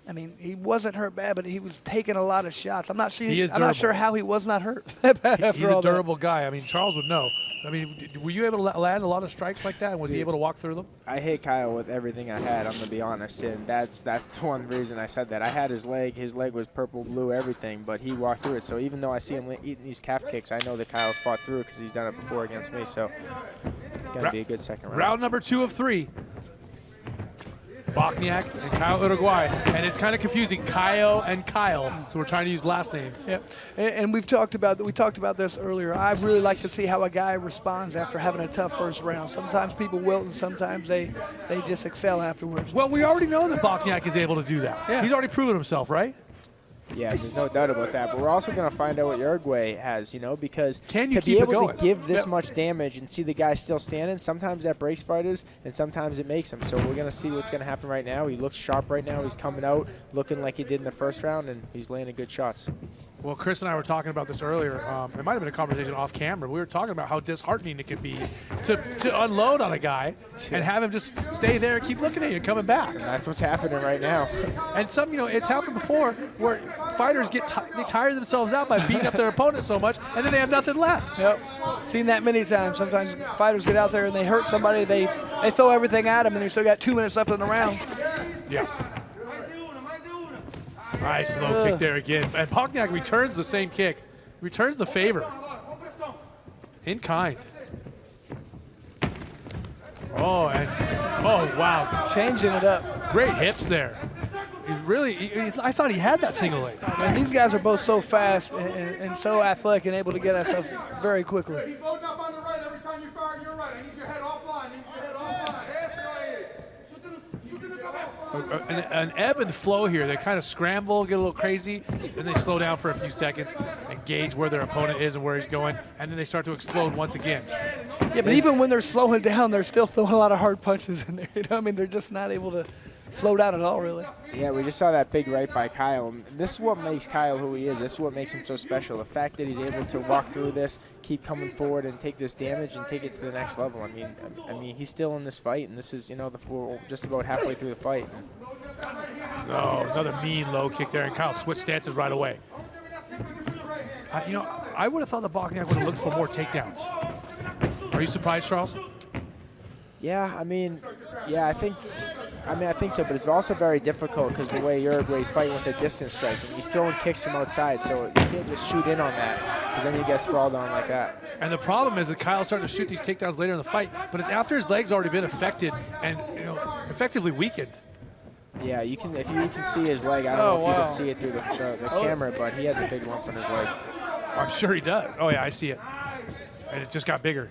I mean, he wasn't hurt bad, but he was taking a lot of shots. I'm not sure how he was not hurt that bad. He's a durable guy. I mean, Charles would know. I mean, were you able to land a lot of strikes like that, and was he able to walk through them? I hit Kyle with everything I had, I'm going to be honest, and that's the one reason I said that. I had his leg was purple, blue, everything, but he walked through it. So even though I see him eating these calf kicks, I know that Kyle's fought through it because he's done it before against me, so going to be a good second round. Round number 2 of 3. Bochniak and Kyle Uruguay, and it's kind of confusing, Kyle and Kyle, so we're trying to use last names. Yep, and we talked about this earlier. I really like to see how a guy responds after having a tough first round. Sometimes people wilt, and sometimes they just excel afterwards. Well, we already know that Bochniak is able to do that. Yeah. He's already proven himself, right? Yeah, there's no doubt about that. But we're also going to find out what Uruguay has, because to be able to give this much damage and see the guy still standing, sometimes that breaks fighters and sometimes it makes them. So we're going to see what's going to happen right now. He looks sharp right now. He's coming out looking like he did in the first round, and he's landing good shots. Well, Chris and I were talking about this earlier. It might have been a conversation off camera. We were talking about how disheartening it can be to unload on a guy and have him just stay there and keep looking at you and coming back. And that's what's happening right now. And it's happened before where fighters they tire themselves out by beating up their opponent so much, and then they have nothing left. Yep, seen that many times. Sometimes fighters get out there and they hurt somebody, they throw everything at them, and they still got 2 minutes left in the round. Yeah. Nice low kick there again. And Bochniak returns the same kick. Returns the favor. In kind. Oh, wow. Changing it up. Great hips there. I thought he had that single leg. Man, these guys are both so fast and so athletic and able to get us up very quickly. He's loading up on the right every time you fire, you're right. I need your head offline. I need your head offline. Shoot in the cover. an ebb and flow here. They kind of scramble, get a little crazy, then they slow down for a few seconds and gauge where their opponent is and where he's going, and then they start to explode once again. Yeah, but even when they're slowing down, they're still throwing a lot of hard punches in there. You know, I mean, they're just not able to slow down at all, really. Yeah, we just saw that big right by Kyle. And this is what makes Kyle who he is. This is what makes him so special. The fact that he's able to walk through this, keep coming forward, and take this damage and take it to the next level. I mean, he's still in this fight, and this is, you know, we're just about halfway through the fight. Oh, another mean low kick there, and Kyle switched stances right away. You know, I would have thought the Bochniak would have looked for more takedowns. Are you surprised, Charles? Yeah, I mean, I think so, but it's also very difficult because the way Uruguay's fighting with the distance striking, he's throwing kicks from outside, so you can't just shoot in on that because then you get sprawled on like that. And the problem is that Kyle's starting to shoot these takedowns later in the fight, but it's after his legs already been affected and, you know, effectively weakened. Yeah, you can, if you can see his leg. I don't know if you can see it through the camera, but he has a big lump on his leg. I'm sure he does. Oh yeah, I see it, and it just got bigger.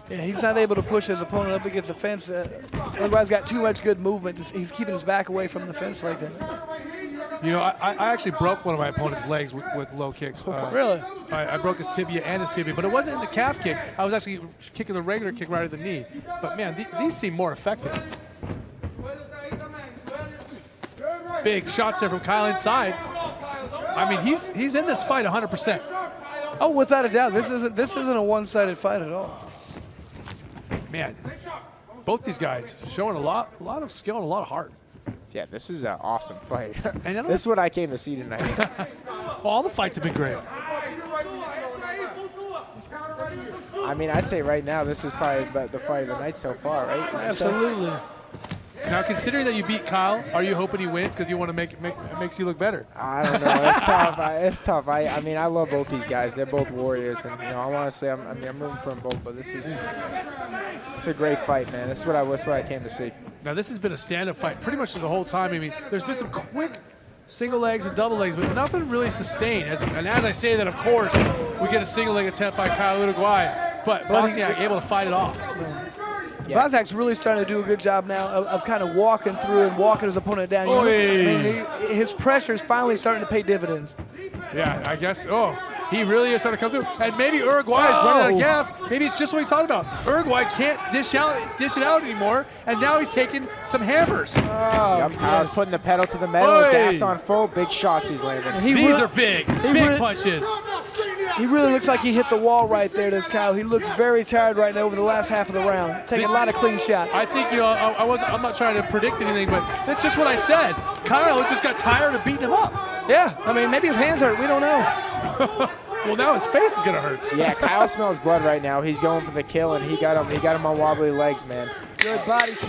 Yeah, he's not able to push his opponent up against the fence. Uruguay's got too much good movement. He's keeping his back away from the fence like that. You know, I actually broke one of my opponent's legs with low kicks. Really? I broke his tibia and his fibula, but it wasn't in the calf kick. I was actually kicking the regular kick right at the knee. But man, these seem more effective. Big shots there from Kyle inside. I mean, he's in this fight 100%. Oh, without a doubt, this isn't a one-sided fight at all. Man, both these guys showing a lot of skill and a lot of heart. Yeah, this is an awesome fight. And this is what I came to see tonight. All the fights have been great. I mean, I say right now, this is probably the fight of the night so far, right? Absolutely. Now, considering that you beat Kyle, are you hoping he wins because you want to make it makes you look better? I don't know. It's tough. It's tough. I mean, I love both these guys. They're both warriors, and you know, I want to say I'm rooting for them both. But it's a great fight, man. This is what I came to see. Now, this has been a stand-up fight pretty much the whole time. I mean, there's been some quick single legs and double legs, but nothing really sustained. And as I say that, of course, we get a single leg attempt by Kyle Uruguay, but Bochniak able to fight it off. Yeah. Bochniak's really starting to do a good job now of kind of walking through and walking his opponent down. I mean, his pressure is finally starting to pay dividends. Yeah, I guess. Oh, he really is starting to come through. And maybe Uruguay is running out of gas. Maybe it's just what we talked about. Uruguay can't dish it out anymore, and now he's taking some hammers. Kyle's putting the pedal to the metal, gas on full, big shots he's landing. These are big punches. He really looks like he hit the wall right there, does Kyle. He looks very tired right now over the last half of the round, taking a lot of clean shots. I think, you know, I'm not trying to predict anything, but that's just what I said. Kyle just got tired of beating him up. Yeah, I mean, maybe his hands hurt. We don't know. Well, now his face is going to hurt. Yeah, Kyle smells blood right now. He's going for the kill, and he got him on wobbly legs, man. Good body shot.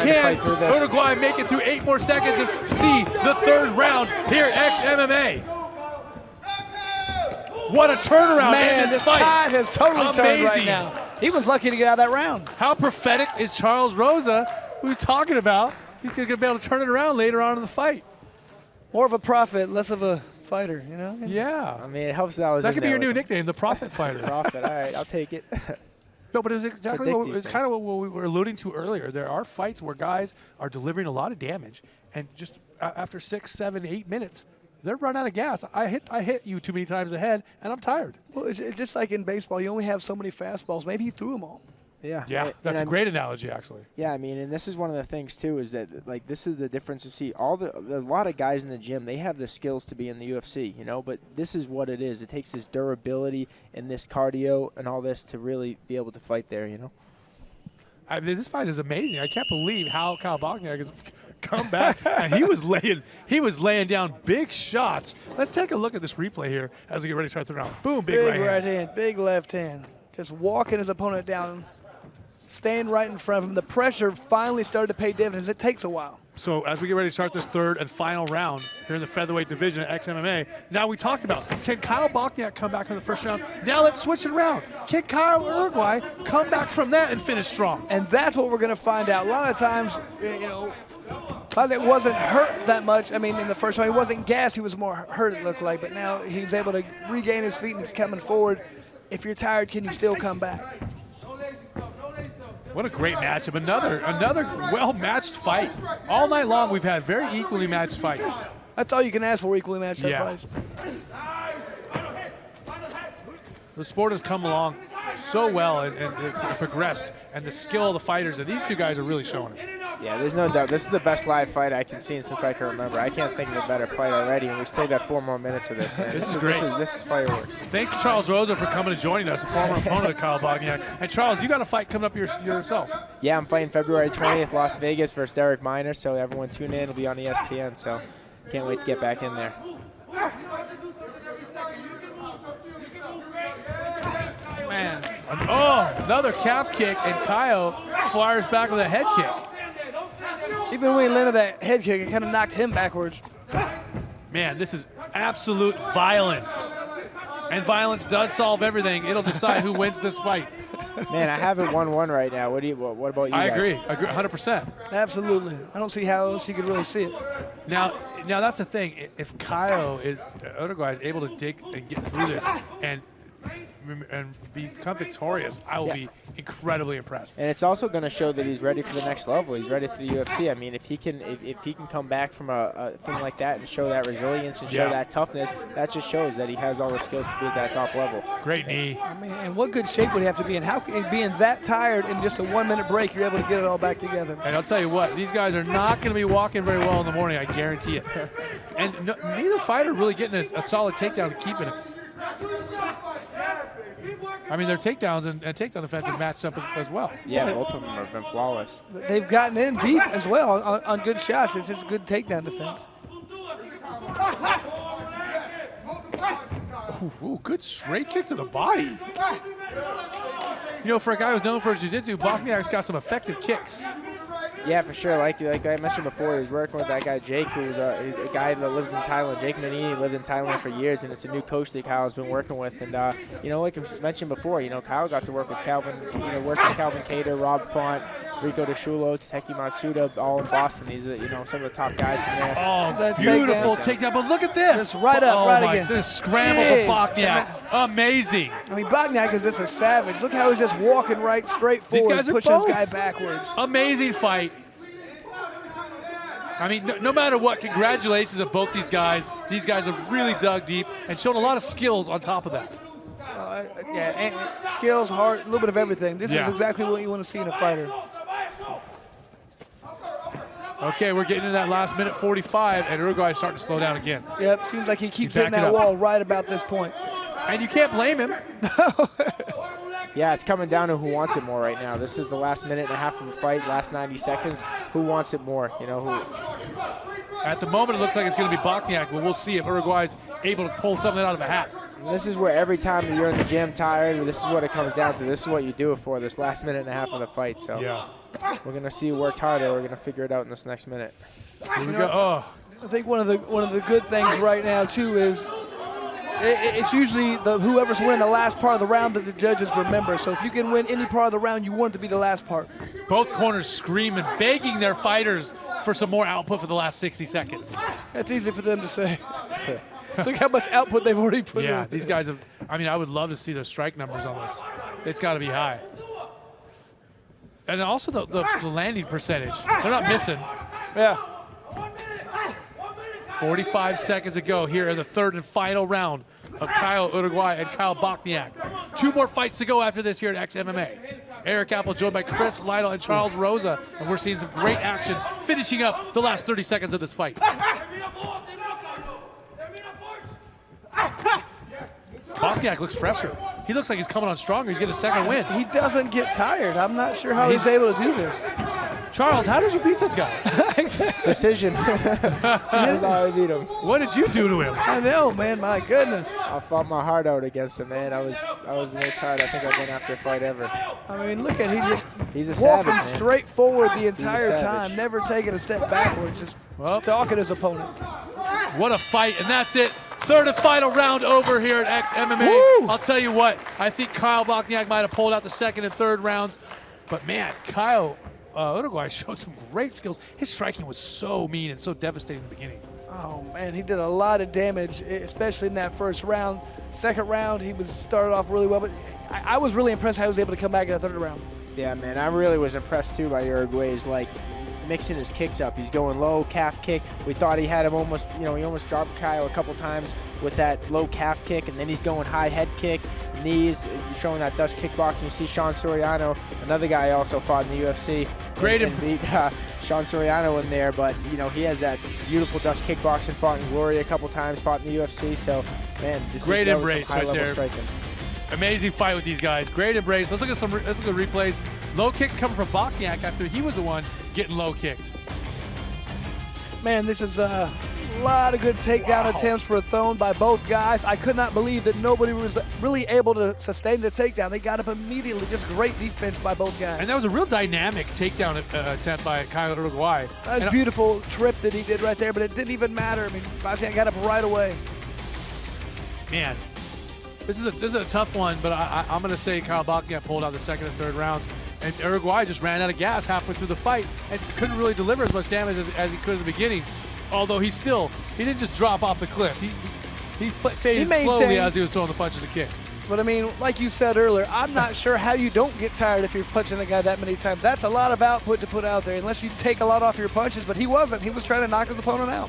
Can Uruguay make it through 8 more seconds and see the 3rd round here at XMMA? What a turnaround in this fight. Tide has totally turned right now. He was lucky to get out of that round. How prophetic is Charles Rosa, who's talking about he's going to be able to turn it around later on in the fight? More of a prophet, less of a fighter, you know? Yeah. I mean, it helps that I was That could be your new nickname, the Prophet Fighter. Prophet, all right, I'll take it. No, but it's exactly it's kind of what we were alluding to earlier. There are fights where guys are delivering a lot of damage, and just after 6, 7, 8 minutes, they're run out of gas. I hit you too many times ahead, and I'm tired. Well, it's just like in baseball. You only have so many fastballs. Maybe he threw them all. Yeah. Yeah, that's a great analogy, actually. Yeah, I mean, and this is one of the things, too, is that, like, this is the difference. You see, a lot of guys in the gym, they have the skills to be in the UFC, you know, but this is what it is. It takes this durability and this cardio and all this to really be able to fight there, you know? I mean, this fight is amazing. I can't believe how Kyle Bochniak has come back, and he was laying down big shots. Let's take a look at this replay here as we get ready to start the round. Boom, big right hand. Big left hand. Just walking his opponent down, staying right in front of him. The pressure finally started to pay dividends. It takes a while. So as we get ready to start this 3rd and final round here in the featherweight division at XMMA, now we talked about, can Kyle Bochniak come back in the 1st round? Now let's switch it around. Can Kyle Uruguay come back from that and finish strong? And that's what we're going to find out. A lot of times, you know, it wasn't hurt that much. I mean, in the 1st round, he wasn't gassed. He was more hurt, it looked like. But now he's able to regain his feet and he's coming forward. If you're tired, can you still come back? What a great matchup. Another well-matched fight. All night long, we've had very equally matched fights. That's all you can ask for, equally matched fights. The sport has come along so well and progressed, and the skill of the fighters, and these two guys are really showing it. Yeah, there's no doubt. This is the best live fight I can see since I can remember. I can't think of a better fight already, and we still got 4 more minutes of this, man. This is great. This is fireworks. Thanks to Charles Rosa for coming and joining us, a former opponent of Kyle Bochniak. And Charles, you got a fight coming up yourself. Yeah, I'm fighting February 20th, Las Vegas versus Derek Minor, so everyone tune in. It'll be on ESPN, so can't wait to get back in there. Man. Oh, another calf kick, and Kyle fires back with a head kick. Even when he landed that head kick, it kind of knocked him backwards. Man, this is absolute violence. And violence does solve everything. It'll decide who wins this fight. Man, I have it 1-1 right now. What about you guys? I agree 100%. Absolutely. I don't see how else you could really see it. Now that's the thing. If Kyle Uruguay is able to dig and get through this and become victorious, I will be incredibly impressed. And it's also going to show that he's ready for the next level. He's ready for the UFC. I mean, if he can come back from a thing like that and show that resilience and show that toughness, that just shows that he has all the skills to be at that top level. Great knee. I mean, and what good shape would he have to be in? How being that tired in just a 1-minute break, you're able to get it all back together? And I'll tell you what, these guys are not going to be walking very well in the morning. I guarantee it. And neither fighter really getting a solid takedown and keeping it. I mean, their takedowns and takedown defense have matched up as well. Yeah, both of them have been flawless. They've gotten in deep as well on good shots. It's just good takedown defense. Ooh, good straight kick to the body. You know, for a guy who's known for jiu-jitsu, Bochniak's got some effective kicks. Yeah, for sure. Like I mentioned before, he was working with that guy Jake, who's a guy that lives in Thailand. Jake Manini lived in Thailand for years, and it's a new coach that Kyle's been working with. And you know, like I mentioned before, you know, Kyle got to work with Calvin, Calvin Cater, Rob Font, Rico DeSchulo, Tateki Matsuda, all in Boston. These are, you know, some of the top guys from there. Oh, beautiful takedown! But look at this. Just right up, right again. This scramble for Bochniak. Amazing. I mean, Bochniak is just a savage. Look how he's just walking right straight forward, These guys are pushing both. this guy backwards. Amazing fight. I mean, no matter what, congratulations to both these guys. These guys have really dug deep and shown a lot of skills on top of that. Yeah, and skills, heart, a little bit of everything. This is exactly what you want to see in a fighter. Okay, we're getting into that last minute 45, and Uruguay is starting to slow down again. Yep, seems like he keeps hitting that wall right about this point. And you can't blame him. Yeah, it's coming down to who wants it more right now. This is the last minute and a half of the fight, last 90 seconds. Who wants it more? You know, who? At the moment, it looks like it's going to be Bochniak, but we'll see if Uruguay's able to pull something out of a hat. And this is where every time that you're in the gym tired, this is what it comes down to. This is what you do it for, this last minute and a half of the fight. So we're going to see who worked harder. We're going to figure it out in this next minute. Here we go. Oh. I think one of the good things right now, too, is it's usually whoever's winning the last part of the round that the judges remember. So if you can win any part of the round, you want it to be the last part. Both corners screaming, begging their fighters for some more output for the last 60 seconds. That's easy for them to say. Look how much output they've already put in. Yeah, these guys have, I mean, I would love to see the strike numbers on this. It's got to be high. And also the landing percentage. They're not missing. Yeah. 45 seconds ago here in the third and final round of Kyle Uruguay and Kyle Bochniak. 2 more fights to go after this here at XMMA. Eric Apple joined by Chris Lytle and Charles Rosa, and we're seeing some great action finishing up the last 30 seconds of this fight. Bochniak looks fresher. He looks like he's coming on stronger. He's getting a second win. He doesn't get tired. I'm not sure how he's able to do this. Charles, how did you beat this guy? Decision. That's how I beat him. What did you do to him? I know, man. My goodness. I fought my heart out against him, man. I was the most tired I think I've been after a fight ever. I mean, look at he's a walking savage, straight forward the entire time, never taking a step backwards, just stalking his opponent. What a fight, and that's it. Third and final round over here at XMMA. I'll tell you what, I think Kyle Bochniak might have pulled out the second and third rounds, but man, Kyle Uruguay showed some great skills. His striking was so mean and so devastating in the beginning. Oh man, he did a lot of damage, especially in that first round. Second round, he started off really well, but I was really impressed how he was able to come back in the third round. Yeah, man, I really was impressed too by Uruguay's mixing his kicks up. He's going low calf kick. We thought he had him almost, he almost dropped Kyle a couple times with that low calf kick, and then he's going high head kick, knees, showing that Dutch kickboxing. You see Sean Soriano, another guy also fought in the UFC. Great and beat Sean Soriano in there, but he has that beautiful Dutch kickboxing, fought in Glory a couple times, fought in the UFC. So, man, this great is embrace some high-level right there. striking. Amazing fight with these guys. Great embrace. Let's look at replays. Low kicks coming from Bochniak after he was the one getting low kicked. Man, this is a lot of good takedown attempts for a thrown by both guys. I could not believe that nobody was really able to sustain the takedown. They got up immediately. Just great defense by both guys. And that was a real dynamic takedown attempt by Kyle Uruguay. That was a beautiful trip that he did right there, but it didn't even matter. I mean, Bochniak got up right away. Man, this is a tough one, but I'm going to say Kyle Bochniak pulled out the second and third rounds. And Uruguay just ran out of gas halfway through the fight and couldn't really deliver as much damage as he could at the beginning. Although he didn't just drop off the cliff. He faded slowly as he was throwing the punches and kicks. But I mean, like you said earlier, I'm not sure how you don't get tired if you're punching a guy that many times. That's a lot of output to put out there, unless you take a lot off your punches, but he wasn't. He was trying to knock his opponent out.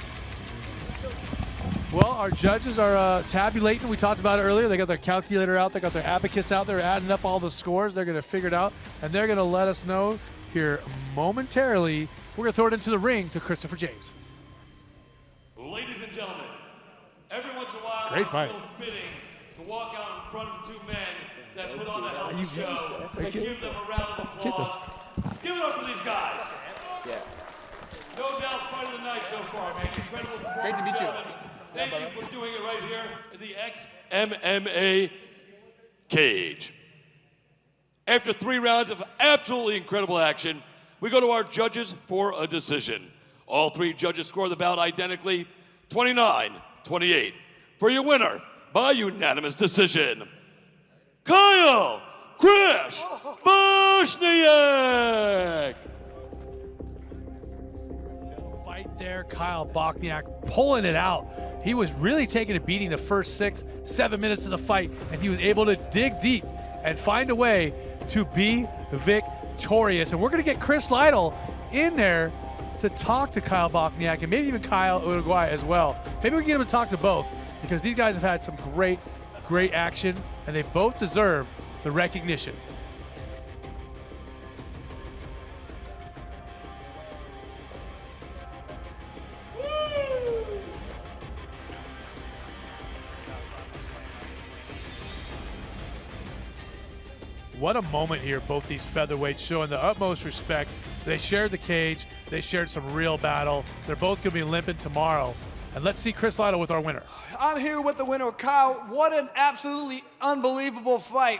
Well, our judges are tabulating. We talked about it earlier. They got their calculator out. They got their abacus out. They're adding up all the scores. They're going to figure it out, and they're going to let us know here momentarily. We're going to throw it into the ring to Christopher James. Ladies and gentlemen, every once in a while, Great fight. I feel fitting to walk out in front of two men that put on a hell of a show and give them a round of applause. Give it up for these guys. Yeah. No doubt fight of the night so far, man. Incredible performance. Great to meet you. Thank you for doing it right here in the XMMA cage. After 3 rounds of absolutely incredible action, we go to our judges for a decision. All 3 judges score the bout identically, 29-28. For your winner, by unanimous decision, Kyle Crash Bochniak. Fight there, Kyle Bochniak pulling it out. He was really taking a beating the first 6-7 minutes of the fight, and he was able to dig deep and find a way to be victorious. And we're going to get Chris Lytle in there to talk to Kyle Bochniak and maybe even Kyle Uruguay as well. Maybe we can get him to talk to both, because these guys have had some great action, and they both deserve the recognition. What a moment here, both these featherweights showing the utmost respect. They shared the cage, they shared some real battle. They're both gonna be limping tomorrow. And let's see Chris Lytle with our winner. I'm here with the winner, Kyle. What an absolutely unbelievable fight.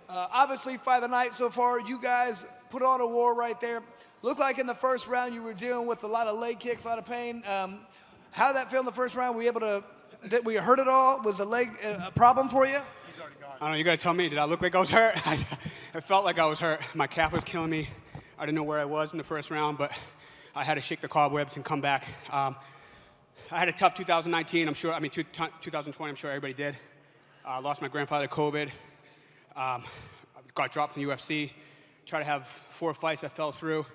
Obviously, fight of the night so far. You guys put on a war right there. Looked like in the first round you were dealing with a lot of leg kicks, a lot of pain. How did that feel in the first round? Were you able to, did we hurt it all? Was the leg a problem for you? I don't know, you gotta tell me, did I look like I was hurt? I felt like I was hurt. My calf was killing me. I didn't know where I was in the first round, but I had to shake the cobwebs and come back. I had a tough 2019, 2020, I'm sure everybody did. I lost my grandfather to COVID. Got dropped from the UFC. Tried to have 4 fights that fell through.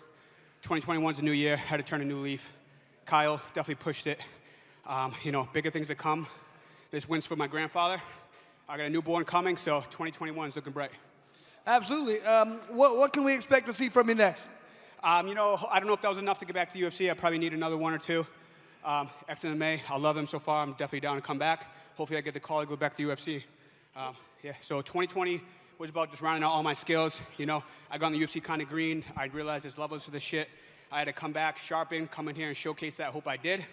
2021's a new year, had to turn a new leaf. Kyle definitely pushed it. Bigger things to come. This wins for my grandfather. I got a newborn coming, so 2021 is looking bright. Absolutely. What can we expect to see from you next? I don't know if that was enough to get back to the UFC. I probably need another 1 or 2. XMMA, I love him so far. I'm definitely down to come back. Hopefully I get the call to go back to UFC. So 2020 was about just rounding out all my skills. I got in the UFC kind of green. I realized there's levels to this shit. I had to come back, sharpen, come in here and showcase that. Hope I did.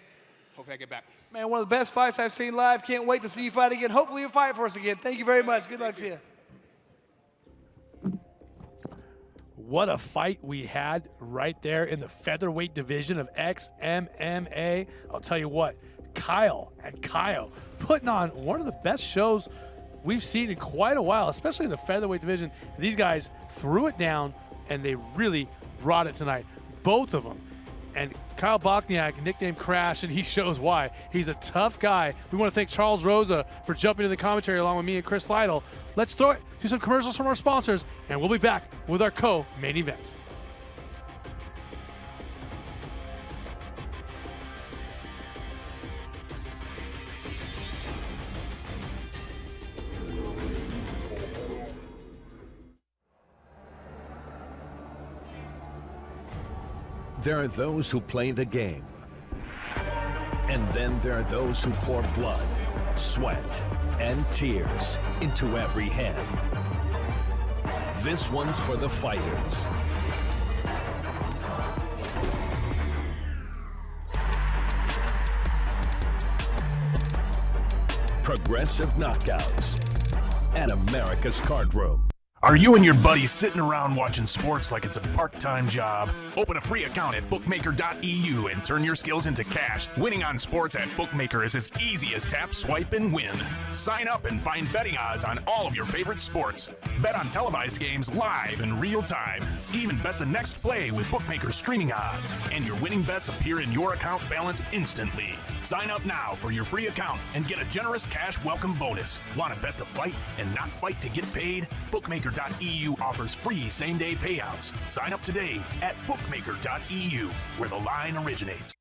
Hopefully I get back. Man, one of the best fights I've seen live. Can't wait to see you fight again. Hopefully you'll fight for us again. Thank you very much. Good luck to you. What a fight we had right there in the featherweight division of XMMA. I'll tell you what, Kyle putting on one of the best shows we've seen in quite a while, especially in the featherweight division. These guys threw it down, and they really brought it tonight. Both of them. And Kyle Bochniak, nicknamed Crash, and he shows why. He's a tough guy. We want to thank Charles Rosa for jumping to the commentary along with me and Chris Lytle. Let's throw it to some commercials from our sponsors, and we'll be back with our co-main event. There are those who play the game. And then there are those who pour blood, sweat, and tears into every hand. This one's for the fighters. Progressive Knockouts at America's Card Room. Are you and your buddies sitting around watching sports like it's a part-time job? Open a free account at bookmaker.eu and turn your skills into cash. Winning on sports at Bookmaker is as easy as tap, swipe, and win. Sign up and find betting odds on all of your favorite sports. Bet on televised games live in real time. Even bet the next play with Bookmaker streaming odds. And your winning bets appear in your account balance instantly. Sign up now for your free account and get a generous cash welcome bonus. Want to bet the fight and not fight to get paid? Bookmaker.eu offers free same-day payouts. Sign up today at bookmaker.eu, where the line originates.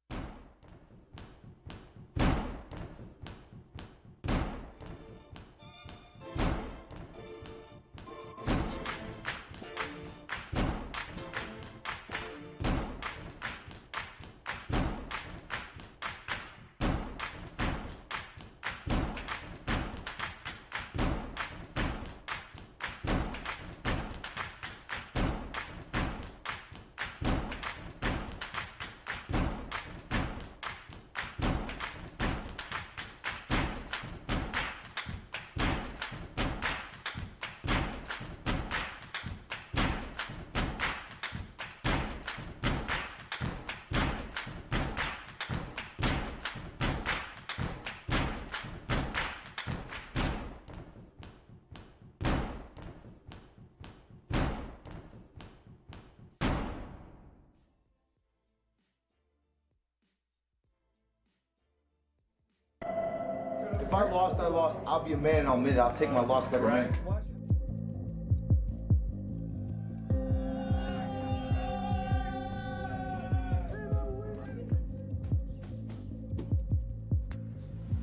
If I lost, I lost. I'll be a man and I'll admit it. I'll take my loss like a man.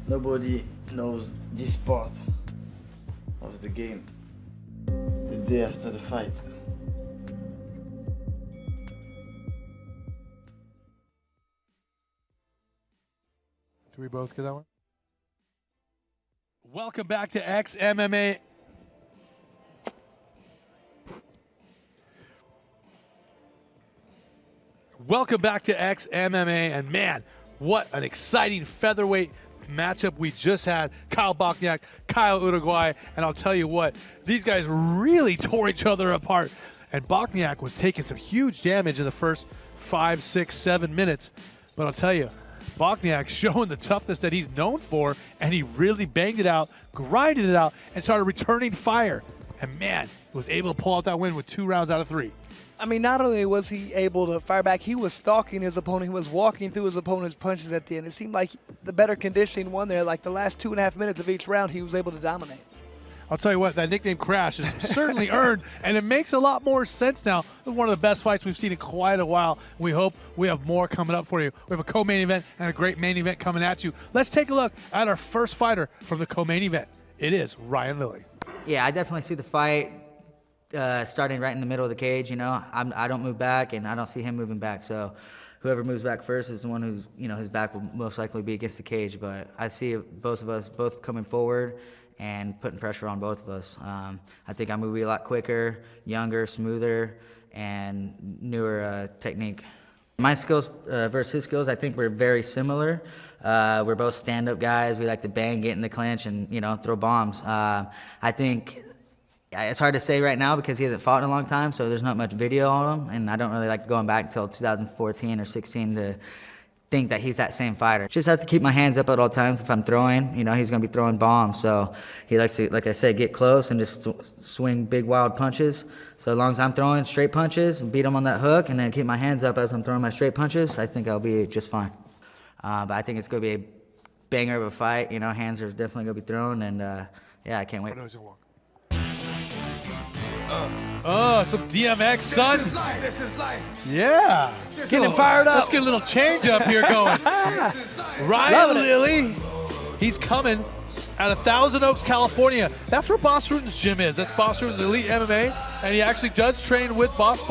Nobody knows this part of the game the day after the fight. Do we both get that one? Welcome back to XMMA. Welcome back to XMMA, and man, what an exciting featherweight matchup we just had. Kyle Bochniak, Kyle Uruguay, and I'll tell you what, these guys really tore each other apart, and Bochniak was taking some huge damage in the first 5, 6, 7 minutes, but I'll tell you, Bochniak showing the toughness that he's known for, and he really banged it out, grinded it out, and started returning fire. And man, he was able to pull out that win with 2 rounds out of 3. I mean, not only was he able to fire back, he was stalking his opponent. He was walking through his opponent's punches at the end. It seemed like the better conditioning won there. Like the last 2.5 minutes of each round, he was able to dominate. I'll tell you what, that nickname Crash is certainly earned, and it makes a lot more sense now. It was one of the best fights we've seen in quite a while. We hope we have more coming up for you. We have a co-main event and a great main event coming at you. Let's take a look at our first fighter from the co-main event. It is Ryan Lilley. Yeah, I definitely see the fight starting right in the middle of the cage. You know, I don't move back, and I don't see him moving back. So whoever moves back first is the one who's, you know, his back will most likely be against the cage. But I see both of us both coming forward and putting pressure on both of us. I think I'm going to be a lot quicker, younger, smoother, and newer technique. My skills versus his skills, I think we're very similar. We're both stand-up guys. We like to bang, get in the clinch, and, you know, throw bombs. I think it's hard to say right now because he hasn't fought in a long time, so there's not much video on him, and I don't really like going back until 2014 or 16 to think that he's that same fighter. Just have to keep my hands up at all times. If I'm throwing, you know, he's going to be throwing bombs. So he likes to, like I said, get close and just swing big, wild punches. So as long as I'm throwing straight punches and beat him on that hook and then keep my hands up as I'm throwing my straight punches, I think I'll be just fine. But I think it's going to be a banger of a fight. You know, hands are definitely going to be thrown. And, yeah, I can't wait. Some DMX, son. This is life. Yeah. Getting fired up. Let's get a little change up here going. Ryan Lilley, he's coming out of Thousand Oaks, California. That's where Boss Rutan's gym is. That's Boss Rutan's Elite MMA, and he actually does train with Boss.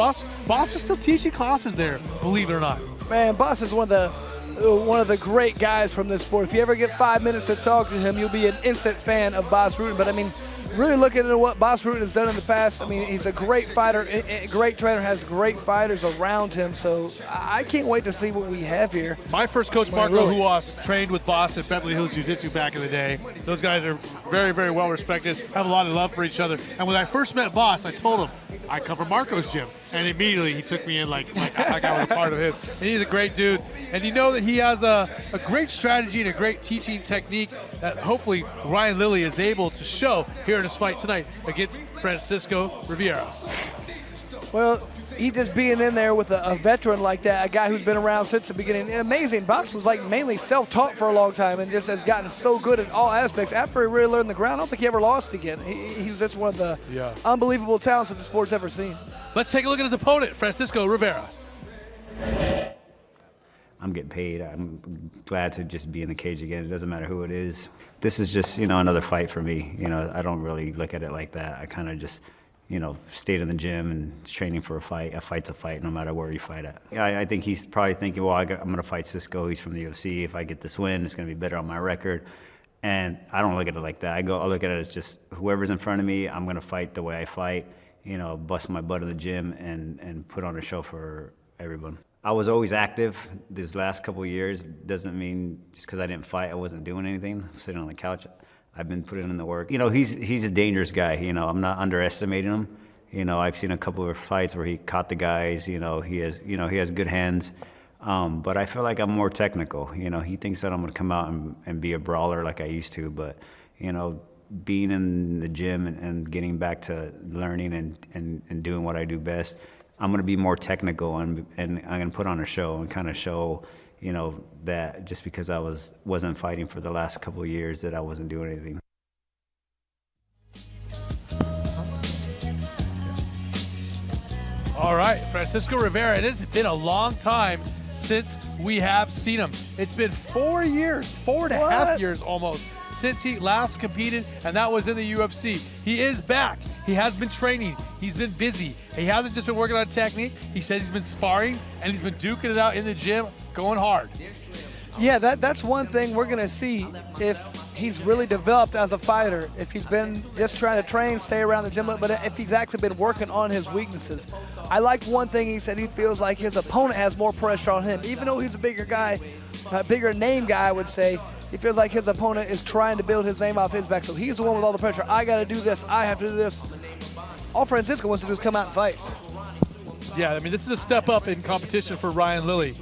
Boss is still teaching classes there, believe it or not. Man, Boss is one of the great guys from this sport. If you ever get 5 minutes to talk to him, you'll be an instant fan of Boss Rutan. But I mean, really looking at what Boss Rutan has done in the past, I mean, he's a great fighter, a great trainer, has great fighters around him. So I can't wait to see what we have here. My first coach, Marco Huas, trained with Boss at Beverly Hills Jiu-Jitsu back in the day. Those guys are very, very well respected, have a lot of love for each other. And when I first met Boss, I told him, I come from Marco's gym. And immediately he took me in like I was a part of his. And he's a great dude. And you know that he has a great strategy and a great teaching technique that hopefully Ryan Lilley is able to show here in this fight tonight against Francisco Rivera. Well, he just being in there with a veteran like that, a guy who's been around since the beginning. Amazing. Boss was like mainly self-taught for a long time and just has gotten so good at all aspects. After he really learned the ground, I don't think he ever lost again. He's just one of the unbelievable talents that the sport's ever seen. Let's take a look at his opponent, Francisco Rivera. I'm getting paid. I'm glad to just be in the cage again. It doesn't matter who it is. This is just, you know, another fight for me. You know, I don't really look at it like that. I kind of just, you know, stayed in the gym and training for a fight. A fight's a fight, no matter where you fight at. Yeah, I think he's probably thinking, well, I'm going to fight Cisco. He's from the UFC. If I get this win, it's going to be better on my record. And I don't look at it like that. I look at it as just whoever's in front of me, I'm going to fight the way I fight, you know, bust my butt in the gym and put on a show for everyone. I was always active these last couple of years. Doesn't mean just because I didn't fight, I wasn't doing anything, sitting on the couch. I've been putting in the work. You know, he's a dangerous guy. You know, I'm not underestimating him. You know, I've seen a couple of fights where he caught the guys. You know, he has good hands. But I feel like I'm more technical. You know, he thinks that I'm going to come out and be a brawler like I used to. But, you know, being in the gym and getting back to learning and doing what I do best, I'm going to be more technical and I'm going to put on a show and kind of show, you know, that just because I wasn't fighting for the last couple of years that I wasn't doing anything. All right, Francisco Rivera, it has been a long time since we have seen him. It's been 4 years, 4.5 years almost, since he last competed, and that was in the UFC. He is back. He has been training. He's been busy. He hasn't just been working on technique. He says he's been sparring, and he's been duking it out in the gym, going hard. Yeah, that's one thing we're going to see if he's really developed as a fighter, if he's been just trying to train, stay around the gym, but if he's actually been working on his weaknesses. I like one thing he said, he feels like his opponent has more pressure on him. Even though he's a bigger guy, a bigger name guy, I would say, he feels like his opponent is trying to build his name off his back. So he's the one with all the pressure. I got to do this. I have to do this. All Francisco wants to do is come out and fight. Yeah, I mean, this is a step up in competition for Ryan Lilley.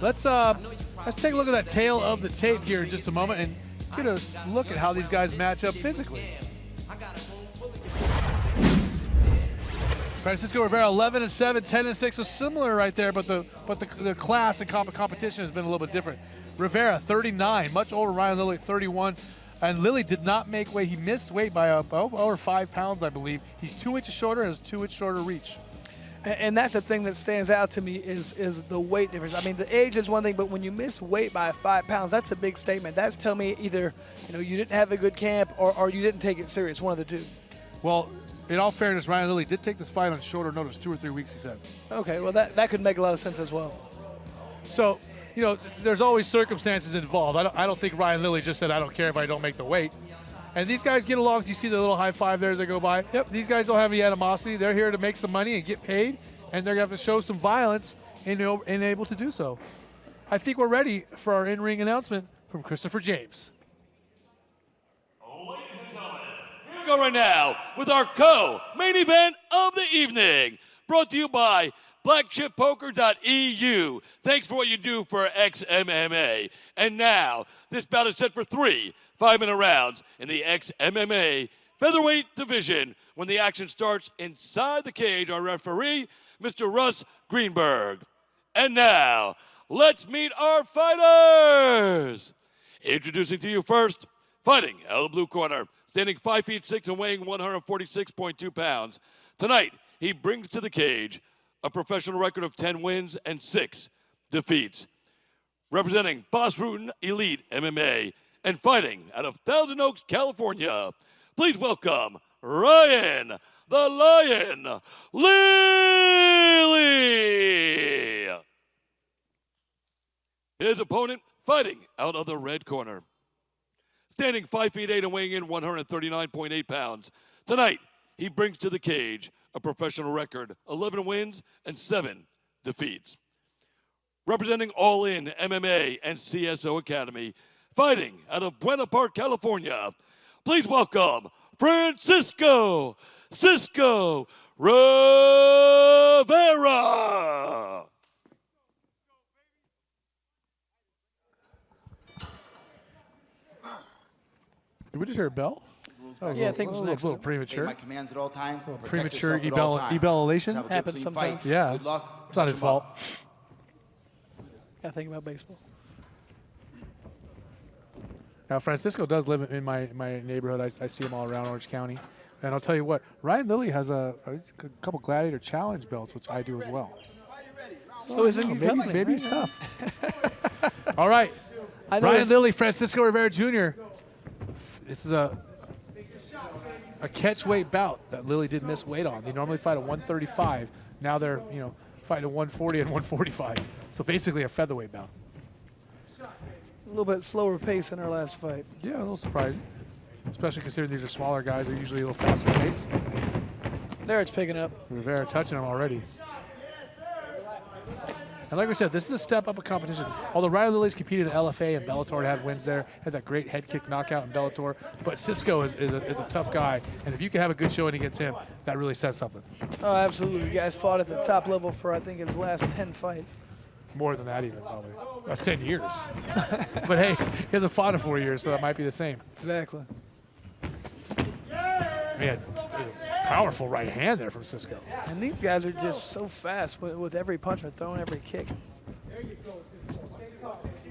Let's take a look at that tail of the tape here in just a moment and get a look at how these guys match up physically. Francisco Rivera 11-7, 10-6, so similar right there, but the class and competition has been a little bit different. Rivera 39, much older. Ryan Lilley 31, and Lilley did not make weight. He missed weight by over 5 pounds, I believe. He's 2 inches shorter and has 2 inch shorter reach. And that's the thing that stands out to me is the weight difference. I mean, the age is one thing, but when you miss weight by 5 pounds, that's a big statement. That's telling me either, you know, you didn't have a good camp or you didn't take it serious, one of the two. Well, in all fairness, Ryan Lilley did take this fight on shorter notice, 2 or 3 weeks, he said. Okay, well, that could make a lot of sense as well. So, you know, there's always circumstances involved. I don't think Ryan Lilley just said, I don't care if I don't make the weight. And these guys get along. Do you see the little high five there as they go by? Yep. These guys don't have any animosity. They're here to make some money and get paid, and they're going to have to show some violence and able to do so. I think we're ready for our in-ring announcement from Christopher James. Ladies and gentlemen, here we go right now with our co-main event of the evening, brought to you by blackchippoker.eu. Thanks for what you do for XMMA. And now, this bout is set for 3 5-minute rounds in the XMMA featherweight division. When the action starts inside the cage, our referee, Mr. Russ Greenberg. And now, let's meet our fighters. Introducing to you first, fighting out of the blue corner, standing 5'6" and weighing 146.2 pounds. Tonight, he brings to the cage a professional record of 10 wins and 6 defeats. Representing Boss Rutan Elite MMA and fighting out of Thousand Oaks, California, please welcome Ryan the Lion Lilley. His opponent fighting out of the red corner, standing 5'8" and weighing in 139.8 pounds. Tonight, he brings to the cage a professional record, 11 wins and 7 defeats. Representing All In MMA and CSO Academy, fighting out of Buena Park, California, please welcome Francisco Cisco Rivera. Did we just hear a bell? Yeah, I think it was a little premature. My commands at all times. Premature ebellation happens sometimes. Yeah, Good luck. it's not his fault. Gotta think about baseball. Now, Francisco does live in my neighborhood. I see him all around Orange County. And I'll tell you what, Ryan Lilley has a couple Gladiator Challenge belts, which I do as well. So is it maybe he's tough. All right, Ryan Lilley, Francisco Rivera Jr. This is a catch weight bout that Lilley did miss weight on. They normally fight at 135. Now they're fighting at 140 and 145. So basically a featherweight bout. A little bit slower pace than our last fight. Yeah, a little surprising, especially considering these are smaller guys. They're usually a little faster pace. There it's picking up. Rivera touching him already. And like we said, this is a step up of competition. Although Ryan Lilley's competed in LFA and Bellator and had wins there, had that great head kick knockout in Bellator. But Cisco is a tough guy, and if you can have a good showing against him, that really says something. Oh, absolutely. You guys fought at the top level for, I think, his last 10 fights. More than that even, probably. That's 10 years. But hey, he hasn't fought in 4 years, so that might be the same. Exactly. Man, powerful right hand there from Cisco. And these guys are just so fast with every punch and throwing every kick.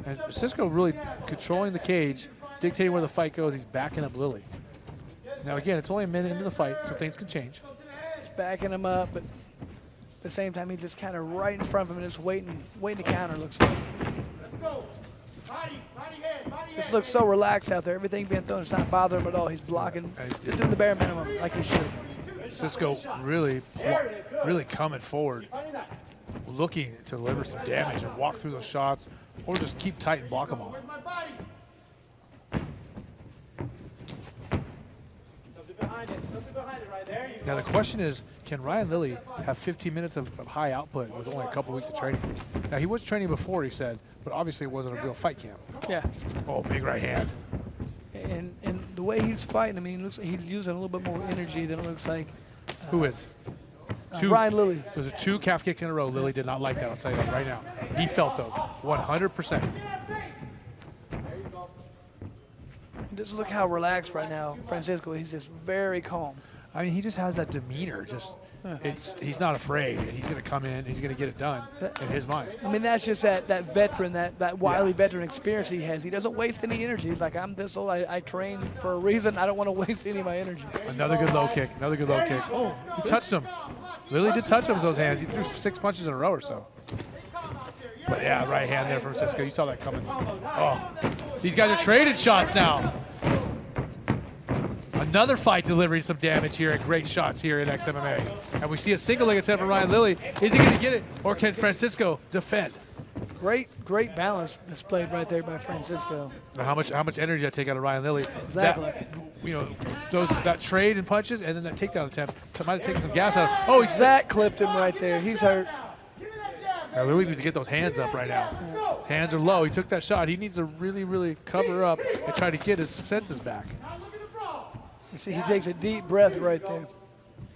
And Cisco really controlling the cage, dictating where the fight goes. He's backing up Lilley. Now again, it's only a minute into the fight, so things can change. He's backing him up, but at the same time, he's just kind of right in front of him and just waiting to counter, looks like. Let's go. Body head. Just looks so relaxed out there. Everything being thrown, it's not bothering him at all. He's blocking, just doing the bare minimum like he should. Cisco really coming forward, looking to deliver some damage and walk through those shots, or just keep tight and block them all. Now the question is, can Ryan Lilley have 15 minutes of high output with only a couple weeks of training? Now he was training before, he said, but obviously it wasn't a real fight camp. Yeah. Oh, big right hand. And the way he's fighting, I mean, it looks like he's using a little bit more energy than it looks like. Who is? Ryan Lilley. Those are 2 calf kicks in a row. Lilley did not like that, I'll tell you that right now. He felt those, 100%. Just look how relaxed right now, Francisco. He's just very calm. I mean, he just has that demeanor. He's not afraid. He's going to come in. He's going to get it done in his mind. I mean, that's just that veteran, that wily veteran experience he has. He doesn't waste any energy. He's like, I'm this old. I train for a reason. I don't want to waste any of my energy. Another good low kick. Oh, he touched him. Lilley did touch him with those hands. He threw 6 punches in a row or so. But yeah, right hand there from Cisco. You saw that coming. Oh, these guys are trading shots now. Another fight delivering some damage here and great shots here at XMMA. And we see a single leg attempt from Ryan Lilley. Is he going to get it, or can Francisco defend? Great balance displayed right there by Francisco. Now how much energy I take out of Ryan Lilley? Exactly. That trade and punches, and then that takedown attempt might have taken some gas out of him. Oh, that clipped him right there. He's hurt. Now Lilley needs to get those hands up right now. Hands are low. He took that shot. He needs to really cover up and try to get his senses back. You see, he takes a deep breath right there.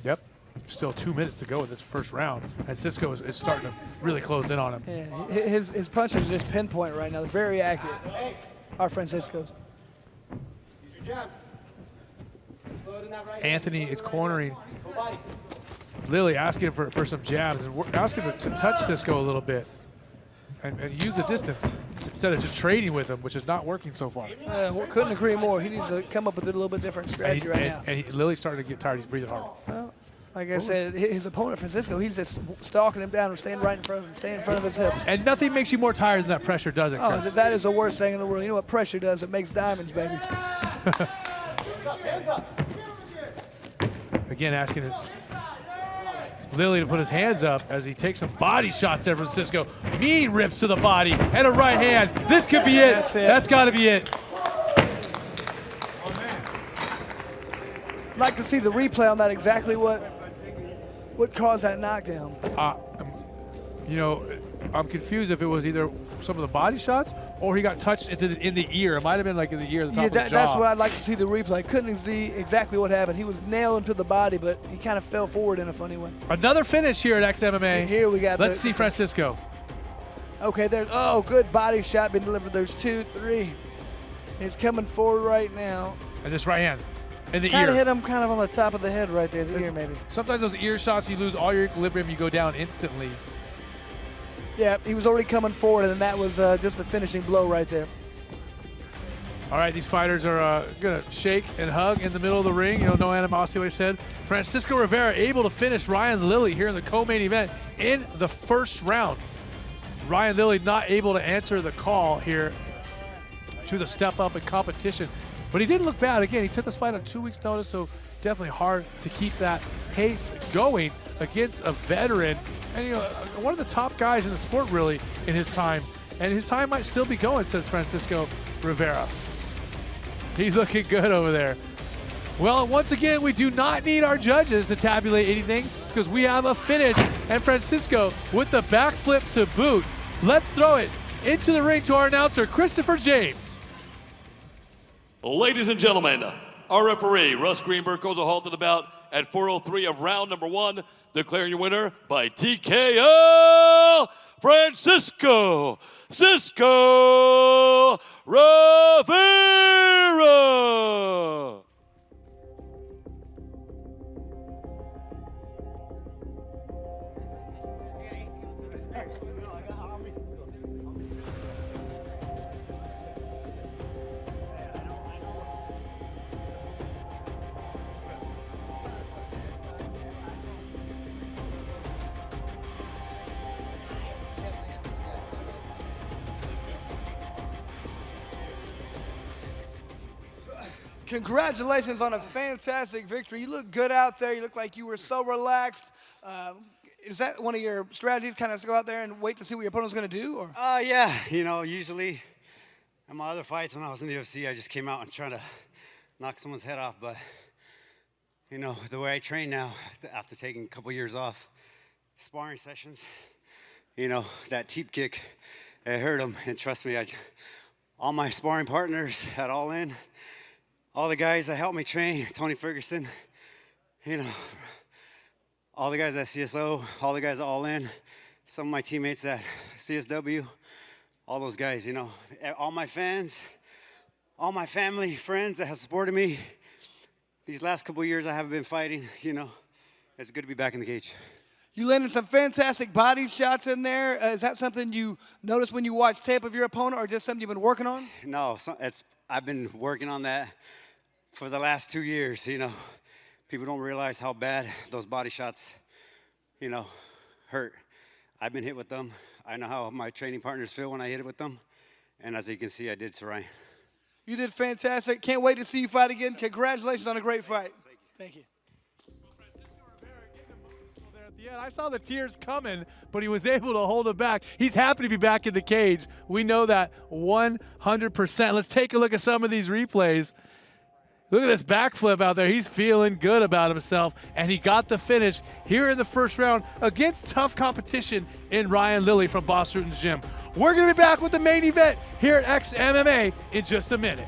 Yep. Still 2 minutes to go in this first round, and Cisco is starting to really close in on him. Yeah, his punches just pinpoint right now. They're very accurate. Our friend Cisco's. Anthony is cornering Lilley, asking for some jabs and asking him to touch Cisco a little bit and use the distance instead of just trading with him, which is not working so far. Couldn't agree more. He needs to come up with a little bit different strategy right now. And Lilley's starting to get tired. He's breathing hard. Well, like I said, his opponent, Francisco, he's just stalking him down and staying right in front of him, staying in front of his hips. And nothing makes you more tired than that pressure, does it, Chris? Oh, that is the worst thing in the world. You know what pressure does? It makes diamonds, baby. Again, asking Lilley to put his hands up as he takes some body shots there from Cisco. Mean rips to the body and a right hand. This could be it. That's got to be it. I'd like to see the replay on that, exactly what caused that knockdown. You know, I'm confused if it was either some of the body shots or he got touched in the ear. It might have been like in the ear, the top of the jaw. That's what I'd like to see the replay. Couldn't see exactly what happened. He was nailed into the body, but he kind of fell forward in a funny way. Another finish here at XMMA. And here we got. Let's see Francisco. Okay, there's good body shot being delivered. There's 2, 3. He's coming forward right now. And this right hand. In the ear. Kind of hit him kind of on the top of the head right there, the ear maybe. Sometimes those ear shots, you lose all your equilibrium, you go down instantly. Yeah, he was already coming forward, and that was just the finishing blow right there. All right, these fighters are going to shake and hug in the middle of the ring. You know, no animosity, what I said. Francisco Rivera able to finish Ryan Lilley here in the co-main event in the first round. Ryan Lilley not able to answer the call here to the step up in competition. But he didn't look bad. Again, he took this fight on 2 weeks' notice, so definitely hard to keep that pace going against a veteran. And, you know, one of the top guys in the sport, really, in his time. And his time might still be going, says Francisco Rivera. He's looking good over there. Well, once again, we do not need our judges to tabulate anything because we have a finish. And Francisco with the backflip to boot. Let's throw it into the ring to our announcer, Christopher James. Ladies and gentlemen, our referee, Russ Greenberg, calls a halt to the bout at 4:03 of round number 1, declaring your winner by TKO, Francisco Cisco Rivera. Congratulations on a fantastic victory. You look good out there. You look like you were so relaxed. Is that one of your strategies, kind of go out there and wait to see what your opponent's going to do? Or? Yeah. You know, usually in my other fights when I was in the UFC, I just came out and tried to knock someone's head off. But, you know, the way I train now, after taking a couple years off, sparring sessions, you know, that teep kick, it hurt him. And trust me, all my sparring partners at All In, all the guys that helped me train, Tony Ferguson, you know, all the guys at CSO, all the guys at All In, some of my teammates at CSW, all those guys, you know, all my fans, all my family, friends that have supported me. These last couple of years I haven't been fighting, you know, it's good to be back in the cage. You landed some fantastic body shots in there. Is that something you noticed when you watched tape of your opponent or just something you've been working on? No, I've been working on that for the last 2 years, you know. People don't realize how bad those body shots, you know, hurt. I've been hit with them. I know how my training partners feel when I hit it with them. And as you can see, I did to Ryan. You did fantastic. Can't wait to see you fight again. Congratulations on a great fight. Thank you. Yeah, I saw the tears coming, but he was able to hold it back. He's happy to be back in the cage. We know that 100%. Let's take a look at some of these replays. Look at this backflip out there. He's feeling good about himself, and he got the finish here in the first round against tough competition in Ryan Lilley from Boss Rutan's gym. We're going to be back with the main event here at XMMA in just a minute.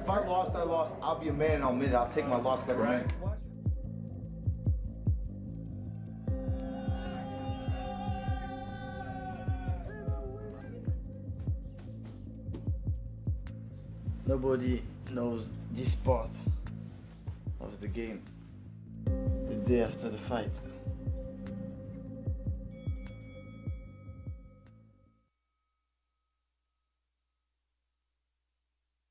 If I lost, I lost. I'll be a man and I'll admit it. I'll take my loss like a man. Nobody knows this part of the game the day after the fight.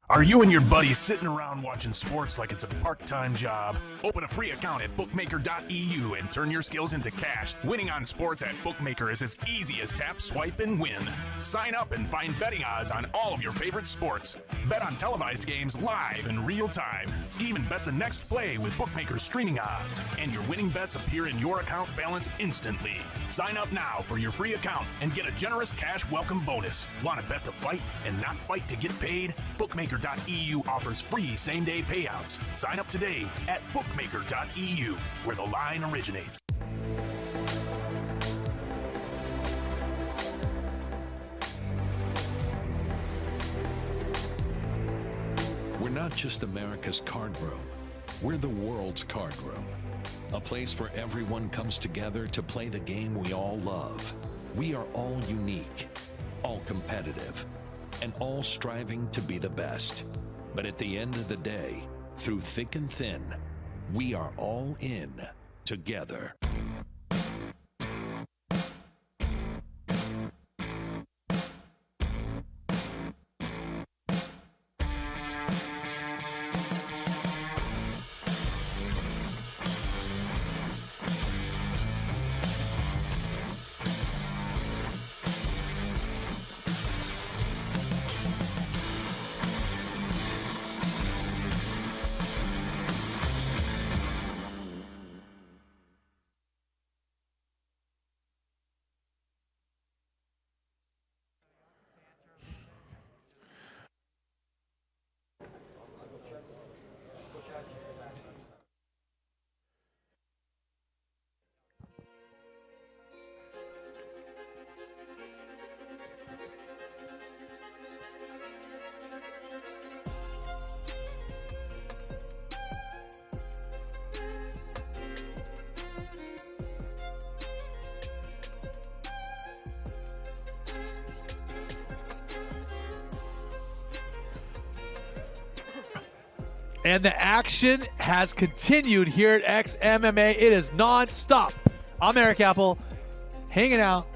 Are you and your buddies sitting around watching sports like it's a part-time job? Open a free account at bookmaker.eu and turn your skills into cash. Winning on sports at Bookmaker is as easy as tap, swipe, and win. Sign up and find betting odds on all of your favorite sports. Bet on televised games live in real time. Even bet the next play with Bookmaker's streaming odds. And your winning bets appear in your account balance instantly. Sign up now for your free account and get a generous cash welcome bonus. Want to bet to fight and not fight to get paid? Bookmaker.eu offers free same-day payouts. Sign up today at bookmaker.eu, where the line originates. We're not just America's card room. We're the world's card room. A place where everyone comes together to play the game we all love. We are all unique, all competitive, and all striving to be the best. But at the end of the day, through thick and thin, we are all in together. And the action has continued here at XMMA. It is non-stop. I'm Eric Apple, hanging out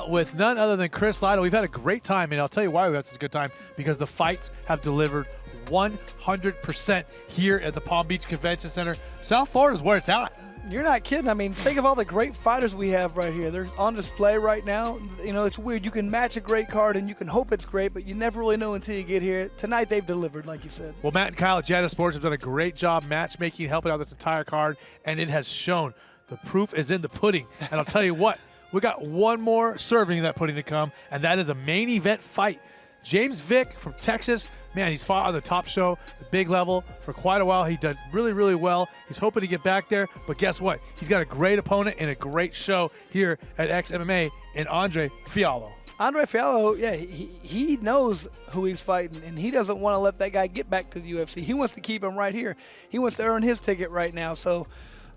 with none other than Chris Lytle. We've had a great time, and I'll tell you why we've had such a good time, because the fights have delivered 100% here at the Palm Beach Convention Center. South Florida is where it's at. You're not kidding. I mean, think of all the great fighters we have right here. They're on display right now. You know, it's weird. You can match a great card and you can hope it's great, but you never really know until you get here. Tonight, they've delivered, like you said. Well, Matt and Kyle at Jetta Sports have done a great job matchmaking, helping out this entire card, and it has shown. The proof is in the pudding. And I'll tell you what, we got one more serving of that pudding to come, and that is a main event fight. James Vick from Texas, man, he's fought on the top show, the big level, for quite a while. He done really, really well. He's hoping to get back there, but guess what? He's got a great opponent and a great show here at XMMA in Andre Fialho. Andre Fialho, yeah, he knows who he's fighting, and he doesn't want to let that guy get back to the UFC. He wants to keep him right here. He wants to earn his ticket right now. So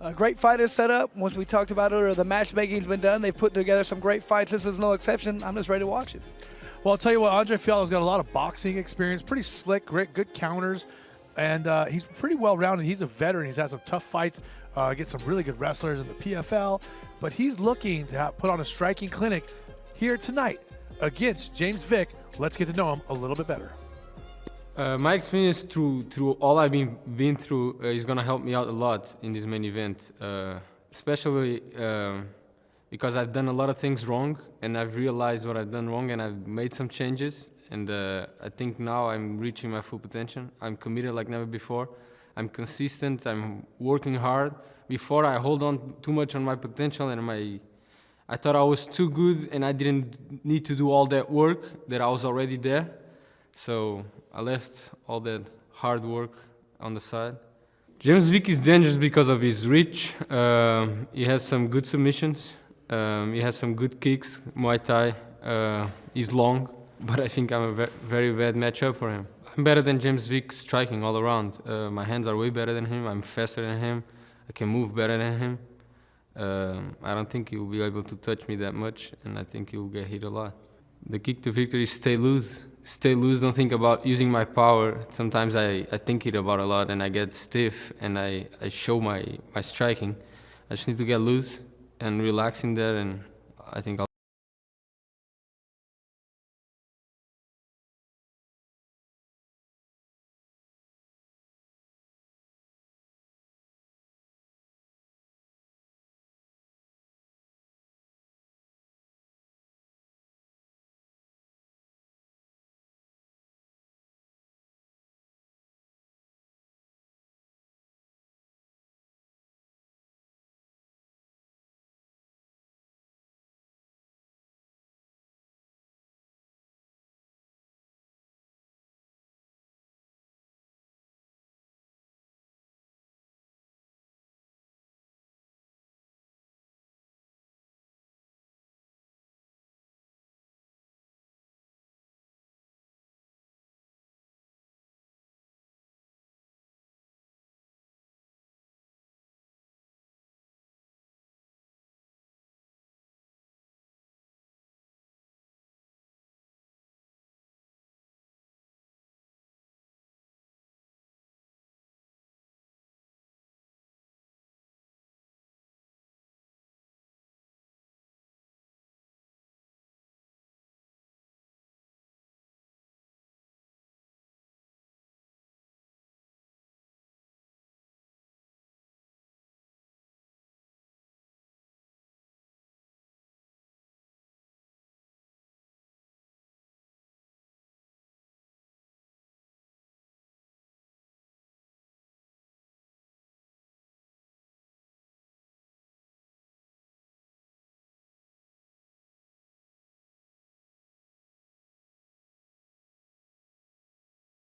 a great fight is set up. Once we talked about earlier, the matchmaking's been done. They've put together some great fights. This is no exception. I'm just ready to watch it. Well, I'll tell you what, Andre Fialho's got a lot of boxing experience, pretty slick, great, good counters, and he's pretty well-rounded. He's a veteran. He's had some tough fights, get some really good wrestlers in the PFL, but he's looking to put on a striking clinic here tonight against James Vick. Let's get to know him a little bit better. My experience through all I've been through is going to help me out a lot in this main event, especially because I've done a lot of things wrong, and I've realized what I've done wrong, and I've made some changes, and I think now I'm reaching my full potential. I'm committed like never before. I'm consistent. I'm working hard. Before, I hold on too much on my potential, and I thought I was too good, and I didn't need to do all that work, that I was already there. So I left all that hard work on the side. James Vick is dangerous because of his reach. He has some good submissions. He has some good kicks, Muay Thai. He's long. but I think I'm a very bad matchup for him. I'm better than James Vick striking all around. My hands are way better than him. I'm faster than him. I can move better than him. I don't think he'll be able to touch me that much, and I think he'll get hit a lot. The kick to victory is stay loose. Stay loose, don't think about using my power. Sometimes I think it about a lot, and I get stiff, and I show my striking. I just need to get loose and relax in there, and I think I'll.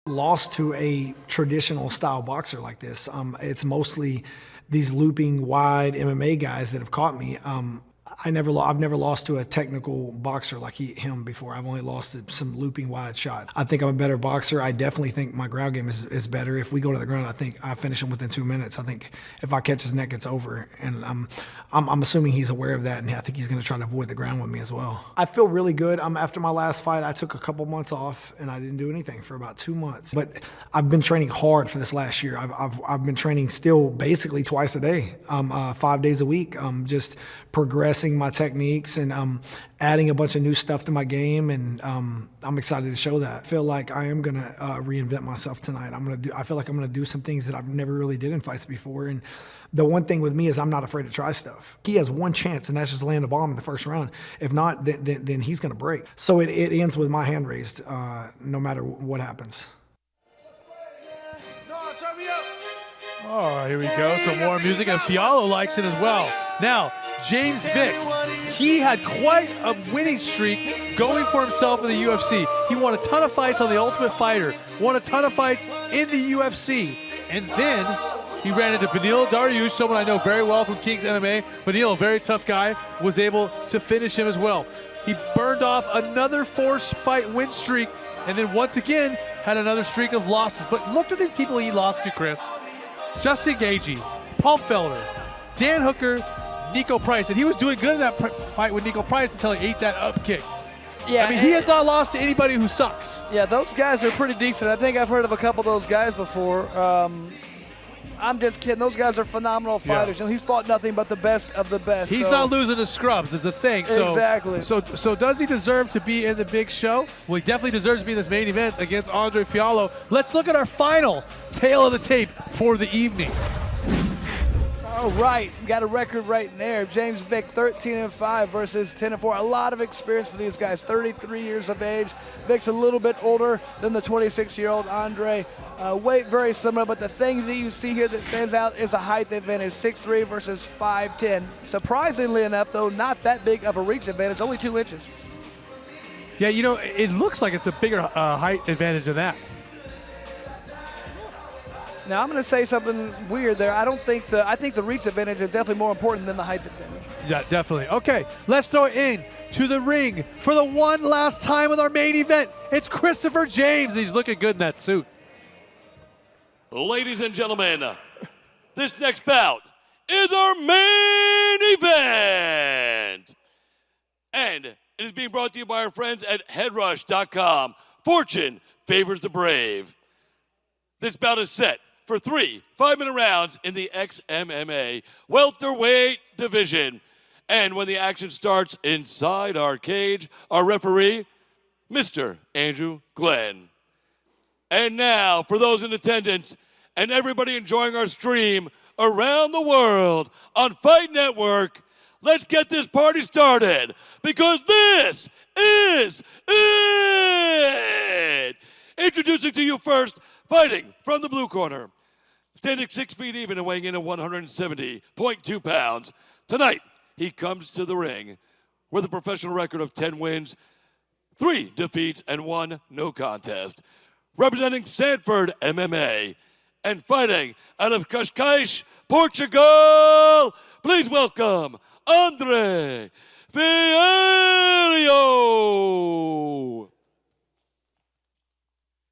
Lost to a traditional style boxer like this. It's mostly these looping wide MMA guys that have caught me. I've never lost to a technical boxer like him before. I've only lost to some looping wide shots. I think I'm a better boxer. I definitely think my ground game is better. If we go to the ground, I think I finish him within 2 minutes. I think if I catch his neck, it's over. And I'm assuming he's aware of that, and I think he's going to try to avoid the ground with me as well. I feel really good. After my last fight, I took a couple months off, and I didn't do anything for about 2 months. But I've been training hard for this last year. I've been training still basically twice a day, 5 days a week, just progressing my techniques and adding a bunch of new stuff to my game, and I'm excited to show that. I feel like I am gonna reinvent myself tonight. I feel like I'm gonna do some things that I've never really did in fights before. And the one thing with me is I'm not afraid to try stuff. He has one chance, and that's just land a bomb in the first round. If not, then he's gonna break. So it ends with my hand raised, no matter what happens. Oh, here we go. Some more music, and Fialho likes it as well. Now, James Vick, he had quite a winning streak going for himself in the UFC. He won a ton of fights on The Ultimate Fighter, won a ton of fights in the UFC, and then he ran into Beneil Dariush, someone I know very well from XMMA. Beneil, a very tough guy, was able to finish him as well. He burned off another 4-fight win streak, and then once again had another streak of losses. But look at these people he lost to, Chris. Justin Gaethje, Paul Felder, Dan Hooker, Nico Price, and he was doing good in that fight with Nico Price until he ate that up kick. Yeah, I mean, he has not lost to anybody who sucks. Yeah, those guys are pretty decent. I think I've heard of a couple of those guys before. I'm just kidding. Those guys are phenomenal fighters. You know, he's fought nothing but the best of the best. He's not losing to scrubs is the thing. So, exactly. So does he deserve to be in the big show? Well, he definitely deserves to be in this main event against Andre Fialho. Let's look at our final tale of the tape for the evening. All right, we got a record right in there. James Vick, 13-5 versus 10-4. A lot of experience for these guys, 33 years of age. Vick's a little bit older than the 26-year-old Andre. Weight very similar, but the thing that you see here that stands out is a height advantage, 6'3" versus 5'10". Surprisingly enough, though, not that big of a reach advantage, only 2 inches. Yeah, you know, it looks like it's a bigger height advantage than that. Now I'm going to say something weird there. I think the reach advantage is definitely more important than the height advantage. Yeah, definitely. Okay, let's throw it in to the ring for the one last time with our main event. It's Christopher James, and he's looking good in that suit. Ladies and gentlemen, this next bout is our main event. And it is being brought to you by our friends at headrush.com. Fortune favors the brave. This bout is set for 3 5-minute rounds in the XMMA welterweight division. And when the action starts inside our cage, our referee, Mr. Andrew Glenn. And now, for those in attendance and everybody enjoying our stream around the world on Fight Network, let's get this party started, because this is it! Introducing to you first, fighting from the blue corner, standing 6 feet even and weighing in at 170.2 pounds. Tonight, he comes to the ring with a professional record of 10 wins, 3 defeats, and 1 no contest. Representing Sanford MMA and fighting out of Cascais, Portugal, please welcome Andre Fialho.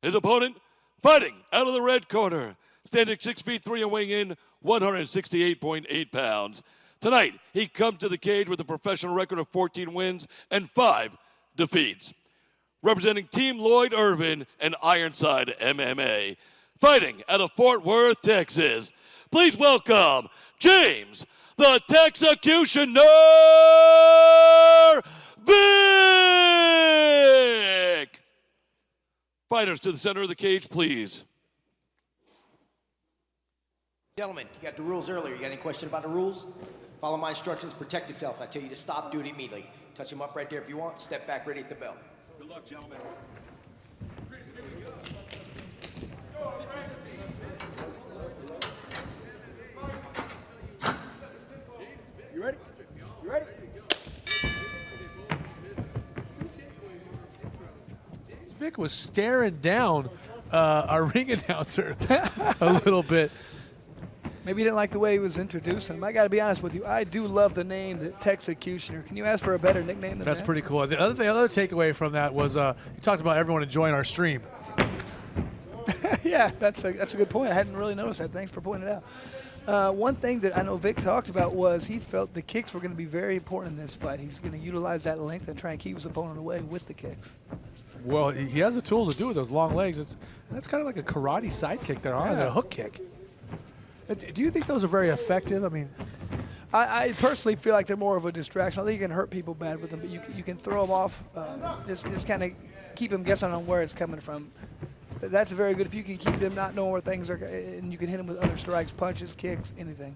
His opponent, fighting out of the red corner, standing 6 feet 3 and weighing in 168.8 pounds. Tonight, he comes to the cage with a professional record of 14 wins and 5 defeats. Representing Team Lloyd Irvin and Ironside MMA, fighting out of Fort Worth, Texas. Please welcome James, the Texecutioner Vick. Fighters to the center of the cage, please. Gentlemen, you got the rules earlier. You got any question about the rules? Follow my instructions, protect yourself. I tell you to stop, do it immediately. Touch him up right there if you want. Step back, ready at the bell. Good luck, gentlemen. You ready? You ready? Vick was staring down our ring announcer a little bit. Maybe you didn't like the way he was introducing him. I got to be honest with you. I do love the name, the Texecutioner. Can you ask for a better nickname than That's that? pretty cool. The other takeaway from that was you talked about everyone enjoying our stream. Yeah, that's a good point. I hadn't really noticed that. Thanks for pointing it out. One thing that I know Vick talked about was he felt the kicks were going to be very important in this fight. He's going to utilize that length and try and keep his opponent away with the kicks. Well, he has the tools to do it, those long legs. That's kind of like a karate sidekick there, aren't they? A hook kick. Do you think those are very effective? I mean, I personally feel like they're more of a distraction. I think you can hurt people bad with them, but you can throw them off, just kind of keep them guessing on where it's coming from. That's very good if you can keep them not knowing where things are, and you can hit them with other strikes, punches, kicks, anything.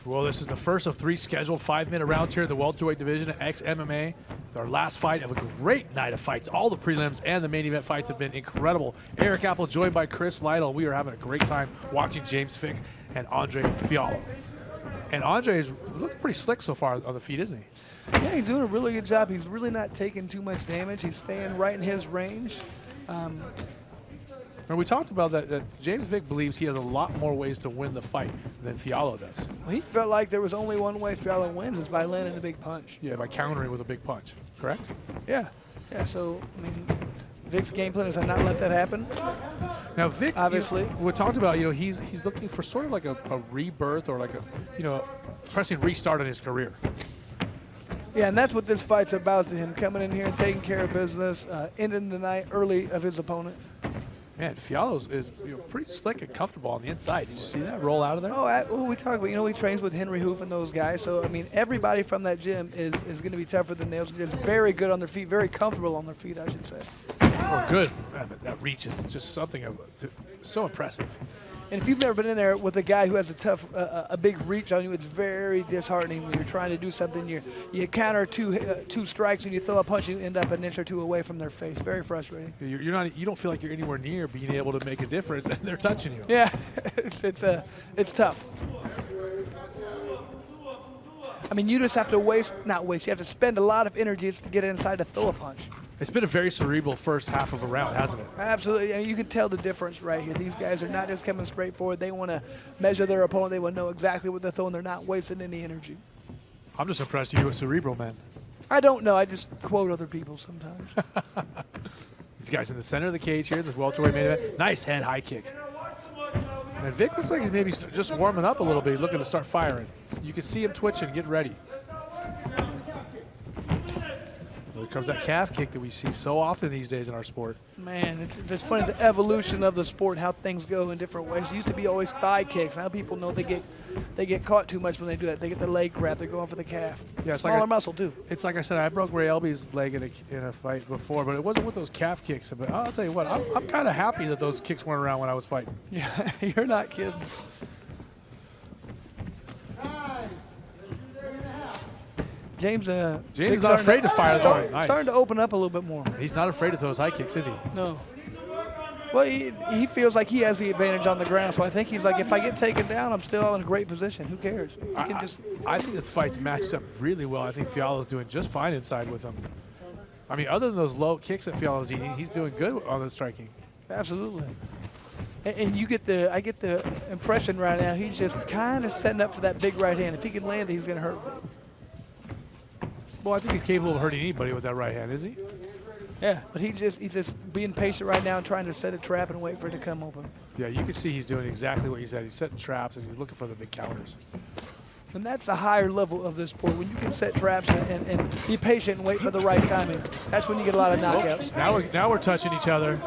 Well, this is the first of 3 scheduled 5-minute rounds here in the welterweight division at XMMA. Our last fight of a great night of fights. All the prelims and the main event fights have been incredible. Eric Apple joined by Chris Lytle. We are having a great time watching James Vick and Andre Fialho. And Andre is looking pretty slick so far on the feet, isn't he? Yeah, he's doing a really good job. He's really not taking too much damage. He's staying right in his range. And we talked about that James Vick believes he has a lot more ways to win the fight than Fialho does. Well, he felt like there was only one way Fialho wins is by landing a big punch. Yeah, by countering with a big punch, correct? Yeah. Yeah, so, I mean, Vick's game plan is to not let that happen. Now, Vick, obviously, we talked about, he's looking for sort of like a rebirth or like a, pressing restart in his career. Yeah, and that's what this fight's about to him, coming in here and taking care of business, ending the night early of his opponent. Man, Fialho is pretty slick and comfortable on the inside. Did you see that roll out of there? Oh, well, we talk about, he trains with Henry Hoof and those guys. So, I mean, everybody from that gym is going to be tougher than nails. Just very good on their feet, very comfortable on their feet, I should say. Oh, good. That reach is just something so impressive. And if you've never been in there with a guy who has a big reach on you, it's very disheartening when you're trying to do something. You counter two strikes and you throw a punch, you end up an inch or two away from their face. Very frustrating. You don't feel like you're anywhere near being able to make a difference, and they're touching you. Yeah, it's tough. I mean, you just have to you have to spend a lot of energy to get inside to throw a punch. It's been a very cerebral first half of a round, hasn't it? Absolutely. And you can tell the difference right here. These guys are not just coming straight forward. They want to measure their opponent. They want to know exactly what they're throwing. They're not wasting any energy. I'm just impressed you with cerebral men. I don't know. I just quote other people sometimes. These guys in the center of the cage here, the welterweight main event. Nice head high kick. And Vick looks like he's maybe just warming up a little bit. He's looking to start firing. You can see him twitching, getting ready. Here comes that calf kick that we see so often these days in our sport. Man, it's just funny, the evolution of the sport, how things go in different ways. It used to be always thigh kicks. Now people know they get caught too much when they do that. They get the leg grab. They're going for the calf. Yeah, it's smaller like muscle too. It's like I said, I broke Ray Elby's leg in a fight before, but it wasn't with those calf kicks. But I'll tell you what, I'm kind of happy that those kicks weren't around when I was fighting. Yeah, you're not kidding. James is not afraid to fire the nice. Starting to open up a little bit more. He's not afraid of those high kicks, is he? No. Well, he feels like he has the advantage on the ground, so I think he's like, if I get taken down, I'm still in a great position. Who cares? I think this fight's matched up really well. I think Fialho's doing just fine inside with him. I mean, other than those low kicks that Fialho's eating, he's doing good on the striking. Absolutely. And I get the impression right now he's just kind of setting up for that big right hand. If he can land it, he's going to hurt. Well, I think he's capable of hurting anybody with that right hand, is he? Yeah, but he's just being patient right now and trying to set a trap and wait for it to come open. Yeah, you can see he's doing exactly what you said. He's setting traps and he's looking for the big counters. And that's a higher level of this sport. When you can set traps and be patient and wait for the right timing, that's when you get a lot of knockouts. Now we're touching each other.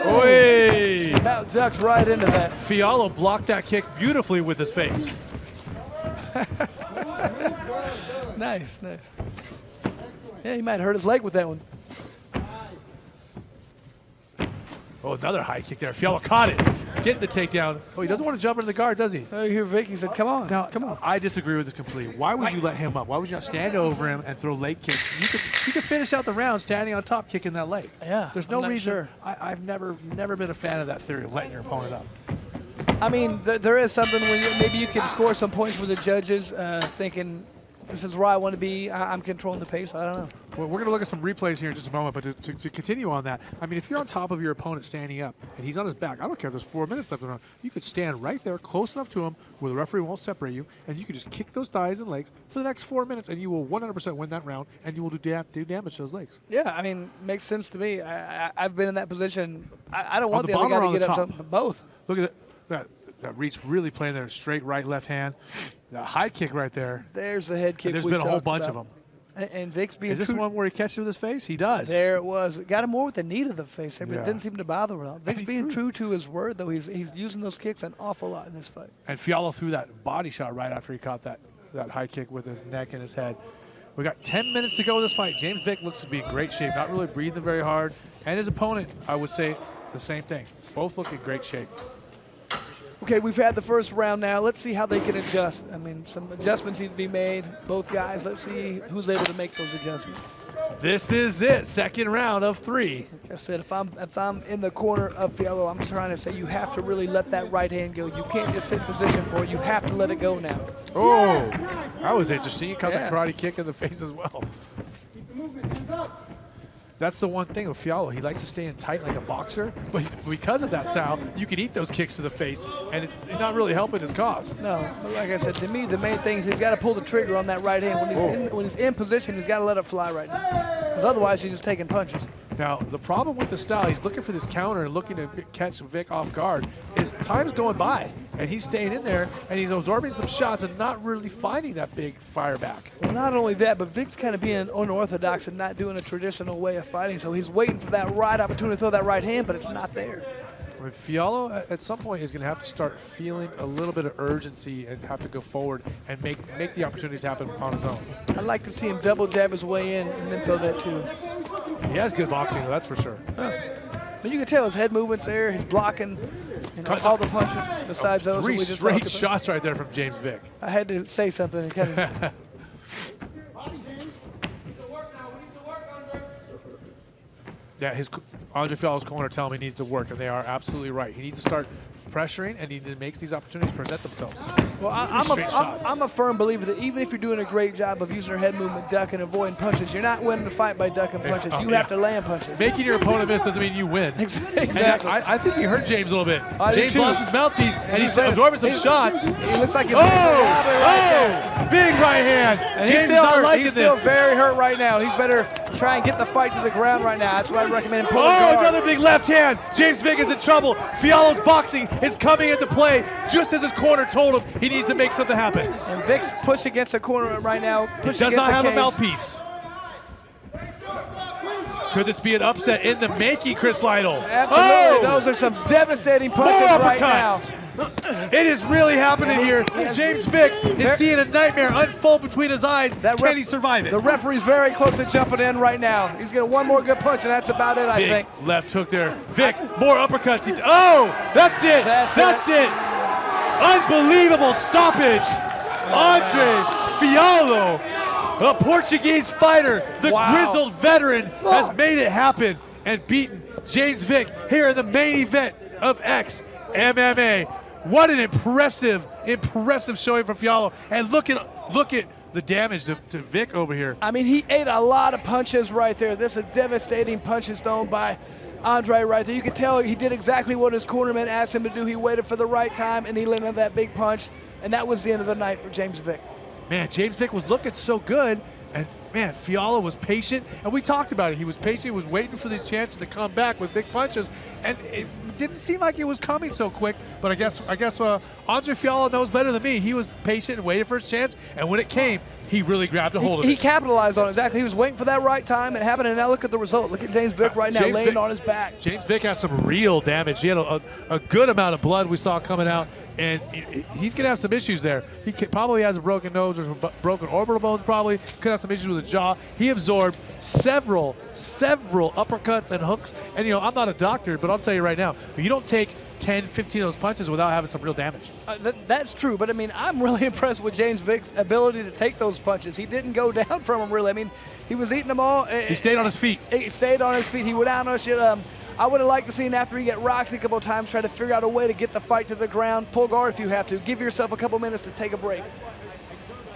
Oy! That ducks right into that. Fialho blocked that kick beautifully with his face. Nice. Yeah, he might hurt his leg with that one. Oh, another high kick there. Fialho caught it. Getting the takedown. Oh, he doesn't want to jump into the guard, does he? Oh, you hear Vick, he said, come on. Now, come on. I disagree with this completely. Why would you let him up? Why would you not stand over him and throw leg kicks? You could finish out the round standing on top, kicking that leg. Yeah, there's no reason. Sure. I've never been a fan of that theory of letting your opponent up. I mean, there is something when maybe you can score some points for the judges, thinking this is where I want to be. I'm controlling the pace. I don't know. Well, we're going to look at some replays here in just a moment, but to continue on that, I mean, if you're on top of your opponent standing up and he's on his back, I don't care if there's 4 minutes left around, you could stand right there close enough to him where the referee won't separate you, and you can just kick those thighs and legs for the next 4 minutes, and you will 100% win that round, and you will do damage to those legs. Yeah, I mean, makes sense to me. I've been in that position. I don't want the other guy to get up something, both. Look at that reach really playing there, straight right, left hand. That high kick right there. There's the head kick. And there's been a whole bunch of them. And Vick's being Is this one where he catches with his face? He does. There it was. Got him more with the knee to the face, but Yeah. it didn't seem to bother him. Vick's being true to his word, though. He's using those kicks an awful lot in this fight. And Fialho threw that body shot right after he caught that high kick with his neck and his head. We got 10 minutes to go in this fight. James Vick looks to be in great shape, not really breathing very hard. And his opponent, I would say the same thing. Both look in great shape. Okay, we've had the first round now. Let's see how they can adjust. I mean, some adjustments need to be made. Both guys, let's see who's able to make those adjustments. This is it, second round of 3. Like I said, if I'm in the corner of Fialho, I'm trying to say you have to really let that right hand go. You can't just sit in position for it. You have to let it go now. Oh, that was interesting. He caught the karate kick in the face as well. That's the one thing with Fialho. He likes to stay in tight like a boxer, but because of that style, you can eat those kicks to the face, and it's not really helping his cause. No, but like I said, to me, the main thing is he's got to pull the trigger on that right hand. When he's in position, he's got to let it fly right now, because otherwise he's just taking punches. Now, the problem with the style, he's looking for this counter and looking to catch Vick off guard, is time's going by, and he's staying in there, and he's absorbing some shots and not really finding that big fire back. Well, not only that, but Vick's kind of being unorthodox and not doing a traditional way of fighting, so he's waiting for that right opportunity to throw that right hand, but it's not there. Fialho, at some point, is going to have to start feeling a little bit of urgency and have to go forward and make the opportunities happen on his own. I'd like to see him double jab his way in and then throw that too. He has good boxing, though, that's for sure. Huh. But you can tell his head movements there. He's blocking all the punches besides those. 3 we just straight shots right there from James Vick. I had to say something and kind of. Yeah, Andre Fialho's corner telling me he needs to work, and they are absolutely right. He needs to start pressuring, and he makes these opportunities present themselves. Well, I'm a firm believer that even if you're doing a great job of using your head movement, ducking, avoiding punches, you're not winning the fight by ducking punches. You have to land punches. Making your opponent miss doesn't mean you win. Exactly. I think he hurt James a little bit. I do James too. lost his mouthpiece, and he's absorbing some shots. He looks like he's big right hand. And James is not liking he's still this. very hurt right now. He's better try and get the fight to the ground right now. That's why I recommend him pulling guard. Another big left hand. James Vick is in trouble. Fialho's boxing is coming into play just as his corner told him he needs to make something happen. And Vick's push against the corner right now. He does not have a mouthpiece. Could this be an upset in the making, Chris Lytle? Absolutely. Those are some devastating punches right now. It is really happening here. James Vick is seeing a nightmare unfold between his eyes. Can he survive it? The referee's very close to jumping in right now. He's getting one more good punch, and that's about it, I Big think. left hook there. Vick, more uppercuts. That's it. That's it. Unbelievable stoppage. Andre Fialho, a Portuguese fighter, the grizzled veteran, has made it happen and beaten James Vick here in the main event of XMMA. What an impressive showing from Fialho. And look at the damage to Vick over here. I mean, he ate a lot of punches right there. This is devastating punches thrown by Andre right there. You can tell he did exactly what his cornerman asked him to do. He waited for the right time, and he landed that big punch. And that was the end of the night for James Vick. Man, James Vick was looking so good. And man, Fialho was patient, and we talked about it. He was patient, he was waiting for these chances to come back with big punches, and it didn't seem like it was coming so quick. But I guess Andre Fialho knows better than me. He was patient and waited for his chance, and when it came, he really grabbed a hold of it. He capitalized on it, exactly. He was waiting for that right time. It happened, and now look at the result. Look at James Vick right now, laying on his back. James Vick has some real damage. He had a good amount of blood we saw coming out, and he's going to have some issues there. He probably has a broken nose or some broken orbital bones probably. Could have some issues with the jaw. He absorbed several uppercuts and hooks. And, I'm not a doctor, but I'll tell you right now, you don't take 10, 15 of those punches without having some real damage. That's true, but I mean, I'm really impressed with James Vick's ability to take those punches. He didn't go down from them, really. I mean, he was eating them all. He stayed on his feet. He stayed on his feet. He went out on shit. I would have liked to see him after he got rocked a couple of times, try to figure out a way to get the fight to the ground. Pull guard if you have to. Give yourself a couple minutes to take a break.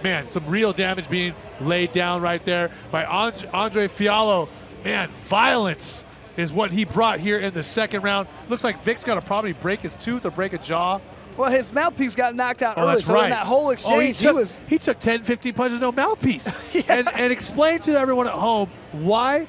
Man, some real damage being laid down right there by Andre Fialho. Man, violence is what he brought here in the second round. Looks like Vick's got to probably break his tooth or break a jaw. Well, his mouthpiece got knocked out early, that's so right. in that whole exchange, he took 10, 15 punches, no mouthpiece. and explain to everyone at home why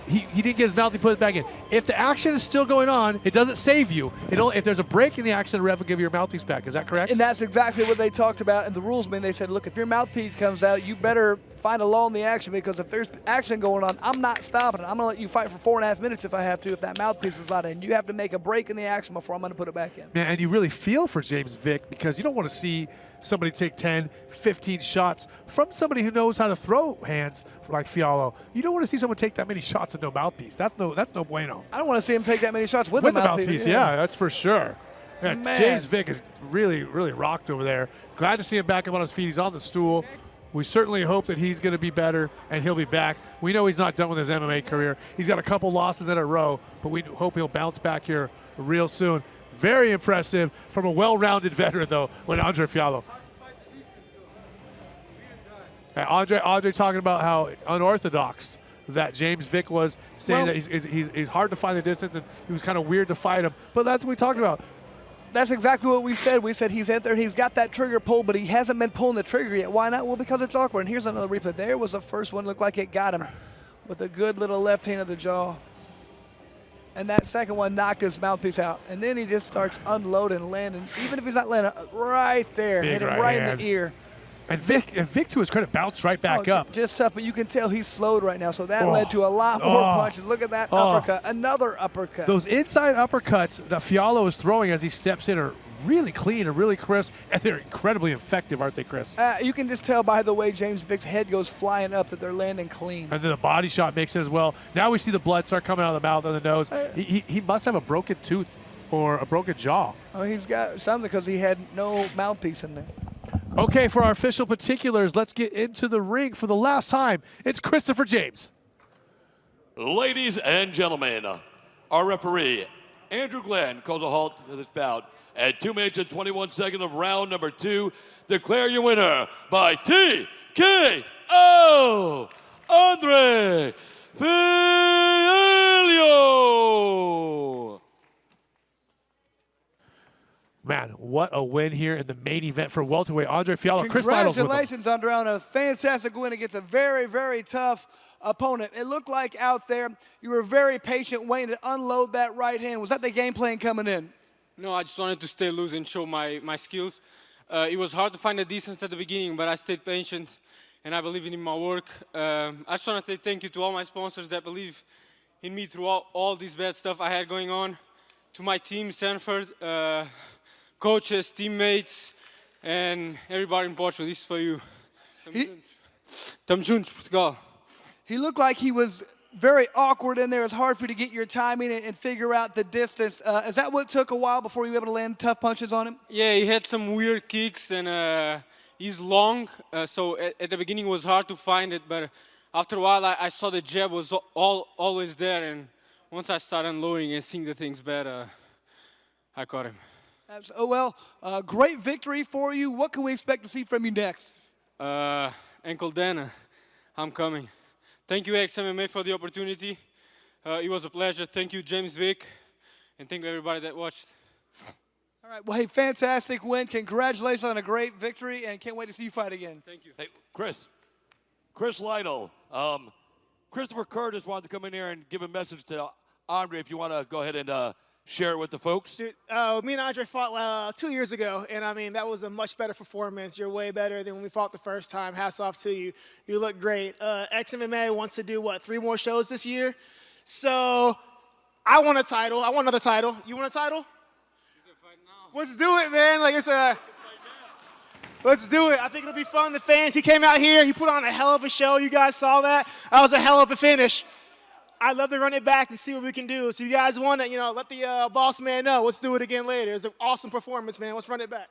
he didn't get his mouthpiece put back in. If the action is still going on, it doesn't save you. If there's a break in the action, the ref will give you your mouthpiece back. Is that correct? And that's exactly what they talked about in the rules, man. They said, look, if your mouthpiece comes out, you better find a lull in the action, because if there's action going on, I'm not stopping it. I'm going to let you fight for 4.5 minutes if I have to, if that mouthpiece is not in. You have to make a break in the action before I'm going to put it back in. Man, and you really feel for James Vick, because you don't want to see somebody take 10, 15 shots from somebody who knows how to throw hands like Fialho. You don't want to see someone take that many shots with no mouthpiece. That's no bueno. I don't want to see him take that many shots with a mouthpiece. Yeah, that's for sure. Man. James Vick is really rocked over there. Glad to see him back up on his feet. He's on the stool. We certainly hope that he's going to be better and he'll be back. We know he's not done with his MMA career. He's got a couple losses in a row, but we hope he'll bounce back here real soon. Very impressive from a well-rounded veteran, though, when Andre Fialho. Andre talking about how unorthodox that James Vick was, saying that he's hard to find the distance and he was kind of weird to fight him. But that's what we talked about. That's exactly what we said. We said he's in there, he's got that trigger pull, but he hasn't been pulling the trigger yet. Why not? Well, because it's awkward. And here's another replay. There was the first one, looked like it got him with a good little left hand of the jaw. And that second one knocked his mouthpiece out. And then he just starts unloading and landing, even if he's not landing, right there, hit him right in the ear. And Vick, to his credit, bounced right back up. Just tough, but you can tell he's slowed right now, so that led to a lot more punches. Look at that uppercut, another uppercut. Those inside uppercuts that Fialho is throwing as he steps in are really clean and really crisp, and they're incredibly effective, aren't they, Chris? You can just tell by the way James Vick's head goes flying up that they're landing clean. And then the body shot makes it as well. Now we see the blood start coming out of the mouth and the nose. He must have a broken tooth or a broken jaw. Oh, he's got something because he had no mouthpiece in there. Okay, for our official particulars, let's get into the ring for the last time. It's Christopher James. Ladies and gentlemen, our referee, Andrew Glenn, calls a halt to this bout And 2 minutes and 21 seconds of round number 2. Declare your winner by TKO, Andre Fialho. Man, what a win here in the main event for welterweight Andre Fialho. Chris Lytle's with him. Congratulations, Andre, on a fantastic win against a very, very tough opponent. It looked like out there you were very patient waiting to unload that right hand. Was that the game plan coming in? No, I just wanted to stay loose and show my skills. It was hard to find the distance at the beginning, but I stayed patient and I believe in my work. I just want to say thank you to all my sponsors that believe in me through all this bad stuff I had going on. To my team, Sanford, coaches, teammates, and everybody in Portugal. This is for you. Tamo junto, Portugal. He looked like he was very awkward in there. It was hard for you to get your timing and figure out the distance. Is that what took a while before you were able to land tough punches on him? Yeah, he had some weird kicks, and he's long, so at the beginning it was hard to find it, but after a while I saw the jab was always there, and once I started unloading and seeing the things better, I caught him. Oh, well, great victory for you. What can we expect to see from you next? Uncle Dana, I'm coming. Thank you, XMMA, for the opportunity. It was a pleasure. Thank you, James Vick, and thank you, everybody that watched. All right, well, hey, fantastic win. Congratulations on a great victory, and can't wait to see you fight again. Thank you. Hey, Chris Lytle. Christopher Curtis wanted to come in here and give a message to Andre, if you want to go ahead and share it with the folks. Dude, me and Andre fought 2 years ago, and I mean, that was a much better performance. You're way better than when we fought the first time. Hats off to you. You look great. XMMA wants to do, what, 3 more shows this year? So I want a title. I want another title. You want a title? You can fight now. Let's do it, man. Like it's a... Let's do it. I think it'll be fun. The fans, he came out here. He put on a hell of a show. You guys saw that. That was a hell of a finish. I'd love to run it back and see what we can do. So you guys want to, let the boss man know. Let's do it again later. It was an awesome performance, man. Let's run it back.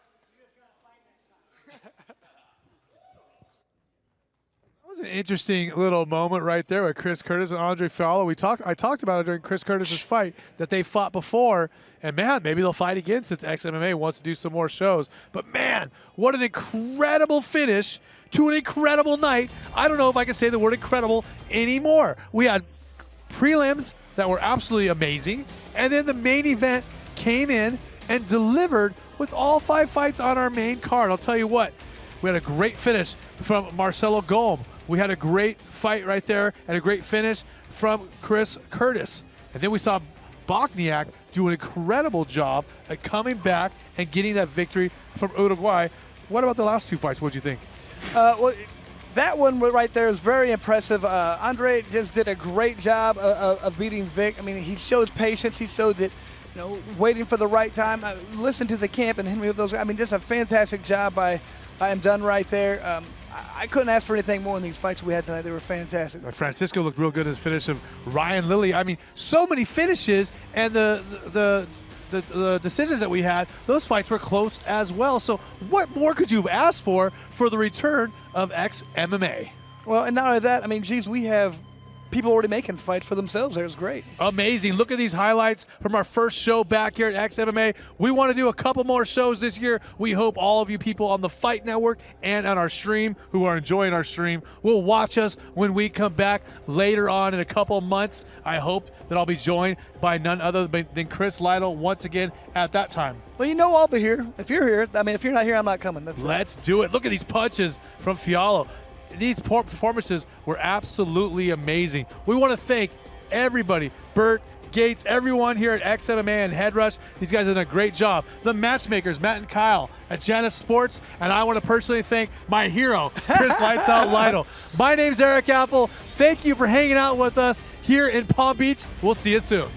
That was an interesting little moment right there with Chris Curtis and Andre Fialho. I talked about it during Chris Curtis's fight that they fought before, and man, maybe they'll fight again since XMMA wants to do some more shows. But man, what an incredible finish to an incredible night. I don't know if I can say the word incredible anymore. We had prelims that were absolutely amazing, and then the main event came in and delivered with all 5 fights on our main card. I'll tell you what, we had a great finish from Marcelo Golm. We had a great fight right there and a great finish from Chris Curtis. And then we saw Bochniak do an incredible job at coming back and getting that victory from Uruguay. What about the last 2 fights? What do you think? Well, that one right there is very impressive. Andre just did a great job of beating Vick. I mean, he showed patience. He showed that, waiting for the right time. Listen to the camp and Henry of those. I mean, just a fantastic job by him done right there. I couldn't ask for anything more in these fights we had tonight. They were fantastic. Francisco looked real good in his finish of Ryan Lilley. I mean, so many finishes, and the decisions that we had, those fights were close as well. So what more could you have asked for the return of XMMA? Well, and not only that, I mean, geez, we have people already making fights for themselves there. It's great. Amazing. Look at these highlights from our first show back here at XMMA. We want to do a couple more shows this year. We hope all of you people on the Fight Network and on our stream who are enjoying our stream will watch us when we come back later on in a couple months. I hope that I'll be joined by none other than Chris Lytle once again at that time. Well, I'll be here. If you're here, I mean, if you're not here, I'm not coming. Let's do it. Look at these punches from Fialho. These performances were absolutely amazing. We want to thank everybody, Bert, Gates, everyone here at XMMA and Head Rush. These guys have done a great job. The matchmakers, Matt and Kyle at Janus Sports, and I want to personally thank my hero, Chris Lights Out Lytle. My name's Eric Apple. Thank you for hanging out with us here in Palm Beach. We'll see you soon.